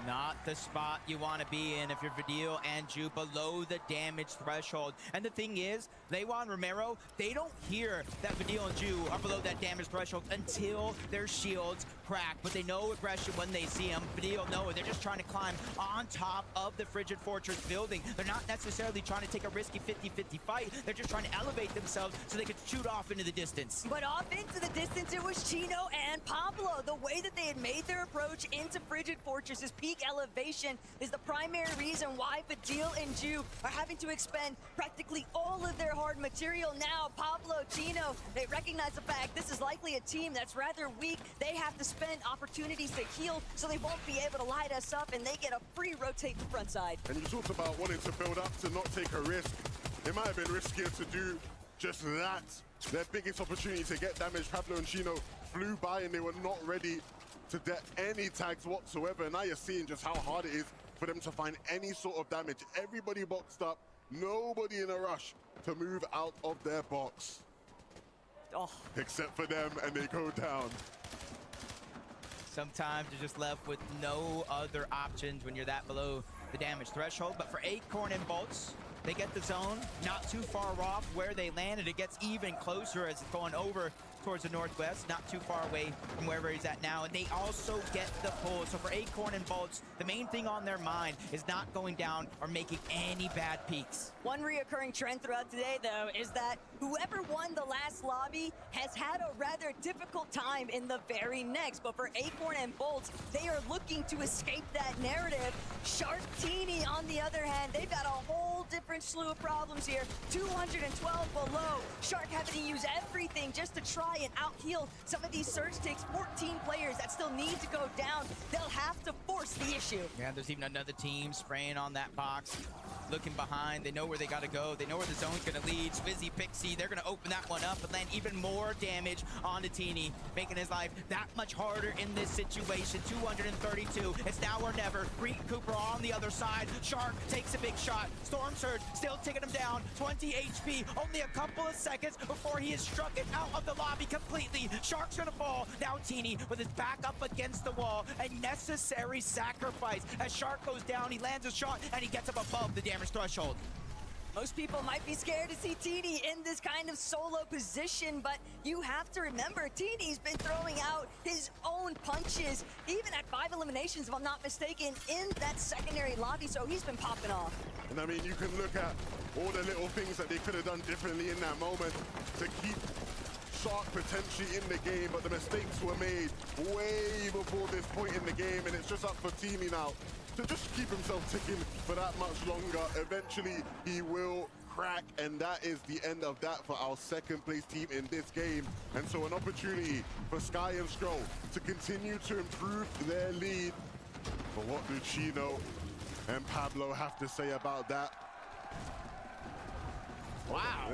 S9: Not the spot you want to be in if you're Vidil and Ju below the damage threshold. And the thing is, Lewan Romero, they don't hear that Vidil and Ju are below that damage threshold until their shields crack. But they know aggression when they see them. Vidil know it. They're just trying to climb on top of the Frigid Fortress building. They're not necessarily trying to take a risky 50-50 fight. They're just trying to elevate themselves so they could shoot off into the distance.
S8: But off into the distance, it was Chino and Pablo. The way that they had made their approach into Frigid Fortress's peak elevation is the primary reason why Vidil and Ju are having to expend practically all of their hard material now. Pablo, Chino, they recognize the fact this is likely a team that's rather weak. They have to spend opportunities to heal, so they won't be able to light us up, and they get a free rotate to front side.
S3: And you talked about wanting to build up to not take a risk. It might have been riskier to do just that. Their biggest opportunity to get damage, Pablo and Chino flew by, and they were not ready to get any tags whatsoever. Now you're seeing just how hard it is for them to find any sort of damage. Everybody boxed up, nobody in a rush to move out of their box. Except for them, and they go down.
S9: Sometimes you're just left with no other options when you're that below the damage threshold. But for Acorn and Bolts, they get the zone not too far off where they landed. It gets even closer as it's going over towards the northwest, not too far away from wherever he's at now. And they also get the pull. So for Acorn and Bolts, the main thing on their mind is not going down or making any bad peaks.
S8: One reoccurring trend throughout today, though, is that whoever won the last lobby has had a rather difficult time in the very next. But for Acorn and Bolts, they are looking to escape that narrative. Sharktini, on the other hand, they've got a whole different slew of problems here. 212 below. Shark having to use everything just to try and out-heal some of these surge takes. 14 players that still need to go down. They'll have to force the issue.
S9: Yeah, there's even another team spraying on that box, looking behind. They know where they got to go. They know where the zone's going to lead. Swizzy, Pixie, they're going to open that one up and land even more damage onto Teeny, making his life that much harder in this situation. 232. It's now or never. Greek Cooper on the other side. Shark takes a big shot. Storm Surge still taking him down. 20 HP. Only a couple of seconds before he is struck it out of the lobby completely. Shark's gonna fall. Now Teeny with his back up against the wall. A necessary sacrifice. As Shark goes down, he lands a shot and he gets up above the damage threshold.
S8: Most people might be scared to see TD in this kind of solo position, but you have to remember, TD's been throwing out his own punches, even at 5 eliminations, if I'm not mistaken, in that secondary lobby, so he's been popping off.
S3: And I mean, you can look at all the little things that they could have done differently in that moment to keep Shark potentially in the game, but the mistakes were made way before this point in the game, and it's just up for Teamy now to just keep himself ticking for that much longer. Eventually, he will crack, and that is the end of that for our second place team in this game. And so an opportunity for Sky and Skrull to continue to improve their lead. But what do Chino and Pablo have to say about that?
S9: Wow.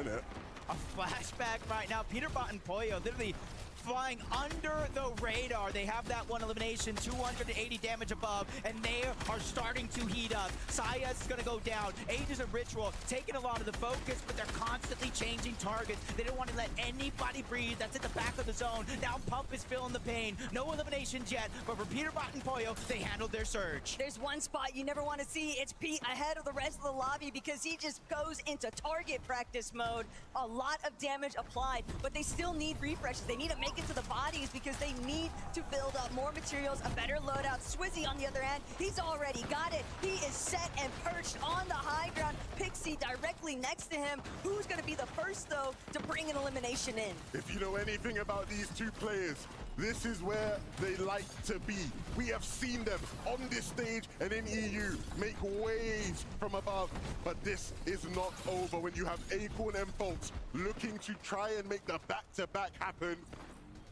S9: A flashback right now. Peterbot and Pollo literally flying under the radar. They have that one elimination, 280 damage above, and they are starting to heat up. Sayas is going to go down. Ages of Ritual taking a lot of the focus, but they're constantly changing targets. They don't want to let anybody breathe. That's at the back of the zone. Now Pump is feeling the pain. No eliminations yet, but for Peterbot and Pollo, they handled their surge.
S8: There's one spot you never want to see. It's Pete ahead of the rest of the lobby because he just goes into target practice mode. A lot of damage applied, but they still need refreshes. They need to make it to the bodies because they need to build up more materials, a better loadout. Swizzy, on the other hand, he's already got it. He is set and perched on the high ground. Pixie directly next to him. Who's going to be the first, though, to bring an elimination in?
S3: If you know anything about these two players, this is where they like to be. We have seen them on this stage and in EU make waves from above, but this is not over when you have Acorn and Folks looking to try and make the back-to-back happen.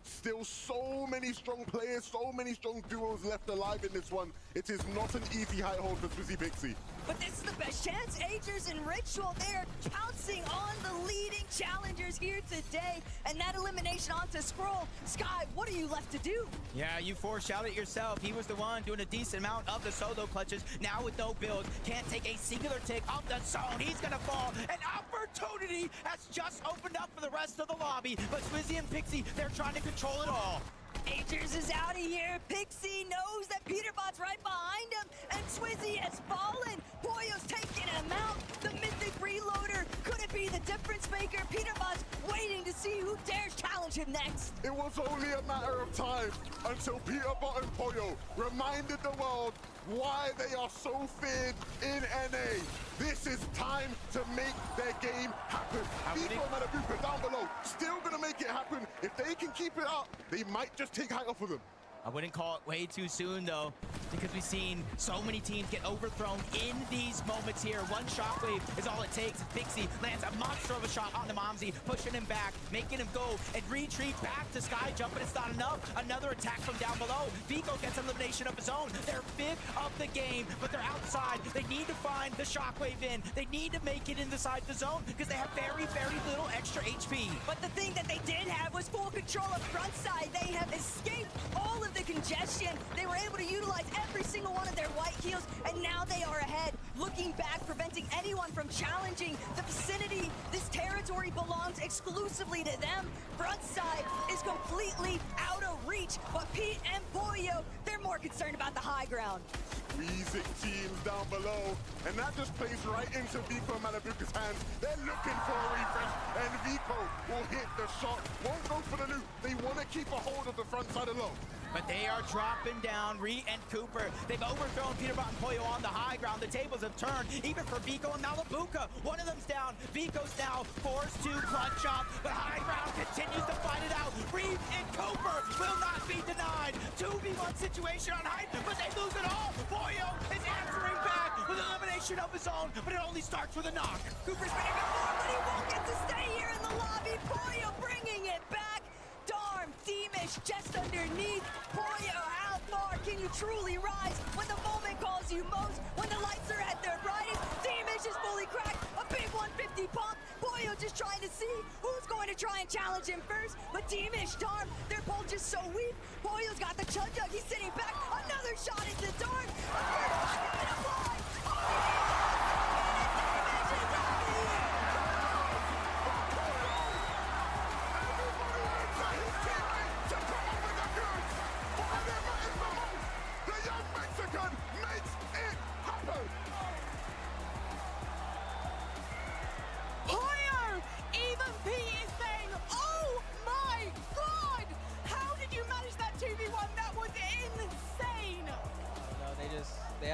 S3: Still so many strong players, so many strong duos left alive in this one. It is not an easy high hold for Swizzy Pixie.
S8: But this is the best chance. Agers and Ritual, they are pouncing on the leading challengers here today. And that elimination onto Skrull. Sky, what are you left to do?
S9: Yeah, you foreshadowed it yourself. He was the one doing a decent amount of the solo clutches. Now with no build, can't take a singular tick of the zone. He's gonna fall. An opportunity has just opened up for the rest of the lobby. But Swizzy and Pixie, they're trying to control it all.
S8: Agers is out of here. Pixie knows that Peterbot's right behind him, and Swizzy has fallen. Pollo's taking him out. The Mythic Reloader, could it be the difference maker? Peterbot's waiting to see who dares challenge him next.
S3: It was only a matter of time until Peterbot and Pollo reminded the world why they are so feared in NA. This is time to make their game happen. Vico and Matabuka down below, still gonna make it happen. If they can keep it up, they might just take height off of them.
S9: I wouldn't call it way too soon, though, because we've seen so many teams get overthrown in these moments here. One shockwave is all it takes. Pixie lands a monster of a shot on the Momsy, pushing him back, making him go and retreat back to Sky Jump, but it's not enough. Another attack from down below. Vico gets an elimination of his own. They're fifth of the game, but they're outside. They need to find the shockwave in. They need to make it inside the zone because they have very, very little extra HP.
S8: But the thing that they did have was full control of front side. They have escaped all of the congestion. They were able to utilize every single one of their white heals, and now they are ahead. Looking back, preventing anyone from challenging the vicinity. This territory belongs exclusively to them. Front side is completely out of reach, but Pete and Pollo, they're more concerned about the high ground.
S3: Squeezing teams down below, and that just plays right into Vico and Matabuka's hands. They're looking for a refresh, and Vico will hit the shot. Won't go for the loot. They want to keep a hold of the front side alone.
S9: But they are dropping down. Ree and Cooper, they've overthrown Peterbot and Pollo on the high ground. The tables have turned, even for Vico and Matabuka. One of them's down. Vico's now forced to clutch up, but high ground continues to fight it out. Ree and Cooper will not be denied. 2v1 situation on height, but they lose it all. Pollo is answering back with an elimination of his own, but it only starts with a knock.
S8: Cooper's been here before, but he won't get to stay here in the lobby. Pollo bringing it back. Darm, Deemish just underneath. Pollo, how far can you truly rise when the moment calls you most? When the lights are at their brightest, Deemish is fully cracked. A big 150 pump. Pollo just trying to see who's going to try and challenge him first. But Deemish, Darm, they're both just so weak. Pollo's got the chug jug. He's sitting back. Another shot into Darm. A third one coming up live.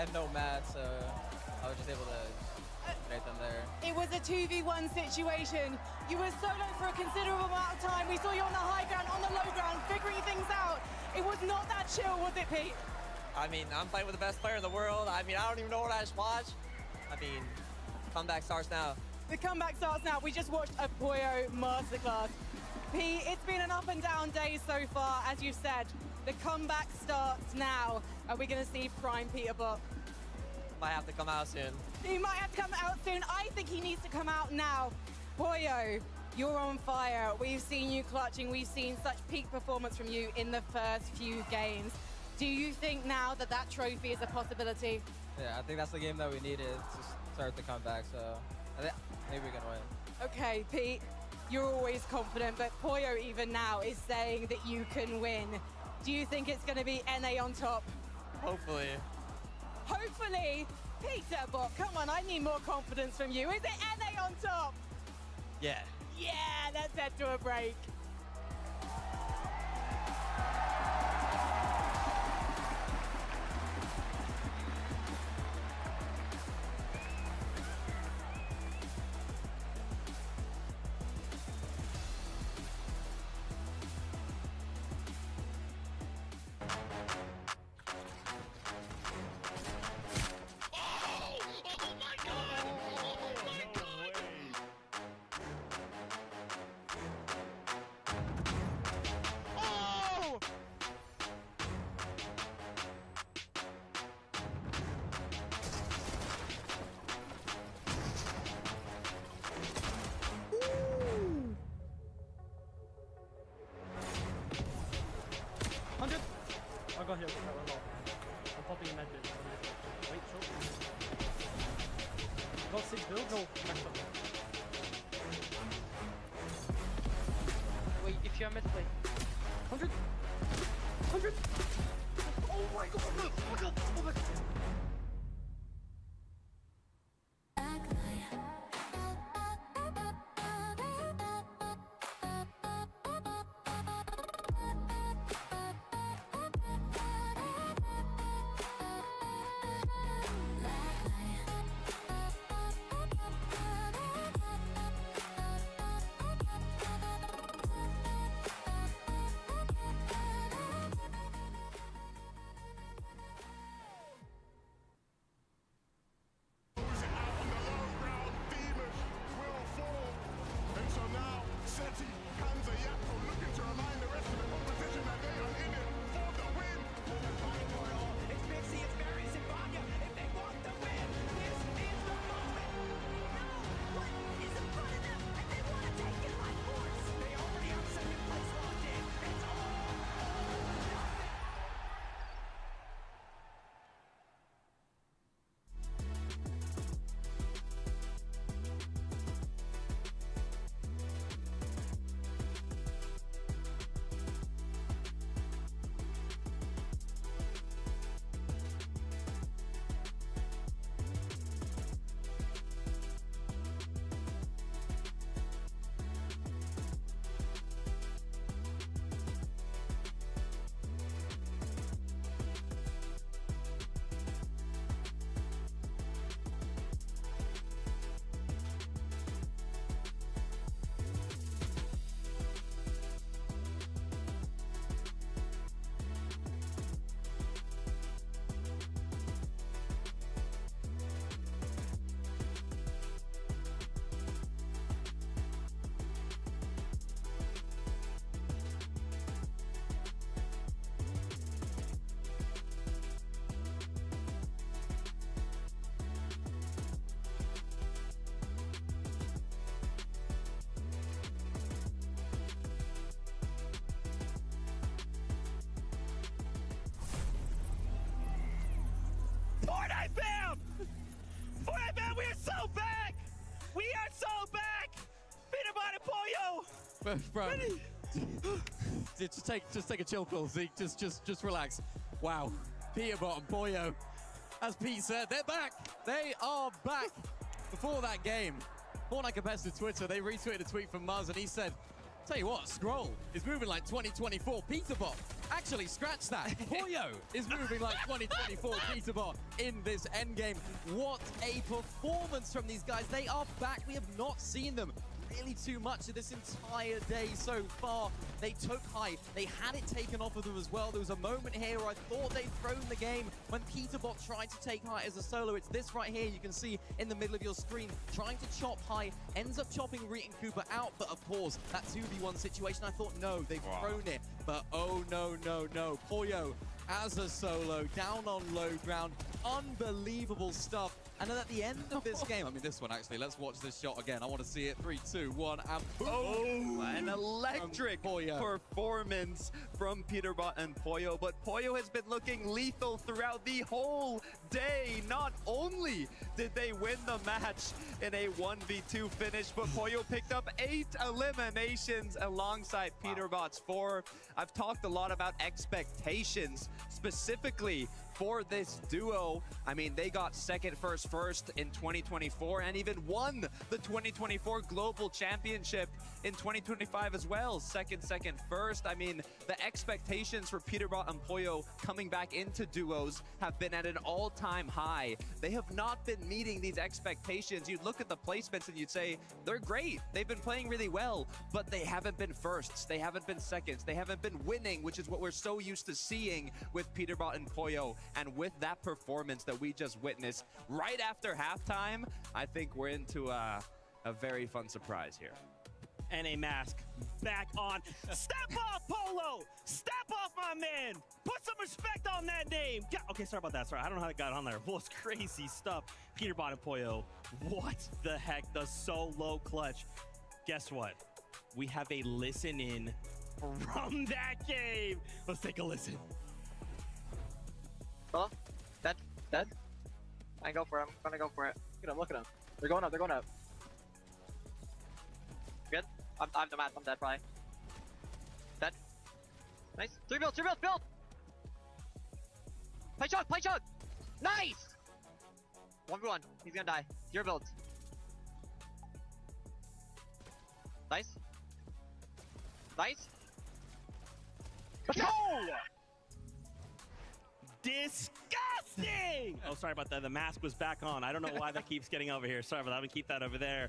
S10: had no mats, so I was just able to make them there.
S2: It was a 2v1 situation. You were solo for a considerable amount of time. We saw you on the high ground, on the low ground, figuring things out. It was not that chill, was it, Pete?
S10: I mean, I'm playing with the best player in the world. I mean, I don't even know what I just watched. I mean, comeback starts now.
S2: The comeback starts now. We just watched a Poyo masterclass. Pete, it's been an up and down day so far, as you said. The comeback starts now. Are we going to see Prime Peterbot?
S10: Might have to come out soon.
S2: He might have to come out soon. I think he needs to come out now. Poyo, you're on fire. We've seen you clutching. We've seen such peak performance from you in the first few games. Do you think now that that trophy is a possibility?
S10: Yeah, I think that's the game that we needed to start the comeback, so I think maybe we can win.
S2: Okay, Pete, you're always confident, but Poyo even now is saying that you can win. Do you think it's going to be NA on top?
S10: Hopefully.
S2: Hopefully. Peterbot, come on, I need more confidence from you. Is it NA on top?
S10: Yeah.
S2: Yeah, let's head to a break.
S21: I got hit with that one lot. I'm popping a med bit. Wait, short. Got 6 build? No, back up. Wait, if you're mid, wait. 100! 100! Oh my god! Oh my god! Oh my god!
S17: FORTNITE fam! FORTNITE fam, we are so back! We are so back! Peterbot and Poyo!
S19: Bro, just take a chill pill, Zeke. Just relax. Wow, Peterbot and Poyo, as Pete said, they're back. They are back. Before that game, FORTNITE Competitive Twitter, they retweeted a tweet from Muzz, and he said, Tell you what, Scroll is moving like 2024 Peterbot. Actually, scratch that. Poyo is moving like 2024 Peterbot in this endgame. What a performance from these guys. They are back. We have not seen them really too much of this entire day so far. They took high. They had it taken off of them as well. There was a moment here where I thought they'd thrown the game when Peterbot tried to take high as a solo. It's this right here you can see in the middle of your screen. Trying to chop high, ends up chopping Reet and Cooper out, but of course, that 2v1 situation, I thought, no, they've thrown it. But oh no, no, no. Poyo as a solo, down on low ground. Unbelievable stuff. And then at the end of this game, I mean, this one actually, let's watch this shot again. I want to see it. 3, 2, 1, and boom!
S11: Oh, an electric performance from Peterbot and Poyo. But Poyo has been looking lethal throughout the whole day. Not only did they win the match in a 1v2 finish, but Poyo picked up 8 eliminations alongside Peterbot's 4. I've talked a lot about expectations, specifically for this duo. I mean, they got second, first in 2024 and even won the 2024 Global Championship in 2025 as well. Second, first. I mean, the expectations for Peterbot and Poyo coming back into duos have been at an all-time high. They have not been meeting these expectations. You'd look at the placements and you'd say, they're great. They've been playing really well, but they haven't been firsts. They haven't been seconds. They haven't been winning, which is what we're so used to seeing with Peterbot and Poyo. And with that performance that we just witnessed right after halftime, I think we're into a very fun surprise here.
S14: And a mask back on. Step off, Polo! Step off, my man! Put some respect on that name! Okay, sorry about that. Sorry, I don't know how it got on there. Well, it's crazy stuff. Peterbot and Poyo, what the heck? The solo clutch. Guess what? We have a listen in from that game. Let's take a listen.
S4: Oh, dead. I go for it. I'm gonna go for it. Look at him. They're going up. Good. I'm the mat. I'm dead, probably. Dead. Nice. 3 builds. Play chug. Nice! 1v1. He's gonna die. 0 builds. Nice. Let's go!
S14: Disgusting! Oh, sorry about that. The mask was back on. I don't know why that keeps getting over here. Sorry about that. I'm gonna keep that over there.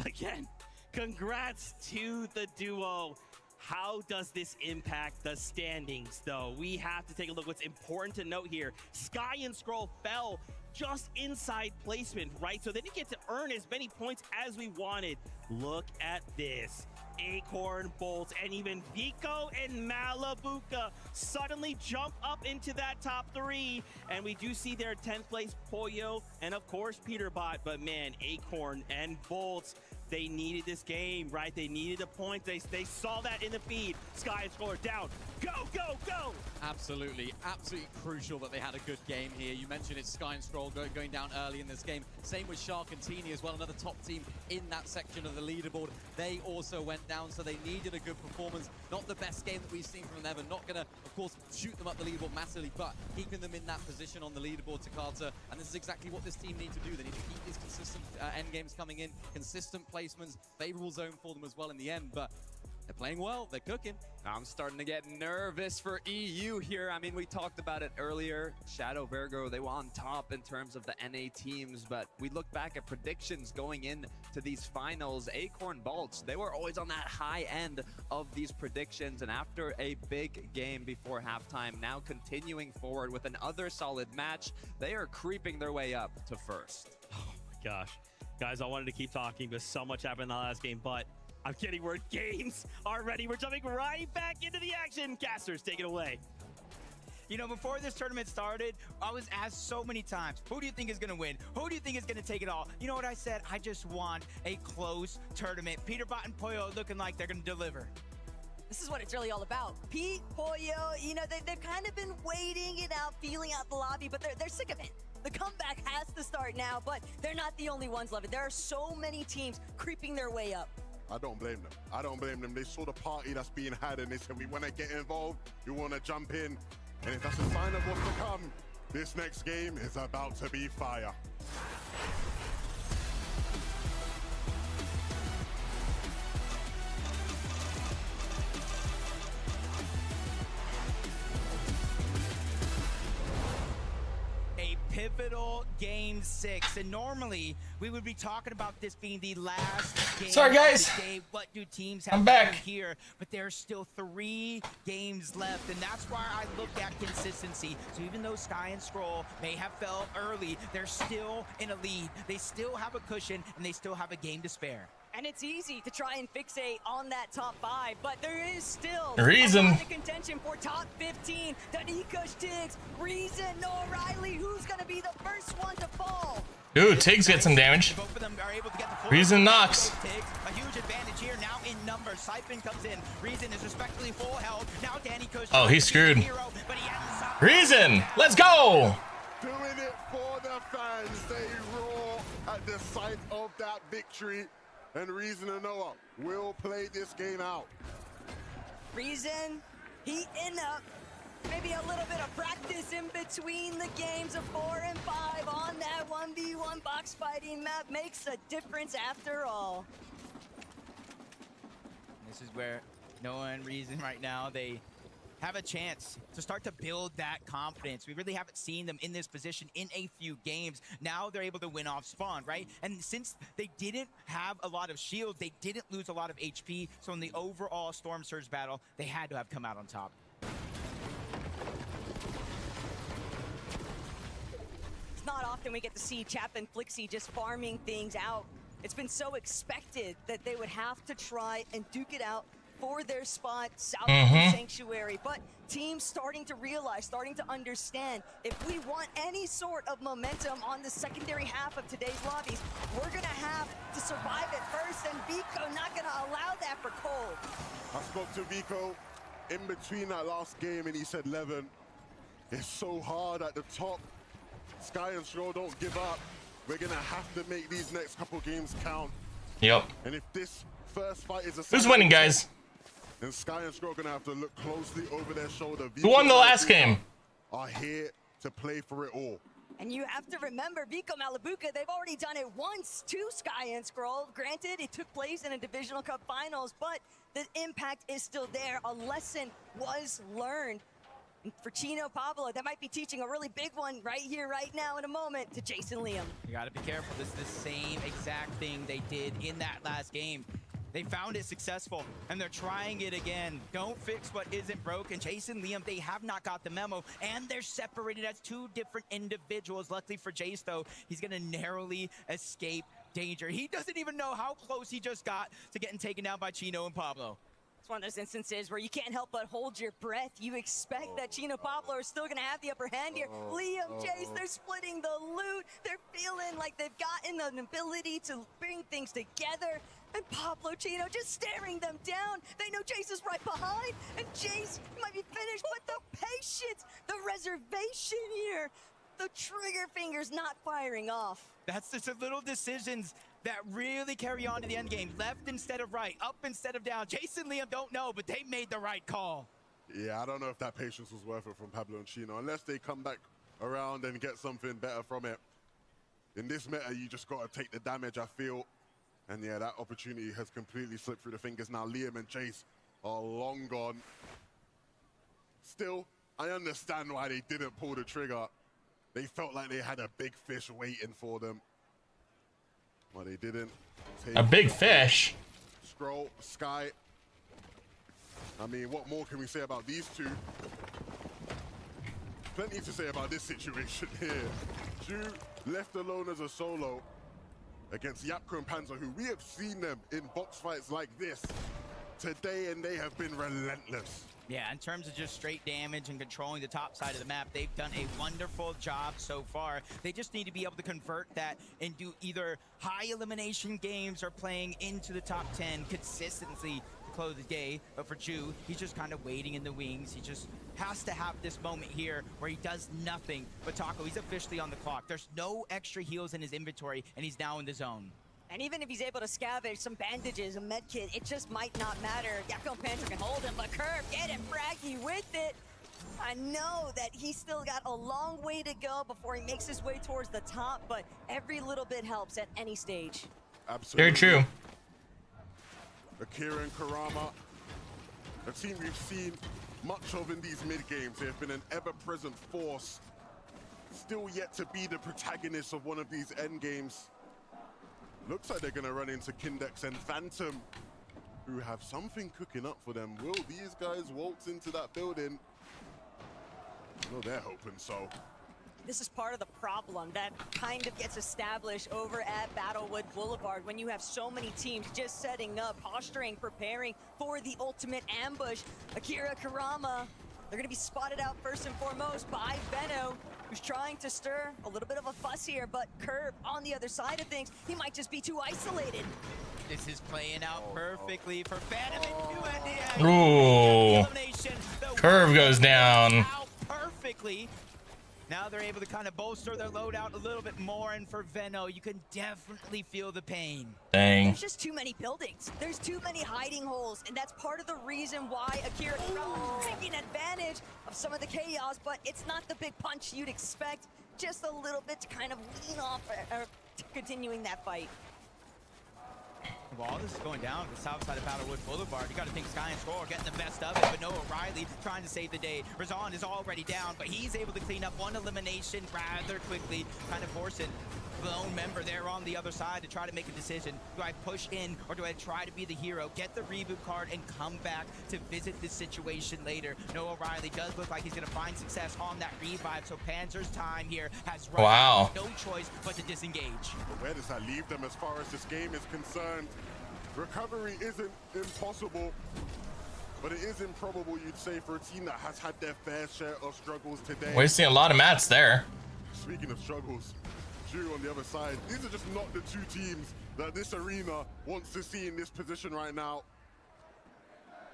S14: Again, congrats to the duo. How does this impact the standings, though? We have to take a look. What's important to note here, Sky and Scroll fell just inside placement, right? So they didn't get to earn as many points as we wanted. Look at this. Acorn, Bolts, and even Vico and Malabuka suddenly jump up into that top 3. And we do see their 10th place Poyo and, of course, Peterbot. But, man, Acorn and Bolts, they needed this game, right? They needed a point. They saw that in the feed. Sky and Scroll down. Go!
S19: Absolutely crucial that they had a good game here. You mentioned it's Sky and Scroll going down early in this game. Same with Shark and Teeny as well, another top team in that section of the leaderboard. They also went down, so they needed a good performance. Not the best game that we've seen from them, and not gonna, of course, shoot them up the leaderboard massively, but keeping them in that position on the leaderboard, Takata. And this is exactly what this team need to do. They need to keep these consistent end games coming in, consistent placements, favorable zone for them as well in the end, but they're playing well, they're cooking.
S11: I'm starting to get nervous for EU here. I mean, we talked about it earlier. Shadow Virgo, they were on top in terms of the NA teams, but we look back at predictions going into these finals. Acorn Bolts, they were always on that high end of these predictions, and after a big game before halftime, now continuing forward with another solid match, they are creeping their way up to first.
S14: Oh my gosh. Guys, I wanted to keep talking, but so much happened in the last game, but I'm kidding, we're games already. We're jumping right back into the action. Casters, take it away.
S9: You know, before this tournament started, I was asked so many times, who do you think is going to win? Who do you think is going to take it all? You know what I said? I just want a close tournament. Peterbot and Poyo looking like they're going to deliver.
S8: This is what it's really all about. Pete, Poyo, you know, they've kind of been waiting it out, feeling out the lobby, but they're sick of it. The comeback has to start now, but they're not the only ones, Levin. There are so many teams creeping their way up.
S3: I don't blame them. They saw the party that's being had and they said, we want to get involved, we want to jump in. And if that's a sign of what's to come, this next game is about to be fire.
S9: pivotal game 6, and normally we would be talking about this being the last game.
S7: Sorry, guys.
S9: Of the day. What do teams have
S7: I'm
S9: to
S7: back
S9: do here? But there's still 3 games left, and that's why I look at consistency. So even though Sky and Scroll may have fell early, they're still in a lead. They still have a cushion, and they still have a game to spare.
S8: And it's easy to try and fixate on that top 5, but there is still
S7: Reason.
S8: a lot of contention for top 15. Danikush, Tiggs, Reason, Noah Riley. Who's going to be the first one to fall?
S7: Ooh, Tiggs get some damage.
S9: Both of them are able to get the full
S7: Reason knocks.
S9: Tiggs, a huge advantage here now in numbers. Siphon comes in. Reason is respectfully full health. Now Danikush.
S7: Oh, he's screwed.
S9: Hero, but he hasn't
S7: Reason, let's go.
S3: Doing it for the fans. They roar at the sight of that victory. And Reason and Noah will play this game out.
S8: Reason, heating up. Maybe a little bit of practice in between the games of 4 and 5 on that 1v1 box fighting map makes a difference after all.
S9: This is where Noah and Reason right now, they have a chance to start to build that confidence. We really haven't seen them in this position in a few games. Now they're able to win off spawn, right? And since they didn't have a lot of shields, they didn't lose a lot of HP. So in the overall Storm Surge battle, they had to have come out on top.
S8: It's not often we get to see Chap and Flixie just farming things out. It's been so expected that they would have to try and duke it out for their spot south of the Sanctuary, but teams starting to realize, starting to understand, if we want any sort of momentum on the secondary half of today's lobbies, we're gonna have to survive it first, and Vico not gonna allow that for Cole.
S3: I spoke to Vico in between that last game, and he said, Levin, it's so hard at the top. Sky and Scroll don't give up. We're gonna have to make these next couple games count.
S7: Yep.
S3: And if this first fight is a
S7: Who's winning, guys?
S3: then Sky and Scroll are gonna have to look closely over their shoulder.
S7: Who won the last game?
S3: Are here to play for it all.
S8: And you have to remember, Vico Malabuca, they've already done it once to Sky and Scroll. Granted, it took place in a Divisional Cup Finals, but the impact is still there. A lesson was learned. And for Chino Pablo, that might be teaching a really big one right here, right now, in a moment, to Jason Liam.
S9: You gotta be careful. This is the same exact thing they did in that last game. They found it successful, and they're trying it again. Don't fix what isn't broken. Jason Liam, they have not got the memo, and they're separated as 2 different individuals. Luckily for Jace, though, he's gonna narrowly escape danger. He doesn't even know how close he just got to getting taken down by Chino and Pablo.
S8: It's one of those instances where you can't help but hold your breath. You expect that Chino Pablo are still going to have the upper hand here. Liam, Jace, they're splitting the loot. They're feeling like they've gotten an ability to bring things together. And Pablo, Chino just staring them down. They know Jace is right behind. And Jace might be finished, but the patience, the reservation here, the trigger fingers not firing off.
S9: That's just the little decisions that really carry on to the end game. Left instead of right, up instead of down. Jason Liam don't know, but they made the right call.
S3: Yeah, I don't know if that patience was worth it from Pablo and Chino, unless they come back around and get something better from it. In this meta, you just got to take the damage, I feel. And yeah, that opportunity has completely slipped through the fingers. Now Liam and Jace are long gone. Still, I understand why they didn't pull the trigger. They felt like they had a big fish waiting for them. Well, they didn't.
S7: A big fish?
S3: Scroll, Sky. I mean, what more can we say about these two? Plenty to say about this situation here. Ju left alone as a solo against Yapko and Panzer, who we have seen them in box fights like this today, and they have been relentless.
S9: Yeah, in terms of just straight damage and controlling the top side of the map, they've done a wonderful job so far. They just need to be able to convert that into either high elimination games or playing into the top 10 consistently to close the day. But for Ju, he's just kind of waiting in the wings. He just has to have this moment here where he does nothing. But Taco, he's officially on the clock. There's no extra heals in his inventory, and he's now in the zone.
S8: And even if he's able to scavenge some bandages, a med kit, it just might not matter. Yakko Panzer can hold him, but Curve getting fraggy with it. I know that he's still got a long way to go before he makes his way towards the top, but every little bit helps at any stage.
S3: Absolutely.
S7: Very true.
S3: Akira and Karama, a team we've seen much of in these mid-games. They have been an ever-present force still yet to be the protagonist of one of these end games. Looks like they're going to run into Kindex and Phantom, who have something cooking up for them. Will these guys waltz into that building? Well, they're hoping so.
S8: This is part of the problem that kind of gets established over at Battlewood Boulevard when you have so many teams just setting up, posturing, preparing for the ultimate ambush. Akira Kurama, they're gonna be spotted out first and foremost by Benno, who's trying to stir a little bit of a fuss here, but Curve on the other side of things, he might just be too isolated.
S9: This is playing out perfectly for Phantom and
S7: Ooh. Curve goes down.
S9: Perfectly. Now they're able to kind of bolster their loadout a little bit more, and for Venno, you can definitely feel the pain.
S7: Dang.
S8: There's just too many buildings. There's too many hiding holes, and that's part of the reason why Akira Kurama is taking advantage of some of the chaos, but it's not the big punch you'd expect. Just a little bit to kind of lean off or continuing that fight.
S9: While this is going down the south side of Battlewood Boulevard, you got to think Sky and Score getting the best of it, but Noah Riley trying to save the day. Razan is already down, but he's able to clean up one elimination rather quickly, kind of forcing the lone member there on the other side to try to make a decision. Do I push in or do I try to be the hero, get the reboot card, and come back to visit this situation later? Noah Riley does look like he's going to find success on that revive, so Panzer's time here has run
S7: Wow.
S9: no choice but to disengage.
S3: But where does that leave them as far as this game is concerned? Recovery isn't impossible, but it is improbable, you'd say, for a team that has had their fair share of struggles today.
S7: Wasting a lot of mats there.
S3: Speaking of struggles, Drew on the other side, these are just not the two teams that this arena wants to see in this position right now.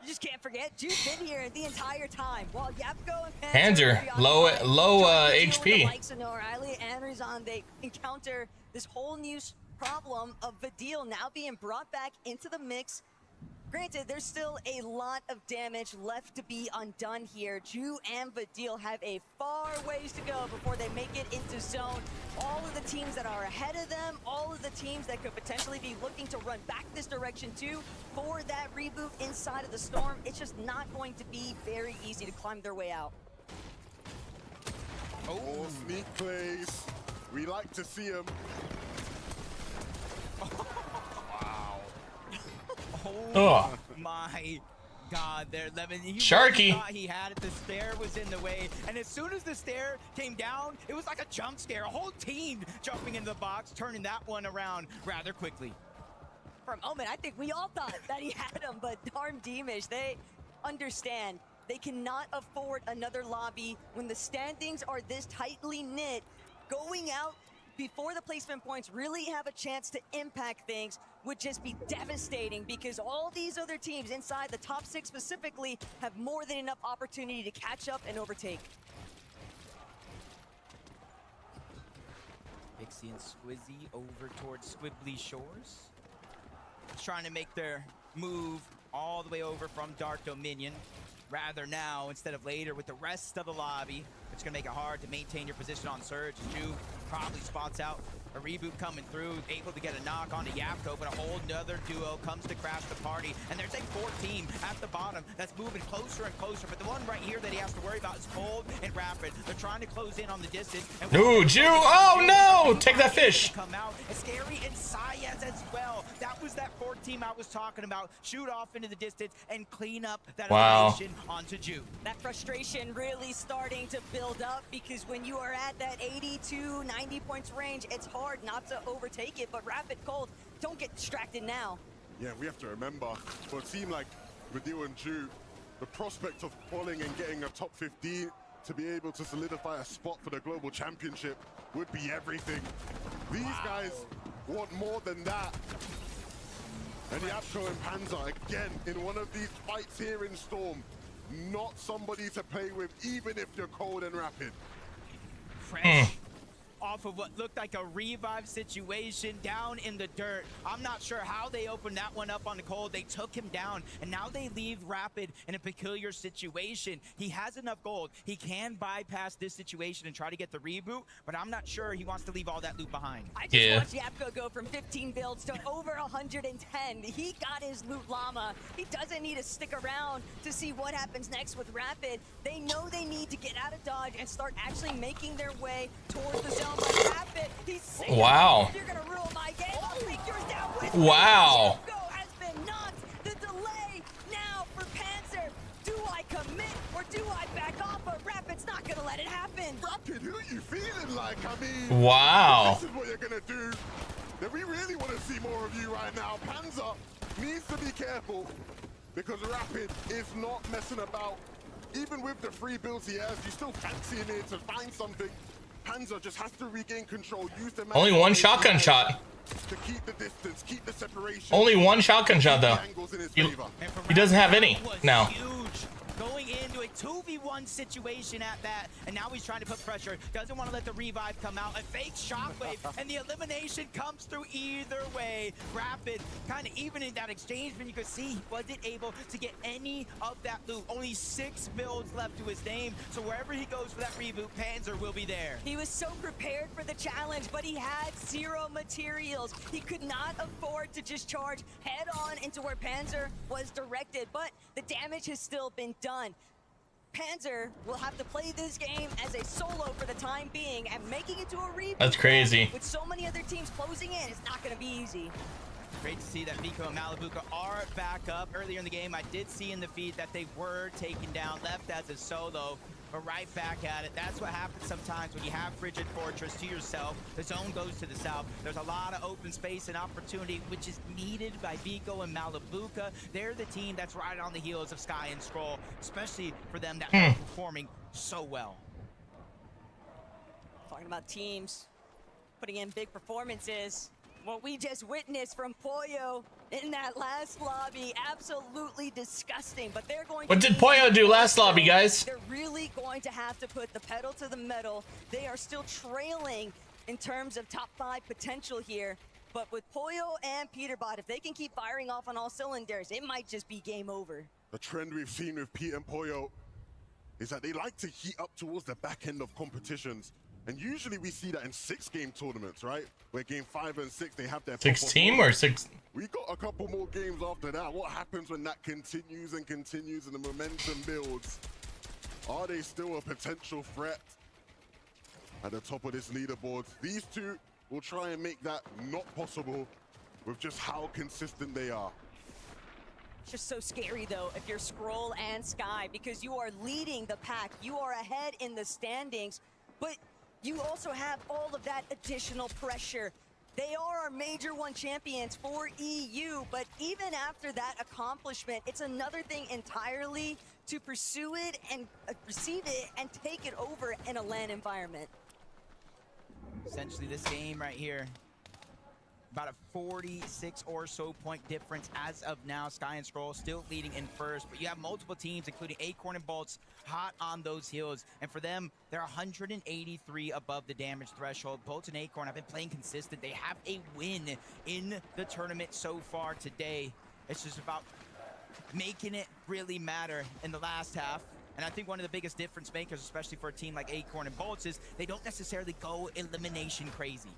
S8: You just can't forget, Jude's been here the entire time. While Yapko and
S7: Panzer, low HP.
S8: The likes of Noah Riley and Razan, they encounter this whole new problem of Vidil now being brought back into the mix. Granted, there's still a lot of damage left to be undone here. Ju and Vidil have a far ways to go before they make it into zone. All of the teams that are ahead of them, all of the teams that could potentially be looking to run back this direction too for that reboot inside of the storm, it's just not going to be very easy to climb their way out.
S3: Oh, sneak plays. We like to see them.
S9: Wow.
S7: Oh
S9: My God, there, Levin. He
S7: Sharky.
S9: thought he had it. The stair was in the way, and as soon as the stair came down, it was like a jump scare. A whole team jumping into the box, turning that one around rather quickly.
S8: For a moment, I think we all thought that he had him, but darn Deemish, they understand. They cannot afford another lobby when the standings are this tightly knit. Going out before the placement points really have a chance to impact things would just be devastating, because all these other teams inside the top 6 specifically have more than enough opportunity to catch up and overtake.
S9: Pixie and Squizzy over towards Squibbly Shores. Trying to make their move all the way over from Dark Dominion. Rather now instead of later with the rest of the lobby. It's going to make it hard to maintain your position on Surge. Ju probably spots out a reboot coming through, able to get a knock onto Yapko, but a whole nother duo comes to crash the party. And there's a 14 at the bottom that's moving closer and closer, but the one right here that he has to worry about is Cold and Rapid. They're trying to close in on the distance. And
S7: Ooh, Ju! Oh no! Take that fish!
S9: Come out. Scary and Sayaz as well. That was that 4th team I was talking about. Shoot off into the distance and clean up that elimination onto Ju.
S8: That frustration really starting to build up, because when you are at that 82, 90 points range, it's hard not to overtake it. But Rapid, Cold, don't get distracted now.
S3: Yeah, we have to remember, for a team like Vidil and Ju, the prospect of falling and getting a top 15 to be able to solidify a spot for the global championship would be everything. These guys want more than that. And Yapko and Panzer, again, in one of these fights here in Storm, not somebody to play with, even if you're Cold and Rapid.
S9: Fresh off of what looked like a revive situation down in the dirt. I'm not sure how they opened that one up on the cold. They took him down, and now they leave Rapid in a peculiar situation. He has enough gold. He can bypass this situation and try to get the reboot, but I'm not sure he wants to leave all that loot behind.
S8: I just watched Yapko go from 15 builds to over 110. He got his loot llama. He doesn't need to stick around to see what happens next with Rapid. They know they need to get out of dodge and start actually making their way towards the zone. But Rapid, he's saying,
S7: wow.
S8: You're gonna ruin my game. I'll take yours down with
S7: wow.
S8: Yapko has been knocked. The delay now for Panzer. Do I commit or do I back off? But Rapid's not gonna let it happen.
S3: Rapid, who are you feeling like? I mean,
S7: wow.
S3: This is what you're gonna do. Then we really want to see more of you right now. Panzer needs to be careful because Rapid is not messing about. Even with the free builds he has, you still fancy him here to find something. Panzer just has to regain control. Use the
S7: only one shotgun shot.
S3: To keep the distance, keep the separation.
S7: Only one shotgun shot though. He doesn't have any now.
S9: Going into a 2v1 situation at that, and now he's trying to put pressure. Doesn't want to let the revive come out. A fake shockwave, and the elimination comes through either way. Rapid kind of even in that exchange, but you could see he wasn't able to get any of that loot. Only 6 builds left to his name, so wherever he goes for that reboot, Panzer will be there.
S8: He was so prepared for the challenge, but he had 0 materials. He could not afford to just charge head on into where Panzer was directed, but the damage has still been done. Panzer will have to play this game as a solo for the time being, and making it to a reboot.
S7: That's crazy.
S8: With so many other teams closing in, it's not going to be easy.
S9: Great to see that Vico and Malabuka are back up. Earlier in the game, I did see in the feed that they were taken down, left as a solo, but right back at it. That's what happens sometimes when you have Frigid Fortress to yourself. The zone goes to the south. There's a lot of open space and opportunity, which is needed by Vico and Malabuka. They're the team that's right on the heels of Sky and Scroll, especially for them that are performing so well.
S8: Talking about teams putting in big performances. What we just witnessed from Pollo in that last lobby, absolutely disgusting. But they're going.
S7: What did Pollo do last lobby, guys?
S8: They're really going to have to put the pedal to the metal. They are still trailing in terms of top 5 potential here. But with Pollo and Peterbot, if they can keep firing off on all cylinders, it might just be game over.
S3: The trend we've seen with Pete and Pollo is that they like to heat up towards the back end of competitions. And usually we see that in 6-game tournaments, right? Where game 5 and 6, they have their
S7: 16 or 6.
S3: We got a couple more games after that. What happens when that continues and continues and the momentum builds? Are they still a potential threat at the top of this leaderboard? These two will try and make that not possible with just how consistent they are.
S8: It's just so scary, though, if you're Scroll and Sky, because you are leading the pack. You are ahead in the standings, but you also have all of that additional pressure. They are our Major 1 champions for EU, but even after that accomplishment, it's another thing entirely to pursue it and receive it and take it over in a LAN environment.
S9: Essentially, this game right here, about a 46 or so point difference as of now. Sky and Scroll still leading in first, but you have multiple teams, including Acorn and Bolts, hot on those heels. And for them, they're 183 above the damage threshold. Bolts and Acorn have been playing consistent. They have a win in the tournament so far today. It's just about making it really matter in the last half. And I think one of the biggest difference makers, especially for a team like Acorn and Bolts, is they don't necessarily go elimination crazy.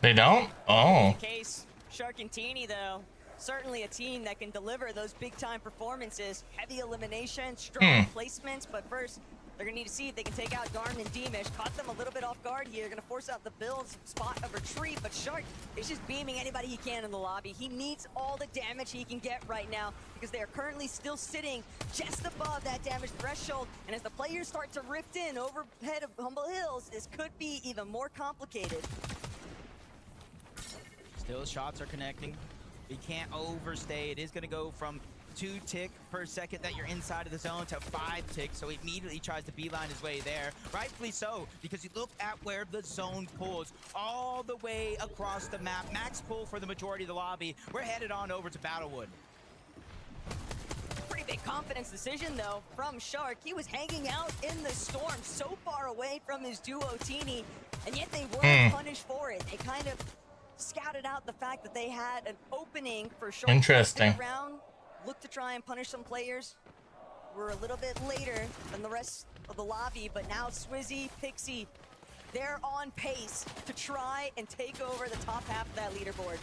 S7: They don't? Oh.
S8: Case, Shark and Teeny, though, certainly a team that can deliver those big-time performances. Heavy elimination, strong placements, but first, they're going to need to see if they can take out Garmin and Deemish. Caught them a little bit off guard here. Going to force out the Bills spot of retreat, but Shark is just beaming anybody he can in the lobby. He needs all the damage he can get right now because they are currently still sitting just above that damage threshold. And as the players start to rift in overhead of Humble Hills, this could be even more complicated.
S9: Still, shots are connecting. You can't overstay. It is going to go from 2 tick per second that you're inside of the zone to 5 ticks, so he immediately tries to beeline his way there. Rightfully so, because you look at where the zone pulls all the way across the map. Max pull for the majority of the lobby. We're headed on over to Battlewood.
S8: Pretty big confidence decision, though, from Shark. He was hanging out in the storm so far away from his duo, Teeny. and yet they weren't punished for it. They kind of scouted out the fact that they had an opening for short.
S7: Interesting.
S8: Round, looked to try and punish some players. We're a little bit later than the rest of the lobby, but now Swizzy, Pixie, they're on pace to try and take over the top half of that leaderboard.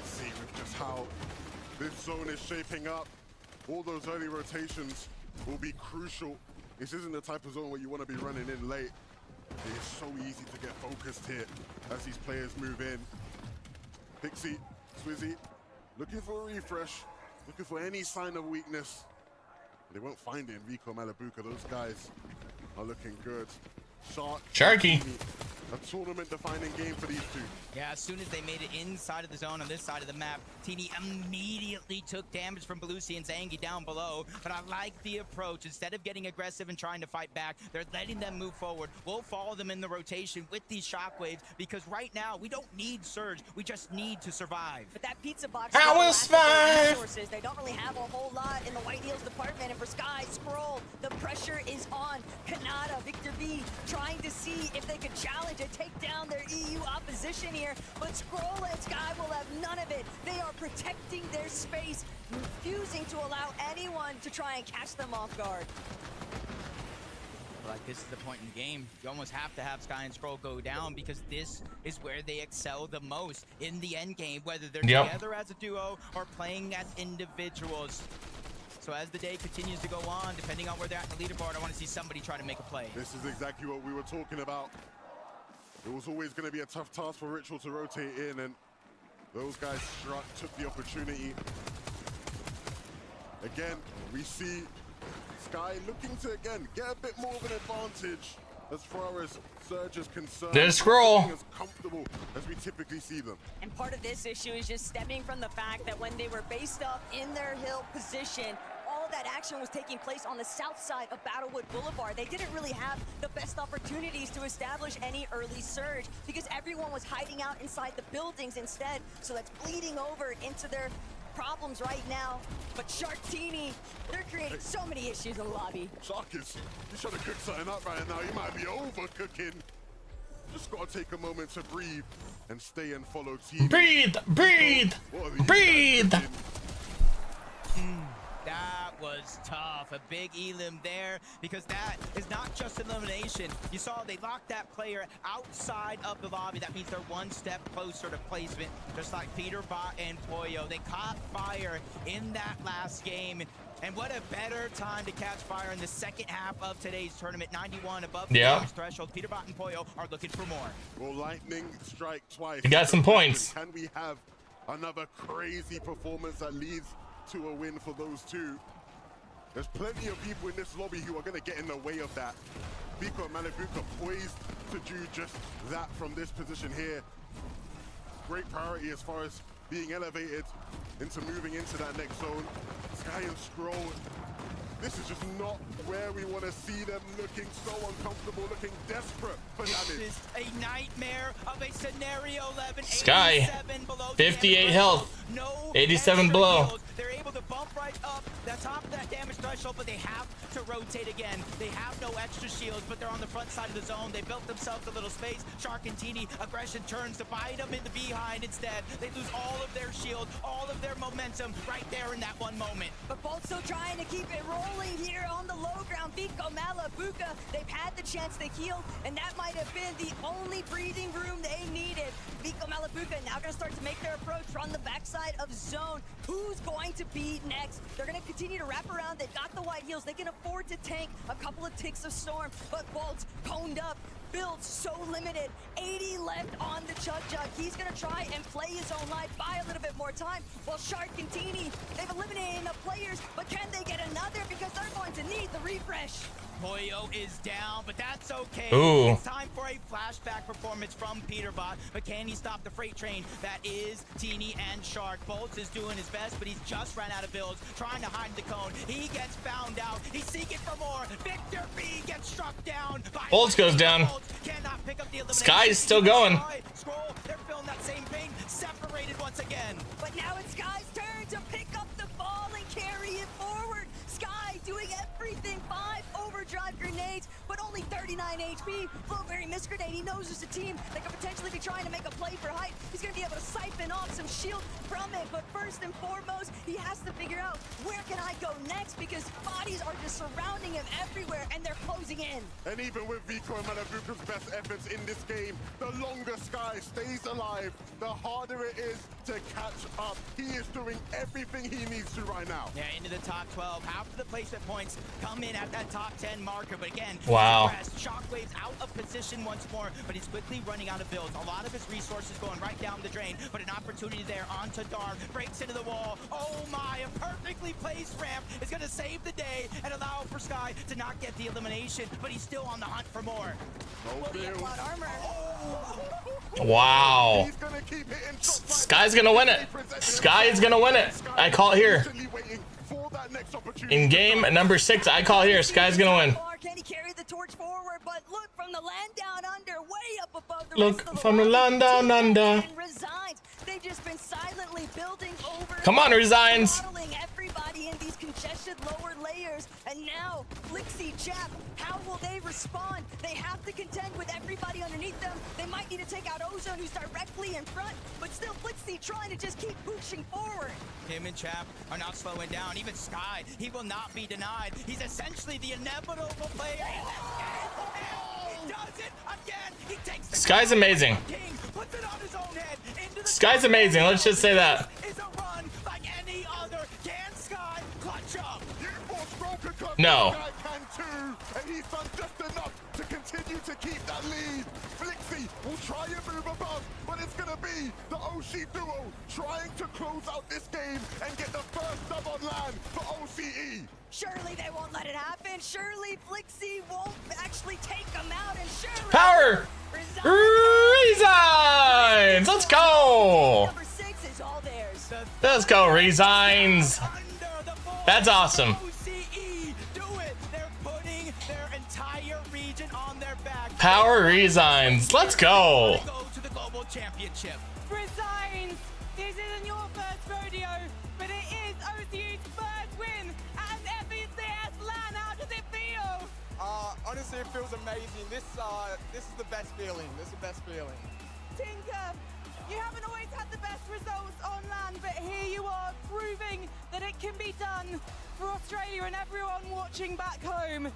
S3: See with just how this zone is shaping up. All those early rotations will be crucial. This isn't the type of zone where you want to be running in late. It is so easy to get focused here as these players move in. Pixie, Swizzy, looking for a refresh, looking for any sign of weakness. They won't find it in Vico Malabuka. Those guys are looking good.
S7: Sharky.
S3: A tournament-defining game for these two.
S9: Yeah, as soon as they made it inside of the zone on this side of the map, TD immediately took damage from Belusi and Zangi down below. But I like the approach. Instead of getting aggressive and trying to fight back, they're letting them move forward. We'll follow them in the rotation with these shockwaves because right now we don't need Surge. We just need to survive.
S8: But that pizza box
S7: I was fine.
S8: resources. They don't really have a whole lot in the White Heels department. And for Sky, Scroll, the pressure is on. Kanata, Victor B, trying to see if they could challenge and take down their EU opposition here. But Scroll and Sky will have none of it. They are protecting their space, refusing to allow anyone to try and catch them off guard.
S9: Like, this is the point in the game. You almost have to have Sky and Scroll go down because this is where they excel the most in the end game, whether they're together as a duo or playing as individuals. So as the day continues to go on, depending on where they're at in the leaderboard, I want to see somebody try to make a play.
S3: This is exactly what we were talking about. It was always going to be a tough task for Ritual to rotate in, and those guys took the opportunity. Again, we see Sky looking to, again, get a bit more of an advantage as far as Surge is concerned.
S7: There's Scroll.
S3: As comfortable as we typically see them.
S8: And part of this issue is just stemming from the fact that when they were based up in their hill position, all of that action was taking place on the south side of Battlewood Boulevard. They didn't really have the best opportunities to establish any early surge because everyone was hiding out inside the buildings instead. So that's bleeding over into their problems right now. But Sharktini, they're creating so many issues in the lobby.
S3: Sharkus, you should have cooked something up right now. You might be overcooking. Just gotta take a moment to breathe and stay and follow team.
S7: Breathe, breathe, breathe.
S9: That was tough. A big elim there because that is not just elimination. You saw they locked that player outside of the lobby. That means they're one step closer to placement, just like Peter Bot and Poyo. They caught fire in that last game. And what a better time to catch fire in the second half of today's tournament. 91 above the damage threshold. Peter Bot and Poyo are looking for more.
S3: Will lightning strike twice?
S7: You got some points.
S3: Can we have another crazy performance that leads to a win for those two? There's plenty of people in this lobby who are going to get in the way of that. Vico and Malabuka poised to do just that from this position here. Great priority as far as being elevated into moving into that next zone. Sky and Scroll, this is just not where we want to see them, looking so uncomfortable, looking desperate for damage.
S9: This is a nightmare of a scenario 11.
S7: Sky, 58 health, 87 below.
S9: They're able to bump right up the top of that damage threshold, but they have to rotate again. They have no extra shields, but they're on the front side of the zone. They built themselves a little space. Shark and Tini, aggression turns to bite them in the behind instead. They lose all of their shield, all of their momentum right there in that one moment.
S8: But both still trying to keep it rolling here on the low ground. Vico, Malabuka, they've had the chance to heal, and that might have been the only breathing room they needed. Vico, Malabuka now going to start to make their approach from the backside of zone. Who's going to be next? They're going to continue to wrap around. They've got the white heels. They can afford to tank a couple of ticks of storm, but Bolt's coned up. Builds so limited. 80 left on the Chug Jug. He's gonna try and play his own life, buy a little bit more time. While Shark and Tini, they've eliminated enough players, but can they get another? Because they're going to need the refresh.
S9: Poyo is down, but that's okay.
S7: Ooh.
S9: It's time for a flashback performance from Peterbot, but can he stop the freight train? That is Teeny and Shark. Bolts is doing his best, but he's just ran out of builds, trying to hide the cone. He gets found out. He's seeking for more. Victor B gets struck down.
S7: Bolts goes down.
S9: Cannot pick up the elimination.
S7: Sky is still going.
S9: Scroll, they're feeling that same pain, separated once again.
S8: But now it's Sky's turn to pick up the ball and carry it forward. Sky doing everything. 5 over overdrive grenades, but only 39 HP. Flowberry missed grenade. He knows there's a team that could potentially be trying to make a play for height. He's going to be able to siphon off some shield from it, but first and foremost, he has to figure out where can I go next, because bodies are just surrounding him everywhere and they're closing in.
S3: And even with Vico and Manabuka's best efforts in this game, the longer Sky stays alive, the harder it is to catch up. He is doing everything he needs to right now.
S9: Yeah, into the top 12. Half of the placement points come in at that top 10 marker, but again,
S7: wow.
S9: Shockwave's out of position once more, but he's quickly running out of builds. A lot of his resources going right down the drain, but an opportunity there onto Dark, breaks into the wall. Oh my, a perfectly placed ramp is going to save the day and allow for Sky to not get the elimination, but he's still on the hunt for more.
S7: Wow. Sky's gonna win it. Sky is gonna win it. I call it here. In game number 6, I call here. Sky's gonna win.
S8: Can he carry the torch forward? But look from the land down under, way up above the
S7: Look from the land down under.
S8: Resigns. They've just been silently building over.
S7: Come on, Resigns.
S8: Everybody in these congested lower layers, and now Flixie, Jap, how will they respond? They have to contend with everybody underneath them. They might need to take out Ozone, who's directly in front, but still Flixie trying to just keep pushing forward.
S9: Him and Chap are not slowing down. Even Sky, he will not be denied. He's essentially the inevitable player. He does it again. He takes the
S7: Sky's amazing.
S9: King, puts it on his own head. Into the
S7: Sky's amazing. Let's just say that.
S9: is a run like any other. Can Sky clutch up?
S7: No.
S3: Sky can too, and he's done just enough to continue to keep that lead. Flixie will try and move above, but it's going to be the Oshi duo trying to close out this game and get the first dub on land for OCE.
S8: Surely they won't let it happen. Surely Flixie won't actually take them out, and surely
S7: Power Resigns. Let's go.
S8: Number 6 is all theirs.
S7: Let's go, Resigns. That's awesome.
S9: OCE do it. They're putting their entire region on their back.
S7: Power Resigns. Let's go.
S9: Go to the global championship.
S2: Resigns. This isn't your first rodeo, but it is OCE's first win at an FECS LAN. How does it feel?
S5: Honestly, it feels amazing. This is the best feeling. This is the best feeling.
S2: Tinker, you haven't always had the best results on land, but here you are proving that it can be done for Australia and everyone watching back home.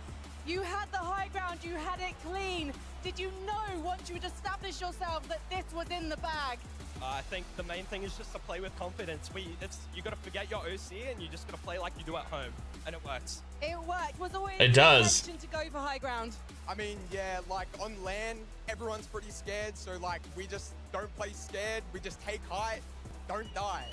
S2: You had the high ground, you had it clean. Did you know once you had established yourself that this was in the bag?
S6: I think the main thing is just to play with confidence. You got to forget your OC and you just got to play like you do at home, and it works.
S2: It worked. Was always
S7: It does.
S2: the intention to go for high ground.
S5: I mean, yeah, like on land, everyone's pretty scared, so like we just don't play scared. We just take height, don't die.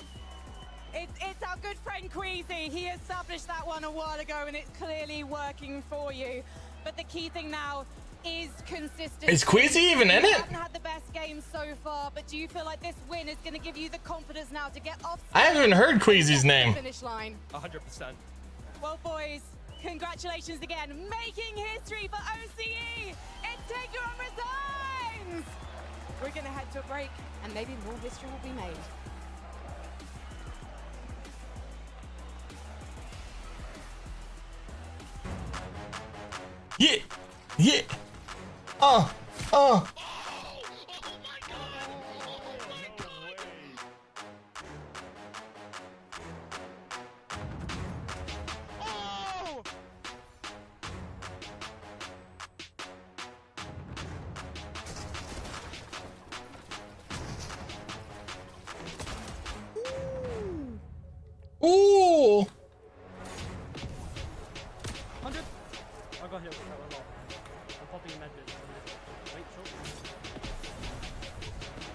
S2: It's our good friend Queasy. He established that one a while ago, and it's clearly working for you. But the key thing now is consistency.
S7: Is Queasy even in
S2: You
S7: it?
S2: haven't had the best game so far, but do you feel like this win is going to give you the confidence now to get off?
S7: I haven't even heard Queasy's name.
S2: Finish line.
S6: 100%.
S2: Well, boys, congratulations again, making history for OCE. It's Tinker and Resigns. We're going to head to a break, and maybe more history will be made.
S7: Yeah. Yeah. Ooh.
S21: 100. I got hit with that one lot. I'm popping a medbit. Wait, short.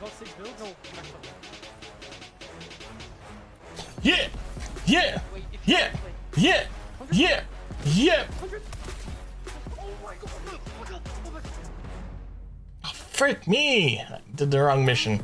S21: Got 6 builds. No, max up.
S7: Yeah. Yeah. Yeah. Yeah. Yeah. Yeah. Frick me. I did the wrong mission.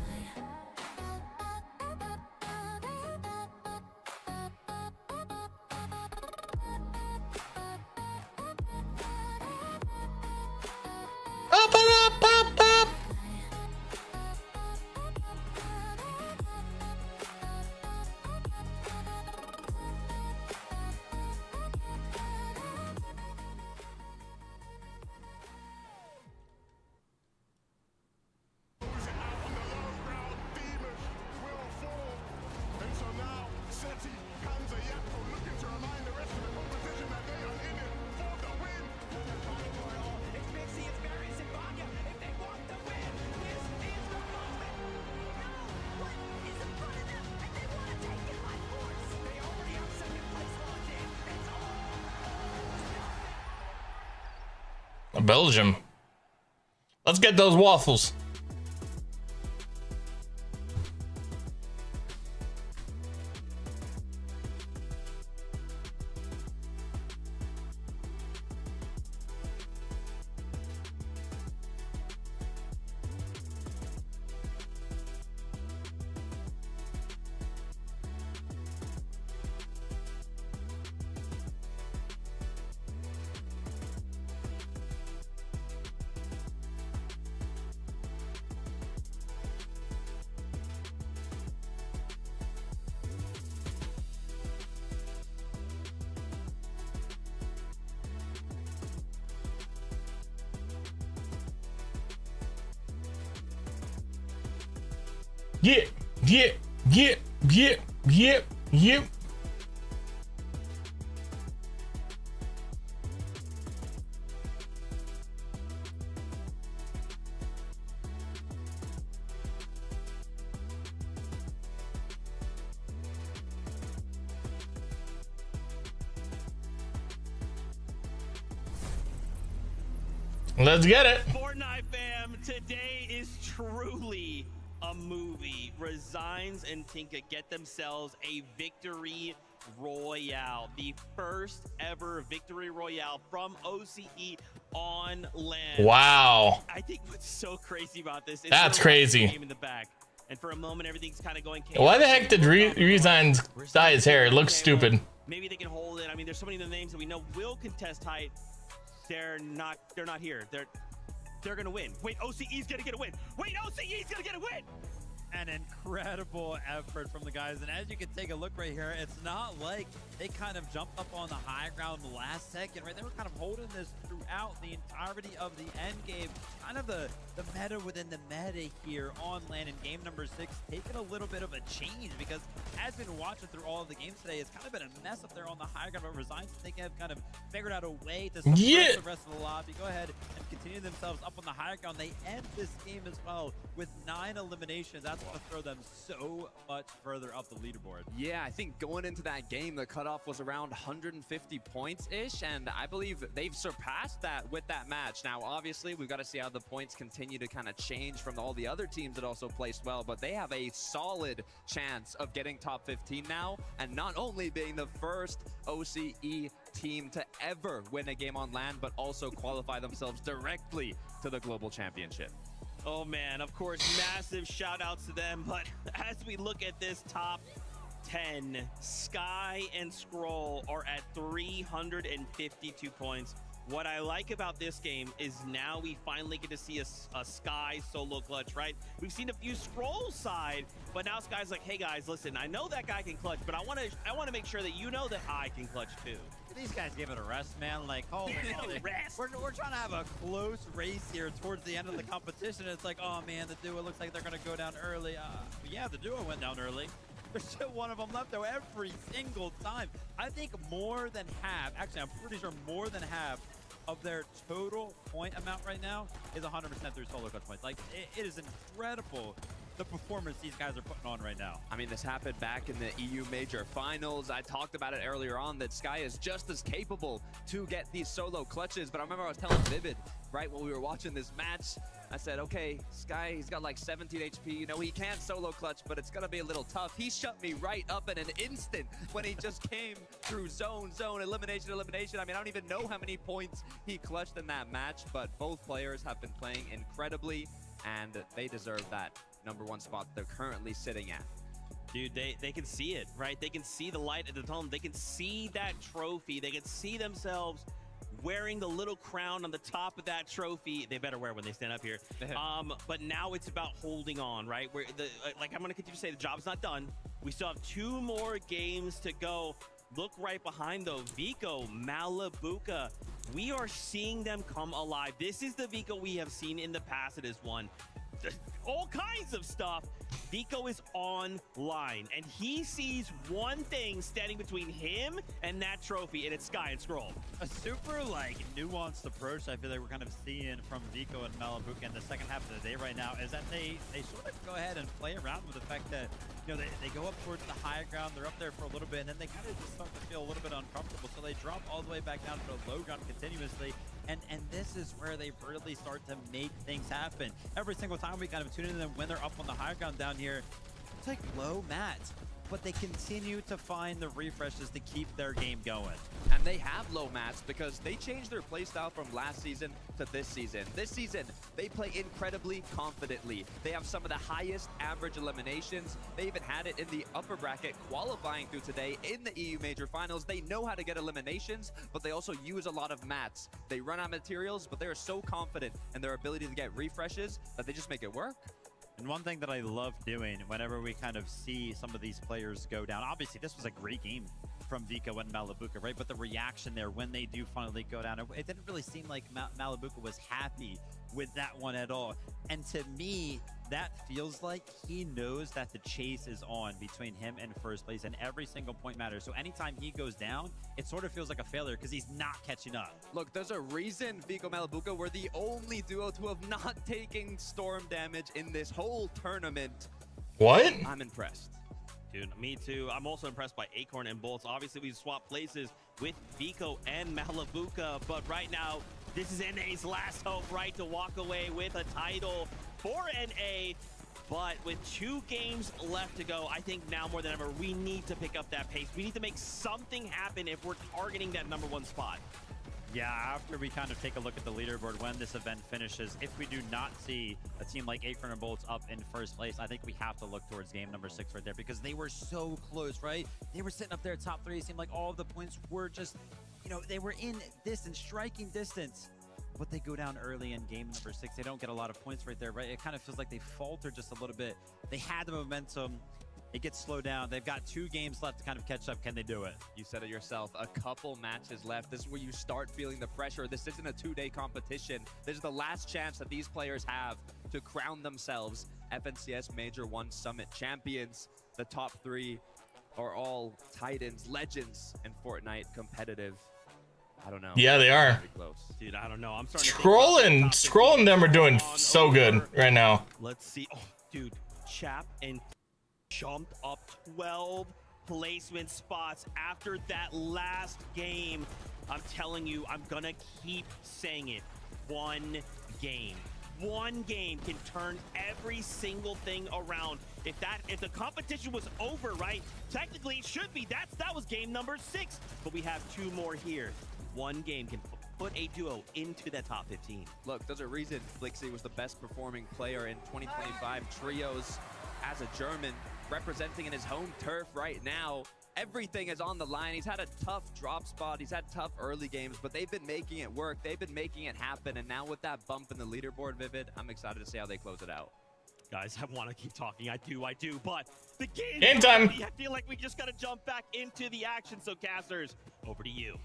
S7: Belgium. Let's get those waffles. Yeah, yeah, yeah, yeah, yeah, yeah. Let's get it.
S17: Fortnite fam, today is truly a movie. Resigns and Tinka get themselves a victory royale, the first ever victory royale from OCE on land.
S7: Wow.
S17: I think what's so crazy about this is
S7: That's crazy.
S17: Game in the back, and for a moment everything's kind of going chaos.
S7: Why the heck did Resigns dye his hair? It looks stupid.
S17: Maybe they can hold it. I mean, there's so many of the names that we know will contest height. They're not here. They're gonna win. Wait, OCE's gonna get a win. Wait, OCE's gonna get a win.
S12: An incredible effort from the guys, and as you can take a look right here, it's not like they kind of jumped up on the high ground the last second, right? They were kind of holding this throughout the entirety of the end game. Kind of the meta within the meta here on land in game number 6, taking a little bit of a change, because as we've been watching through all of the games today, it's kind of been a mess up there on the high ground, but Resigns, they have kind of figured out a way to suppress the rest of the lobby. Go ahead and continue themselves up on the high ground. They end this game as well with 9 eliminations. That's going to throw them so much further up the leaderboard.
S11: Yeah, I think going into that game, the cutoff was around 150 points-ish, and I believe they've surpassed that with that match. Now, obviously, we've got to see how the points continue to kind of change from all the other teams that also placed well, but they have a solid chance of getting top 15 now, and not only being the first OCE team to ever win a game on land, but also qualify themselves directly to the Global Championship.
S17: Oh man, of course, massive shout outs to them. But as we look at this top 10, Sky and Scroll are at 352 points. What I like about this game is now we finally get to see a Sky solo clutch, right? We've seen a few Scroll side, but now Sky's like, hey guys, listen, I know that guy can clutch, but I want to make sure that you know that I can clutch too.
S12: These guys give it a rest, man. Like, holy moly. We're trying to have a close race here towards the end of the competition. It's like, oh man, the duo looks like they're going to go down early. Yeah, the duo went down early. There's still one of them left, though, every single time. I think more than half, actually, I'm pretty sure more than half of their total point amount right now is 100% through solo clutch points. Like, it is incredible, the performance these guys are putting on right now.
S11: I mean, this happened back in the EU Major Finals. I talked about it earlier on that Sky is just as capable to get these solo clutches, but I remember I was telling Vivid, right, when we were watching this match, I said, okay, Sky, he's got like 17 HP. You know, he can't solo clutch, but it's going to be a little tough. He shut me right up in an instant when he just came through zone, elimination. I mean, I don't even know how many points he clutched in that match, but both players have been playing incredibly, and they deserve that #1 spot they're currently sitting at.
S17: Dude, they can see it, right? They can see the light at the tunnel. They can see that trophy. They can see themselves wearing the little crown on the top of that trophy. They better wear when they stand up here. But now it's about holding on, right? Where like I'm gonna continue to say, the job's not done. We still have 2 more games to go. Look right behind though, Vico, Malabuka. We are seeing them come alive. This is the Vico we have seen in the past. It is one. All kinds of stuff. Vico is online, and he sees one thing standing between him and that trophy, and it's Sky and Scroll.
S12: A super, like, nuanced approach I feel like we're kind of seeing from Vico and Malabuka in the second half of the day right now is that they sort of go ahead and play around with the fact that, you know, they go up towards the high ground, they're up there for a little bit, and then they kind of just start to feel a little bit uncomfortable, so they drop all the way back down to the low ground continuously. And this is where they really start to make things happen. Every single time we kind of tune in them when they're up on the high ground down here, it's like low mats, but they continue to find the refreshes to keep their game going.
S11: And they have low mats because they changed their playstyle from last season to this season. This season, they play incredibly confidently. They have some of the highest average eliminations. They even had it in the upper bracket qualifying through today in the EU Major Finals. They know how to get eliminations, but they also use a lot of mats. They run out of materials, but they are so confident in their ability to get refreshes that they just make it work.
S12: And one thing that I love doing whenever we kind of see some of these players go down, obviously this was a great game from Vico and Malabuka, right? But the reaction there when they do finally go down, it didn't really seem like Malabuka was happy with that one at all. And to me, that feels like he knows that the chase is on between him and first place, and every single point matters. So anytime he goes down, it sort of feels like a failure because he's not catching up.
S11: Look, there's a reason Vico Malabuka were the only duo to have not taken storm damage in this whole tournament.
S7: What?
S17: I'm impressed. Dude, me too. I'm also impressed by Acorn and Bolts. Obviously, we swapped places with Vico and Malabuka, but right now, this is NA's last hope, right, to walk away with a title for NA. But with 2 games left to go, I think now more than ever, we need to pick up that pace. We need to make something happen if we're targeting that #1 spot.
S12: Yeah, after we kind of take a look at the leaderboard when this event finishes, if we do not see a team like Acorn and Bolts up in first place, I think we have to look towards game number 6 right there because they were so close, right? They were sitting up there top 3. It seemed like all of the points were just, you know, they were in distance, striking distance. But they go down early in game number 6. They don't get a lot of points right there, right? It kind of feels like they faltered just a little bit. They had the momentum. It gets slowed down. They've got 2 games left to kind of catch up. Can they do it?
S11: You said it yourself, a couple matches left. This is where you start feeling the pressure. This isn't a 2-day competition. This is the last chance that these players have to crown themselves FNCS Major 1 Summit champions. The top 3 are all titans, legends in Fortnite competitive. I don't know.
S7: Yeah, they are.
S17: Dude, I don't know. I'm starting to
S7: Scrolling them are doing so good right now.
S17: Let's see. Oh, dude, Chap and jumped up 12 placement spots after that last game. I'm telling you, I'm gonna keep saying it. One game can turn every single thing around. If the competition was over, right? Technically it should be. That was game number 6, but we have 2 more here. One game can put a duo into that top 15.
S11: Look, there's a reason Blixie was the best performing player in 2025 trios as a German, representing in his home turf right now. Everything is on the line. He's had a tough drop spot. He's had tough early games, but they've been making it work. They've been making it happen. And now with that bump in the leaderboard, Vivid, I'm excited to see how they close it out.
S17: Guys, I want to keep talking. I do, but the
S7: game time.
S17: I feel like we just got to jump back into the action. So, casters, over to you.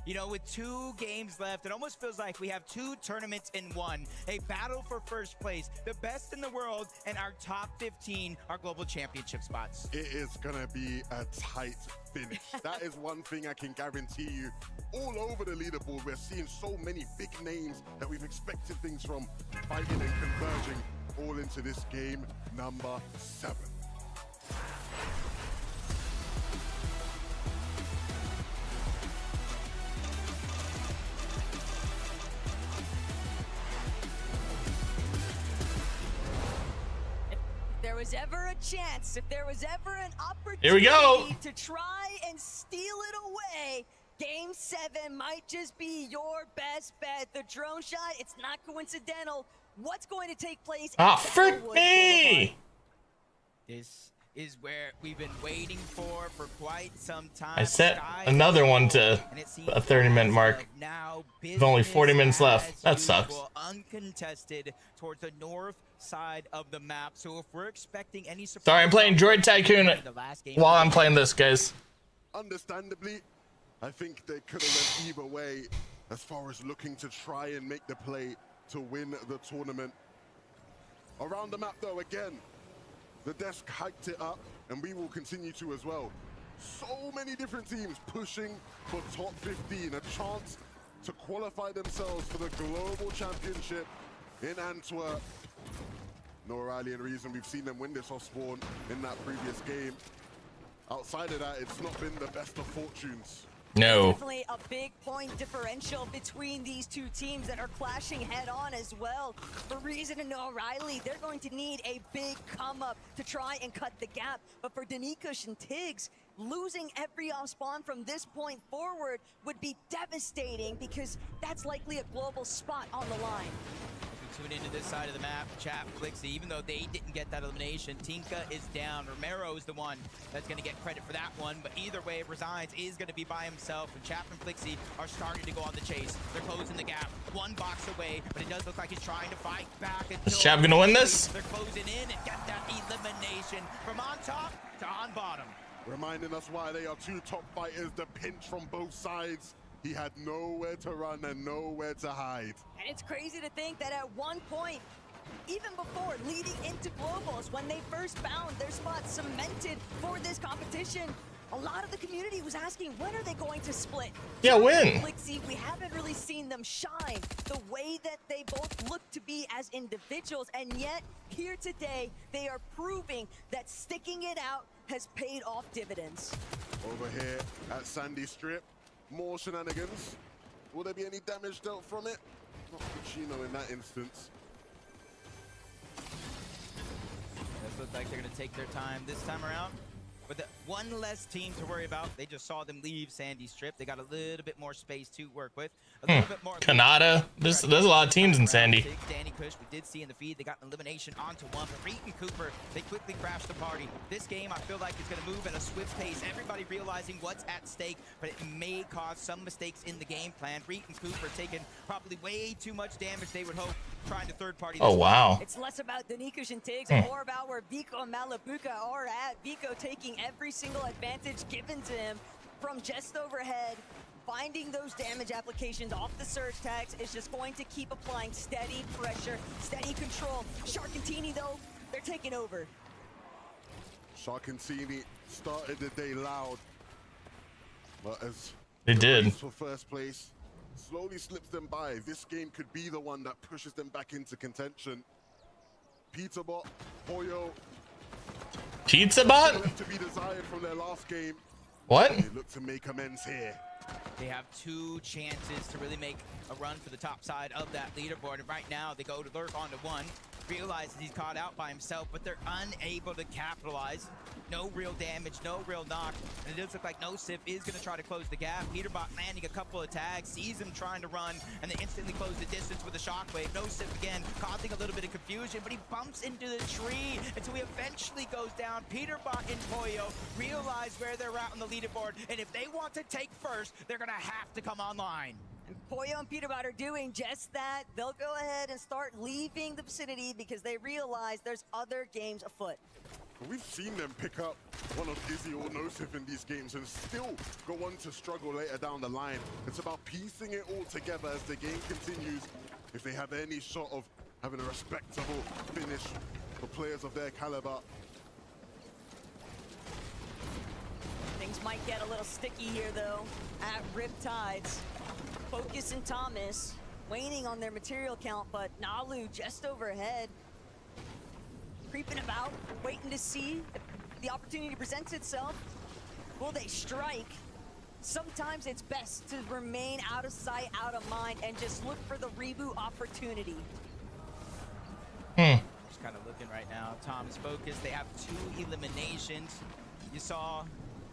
S9: You know, with 2 games left, it almost feels like we have 2 tournaments in one. A battle for first place, the best in the world, and our top 15 are global championship spots.
S3: It is going to be a tight finish. That is one thing I can guarantee you. All over the leaderboard, we're seeing so many big names that we've expected things from fighting and converging all into this game number 7.
S8: There was ever a chance, if there was ever an opportunity
S7: Here we go.
S8: to try and steal it away, Game 7 might just be your best bet. The drone shot, it's not coincidental. What's going to take place?
S7: Frick me!
S9: This is where we've been waiting for quite some time.
S7: I set another one to a 30-minute mark. With only 40 minutes left. That sucks.
S9: Uncontested towards the north side of the map. So if we're expecting any surprise,
S7: Sorry, I'm playing Droid Tycoon while I'm playing this, guys.
S3: Understandably, I think they could have went either way as far as looking to try and make the play to win the tournament. Around the map, though, again, the desk hyped it up, and we will continue to as well. So many different teams pushing for top 15, a chance to qualify themselves for the global championship in Antwerp. No Riley and reason we've seen them win this off spawn in that previous game. Outside of that, it's not been the best of fortunes
S7: No.
S8: Definitely a big point differential between these two teams that are clashing head on as well. For Reason and O'Reilly, they're going to need a big come up to try and cut the gap. But for Danikush and Tiggs, losing every off spawn from this point forward would be devastating because that's likely a global spot on the line.
S9: Tune into this side of the map, Chap, Flixie, even though they didn't get that elimination, Tinka is down. Romero is the one that's going to get credit for that one, but either way, Resigns is going to be by himself, and Chap and Flixie are starting to go on the chase. They're closing the gap, one box away, but it does look like he's trying to fight back.
S7: Is Chap going to win this?
S9: They're closing in and get that elimination from on top to on bottom.
S3: Reminding us why they are two top fighters, the pinch from both sides. He had nowhere to run and nowhere to hide.
S8: And it's crazy to think that at one point, even before leading into Globals, when they first found their spot cemented for this competition, a lot of the community was asking, when are they going to split?
S7: Yeah, when?
S8: Flixie, we haven't really seen them shine the way that they both look to be as individuals, and yet here today, they are proving that sticking it out has paid off dividends.
S3: Over here at Sandy Strip, more shenanigans. Will there be any damage dealt from it? Not Chino in that instance.
S9: This looks like they're going to take their time this time around. With one less team to worry about, they just saw them leave Sandy Strip. They got a little bit more space to work with. A little bit more.
S7: Kanata. There's a lot of teams in Sandy.
S9: Danny Kush, we did see in the feed, they got an elimination onto one. But Reek and Cooper, they quickly crashed the party. This game, I feel like, is going to move at a swift pace. Everybody realizing what's at stake, but it may cause some mistakes in the game plan. Reek and Cooper taking probably way too much damage, they would hope, trying to third party.
S7: Oh, wow.
S8: It's less about Danikush and Tiggs and more about where Vico and Malabuka are at. Vico taking every single advantage given to him from just overhead. Finding those damage applications off the surge tags is just going to keep applying steady pressure, steady control. Sharkantini, though, they're taking over.
S3: Sharkantini started the day loud, but as
S7: they did
S3: for first place, slowly slips them by. This game could be the one that pushes them back into contention. Peterbot, Boyo.
S7: Pizzabot?
S3: To be desired from their last game.
S7: What?
S3: They look to make amends here.
S9: They have two chances to really make a run for the top side of that leaderboard. And right now, they go to lurk onto one. Realizes he's caught out by himself, but they're unable to capitalize. No real damage, no real knock. And it does look like NoSif is going to try to close the gap. Peterbot landing a couple of tags, sees him trying to run, and they instantly close the distance with a shockwave. NoSif again, causing a little bit of confusion, but he bumps into the tree until he eventually goes down. Peterbot and Poyo realize where they're at on the leaderboard, and if they want to take first, they're going to have to come online.
S8: And Poyo and Peterbot are doing just that. They'll go ahead and start leaving the vicinity because they realize there's other games afoot.
S3: We've seen them pick up one of Izzy or NoSif in these games and still go on to struggle later down the line. It's about piecing it all together as the game continues. If they have any shot of having a respectable finish for players of their caliber.
S8: Things might get a little sticky here, though, at Riptides. Focus and Thomas waning on their material count, but Nalu just overhead. Creeping about, waiting to see if the opportunity presents itself. Will they strike? Sometimes it's best to remain out of sight, out of mind, and just look for the reboot opportunity.
S9: Just kind of looking right now. Tom's focused. They have 2 eliminations. You saw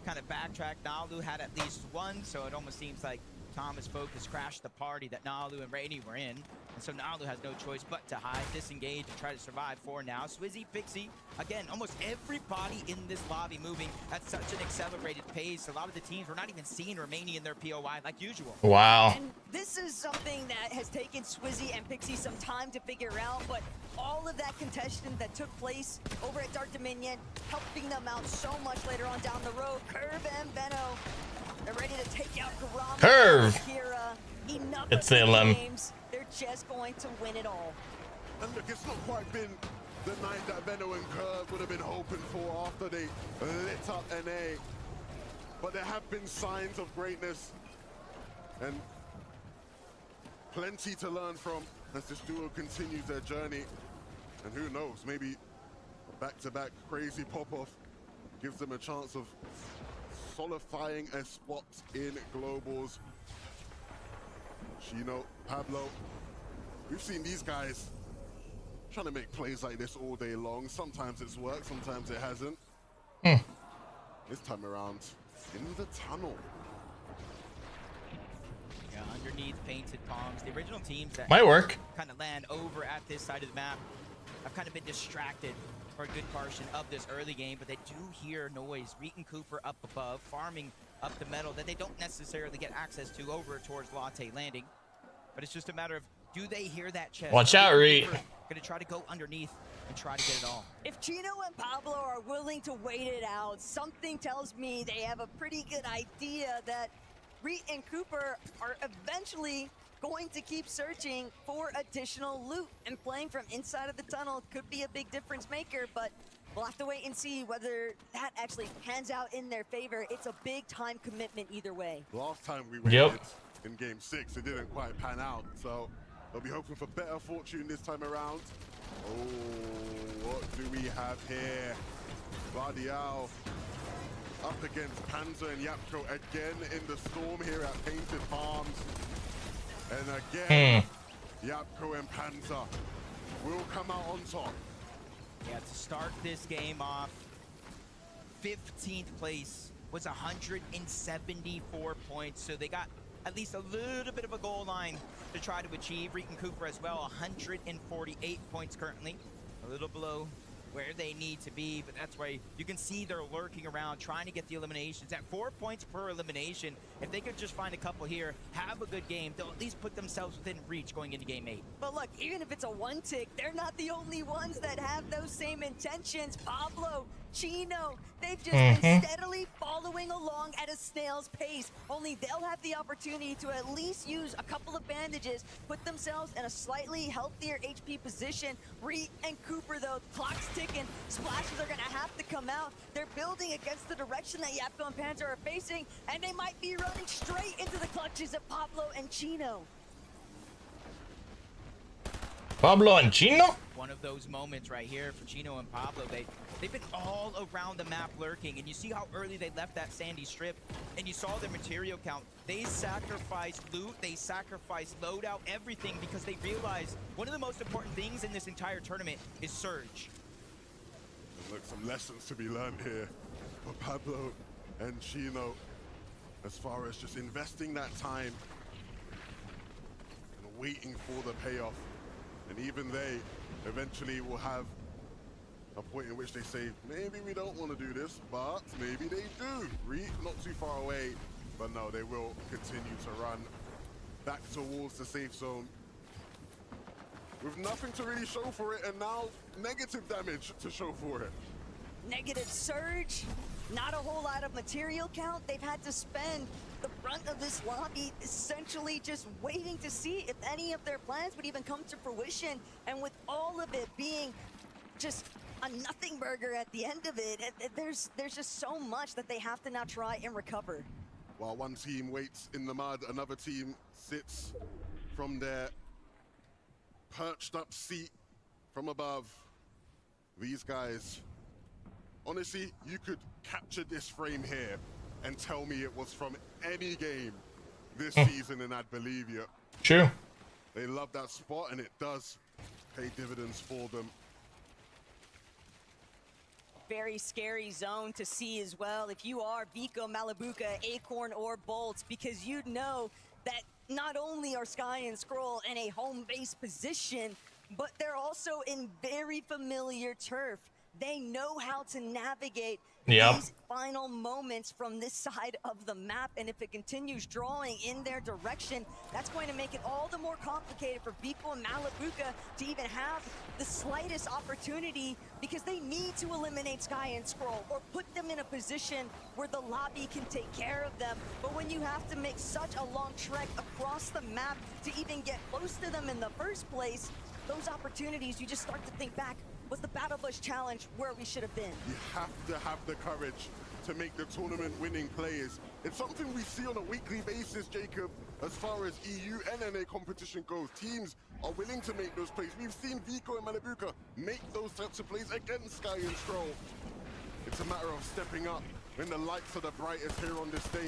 S9: kind of backtrack. Nalu had at least 1, so it almost seems like Thomas focus crashed the party that Nalu and Rainy were in. And so Nalu has no choice but to hide, disengage, and try to survive for now. Swizzy, Pixie, again, almost everybody in this lobby moving at such an accelerated pace. A lot of the teams were not even seeing remaining in their POI like usual.
S7: Wow.
S8: And this is something that has taken Swizzy and Pixie some time to figure out, but all of that contention that took place over at Dark Dominion, helping them out so much later on down the road. Curve and Benno, they're ready to take out Garama.
S7: Curve.
S8: Kira. Enough
S7: It's
S8: of
S7: the LM.
S8: games. They're just going to win it all.
S3: And look, it's not quite been the night that Benno and Curve would have been hoping for after they lit up NA. But there have been signs of greatness and plenty to learn from as this duo continues their journey. And who knows, maybe a back-to-back crazy pop-off gives them a chance of solidifying a spot in Globals. Chino, Pablo, we've seen these guys trying to make plays like this all day long. Sometimes it's worked, sometimes it hasn't. This time around, in the tunnel.
S9: Yeah, underneath painted palms. The original teams that
S7: might work.
S9: Kind of land over at this side of the map have kind of been distracted for a good portion of this early game, but they do hear noise. Reet and Cooper up above, farming up the metal that they don't necessarily get access to over towards Latte landing. But it's just a matter of, do they hear that chest?
S7: Watch out, Reet.
S9: Gonna try to go underneath and try to get it all.
S8: If Chino and Pablo are willing to wait it out, something tells me they have a pretty good idea that Reet and Cooper are eventually going to keep searching for additional loot, and playing from inside of the tunnel could be a big difference maker, but we'll have to wait and see whether that actually pans out in their favor. It's a big time commitment either way.
S3: Last time we waited in game 6, it didn't quite pan out, so they'll be hoping for better fortune this time around. Oh, what do we have here? Guardial up against Panzer and Yapko again in the storm here at Painted Palms. And again, Yapko and Panzer will come out on top.
S9: Yeah, to start this game off, 15th place was 174 points, so they got at least a little bit of a goal line to try to achieve. Reet and Cooper as well, 148 points currently, a little below where they need to be, but that's why you can see they're lurking around trying to get the eliminations at 4 points per elimination. If they could just find a couple here, have a good game, they'll at least put themselves within reach going into game 8.
S8: But look, even if it's a one tick, they're not the only ones that have those same intentions. Pablo, Chino, they've just been steadily following along at a snail's pace. Only they'll have the opportunity to at least use a couple of bandages, put themselves in a slightly healthier HP position. Reet and Cooper, though, clock's ticking. Splashes are gonna have to come out. They're building against the direction that Yapko and Panzer are facing, and they might be running straight into the clutches of Pablo and Chino.
S7: Pablo and Chino?
S9: One of those moments right here for Chino and Pablo. They've been all around the map lurking, and you see how early they left that sandy strip, and you saw their material count. They sacrificed loot, they sacrificed loadout, everything, because they realized one of the most important things in this entire tournament is Surge.
S3: Look, some lessons to be learned here for Pablo and Chino, as far as just investing that time and waiting for the payoff. And even they eventually will have a point in which they say, maybe we don't want to do this, but maybe they do. Reet not too far away, but no, they will continue to run back towards the safe zone with nothing to really show for it, and now negative damage to show for it.
S8: Negative Surge, not a whole lot of material count. They've had to spend the brunt of this lobby essentially just waiting to see if any of their plans would even come to fruition. And with all of it being just a nothing burger at the end of it, there's just so much that they have to now try and recover.
S3: While one team waits in the mud, another team sits from their perched up seat from above. These guys, honestly, you could capture this frame here and tell me it was from any game this season and I'd believe you.
S7: True.
S3: They love that spot and it does pay dividends for them.
S8: Very scary zone to see as well if you are Vico, Malabuka, Acorn, or Bolts, because you know that not only are Sky and Scroll in a home base position, but they're also in very familiar turf. They know how to navigate these final moments from this side of the map, and if it continues drawing in their direction, that's going to make it all the more complicated for Vico and Malabuka to even have the slightest opportunity, because they need to eliminate Sky and Scroll or put them in a position where the lobby can take care of them. But when you have to make such a long trek across the map to even get close to them in the first place, those opportunities, you just start to think back, was the Battle Bush Challenge where we should have been?
S3: You have to have the courage to make the tournament winning plays. It's something we see on a weekly basis, Jacob, as far as EU and NA competition goes. Teams are willing to make those plays. We've seen Vico and Malabuka make those types of plays against Sky and Scroll. It's a matter of stepping up when the lights are the brightest here on this stage.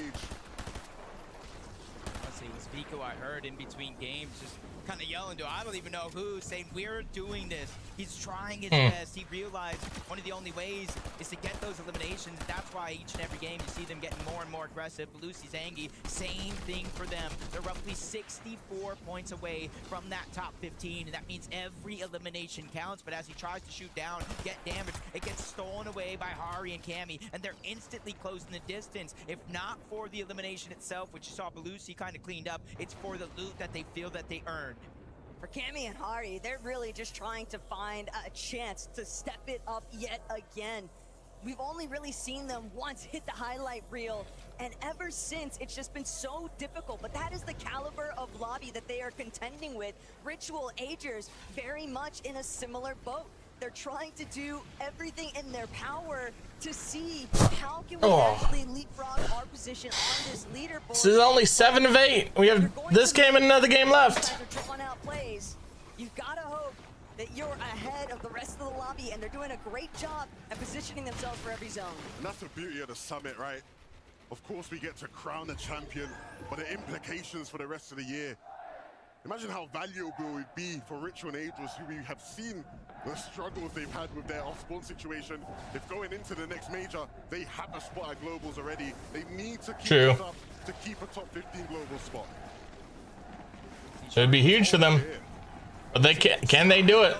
S9: Honestly, Spico, I heard in between games, just kind of yelling to, I don't even know who, saying we're doing this. He's trying his best. He realized one of the only ways is to get those eliminations. That's why each and every game you see them getting more and more aggressive. Belusi, Zangi, same thing for them. They're roughly 64 points away from that top 15, and that means every elimination counts. But as he tries to shoot down, get damaged, it gets stolen away by Hari and Cammy, and they're instantly closing the distance. If not for the elimination itself, which you saw Belusi kind of cleaned up, it's for the loot that they feel that they earned.
S8: For Cammy and Hari, they're really just trying to find a chance to step it up yet again. We've only really seen them once hit the highlight reel, and ever since, it's just been so difficult. But that is the caliber of lobby that they are contending with. Ritual Agers, very much in a similar boat. They're trying to do everything in their power to see how can we actually leapfrog our position on this leaderboard.
S7: This is only 7 of 8. We have this game and another game left.
S8: You've got to hope that you're ahead of the rest of the lobby, and they're doing a great job at positioning themselves for every zone.
S3: And that's the beauty of the summit, right? Of course, we get to crown a champion, but the implications for the rest of the year. Imagine how valuable it would be for Ritual Angels, who we have seen the struggles they've had with their off-spawn situation. If going into the next major, they have a spot at Globals already. They need to keep it up to keep a top 15 global spot.
S7: So it'd be huge for them. But they can they do it?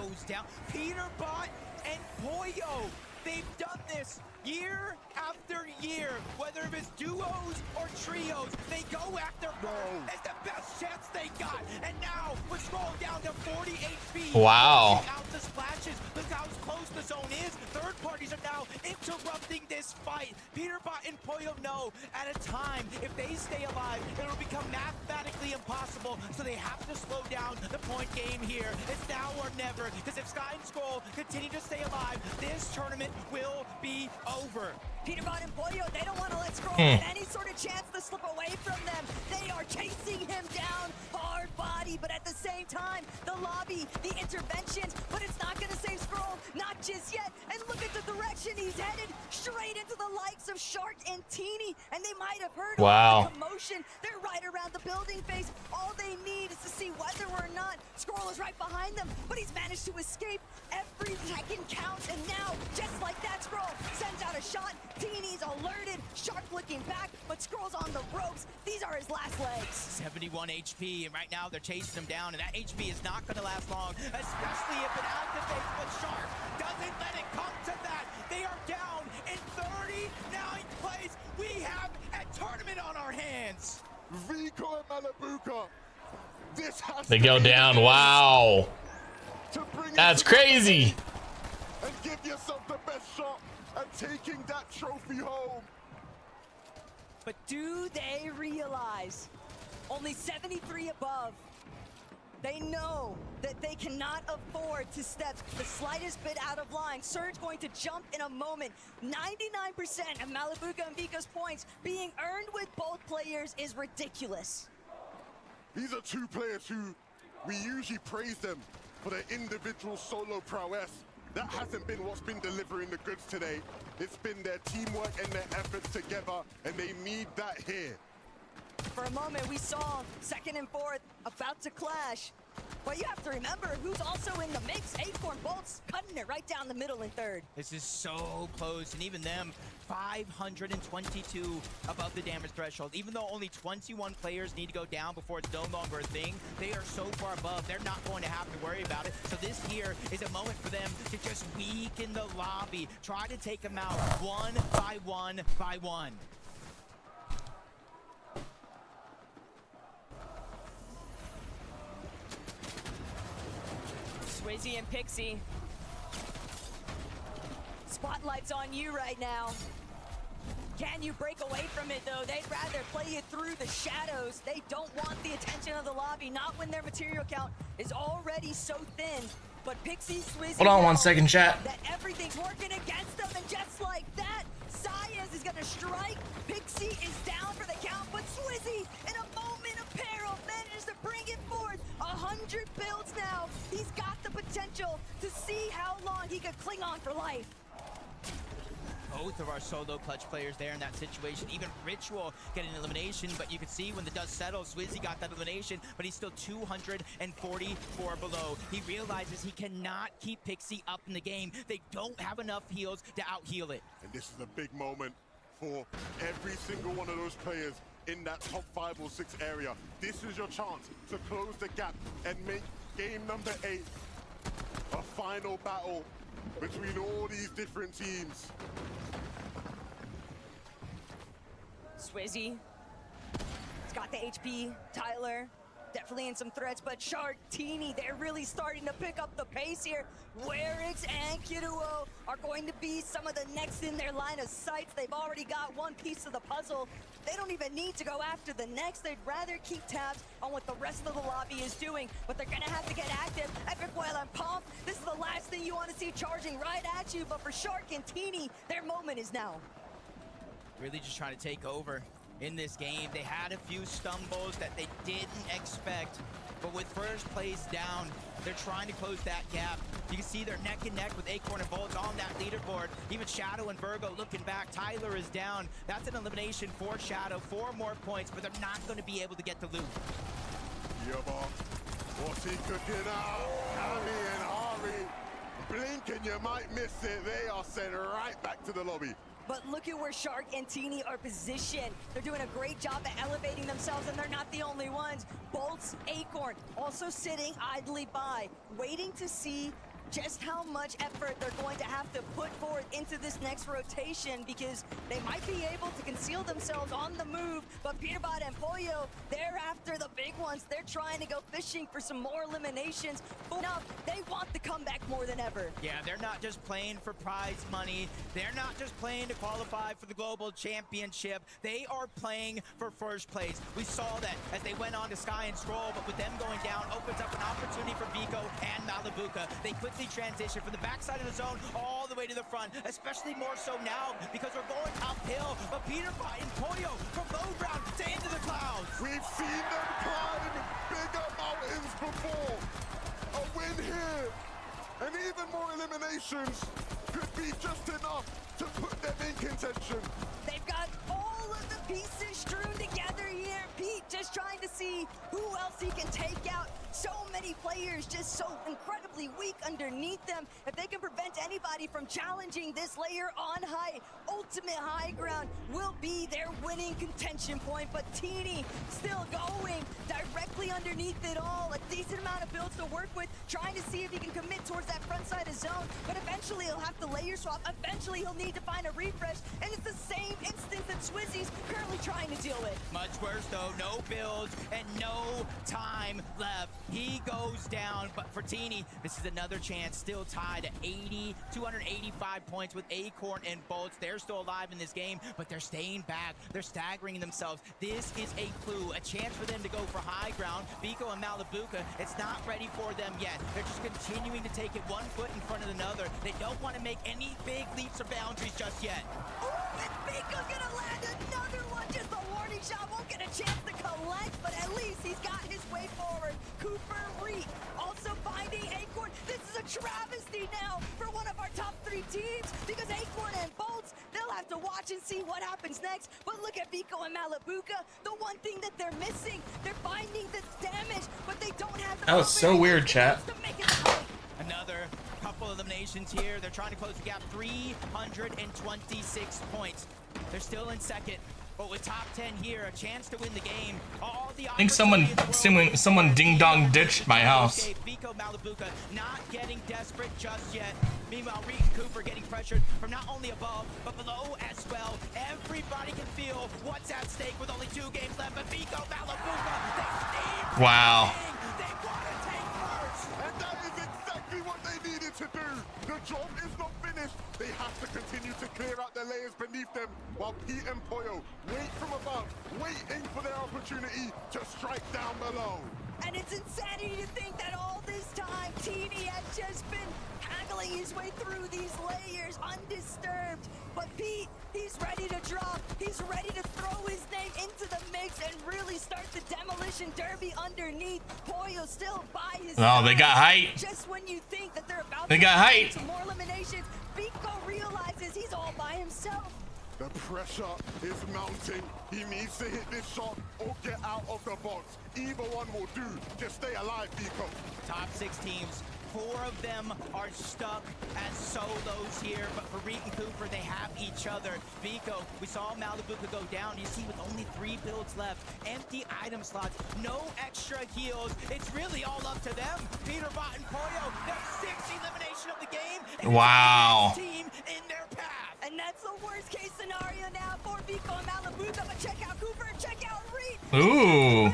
S9: Peterbot and Poyo, they've done this year after year, whether it's duos or trios, they go after first. It's the best chance they got, and now we're scrolling down to 40 HP.
S7: Wow.
S9: Out the splashes, look how close the zone is. Third parties are now interrupting this fight. Peterbot and Poyo know at a time, if they stay alive, it'll become mathematically impossible, so they have to slow down the point game here. It's now or never, because if Sky and Skrull continue to stay alive, this tournament will be over.
S8: Peterbot and Poyo, they don't want to let Skrull get any sort of chance to slip away from them. They are chasing him down, hard body, but at the same time, the lobby, the interventions, but it's not going to save Skrull, not just yet. And look at the direction he's headed, straight into the likes of Shark and Teeny, and they might have heard all the commotion. They're right around the building face. All they need is to see whether or not Skrull is right behind them, but he's managed to escape. Every second counts, and now, just like that, Skrull sends out a shot. Teeny's alerted, Shark looking back, but Skrull's on the ropes. These are his last legs.
S9: 71 HP, and right now they're chasing him down, and that HP is not going to last long, especially if it activates, but Shark doesn't let it come to that. They are down in 39th place. We have a tournament on our hands.
S3: Vico and Malabuka. This has
S7: They go down. Wow. That's crazy.
S3: And give yourself the best shot at taking that trophy home.
S8: But do they realize only 73 above? They know that they cannot afford to step the slightest bit out of line. Surge going to jump in a moment. 99% of Malabuka and Vico's points being earned with both players is ridiculous.
S3: These are two players who we usually praise them for their individual solo prowess. That hasn't been what's been delivering the goods today. It's been their teamwork and their efforts together, and they need that here.
S8: For a moment, we saw second and fourth about to clash. But you have to remember who's also in the mix. Acorn Bolts cutting it right down the middle in third.
S9: This is so close, and even them, 522 above the damage threshold. Even though only 21 players need to go down before it's no longer a thing, they are so far above, they're not going to have to worry about it. So this here is a moment for them to just weaken the lobby, try to take them out one by one by one.
S8: Swizzy and Pixie. Spotlight's on you right now. Can you break away from it, though? They'd rather play it through the shadows. They don't want the attention of the lobby, not when their material count is already so thin. But Pixie, Swizzy,
S7: hold on 1 second, chat.
S8: That everything's working against them, and just like that, Sayas is gonna strike. Pixie is down for the count, but Swizzy, in a moment of peril, manages to bring it forth. 100 builds now. He's got the potential to see how long he could cling on for life.
S9: both of our solo clutch players there in that situation. Even Ritual getting an elimination, but you can see when the dust settles, Swizzy got that elimination, but he's still 244 below. He realizes he cannot keep Pixie up in the game. They don't have enough heals to out-heal it.
S3: And this is a big moment for every single one of those players in that top 5 or 6 area. This is your chance to close the gap and make game number 8 a final battle between all these different teams.
S8: Swizzy, he's got the HP. Tyler, definitely in some threats, but Shark, Teeny, they're really starting to pick up the pace here. Werix and Kiruo are going to be some of the next in their line of sights. They've already got one piece of the puzzle. They don't even need to go after the next. They'd rather keep tabs on what the rest of the lobby is doing, but they're gonna have to get active. Epic Whale and Pomp, this is the last thing you want to see charging right at you, but for Shark and Teeny, their moment is now.
S9: Really just trying to take over in this game. They had a few stumbles that they didn't expect, but with first place down, they're trying to close that gap. You can see they're neck and neck with Acorn and Bolts on that leaderboard. Even Shadow and Virgo looking back. Tyler is down. That's an elimination for Shadow. 4 more points, but they're not going to be able to get the loot.
S3: Yabba, what's he cooking up? Harry and Ari, blink and you might miss it. They are sent right back to the lobby.
S8: But look at where Shark and Teeny are positioned. They're doing a great job at elevating themselves, and they're not the only ones. Bolts, Acorn, also sitting idly by, waiting to see just how much effort they're going to have to put forward into this next rotation, because they might be able to conceal themselves on the move, but Peterbot and Pollo, they're after the big ones. They're trying to go fishing for some more eliminations. Now, they want the comeback more than ever.
S9: Yeah, they're not just playing for prize money. They're not just playing to qualify for the global championship. They are playing for first place. We saw that as they went on to Sky and Scroll, but with them going down, opens up an opportunity for Vico and Malibuca. They quickly transition from the backside of the zone all the way to the front, especially more so now because we're going uphill. But Peterbot and Pollo from low ground to into the clouds.
S3: We've seen them climb bigger mountains before. A win here, and even more eliminations could be just enough to put them in contention.
S8: They've got all of the pieces strewn together here. Pete just trying to see who else he can take out. So many players just so incredibly weak underneath them. If they can prevent anybody from challenging this layer on high, ultimate high ground will be their winning contention point. But Teeny still going directly underneath it all. A decent amount of builds to work with, trying to see if he can commit towards that front side of zone. But eventually he'll have to layer swap. Eventually he'll need to find a refresh. And it's the same instance that Swizzy's currently trying to deal with.
S9: Much worse though, no builds and no time left. He goes down, but for Teeny, this is another chance, still tied at 285 points with Acorn and Bolts. They're still alive in this game, but they're staying back. They're staggering themselves. This is a clue, a chance for them to go for high ground. Vico and Malibuca, it's not ready for them yet. They're just continuing to take it one foot in front of another. They don't want to make any big leaps or boundaries just yet.
S8: Ooh, and Vico's gonna land another one. Just a warning shot, won't get a chance to collect, but at least he's got his way forward. Cooper Reed also finding Acorn. This is a travesty now for one of our top 3 teams, because Acorn and Bolts, they'll have to watch and see what happens next. But look at Vico and Malibuca. The one thing that they're missing, they're finding the damage, but they don't have the
S7: That was so weird, chat.
S9: Another couple eliminations here. They're trying to close the gap. 326 points. They're still in second, but with top 10 here, a chance to win the game. All the
S7: I think someone ding dong ditched my house.
S9: Vico, Malibuca not getting desperate just yet. Meanwhile, Reed and Cooper getting pressured from not only above, but below as well. Everybody can feel what's at stake with only 2 games left. But Vico, Malibuca, they steam.
S7: Wow.
S9: They want to take first.
S3: And that is exactly what they needed to do. The job is not finished. They have to continue to clear out the layers beneath them, while Pete and Pollo wait from above, waiting for their opportunity to strike down below.
S8: And it's insanity to think that all this time, Teeny has just been haggling feeling his way through these layers undisturbed. But Pete, he's ready to drop. He's ready to throw his name into the mix and really start the demolition derby underneath. Pollo still by his
S7: Oh, they got height.
S8: Just when you think that they're about
S7: They
S8: to
S7: got height.
S8: some more eliminations, Vico realizes he's all by himself.
S3: The pressure is mounting. He needs to hit this shot or get out of the box. Either one will do. Just stay alive, Vico.
S9: Top 6 teams, 4 of them are stuck as solos here, but for Reed and Cooper, they have each other. Vico, we saw Malibuca go down. You see with only 3 builds left, empty item slots, no extra heals. It's really all up to them. Peter Bot and Pollo, their 6th elimination of the game. And
S7: wow.
S9: Team in their path.
S8: And that's the worst case scenario now for Vico and Malibuca, but check out Cooper, check out Reed.
S7: Ooh.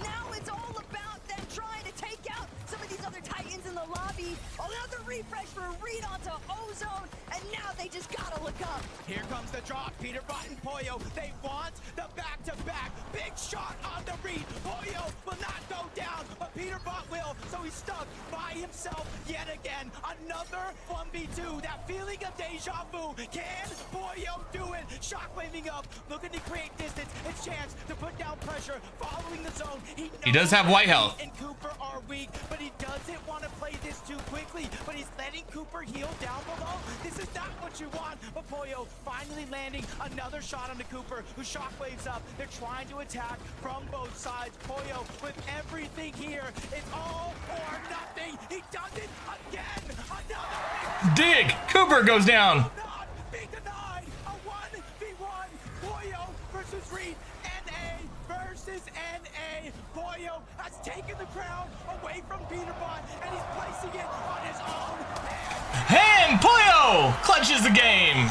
S8: Now it's all about them trying to take out some of these other Titans in the lobby. Another refresh for Reed onto Ozone, and now they just gotta look up.
S9: Here comes the drop. Peter Bot and Pollo, they want the back-to-back. Big shot on the Reed. Pollo will not go down, but Peter Bot will, so he's stuck by himself yet again. Another 1v2. That feeling of deja vu. Can Pollo do it? Shockwaving up, looking to create distance. A chance to put down pressure, following the zone.
S7: He does have white health.
S9: And Cooper are weak, but he doesn't want to play this too quickly. But he's letting Cooper heal down below. This is not what you want. But Pollo finally landing another shot on the Cooper, who shockwaves up. They're trying to attack from both sides. Pollo with everything here. It's all or nothing. He does it again. Another
S7: Dig. Cooper goes down.
S9: not be denied. A 1v1. Pollo versus Reed. NA versus NA. Pollo has taken the crown away from Peter Bot, and he's placing it on his own hand.
S7: And Pollo clutches the game.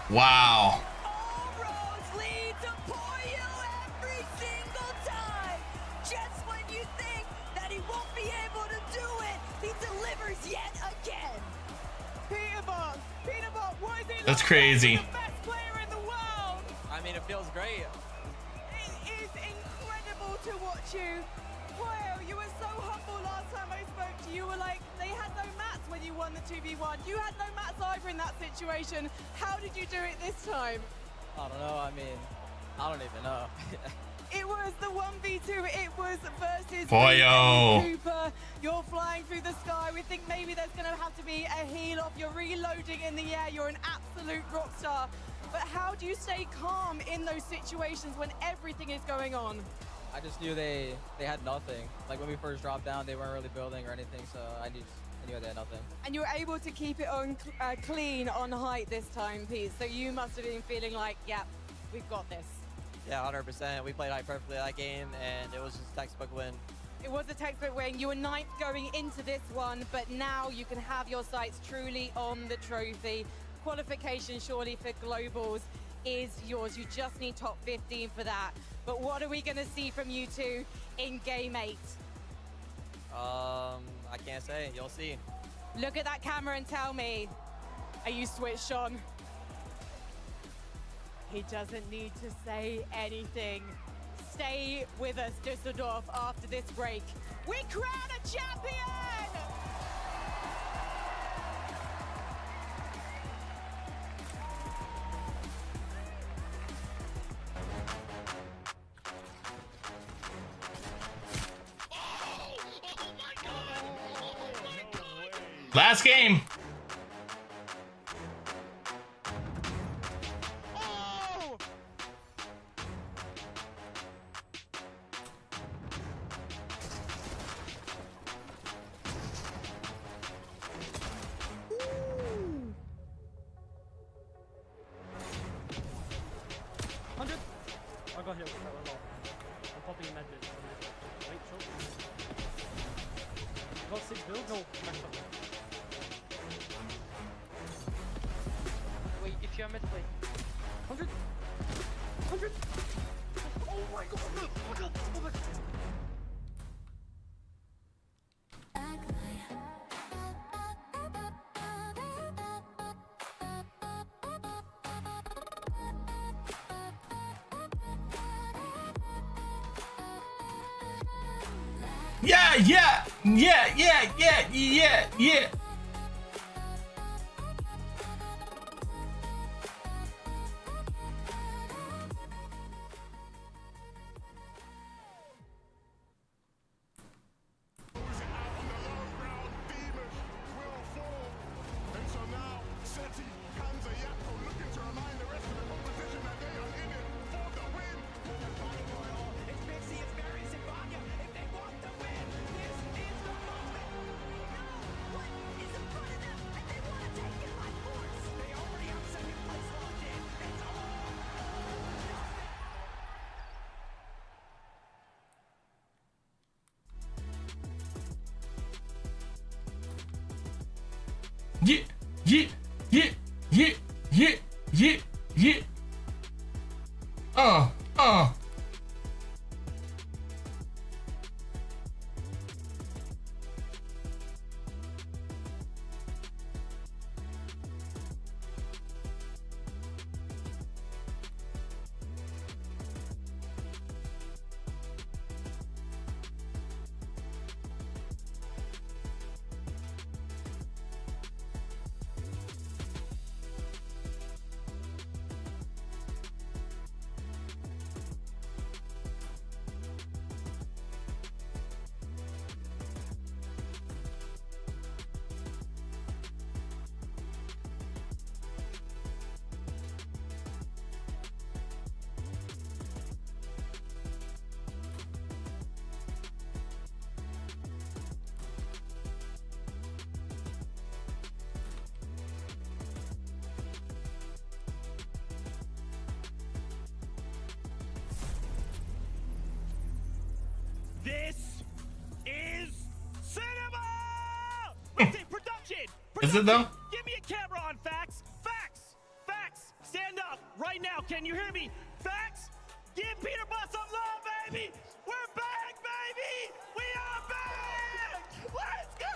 S7: Wow.
S8: All roads lead to Pollo every single time. Just when you think that he won't be able to do it, he delivers yet again.
S2: Peter Bot, what is it?
S7: That's crazy.
S2: The best player in the world.
S10: I mean, it feels great.
S2: It is incredible to watch you. Wow, you were so humble last time I spoke to you. You were like, they had no mats when you won the 2v1. You had no mats either in that situation. How did you do it this time?
S10: I don't know. I mean, I don't even know.
S2: It was the 1v2. It was versus
S7: Pollo.
S2: Cooper. You're flying through the sky. We think maybe there's going to have to be a heal off. You're reloading in the air. You're an absolute rock star. But how do you stay calm in those situations when everything is going on?
S10: I just knew they had nothing. Like when we first dropped down, they weren't really building or anything, so I knew they had nothing.
S2: And you were able to keep it on clean on height this time, Pete. So you must have been feeling like, yeah, we've got this.
S10: Yeah, 100%. We played height perfectly that game, and it was just a textbook win.
S2: It was a textbook win. You were 9th going into this one, but now you can have your sights truly on the trophy. Qualification surely for Globals is yours. You just need top 15 for that. But what are we going to see from you two in Game 8?
S10: I can't say. You'll see.
S2: Look at that camera and tell me, are you switched on? He doesn't need to say anything. Stay with us, Düsseldorf, after this break. We crown a champion!
S7: Last game.
S21: I got healed quite a lot. I'm popping a med bit. Wait, sure. Got 6 builds? No, max up.
S13: Wait, if you're mid, wait.
S21: 100! 100! Oh my god! Oh my god! Oh my god!
S7: Yeah, yeah, yeah, yeah, yeah, yeah, yeah. Yeah, yeah, yeah, yeah, yeah, yeah, yeah.
S14: This is cinema! Let's see, production!
S7: Is it though?
S14: Give me a camera on Facts! Facts! Facts! Stand up right now, can you hear me? Facts! Give Peter Butt some love, baby! We're back, baby! We are back! Let's go!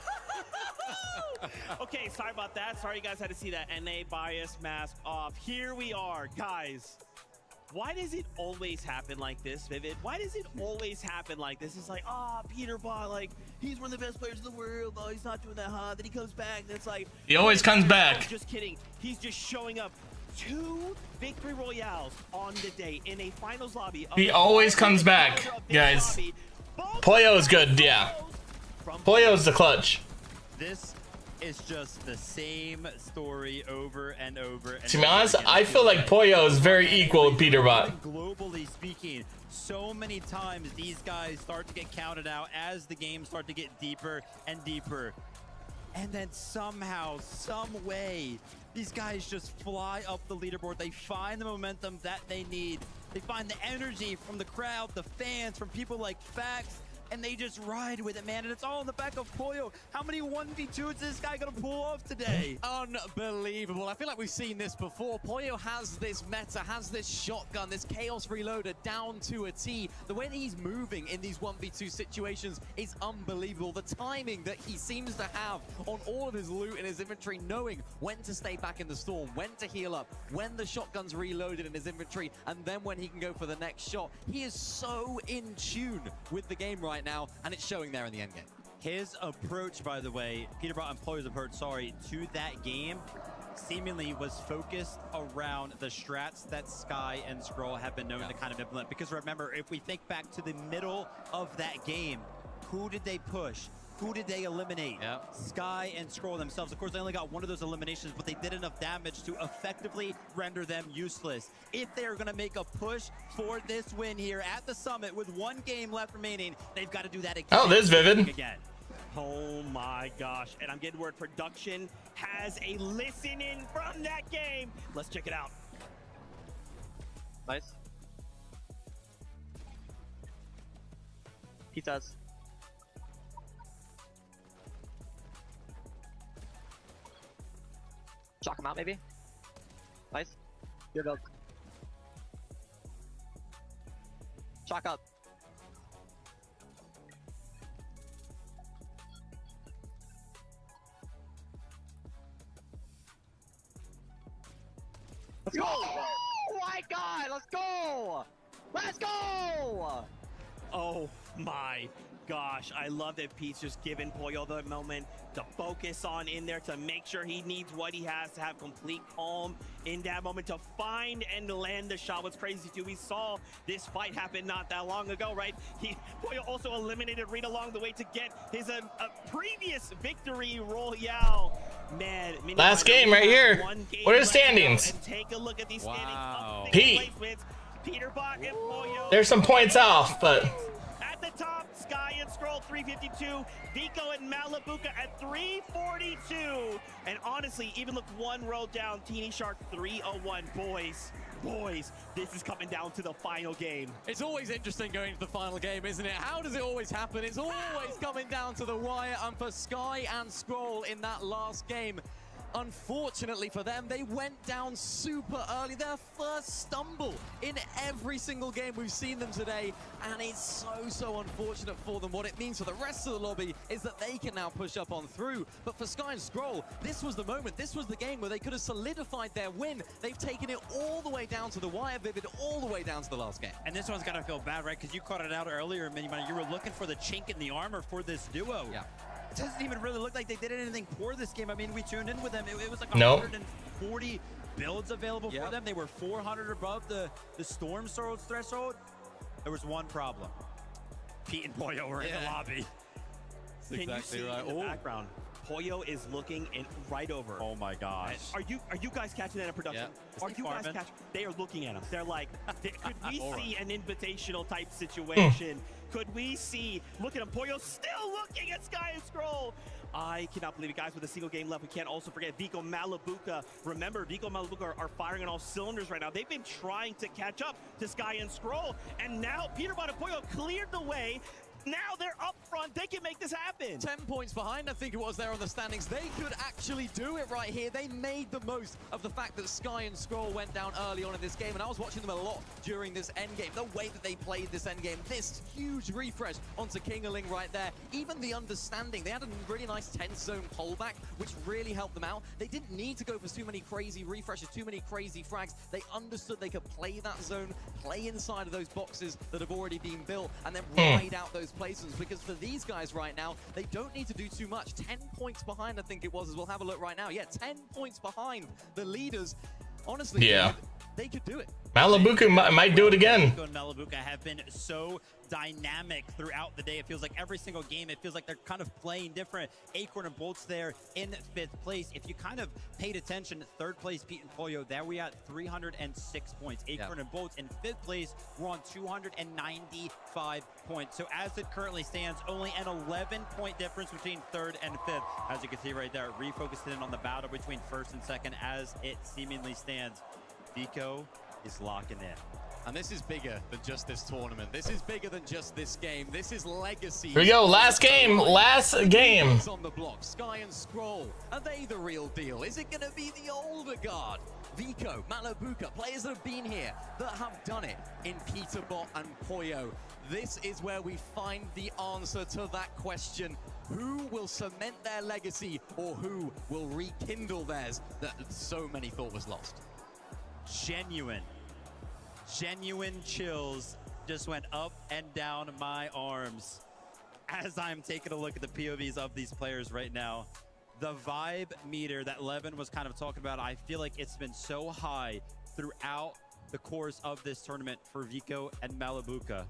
S14: Okay, sorry about that. Sorry you guys had to see that NA bias mask off. Here we are, guys. Why does it always happen like this, Vivid? Why does it always happen like this? It's like, Peter Bot, like, he's one of the best players in the world. Oh, he's not doing that hot. Then he comes back, and it's like...
S7: He always comes back.
S14: Just kidding. He's just showing up. 2 victory royales on the day in a finals lobby.
S7: He always comes back, guys. Pollo is good, yeah. Pollo is the clutch.
S12: This is just the same story over and over.
S7: To be honest, I feel like Pollo is very equal with Peter Bot.
S12: Globally speaking, so many times these guys start to get counted out as the games start to get deeper and deeper. And then somehow, some way, these guys just fly up the leaderboard. They find the momentum that they need. They find the energy from the crowd, the fans, from people like Facts, and they just ride with it, man. And it's all in the back of Pollo. How many 1v2s is this guy gonna pull off today?
S19: Unbelievable. I feel like we've seen this before. Pollo has this meta, has this shotgun, this chaos reloader down to a T. The way that he's moving in these 1v2 situations is unbelievable. The timing that he seems to have on all of his loot in his inventory, knowing when to stay back in the storm, when to heal up, when the shotgun's reloaded in his inventory, and then when he can go for the next shot. He is so in tune with the game right now, and it's showing there in the end game.
S12: His approach, by the way, Peter Bot and Pollo's approach, sorry, to that game seemingly was focused around the strats that Sky and Skrull have been known to kind of implement. Because remember, if we think back to the middle of that game, who did they push? Who did they eliminate? Sky and Skrull themselves. Of course, they only got one of those eliminations, but they did enough damage to effectively render them useless. If they're going to make a push for this win here at the Summit with 1 game left remaining, they've got to do that again.
S7: Oh, there's Vivid.
S12: Again.
S14: Oh my gosh. And I'm getting word production has a listen in from that game. Let's check it out.
S4: Nice. Pizzas. Shock him out, maybe. Nice. Good build. Shock up. Let's go! Oh my god, let's go! Let's go!
S14: Oh my
S17: gosh, I love that Pete's just giving Pollo the moment to focus on in there, to make sure he needs what he has to have complete calm in that moment, to find and land the shot. What's crazy too, we saw this fight happen not that long ago, right? Pollo also eliminated Reed along the way to get his previous victory royale. Man,
S7: last game right here. What are the standings?
S17: And take a look at these standings.
S7: Pete.
S17: Peterbot and Pollo.
S7: There's some points off, but
S17: at the top, Sky and Scroll 352, Vico and Malabuka at 342. And honestly, even look one row down, Teeny Shark 301. Boys, this is coming down to the final game.
S19: It's always interesting going to the final game, isn't it? How does it always happen? It's always coming down to the wire, and for Sky and Scroll in that last game, unfortunately for them, they went down super early. Their first stumble in every single game we've seen them today, and it's so unfortunate for them. What it means for the rest of the lobby is that they can now push up on through. But for Sky and Scroll, this was the moment. This was the game where they could have solidified their win. They've taken it all the way down to the wire, Vivid, all the way down to the last game.
S12: And this one's gotta feel bad, right? Because you caught it out earlier, Miniman. You were looking for the chink in the armor for this duo.
S19: Yeah.
S12: It doesn't even really look like they did anything for this game. I mean, we tuned in with them. It was like
S7: Nope.
S12: 140 builds available for them. They were 400 above the storm threshold. There was one problem. Pete and Pollo were in the lobby.
S17: Can you see in the background? Pollo is looking in right over.
S12: Oh my gosh.
S17: Are you guys catching that in production?
S12: Yeah.
S17: Are you guys catching? They are looking at him. They're like, could we see an invitational type situation? Could we see? Look at him. Pollo still looking at Sky and Scroll. I cannot believe it, guys. With a single game left, we can't also forget Vico Malabuka. Remember, Vico Malabuka are firing on all cylinders right now. They've been trying to catch up to Sky and Scroll, and now Peterbot and Pollo cleared the way. Now they're up front. They can make this happen.
S19: 10 points behind, I think it was there on the standings. They could actually do it right here. They made the most of the fact that Sky and Scroll went down early on in this game, and I was watching them a lot during this endgame. The way that they played this endgame, this huge refresh onto Kingerling right there, even the understanding. They had a really nice 10-zone pullback, which really helped them out. They didn't need to go for too many crazy refreshes, too many crazy frags. They understood they could play that zone, play inside of those boxes that have already been built, and then ride out those placements, because for these guys right now, they don't need to do too much. 10 points behind, I think it was, as we'll have a look right now. Yeah, 10 points behind the leaders. Honestly,
S7: yeah,
S19: they could do it.
S7: Malabuka might do it again.
S12: Vico and Malabuka have been so dynamic throughout the day. It feels like every single game, it feels like they're kind of playing different. Acorn and Bolts there in 5th place. If you kind of paid attention, 3rd place, Pete and Pollo, there we at 306 points. Acorn and Bolts in 5th place, we're on 295 points. So as it currently stands, only an 11-point difference between 3rd and 5th. As you can see right there, refocused in on the battle between 1st and 2nd as it seemingly stands. Vico is locking in.
S19: And this is bigger than just this tournament. This is bigger than just this game. This is legacy.
S7: Here we go, last game, last game.
S19: On the block, Sky and Scroll. Are they the real deal? Is it going to be the older guard? Vico, Malabuka, players that have been here, that have done it in Peterbot and Pollo. This is where we find the answer to that question. Who will cement their legacy, or who will rekindle theirs that so many thought was lost?
S12: Genuine chills just went up and down my arms as I'm taking a look at the POVs of these players right now. The vibe meter that Levin was kind of talking about, I feel like it's been so high throughout the course of this tournament for Vico and Malabuka.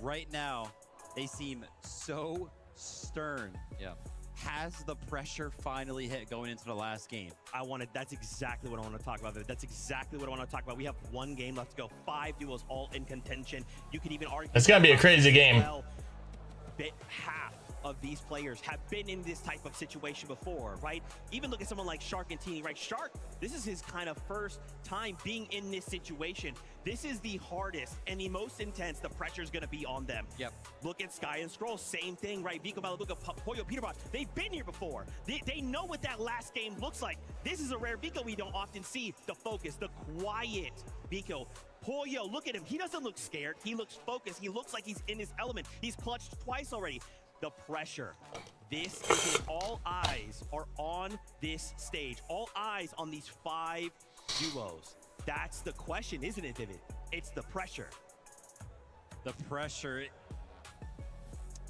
S12: Right now, they seem so stern.
S19: Yeah.
S12: Has the pressure finally hit going into the last game?
S17: That's exactly what I want to talk about. That's exactly what I want to talk about. We have one game left to go. 5 duels all in contention. You could even argue
S7: It's gonna be a crazy game.
S17: Well, half of these players have been in this type of situation before, right? Even look at someone like Shark and Teeny, right? Shark, this is his kind of first time being in this situation. This is the hardest and the most intense. The pressure is going to be on them.
S19: Yep.
S17: Look at Sky and Scroll, same thing, right? Vico Malabuka, Pollo, Peterbot, they've been here before. They know what that last game looks like. This is a rare Vico we don't often see. The focus, the quiet Vico. Pollo, look at him. He doesn't look scared. He looks focused. He looks like he's in his element. He's clutched twice already. The pressure. This is it. All eyes are on this stage. All eyes on these 5 duos. That's the question, isn't it, Vivid? It's the pressure.
S12: The pressure.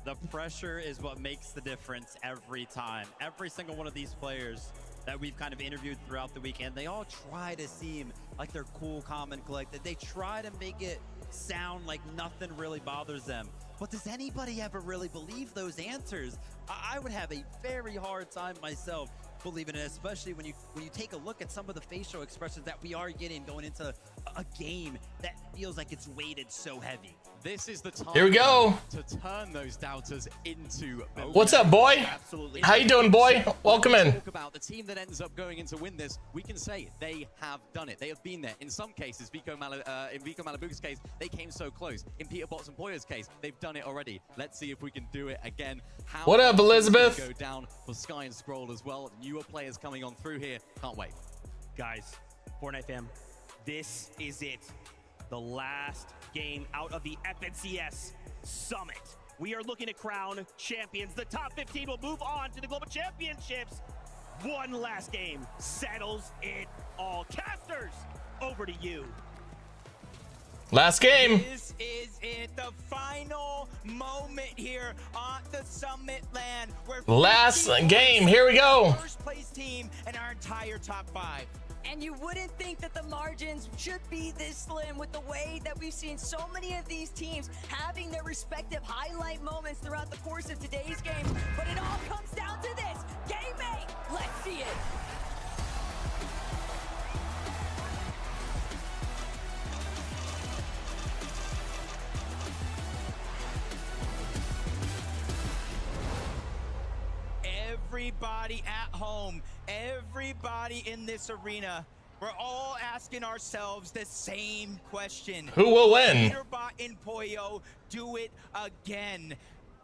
S12: The pressure is what makes the difference every time. Every single one of these players that we've kind of interviewed throughout the weekend, they all try to seem like they're cool, calm, and collected. They try to make it sound like nothing really bothers them. But does anybody ever really believe those answers? I would have a very hard time myself believing it, especially when you take a look at some of the facial expressions that we are getting going into a game that feels like it's weighted so heavy.
S19: This is the time
S7: Here we go.
S19: to turn those doubters into
S7: What's up, boy?
S19: Absolutely.
S7: How you doing, boy? Welcome in.
S19: Talk about the team that ends up going in to win this. We can say they have done it. They have been there. In some cases, in Vico Malabuca's case, they came so close. In Peter Bots and Poya's case, they've done it already. Let's see if we can do it again. How
S7: What up, Elizabeth?
S19: Go down for Sky and Scroll as well. Newer players coming on through here. Can't wait.
S17: Guys, Fortnite fam, this is it. The last game out of the FNCS Summit. We are looking to crown champions. The top 15 will move on to the Global Championships. One last game settles it all. Casters, over to you.
S7: Last game.
S9: This is it, the final moment here on the Summit land. Where
S7: Last game. Here we go.
S9: First place team and our entire top 5.
S8: And you wouldn't think that the margins should be this slim with the way that we've seen so many of these teams having their respective highlight moments throughout the course of today's game. But it all comes down to this. Game 8. Let's see it.
S9: Everybody at home, everybody in this arena, we're all asking ourselves the same question.
S7: Who will win?
S9: Peterbot and Poyo do it again.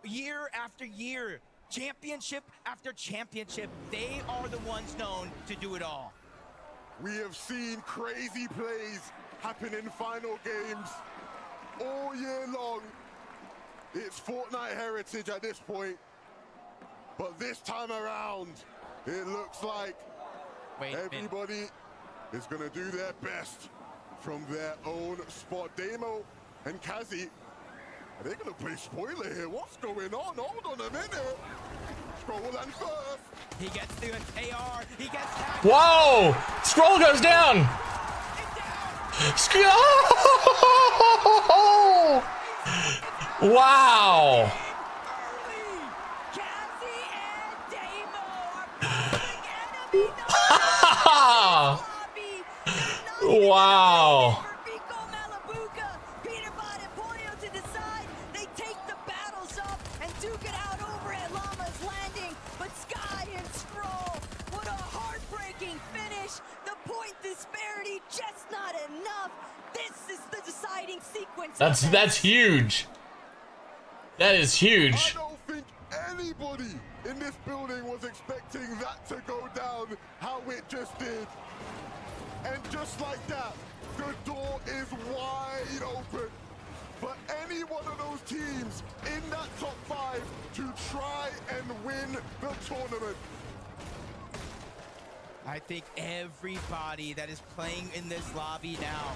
S9: Year after year, championship after championship, they are the ones known to do it all.
S3: We have seen crazy plays happen in final games all year long. It's Fortnite heritage at this point. But this time around, it looks like everybody is going to do their best from their own spot. Damo and Kazi, are they going to play spoiler here? What's going on? Hold on a minute. Scroll and first.
S9: He gets the AR. He gets tagged.
S7: Whoa! Scroll goes down. Wow. Wow.
S8: Peterbot and Poyo to decide. They take the battles up and duke it out over at Llama's Landing. But Sky and Scroll, what a heartbreaking finish. The point disparity just not enough. This is the deciding sequence.
S7: That's huge. That is huge.
S3: I don't think anybody in this building was expecting that to go down how it just did. And just like that, the door is wide open for any one of those teams in that top 5 to try and win the tournament.
S9: I think everybody that is playing in this lobby now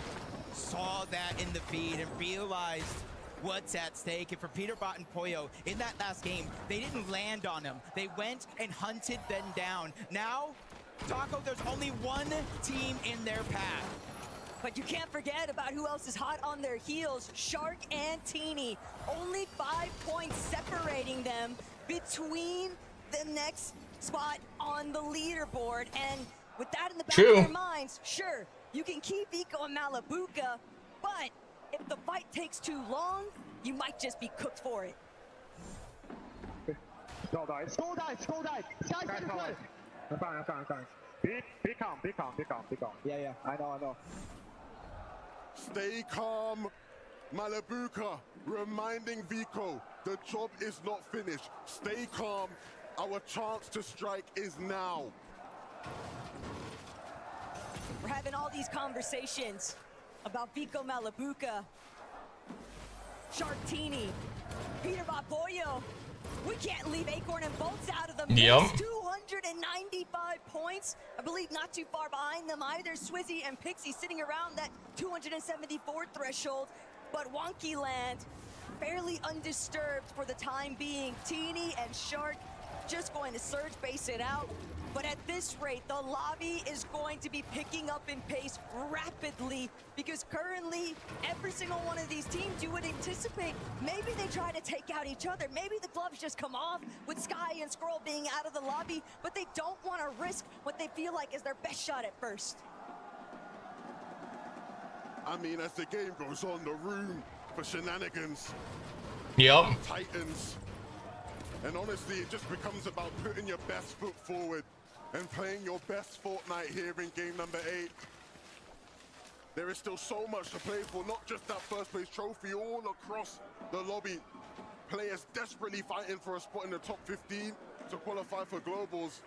S9: saw that in the feed and realized what's at stake. And for Peterbot and Poyo, in that last game, they didn't land on them. They went and hunted them down. Now, Taco, there's only one team in their path.
S8: But you can't forget about who else is hot on their heels. Shark and Teeny. Only 5 points separating them between the next spot on the leaderboard. And with that in the back of their minds, sure, you can keep Vico and Malabuca, but if the fight takes too long, you might just be cooked for it.
S13: Skull died. Skull died. Skull died. Sky's in the front. I'm fine. Be calm. Yeah. I know.
S3: Stay calm, Malabuca, reminding Vico, the job is not finished. Stay calm. Our chance to strike is now.
S8: We're having all these conversations about Vico Malabuca, Sharktini, Peterbot Poyo. We can't leave Acorn and Bolts out of the mix. 295 points. I believe not too far behind them either. Swizzy and Pixie sitting around that 274 threshold. But Wonky Land fairly undisturbed for the time being. Teeny and Shark just going to surge base it out. But at this rate, the lobby is going to be picking up in pace rapidly because currently every single one of these teams you would anticipate, maybe they try to take out each other. Maybe the gloves just come off with Sky and Scroll being out of the lobby, but they don't want to risk what they feel like is their best shot at first.
S3: I mean, as the game goes on, the room for shenanigans.
S7: Yep.
S3: Titans. And honestly, it just becomes about putting your best foot forward and playing your best Fortnite here in game number 8. There is still so much to play for, not just that first place trophy, all across the lobby. Players desperately fighting for a spot in the top 15 to qualify for globals.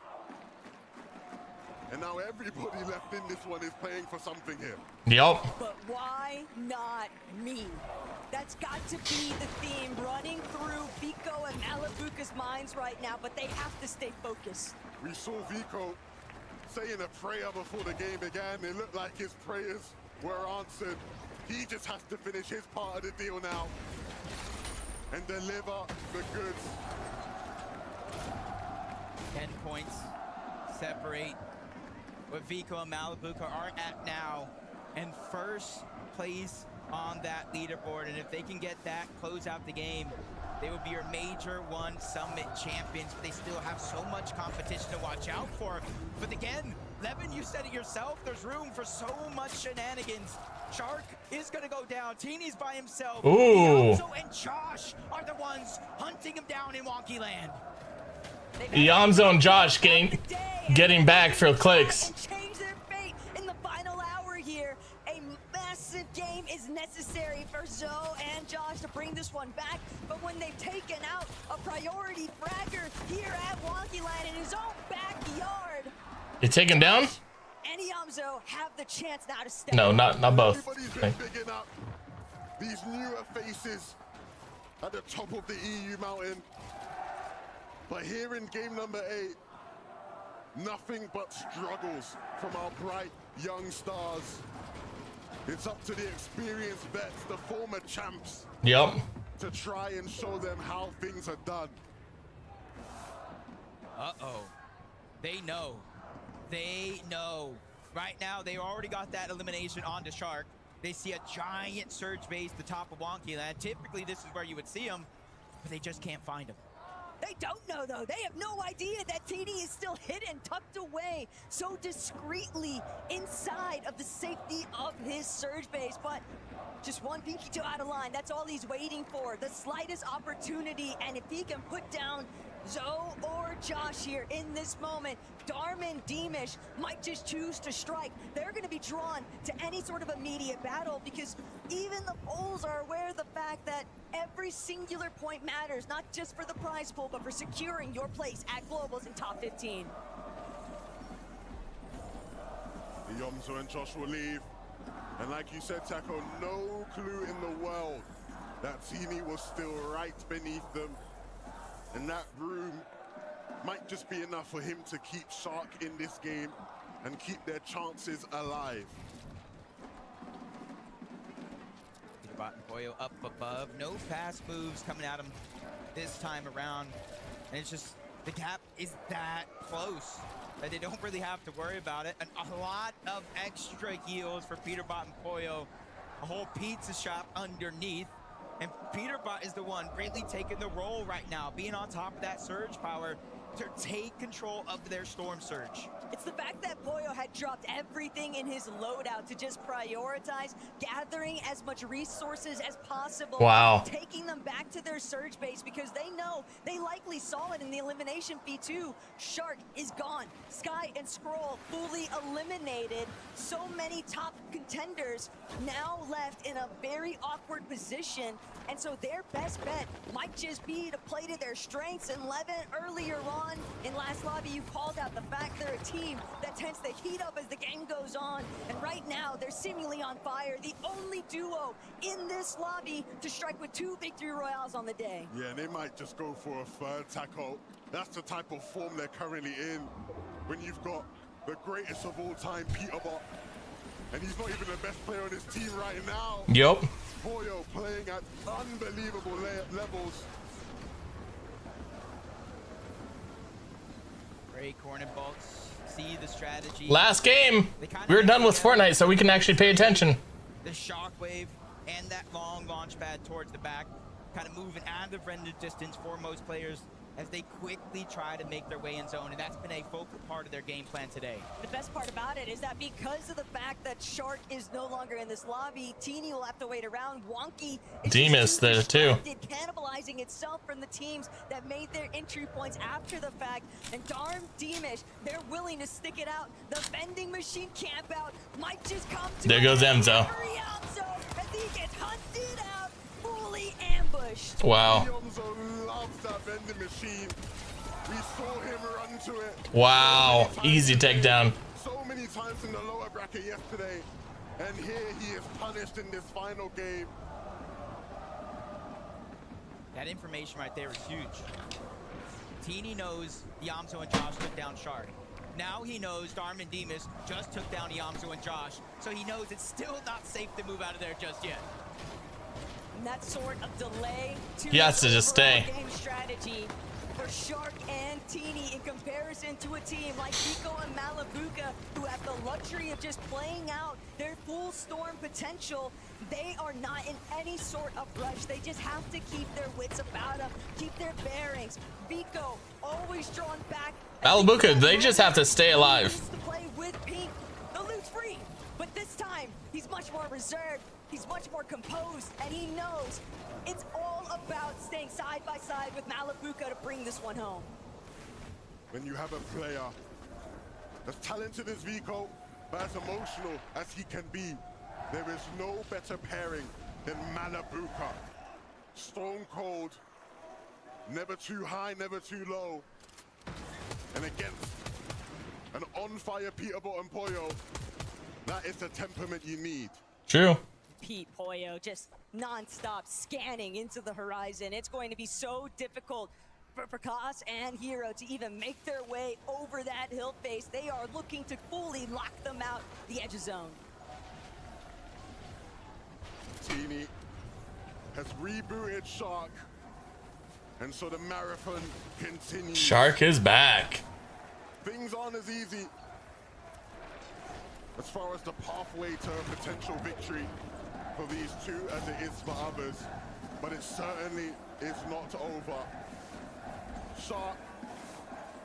S3: And now everybody left in this one is playing for something here.
S7: Yep.
S8: But why not me? That's got to be the theme running through Vico and Malabuka's minds right now, but they have to stay focused.
S3: We saw Vico saying a prayer before the game began. It looked like his prayers were answered. He just has to finish his part of the deal now and deliver the goods.
S9: 10 points separate what Vico and Malabuka are at now, and first place on that leaderboard. And if they can get that, close out the game, they will be your Major 1 Summit champions. But they still have so much competition to watch out for. But again, Levin, you said it yourself, there's room for so much shenanigans. Shark is gonna go down. Teeny's by himself.
S7: Ooh.
S9: Yamzo and Josh are the ones hunting him down in Wonky Land.
S7: Yamzo and Josh getting back for clicks.
S8: Change their fate in the final hour here. A massive game is necessary for Zoe and Josh to bring this one back. But when they've taken out a priority fragger here at Wonky Land in his own backyard,
S7: You take him down?
S8: and Yamzo have the chance now to step
S7: No,
S8: up.
S7: not both.
S3: Everybody's been bigging up these newer faces at the top of the EU mountain. But here in game number 8, nothing but struggles from our bright young stars. It's up to the experienced vets, the former champs,
S7: Yep.
S3: to try and show them how things are done.
S9: Uh-oh. They know. They know. Right now, they already got that elimination onto Shark. They see a giant surge base at the top of Wonky Land. Typically, this is where you would see them, but they just can't find them.
S8: They don't know, though. They have no idea that TD is still hidden, tucked away so discreetly inside of the safety of his surge base. But just one pinky toe out of line. That's all he's waiting for. The slightest opportunity. And if he can put down Zoe or Josh here in this moment, Darman Deemish might just choose to strike. They're going to be drawn to any sort of immediate battle because even the polls are aware of the fact that every singular point matters, not just for the prize pool, but for securing your place at Globals in top 15.
S3: Yamzo and Josh will leave. And like you said, Taco, no clue in the world that Teeny was still right beneath them. And that room might just be enough for him to keep Shark in this game and keep their chances alive.
S9: Peterbot and Boyo up above. No fast moves coming at him this time around. And it's just, the gap is that close that they don't really have to worry about it. And a lot of extra heals for Peterbot and Boyo. A whole pizza shop underneath. And Peterbot is the one really taking the role right now, being on top of that surge power to take control of their storm surge.
S8: It's the fact that Boyo had dropped everything in his loadout to just prioritize gathering as much resources as possible.
S7: Wow.
S8: Taking them back to their surge base because they know they likely saw it in the elimination fee too. Shark is gone. Sky and Scroll fully eliminated. So many top contenders now left in a very awkward position. And so their best bet might just be to play to their strengths. And Levin, earlier on in last lobby, you called out the fact they're a team that tends to heat up as the game goes on. And right now, they're seemingly on fire. The only duo in this lobby to strike with 2 victory royales on the day.
S3: Yeah, and they might just go for a third tackle. That's the type of form they're currently in. When you've got the greatest of all time, Peterbot, And he's not even the best player on his team right now.
S7: Yup.
S3: Poyo playing at unbelievable levels.
S9: Great corner bolts. See the strategy.
S7: Last game. We're done with Fortnite, so we can actually pay attention.
S9: The shockwave and that long launch pad towards the back, kind of moving out of render distance for most players as they quickly try to make their way in zone, and that's been a focal part of their game plan today.
S8: The best part about it is that because of the fact that Shark is no longer in this lobby, Teeny will have to wait around. Wonky is
S7: Demas there too.
S8: cannibalizing itself from the teams that made their entry points after the fact. And darn Deemish, they're willing to stick it out. The vending machine camp out might just come to
S7: There goes Enzo.
S8: as he gets hunted out, fully ambushed.
S7: Wow.
S3: Enzo loves that vending machine. We saw him run to it.
S7: Wow. Easy takedown.
S3: So many times in the lower bracket yesterday, and here he is punished in this final game.
S9: That information right there is huge. Teeny knows Yamso and Josh took down Shark. Now he knows Darman Demas just took down Yamso and Josh, so he knows it's still not safe to move out of there just yet.
S8: And that sort of delay to
S7: He has to just stay.
S8: game strategy for Shark and Teeny in comparison to a team like Pico and Malabuka, who have the luxury of just playing out their full storm potential. They are not in any sort of rush. They just have to keep their wits about them, keep their bearings. Pico always drawn back.
S7: Malabuka, they just have to stay alive.
S8: To play with Pink. The loot's free, but this time he's much more reserved. He's much more composed, and he knows it's all about staying side by side with Malabuka to bring this one home.
S3: When you have a player as talented as Vico, but as emotional as he can be, there is no better pairing than Malabuka. Stone cold, never too high, never too low. And against an on-fire Peterbolt and Poyo, that is the temperament you need.
S7: True.
S8: Pete Poyo just non-stop scanning into the horizon. It's going to be so difficult for Prakash and Hero to even make their way over that hill face. They are looking to fully lock them out the edge of zone.
S3: Teeny has rebooted Shark, and so the marathon continues.
S7: Shark is back.
S3: Things aren't as easy as far as the pathway to a potential victory for these two as it is for others, but it certainly is not over. Shark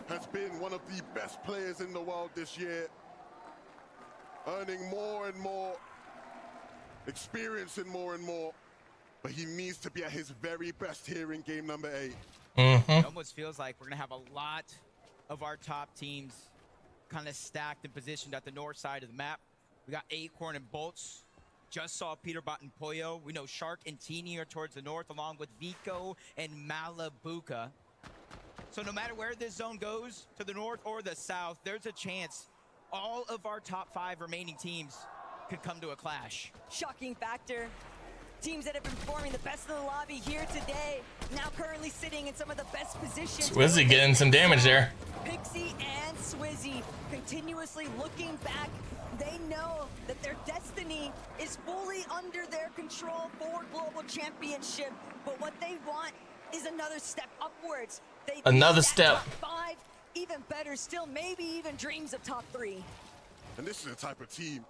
S3: has been one of the best players in the world this year, earning more and more, experiencing more and more, but he needs to be at his very best here in game number 8.
S9: It almost feels like we're gonna have a lot of our top teams kind of stacked and positioned at the north side of the map. We got Acorn and Bolts. Just saw Peterbot and Poyo. We know Shark and Teeny are towards the north, along with Vico and Malabuka. So no matter where this zone goes, to the north or the south, there's a chance all of our top 5 remaining teams could come to a clash.
S8: Shocking factor. Teams that have been performing the best in the lobby here today, now currently sitting in some of the best positions.
S7: Swizzy getting some damage there.
S8: Pixie and Swizzy continuously looking back. They know that their destiny is fully under their control for global championship, but what they want is another step upwards. They
S7: Another
S8: need that
S7: step.
S8: top 5, even better still, maybe even dreams of top 3.
S3: And this is the type of team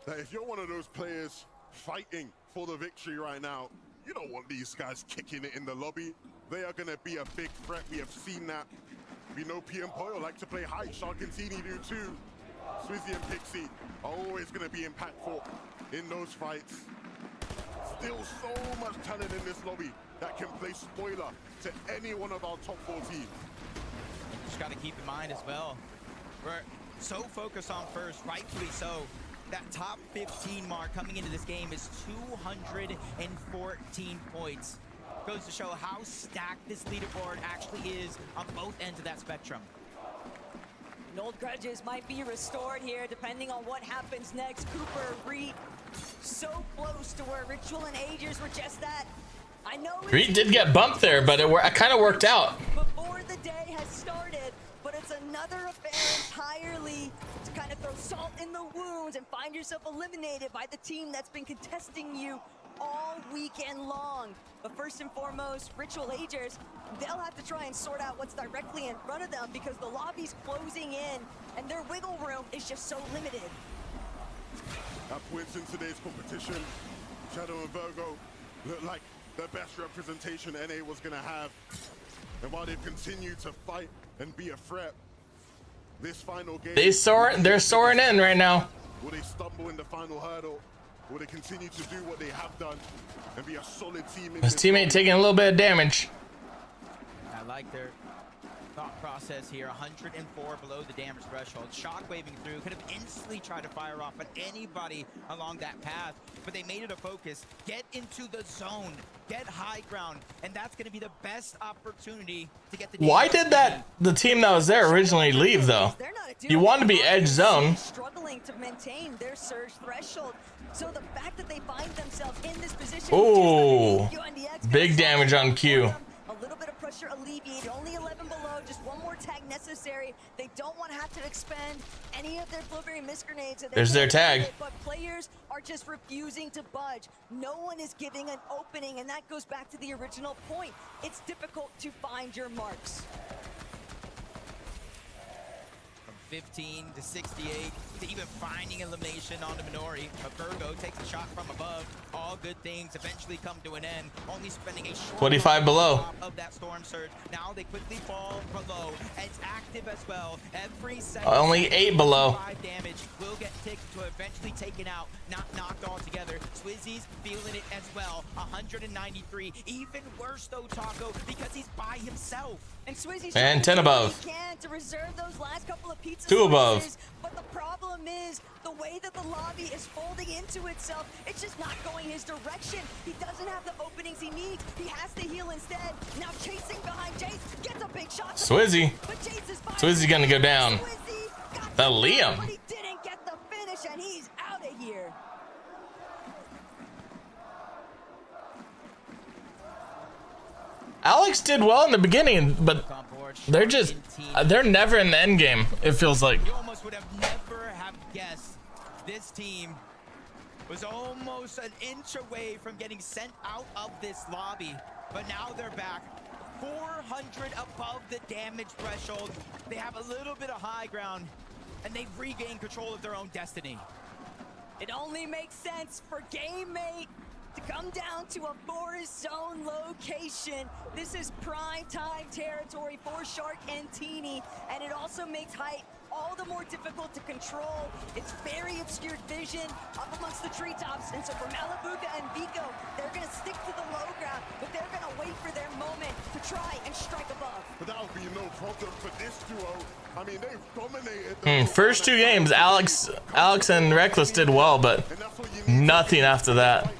S3: that if you're one of those players fighting for the victory right now, you don't want these guys kicking it in the lobby. They are going to be a big threat. We have seen that. We know P and Poyo like to play high. Shark and Teeny do too. Swizzy and Pixie are always going to be impactful in those fights. Still so much talent in this lobby that can play spoiler to any one of our top 4 teams.
S9: Just got to keep in mind as well, we're so focused on first, rightfully so. That top 15 mark coming into this game is 214 points. Goes to show how stacked this leaderboard actually is on both ends of that spectrum.
S8: And old grudges might be restored here depending on what happens next. Cooper, Reed, so close to where Ritual and Agers were just at. I know
S7: Reed did get bumped there, but it kind of worked out.
S8: Before the day has started, but it's another affair entirely to kind of throw salt in the wounds and find yourself eliminated by the team that's been contesting you all weekend long. But first and foremost, Ritual Agers, they'll have to try and sort out what's directly in front of them because the lobby's closing in and their wiggle room is just so limited.
S3: At points in today's competition, Shadow and Virgo look like the best representation NA was going to have. And while they've continued to fight and be a threat, this final game...
S7: They're soaring in right now.
S3: Will they stumble in the final hurdle? Will they continue to do what they have done and be a solid team?
S7: His teammate taking a little bit of damage.
S9: I like their thought process here. 104 below the damage threshold. Shockwaving through, could have instantly tried to fire off at anybody along that path, but they made it a focus. Get into the zone, get high ground, and that's going to be the best opportunity to get the...
S7: Why did the team that was there originally leave though? You want to be edge zone.
S8: Struggling to maintain their surge threshold. So the fact that they find themselves in this position...
S7: Oh, big damage on Q.
S8: A little bit of pressure alleviated, only 11 below, just one more tag necessary. They don't want to have to expend any of their flurry miss grenades. So
S7: there's their tag.
S8: But players are just refusing to budge. No one is giving an opening, and that goes back to the original point. It's difficult to find your marks.
S9: 15 to 68 to even finding elimination on the Minori. But Virgo takes a shot from above. All good things eventually come to an end. Only spending a short
S7: 25 below
S9: of that storm surge. Now they quickly fall below. It's active as well. Every second.
S7: Only 8 below.
S9: 5 damage will get ticked to eventually taken out, not knocked altogether. Swizzy's feeling it as well. 193. Even worse though, Taco, because he's by himself.
S8: And Swizzy's
S7: and 10 above.
S8: To reserve those last couple of pizza
S7: 2 above.
S8: Slices, but the problem is the way that the lobby is folding into itself. It's just not going his direction. He doesn't have the openings he needs. He has to heal instead. Now chasing behind Jace, gets a big shot.
S7: Swizzy. Swizzy's gonna go down. The Liam.
S8: But he didn't get the finish, and he's out of here.
S7: Alex did well in the beginning, but they're never in the end game, it feels like.
S9: You almost would have never have guessed this team was almost an inch away from getting sent out of this lobby, but now they're back 400 above the damage threshold. They have a little bit of high ground and they've regained control of their own destiny.
S8: It only makes sense for Game Mate to come down to a forest zone location. This is prime time territory for Shark and Teeny, and it also makes height all the more difficult to control. It's very obscured vision up amongst the treetops, and so for Malabuka and Vico, they're gonna stick to the low ground, but they're gonna wait for their moment to try and strike above.
S3: But that'll be no problem for this duo. I mean, they've dominated.
S7: First 2 games, Alex and Reckless did well, but nothing after that.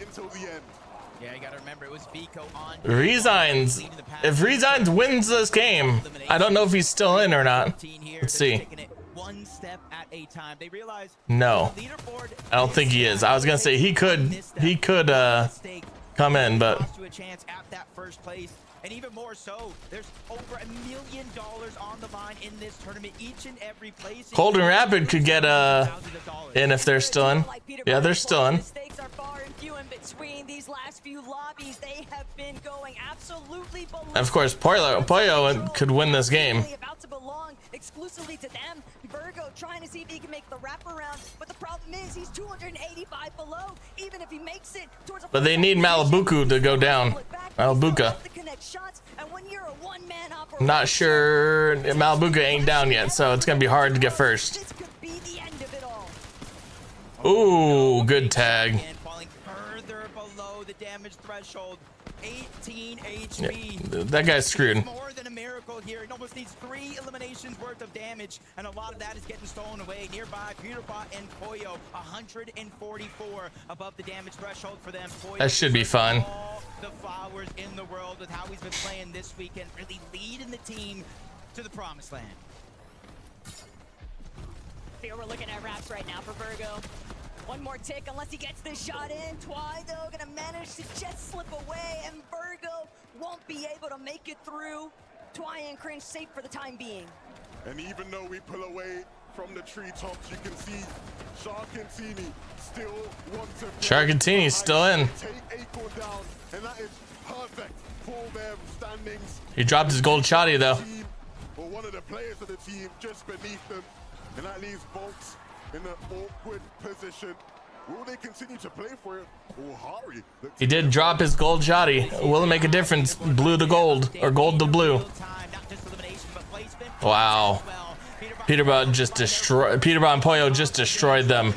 S9: Yeah, you gotta remember it was Vico on
S7: Resigns. If Resigns wins this game, I don't know if he's still in or not. Let's see.
S9: One step at a time. They realize
S7: no, I don't think he is. I was gonna say he could come in, but
S9: cost you a chance at that first place. And even more so, there's over $1 million on the line in this tournament, each and every place.
S7: Golden Rapid could get in if they're still in. Yeah, they're still in.
S8: Mistakes are far and few in between. These last few lobbies, they have been going absolutely below.
S7: Of course, Poyo could win this game.
S8: About to belong exclusively to them. Virgo trying to see if he can make the wraparound, but the problem is he's 285 below. Even if he makes it towards a...
S7: But they need Malabuku to go down. Malabuka. I'm not sure Malabuka ain't down yet, so it's gonna be hard to get first. Ooh, good tag.
S9: Falling further below the damage threshold. 18 HP.
S7: Yeah, that guy's screwed.
S9: More than a miracle here. It almost needs 3 eliminations worth of damage, and a lot of that is getting stolen away. Nearby, Pewterpot and Poyo, 144 above the damage threshold for them. Poyo,
S7: that should be fun.
S9: all the flowers in the world with how he's been playing this weekend, really leading the team to the promised land.
S8: Here we're looking at wraps right now for Virgo. One more tick unless he gets this shot in. Twy, though, gonna manage to just slip away, and Virgo won't be able to make it through. Twy and Cringe safe for the time being.
S3: And even though we pull away from the treetops, you can see Sharkantini still wants to
S7: Sharkantini's still in.
S3: take Acorn down, and that is perfect for their standings.
S7: He dropped his gold shotty though.
S3: Or one of the players of the team just beneath them, and that leaves Bolts in an awkward position. Will they continue to play for it? Or Hari?
S7: He did drop his gold shotty. Will it make a difference? Blue to gold or gold to blue? Wow. Peterbot just destroyed. Peterbot and Poyo just destroyed them.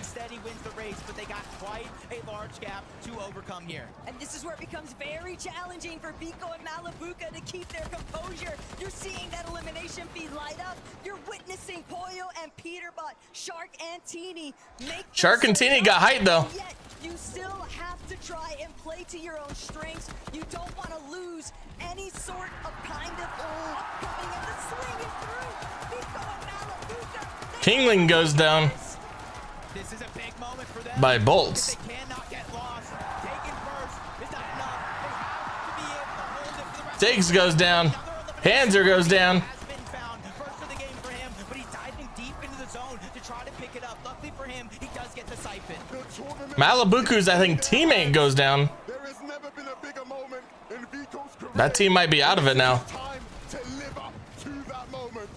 S8: And this is where it becomes very challenging for Vico and Malabuka to keep their composure. You're seeing that elimination feed light up. You're witnessing Poyo and Peterbot, Sharkantini make.
S7: Sharkantini got height though.
S8: Yet you still have to try and play to your own strengths. You don't want to lose any sort of kind of upcoming, and the swing is through. Vico and Malabuka.
S7: Kingling goes down
S9: This is a big moment for them.
S7: by Bolts.
S9: They cannot get lost. Taking first is not enough. They have to be able to hold it for the rest.
S7: Diggs goes down. Panzer goes down.
S9: Has been found. First of the game for him, but he's diving deep into the zone to try to pick it up. Luckily for him, he does get the siphon.
S7: Malibuku's, I think, teammate goes down.
S3: There has never been a bigger moment in Vico's career.
S7: That team might be out of it now.
S3: Time to live up to that moment.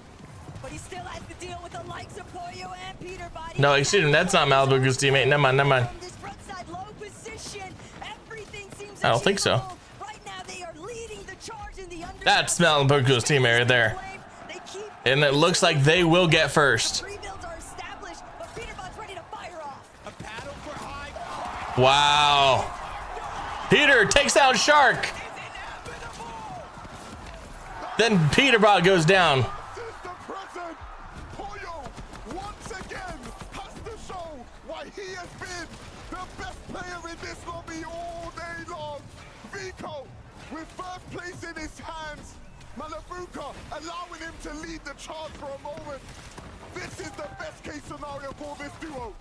S8: But he still has to deal with the likes of Poyo and Peterbot.
S7: No, excuse me, that's not Malibuku's teammate. Never mind, never mind.
S8: From this frontside low position, everything seems
S7: I don't think so.
S8: achievable. Right now they are leading the charge in the under.
S7: That's Malibuku's teammate right there.
S8: They keep
S7: And it looks like they will get first.
S8: rebuilds are established, but Peterbot's ready to fire off.
S9: A battle for high.
S7: Wow. Peter takes down Shark. Then Peterbot goes down.
S3: System present. Poyo once again has to show why he has been the best player in this lobby all day long. Vico with first place in his hands. Malabuka allowing him to lead the charge for a moment. This is the best case scenario for this duo.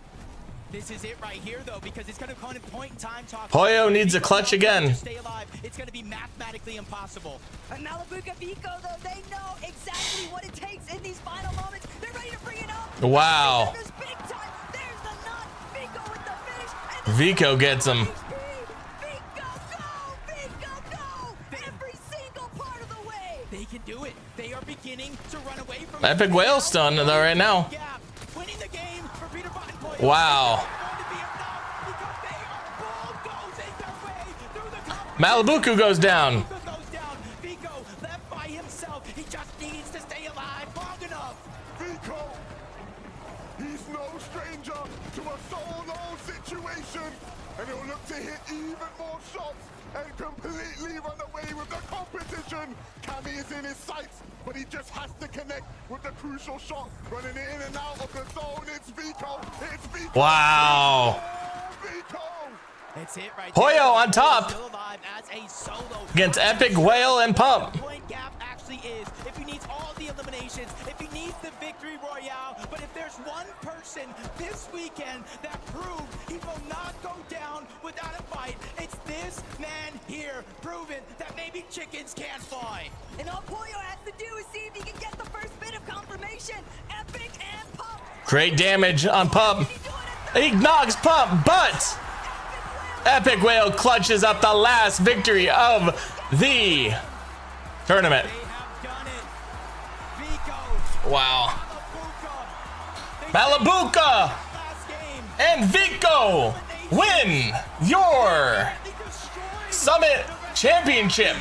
S9: This is it right here, though, because it's going to come at a point in time.
S7: Poyo needs a clutch again.
S9: Stay alive. It's going to be mathematically impossible.
S8: And Malabuka Vico, though, they know exactly what it takes in these final moments. They're ready to bring it up.
S7: Wow.
S8: There's big time. There's the nut. Vico with the finish. And
S7: Vico gets him.
S8: Vico, go! Vico, go! Every single part of the way.
S9: They can do it. They are beginning to run away from
S7: Epic Whale stun though right now.
S9: winning the game for Peterbot and Poyo.
S7: Wow. Malibuku goes down.
S9: Vico left by himself. He just needs to stay alive long enough.
S3: Vico, he's no stranger to a solo situation, and he'll look to hit even more shots and completely run away with the competition. Cammy is in his sights, but he just has to connect with the crucial shot. Running it in and out of the zone, it's Vico. It's Vico.
S7: Wow.
S3: Vico.
S9: That's it right
S7: Poyo
S9: there.
S7: on top.
S9: Still alive as a solo.
S7: Against Epic Whale and Pump.
S9: The point gap actually is if he needs all the eliminations, if he needs the victory royale, but if there's one person this weekend that proved he will not go down without a fight, it's this man here, proven that maybe chickens can't fly.
S8: And all Poyo has to do is see if he can get the first bit of confirmation. Epic and Pump.
S7: Great damage on Pump. He knocks Pump, but Epic Whale clutches up the last victory of the tournament. Wow. Malabuka and Vico win your Summit Championship.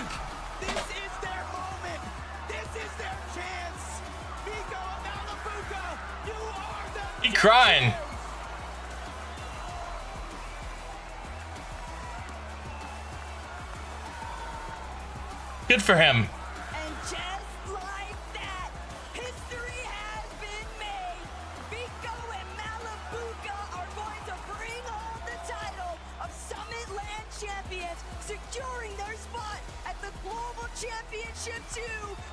S7: He crying. Good for him.
S8: And just like that, history has been made. Vico and Malabuka are going to bring home the title of Summit Land Champions, securing their spot at the Global Championship 2.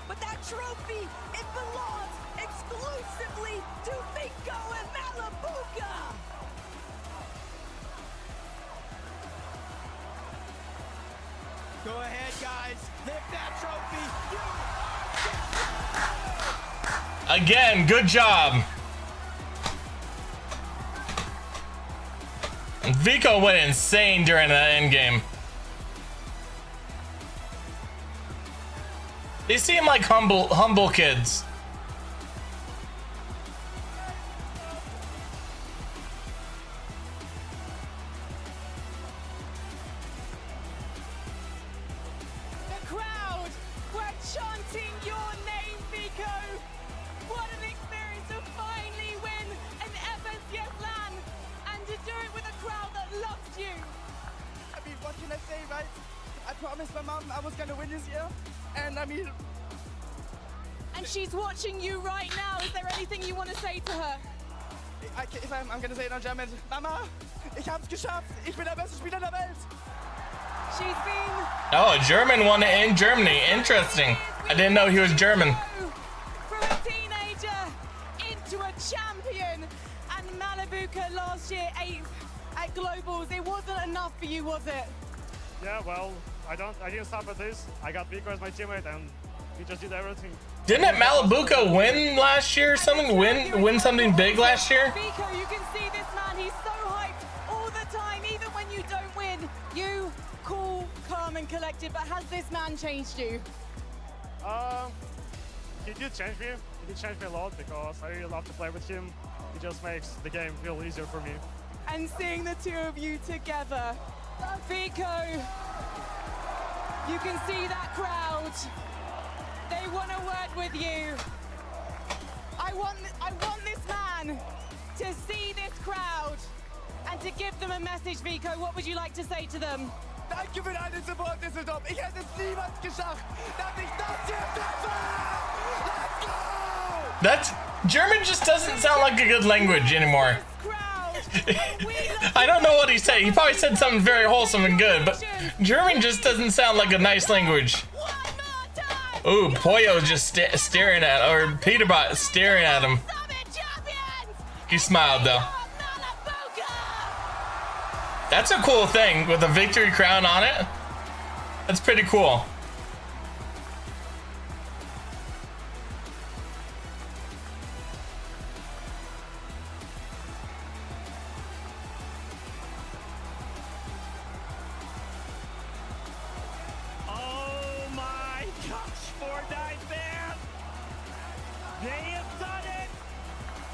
S8: But that trophy, it belongs exclusively to Vico and Malabuka.
S9: Go ahead, guys. Lift that trophy.
S7: Again, good job. Vico went insane during that end game. They seem like humble kids.
S2: The crowd were chanting your name, Vico. What an experience to finally win an FNCS LAN and to do it with a crowd that loves you.
S1: I mean, what can I say, right? I promised my mom I was gonna win this year, and I mean...
S2: And she's watching you right now. Is there anything you want to say to her?
S1: I'm gonna say it in German. Mama, ich hab's geschafft. Ich bin der beste Spieler der Welt.
S2: She's been...
S7: Oh, a German won it in Germany. Interesting. I didn't know he was German.
S2: From a teenager into a champion. And Malibuca last year 8th at Globals. It wasn't enough for you, was it?
S15: Yeah, well, I didn't stop at this. I got Vico as my teammate, and he just did everything.
S7: Didn't Malibuca win last year or something? Win something big last year?
S2: Vico, you can see this man. He's so hyped all the time, even when you don't win. You cool, calm, and collected. But has this man changed you?
S15: He did change me. He did change me a lot because I really love to play with him. He just makes the game feel easier for me.
S2: And seeing the two of you together, Vico, you can see that crowd. They want to work with you. I want this man to see this crowd and to give them a message, Vico. What would you like to say to them?
S1: Danke für deinen Support, Düsseldorf. Ich hätte es niemals geschafft, dass ich das hier treffe. Let's go!
S7: That's German just doesn't sound like a good language anymore. I don't know what he said. He probably said something very wholesome and good, but German just doesn't sound like a nice language. Ooh, Poyo just staring at, or Peterbot staring at him. He smiled though. That's a cool thing with a victory crown on it. That's pretty cool.
S9: Oh my gosh, FORTNITE fam! They have done it!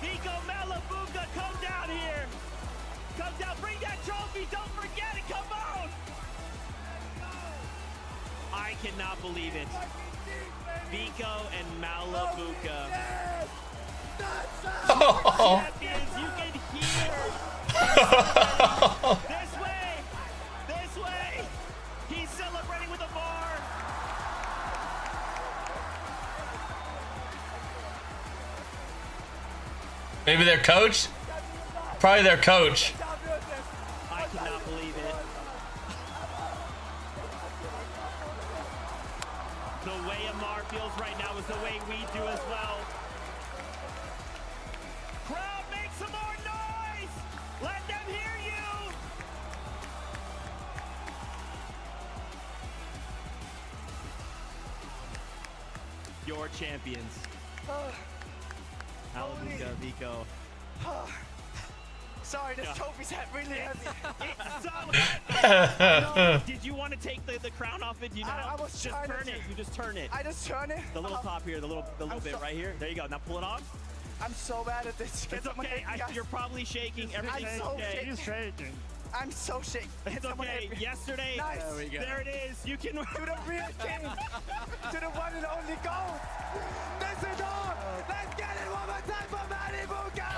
S9: Vico Malibuca, come down here! Come down, bring that trophy, don't forget it, come on! I cannot believe it. Vico and Malibuca. Champions, you can hear. This way! This way! He's celebrating with a bar!
S7: Maybe their coach? Probably their coach.
S9: I cannot believe it. The way Amar feels right now is the way we do as well. Crowd, make some more noise! Let them hear you! Your champions. Malibuca, Vico.
S1: Sorry, this trophy's really heavy.
S9: It's so heavy. Did you want to take the crown off it? You know,
S1: I was
S9: just
S1: trying
S9: turn
S1: to.
S9: it. You just turn it.
S1: I just turn it.
S9: The little top here, the little bit right here. There you go. Now pull it off.
S1: I'm so bad at this.
S9: It's okay. You're probably shaking. Everything's okay.
S1: He's shaking. I'm so shaking.
S9: It's okay. Yesterday,
S1: nice.
S9: There it is. You can
S1: to the real king, to the one and only GOAT. Düsseldorf. Let's get it one more time for Malibuca.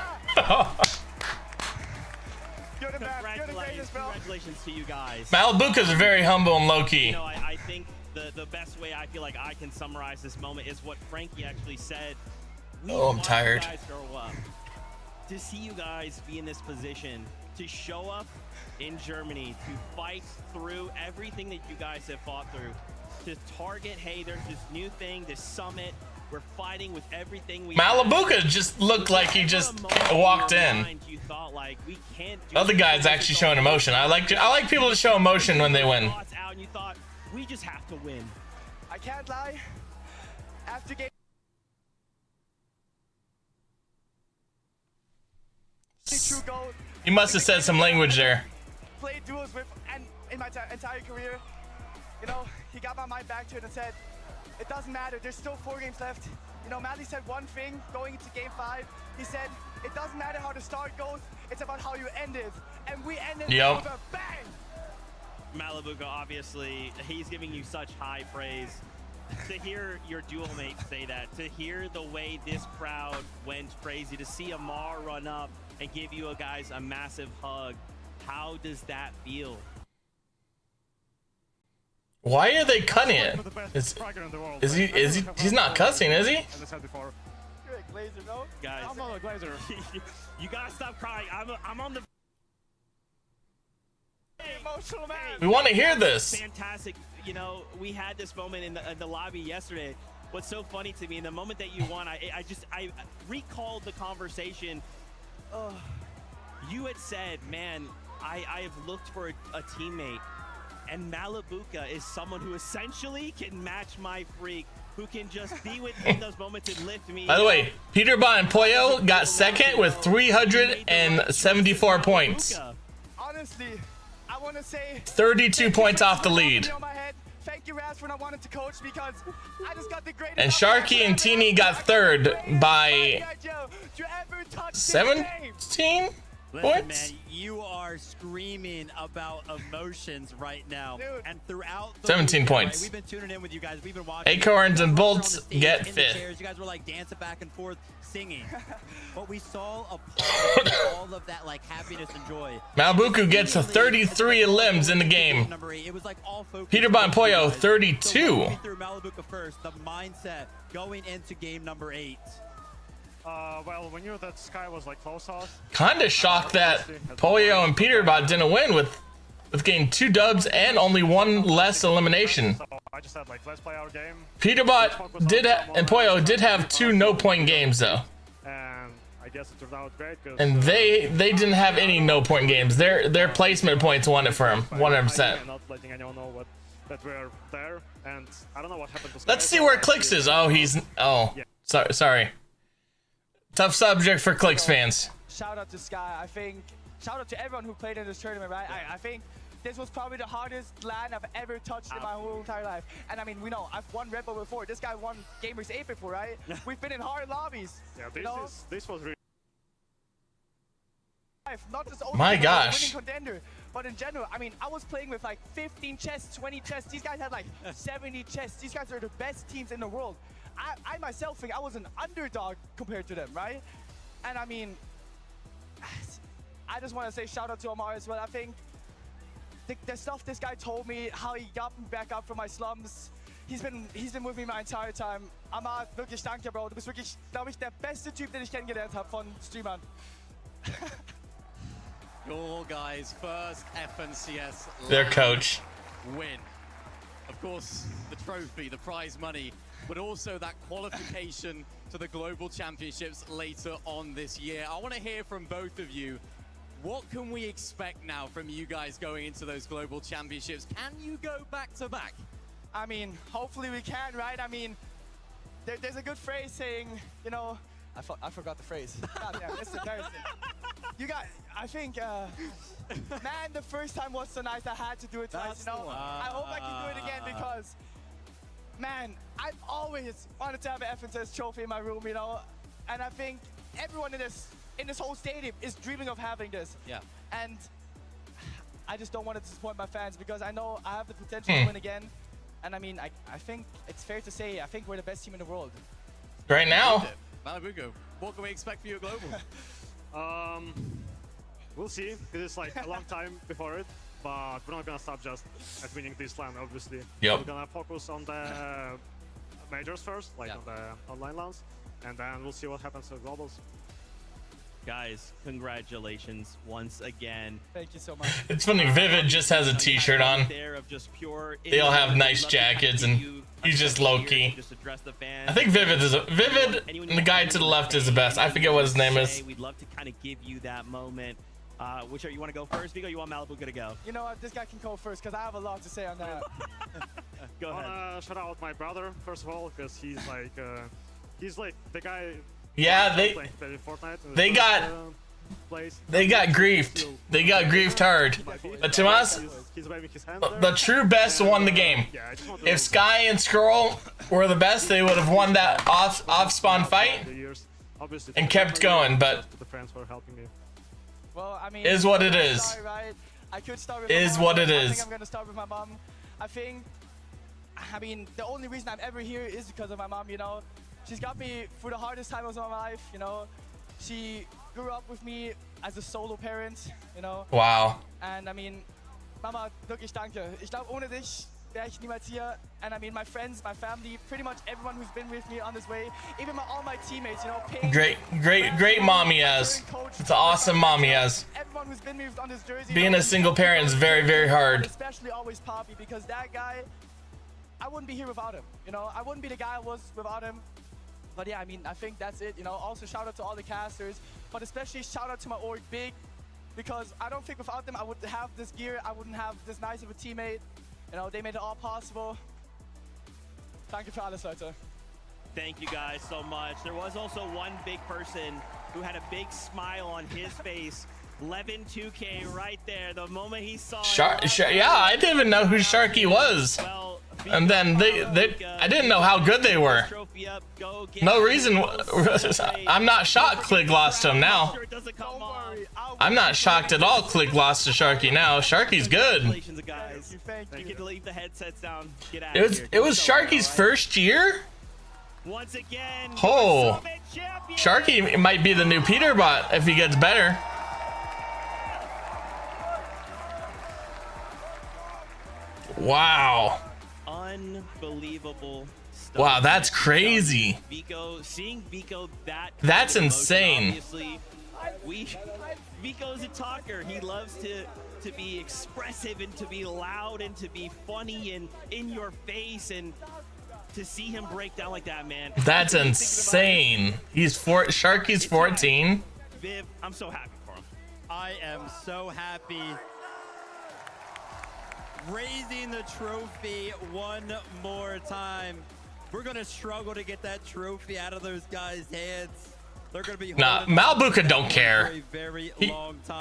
S1: You're the best. You're the greatest, bro.
S9: Congratulations to you guys.
S7: Malibuca's very humble and low-key.
S9: You know, I think the best way I feel like I can summarize this moment is what Frankie actually said.
S7: Oh, I'm tired.
S9: You guys grow up. To see you guys be in this position, to show up in Germany, to fight through everything that you guys have fought through, to target, hey, there's this new thing, this summit, we're fighting with everything we
S7: Malibuca just looked like he just walked in.
S9: You thought, like, we can't do
S7: The other guy's actually showing emotion. I like people to show emotion when they win.
S9: and you thought, we just have to win.
S1: I can't lie. after game. True goal.
S7: You must have said some language there.
S1: Played duels with, and in my entire career, you know, he got my mind back to it and said, it doesn't matter, there's still 4 games left. You know, Madly said one thing going into game 5. He said, it doesn't matter how the start goes, it's about how you end it. And we ended with a bang!
S17: Malibuka, obviously, he's giving you such high praise. To hear your dual mate say that, to hear the way this crowd went crazy, to see Amar run up and give you guys a massive hug, how does that feel?
S7: Why are they cutting it? He's not cussing, is he?
S1: You're a glazer, no?
S17: Guys,
S1: I'm not a glazer.
S17: You gotta stop crying. I'm on the
S1: emotional man.
S7: We want to hear this.
S17: Fantastic. You know, we had this moment in the lobby yesterday. What's so funny to me, in the moment that you won, I recalled the conversation. You had said, man, I have looked for a teammate, and Malibuka is someone who essentially can match my freak, who can just be with me in those moments and lift me.
S7: By the way, Peterbot and Poyo got second with 374 points.
S1: Honestly, I want to say
S7: 32 points off the lead.
S1: Thank you, Raz, for not wanting to coach, because I just got the greatest.
S7: And Sharky and Teeny got third by 17
S12: Listen, man, you are screaming about emotions right now. Dude. And throughout the
S7: 17
S12: weekend,
S7: points.
S12: Right, we've been tuning in with you guys. We've been watching.
S7: Acorns and Bolts get fifth.
S12: Chairs. You guys were like dancing back and forth, singing. But we saw a part of all of that like happiness and joy.
S7: Malibuka gets a 33 limbs in the game.
S12: It was like all
S7: Peterbot and Poyo 32.
S12: So through Malibuka first, the mindset going into game number 8.
S15: Well, we knew that Sky was like close off.
S7: Kinda shocked that Poyo and Peterbot didn't win with getting 2 dubs and only 1 less elimination.
S15: So I just said like, let's play our game.
S7: Peterbot and Poyo did have 2 no-point games though.
S15: And I guess it turned out great.
S7: And they didn't have any no-point games. Their placement points won it for them, 100%.
S15: Not letting anyone know that we're there, and I don't know what happened to Sky.
S7: Let's see where Clicks is. Oh, sorry. Tough subject for Clicks fans.
S1: Shout out to Sky. I think shout out to everyone who played in this tournament, right? I think this was probably the hardest LAN I've ever touched in my whole entire life. And I mean, we know I've won Red Bull before. This guy won Gamers 8 before, right? We've been in hard lobbies.
S15: Yeah, this was really.
S1: Not just
S7: My gosh.
S1: winning contender, but in general, I mean, I was playing with like 15 chests, 20 chests. These guys had like 70 chests. These guys are the best teams in the world. I myself think I was an underdog compared to them, right? And I mean, I just want to say shout out to Amar as well. I think the stuff this guy told me, how he got me back up from my slums, he's been with me my entire time. Amar, wirklich danke, Bro. Du bist wirklich, glaube ich, der beste Typ, den ich kennengelernt habe von Streamern.
S19: Your guys' first FNCS
S7: Their coach.
S19: win. Of course, the trophy, the prize money, but also that qualification to the Global Championships later on this year. I want to hear from both of you. What can we expect now from you guys going into those Global Championships? Can you go back to back?
S1: I mean, hopefully we can, right? I mean, there's a good phrase saying, you know, I forgot the phrase. God damn, it's embarrassing. You got, I think, man, the first time was so nice I had to do it twice, you know? I hope I can do it again because, man, I've always wanted to have an FNCS trophy in my room, you know? And I think everyone in this whole stadium is dreaming of having this.
S19: Yeah.
S1: And I just don't want to disappoint my fans because I know I have the potential to win again. And I mean, I think it's fair to say, I think we're the best team in the world.
S7: Right now.
S19: Malibuka, what can we expect for your Global?
S15: We'll see. It is like a long time before it, but we're not gonna stop just at winning this LAN, obviously.
S7: Yep.
S15: We're gonna focus on the majors first, like on the online LANs, and then we'll see what happens with globals.
S17: Guys, congratulations once again.
S1: Thank you so much.
S7: It's funny, Vivid just has a t-shirt on. They all have nice jackets and he's just low-key. I think Vivid and the guy to the left is the best. I forget what his name is.
S17: We'd love to kind of give you that moment. Which are you want to go first, Vigo? You want Malibuka to go?
S1: You know what? This guy can go first because I have a lot to say on that.
S17: Go ahead.
S15: I wanna shout out my brother first of all because he's like the guy.
S7: Yeah,
S15: playing FORTNITE in the
S7: they
S15: first,
S7: got
S15: place.
S7: they got griefed. They got griefed hard. But to us,
S15: He's waving his hand there.
S7: the true best won the game.
S15: Yeah, I just want to
S7: If Sky and Skrull were the best, they would have won that off spawn fight
S15: Obviously,
S7: and kept going. But
S15: the friends were helping me.
S16: Well, I mean,
S7: is what it is.
S16: Sorry, right? I could start with
S7: Is
S16: my mom,
S7: what it
S16: I
S7: is.
S16: think I'm gonna start with my mom. I mean, the only reason I'm ever here is because of my mom, you know. She's got me through the hardest times of my life, you know. She grew up with me as a solo parent, you know.
S7: Wow.
S16: And I mean, Mama, wirklich danke. Ich glaube, ohne dich wäre ich niemals hier. And I mean, my friends, my family, pretty much everyone who's been with me on this way, even all my teammates, you know. Ping,
S7: Great mom he has. It's an awesome mom he has.
S16: everyone who's been with on this jersey.
S7: Being a single parent is very hard.
S16: Especially always Poppy, because that guy, I wouldn't be here without him. You know, I wouldn't be the guy I was without him. But yeah, I mean, I think that's it. You know, also shout out to all the casters, but especially shout out to my org Big, because I don't think without them I would have this gear. I wouldn't have this nice of a teammate. You know, they made it all possible. Danke für alles, Leute.
S17: Thank you guys so much. There was also one big person who had a big smile on his face. Levin 2K right there. The moment he saw
S7: Yeah, I didn't even know who Sharky was. And then I didn't know how good they were. No reason. I'm not shocked Klig lost to him now. I'm not shocked at all Klig lost to Sharky now. Sharky's good.
S17: You get to leave the headsets down. Get out
S7: It was Sharky's first year?
S17: Once again.
S7: Oh. Sharky might be the new Peterbot if he gets better. Wow.
S17: Unbelievable stuff.
S7: Wow, that's crazy.
S17: Vico, seeing Vico
S7: That's insane.
S17: Obviously, Vico's a talker. He loves to be expressive and to be loud and to be funny and in your face, and to see him break down like that, man.
S7: That's insane. Sharky's 14.
S17: Viv, I'm so happy for him.
S12: I am so happy. Raising the trophy one more time. We're gonna struggle to get that trophy out of those guys' hands. They're gonna be
S7: Malbuka don't care.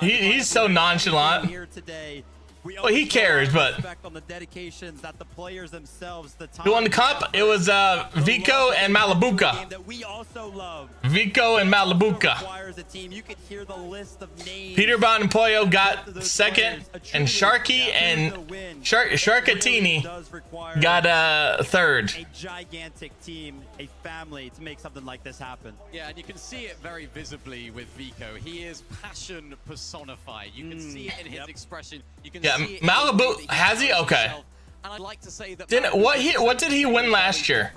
S7: He's so nonchalant.
S12: Here today.
S7: Well, he cares, but
S12: on the dedications that the players themselves,
S7: who won the cup? It was Vico and Malabuka.
S12: that we also love.
S7: Vico and Malabuka.
S12: As a team, you could hear the list of names.
S7: Peterbot and Pollo got second, and Sharky and Sharkatini got third.
S12: A gigantic team, a family to make something like this happen.
S19: Yeah, and you can see it very visibly with Vico. He is passion personified. You can see it in his expression. You can see it
S7: Malibu has he? Okay.
S19: And I'd like to say that
S7: what did he win last year?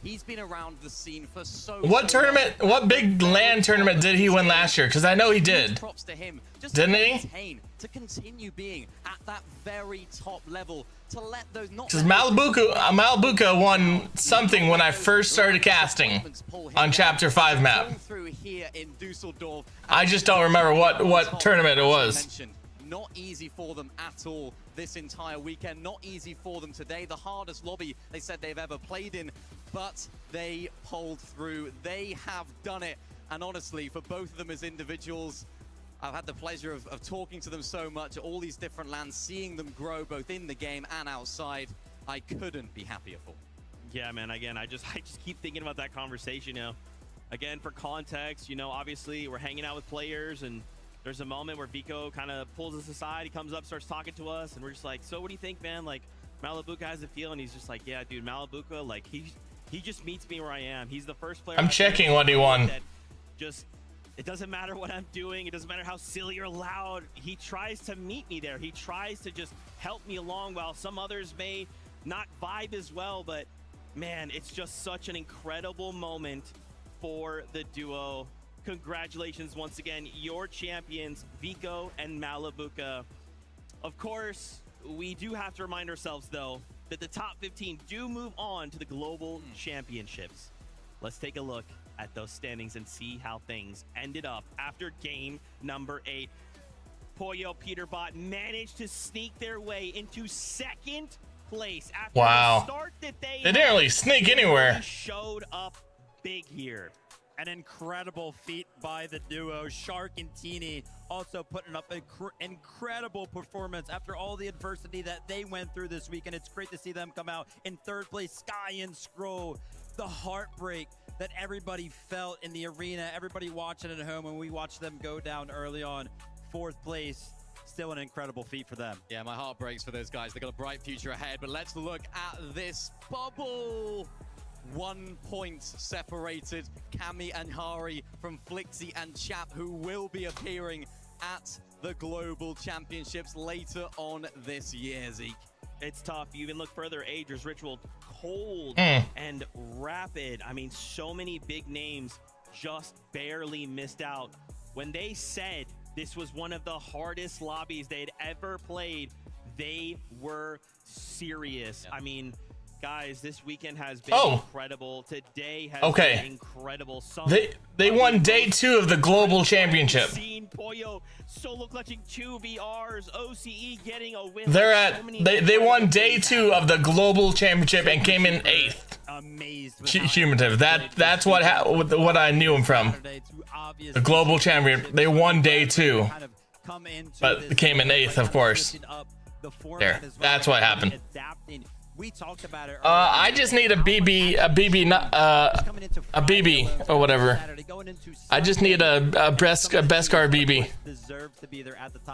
S19: He's been around the scene for
S7: What tournament? What big LAN tournament did he win last year? Because I know he did.
S19: Props to him. Just
S7: Didn't
S19: to
S7: he?
S19: maintain, to continue being at that very top level, to let those not.
S7: Because Malabuka won something when I first started casting on Chapter 5 map.
S19: Through here in Dusseldorf.
S7: I just don't remember what tournament it was.
S19: Not easy for them at all this entire weekend. Not easy for them today. The hardest lobby they said they've ever played in, but they pulled through. They have done it. And honestly, for both of them as individuals, I've had the pleasure of talking to them so much at all these different lands, seeing them grow both in the game and outside. I couldn't be happier for them.
S17: Yeah, man, again, I just keep thinking about that conversation, you know. Again, for context, you know, obviously we're hanging out with players, and there's a moment where Vico kind of pulls us aside. He comes up, starts talking to us, and we're just like, so what do you think, man? Like, Malabuka has a feel, and he's just like, yeah, dude, Malabuka, like, he just meets me where I am. He's the first player.
S7: I'm checking what he won.
S17: It doesn't matter what I'm doing. It doesn't matter how silly or loud. He tries to meet me there. He tries to just help me along, while some others may not vibe as well. But, man, it's just such an incredible moment for the duo. Congratulations once again, your champions, Vico and Malabuka. Of course, we do have to remind ourselves, though, that the top 15 do move on to the Global Championships. Let's take a look at those standings and see how things ended up after game number 8. Pollo Peterbot managed to sneak their way into second place after
S7: Wow.
S17: the start that they
S7: They didn't really sneak anywhere.
S17: showed up big here.
S12: An incredible feat by the duo. Shark and Teeny also putting up an incredible performance after all the adversity that they went through this week. And it's great to see them come out in third place. Sky and Scroll, the heartbreak that everybody felt in the arena, everybody watching at home when we watched them go down early on. Fourth place, still an incredible feat for them.
S19: Yeah, my heart breaks for those guys. They've got a bright future ahead, but let's look at this bubble. 1 point separated Cammy and Hari from Flixie and Chap, who will be appearing at the Global Championships later on this year, Zeke.
S17: It's tough. You even look further, Ager's Ritual, cold
S7: Mm.
S17: and rapid. I mean, so many big names just barely missed out. When they said this was one of the hardest lobbies they'd ever played, they were serious. I mean, guys, this weekend has been incredible. Today has been incredible.
S7: They won day 2 of the Global Championship.
S17: Seen Pollo solo clutching 2 VRs, OCE getting a win.
S7: They're at they won day 2 of the Global Championship and came in 8th. Cumulative. That's what I knew him from. The Global Champion. They won day 2, but came in 8th, of course. There. That's what happened.
S12: We talked about it.
S7: I just need a BB or whatever. I just need a Beskar BB,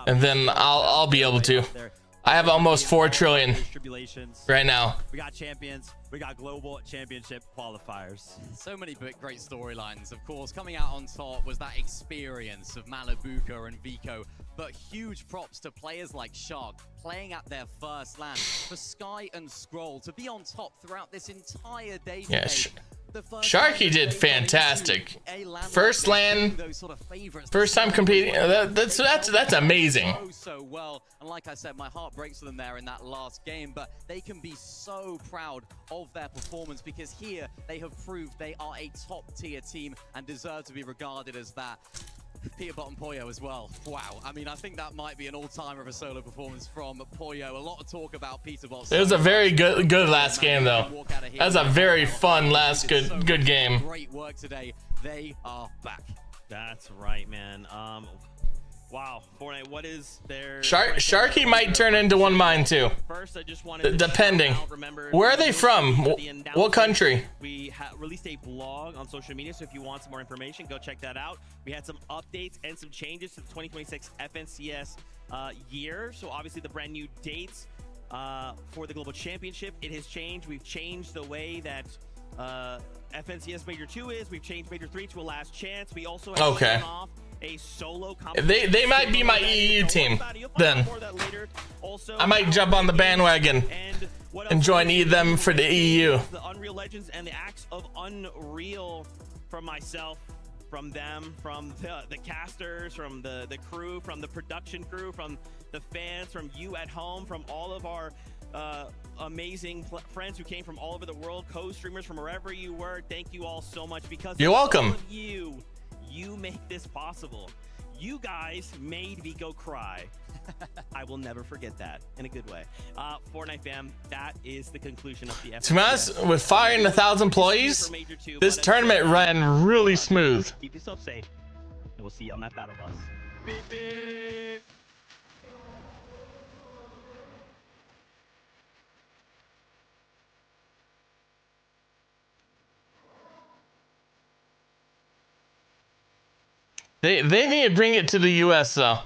S7: and then I'll be able to. I have almost 4 trillion right now.
S12: We got champions. We got global championship qualifiers.
S19: So many great storylines. Of course, coming out on top was that experience of Malibuka and Vico. But huge props to players like Shark playing at their first LAN. For Sky and Scroll to be on top throughout this entire day.
S7: Yeah, Sharky did fantastic. First LAN, first time competing. That's amazing.
S19: So well, and like I said, my heart breaks for them there in that last game. But they can be so proud of their performance because here they have proved they are a top-tier team and deserve to be regarded as that. Peter Bottom Pollo as well. Wow. I mean, I think that might be an all-timer of a solo performance from Pollo. A lot of talk about Peter Bottom.
S7: It was a very good last game, though. That was a very fun last good game.
S19: Great work today. They are back.
S17: That's right, man. Wow, Fortnite, what is their...
S7: Sharky might turn into one mine, too.
S17: First, I just wanted to
S7: depending. Where are they from? What country?
S17: We released a blog on social media, so if you want some more information, go check that out. We had some updates and some changes to the 2026 FNCS year. So obviously the brand new dates for the Global Championship. It has changed. We've changed the way that FNCS Major 2 is. We've changed Major 3 to a last chance. We also have shown off a solo competition.
S7: They might be my EU team then. I might jump on the bandwagon and join them for the EU.
S17: The Unreal Legends and the acts of Unreal from myself, from them, from the casters, from the crew, from the production crew, from the fans, from you at home, from all of our amazing friends who came from all over the world, co-streamers from wherever you were. Thank you all so much because
S7: you're welcome.
S17: All of you make this possible. You guys made me go cry. I will never forget that in a good way. Fortnite fam, that is the conclusion of the FNCS.
S7: To be honest, with firing 1,000 employees, this tournament ran really smooth.
S17: Keep yourself safe, and we'll see you on that battle bus. Beep, beep.
S7: They need to bring it to the US though.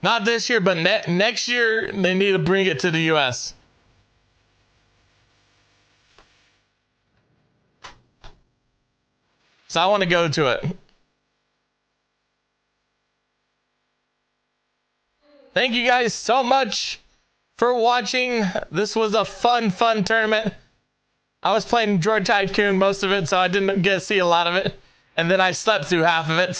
S7: Not this year, but next year they need to bring it to the US. So I want to go to it. Thank you guys so much for watching. This was a fun tournament. I was playing Droid Tycoon most of it, so I didn't get to see a lot of it. And then I slept through half of it.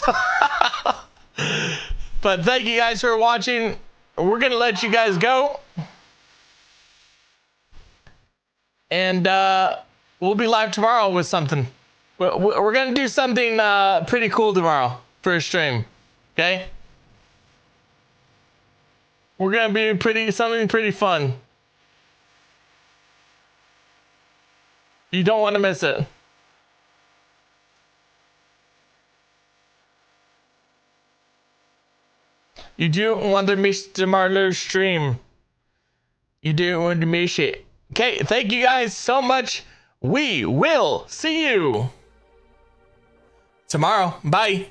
S7: But thank you guys for watching. We're going to let you guys go. And we'll be live tomorrow with something. We're going to do something pretty cool tomorrow for a stream. Okay? We're gonna be something pretty fun. You don't want to miss it. You don't want to miss tomorrow's stream. You don't want to miss it. Okay, thank you guys so much. We will see you tomorrow. Bye.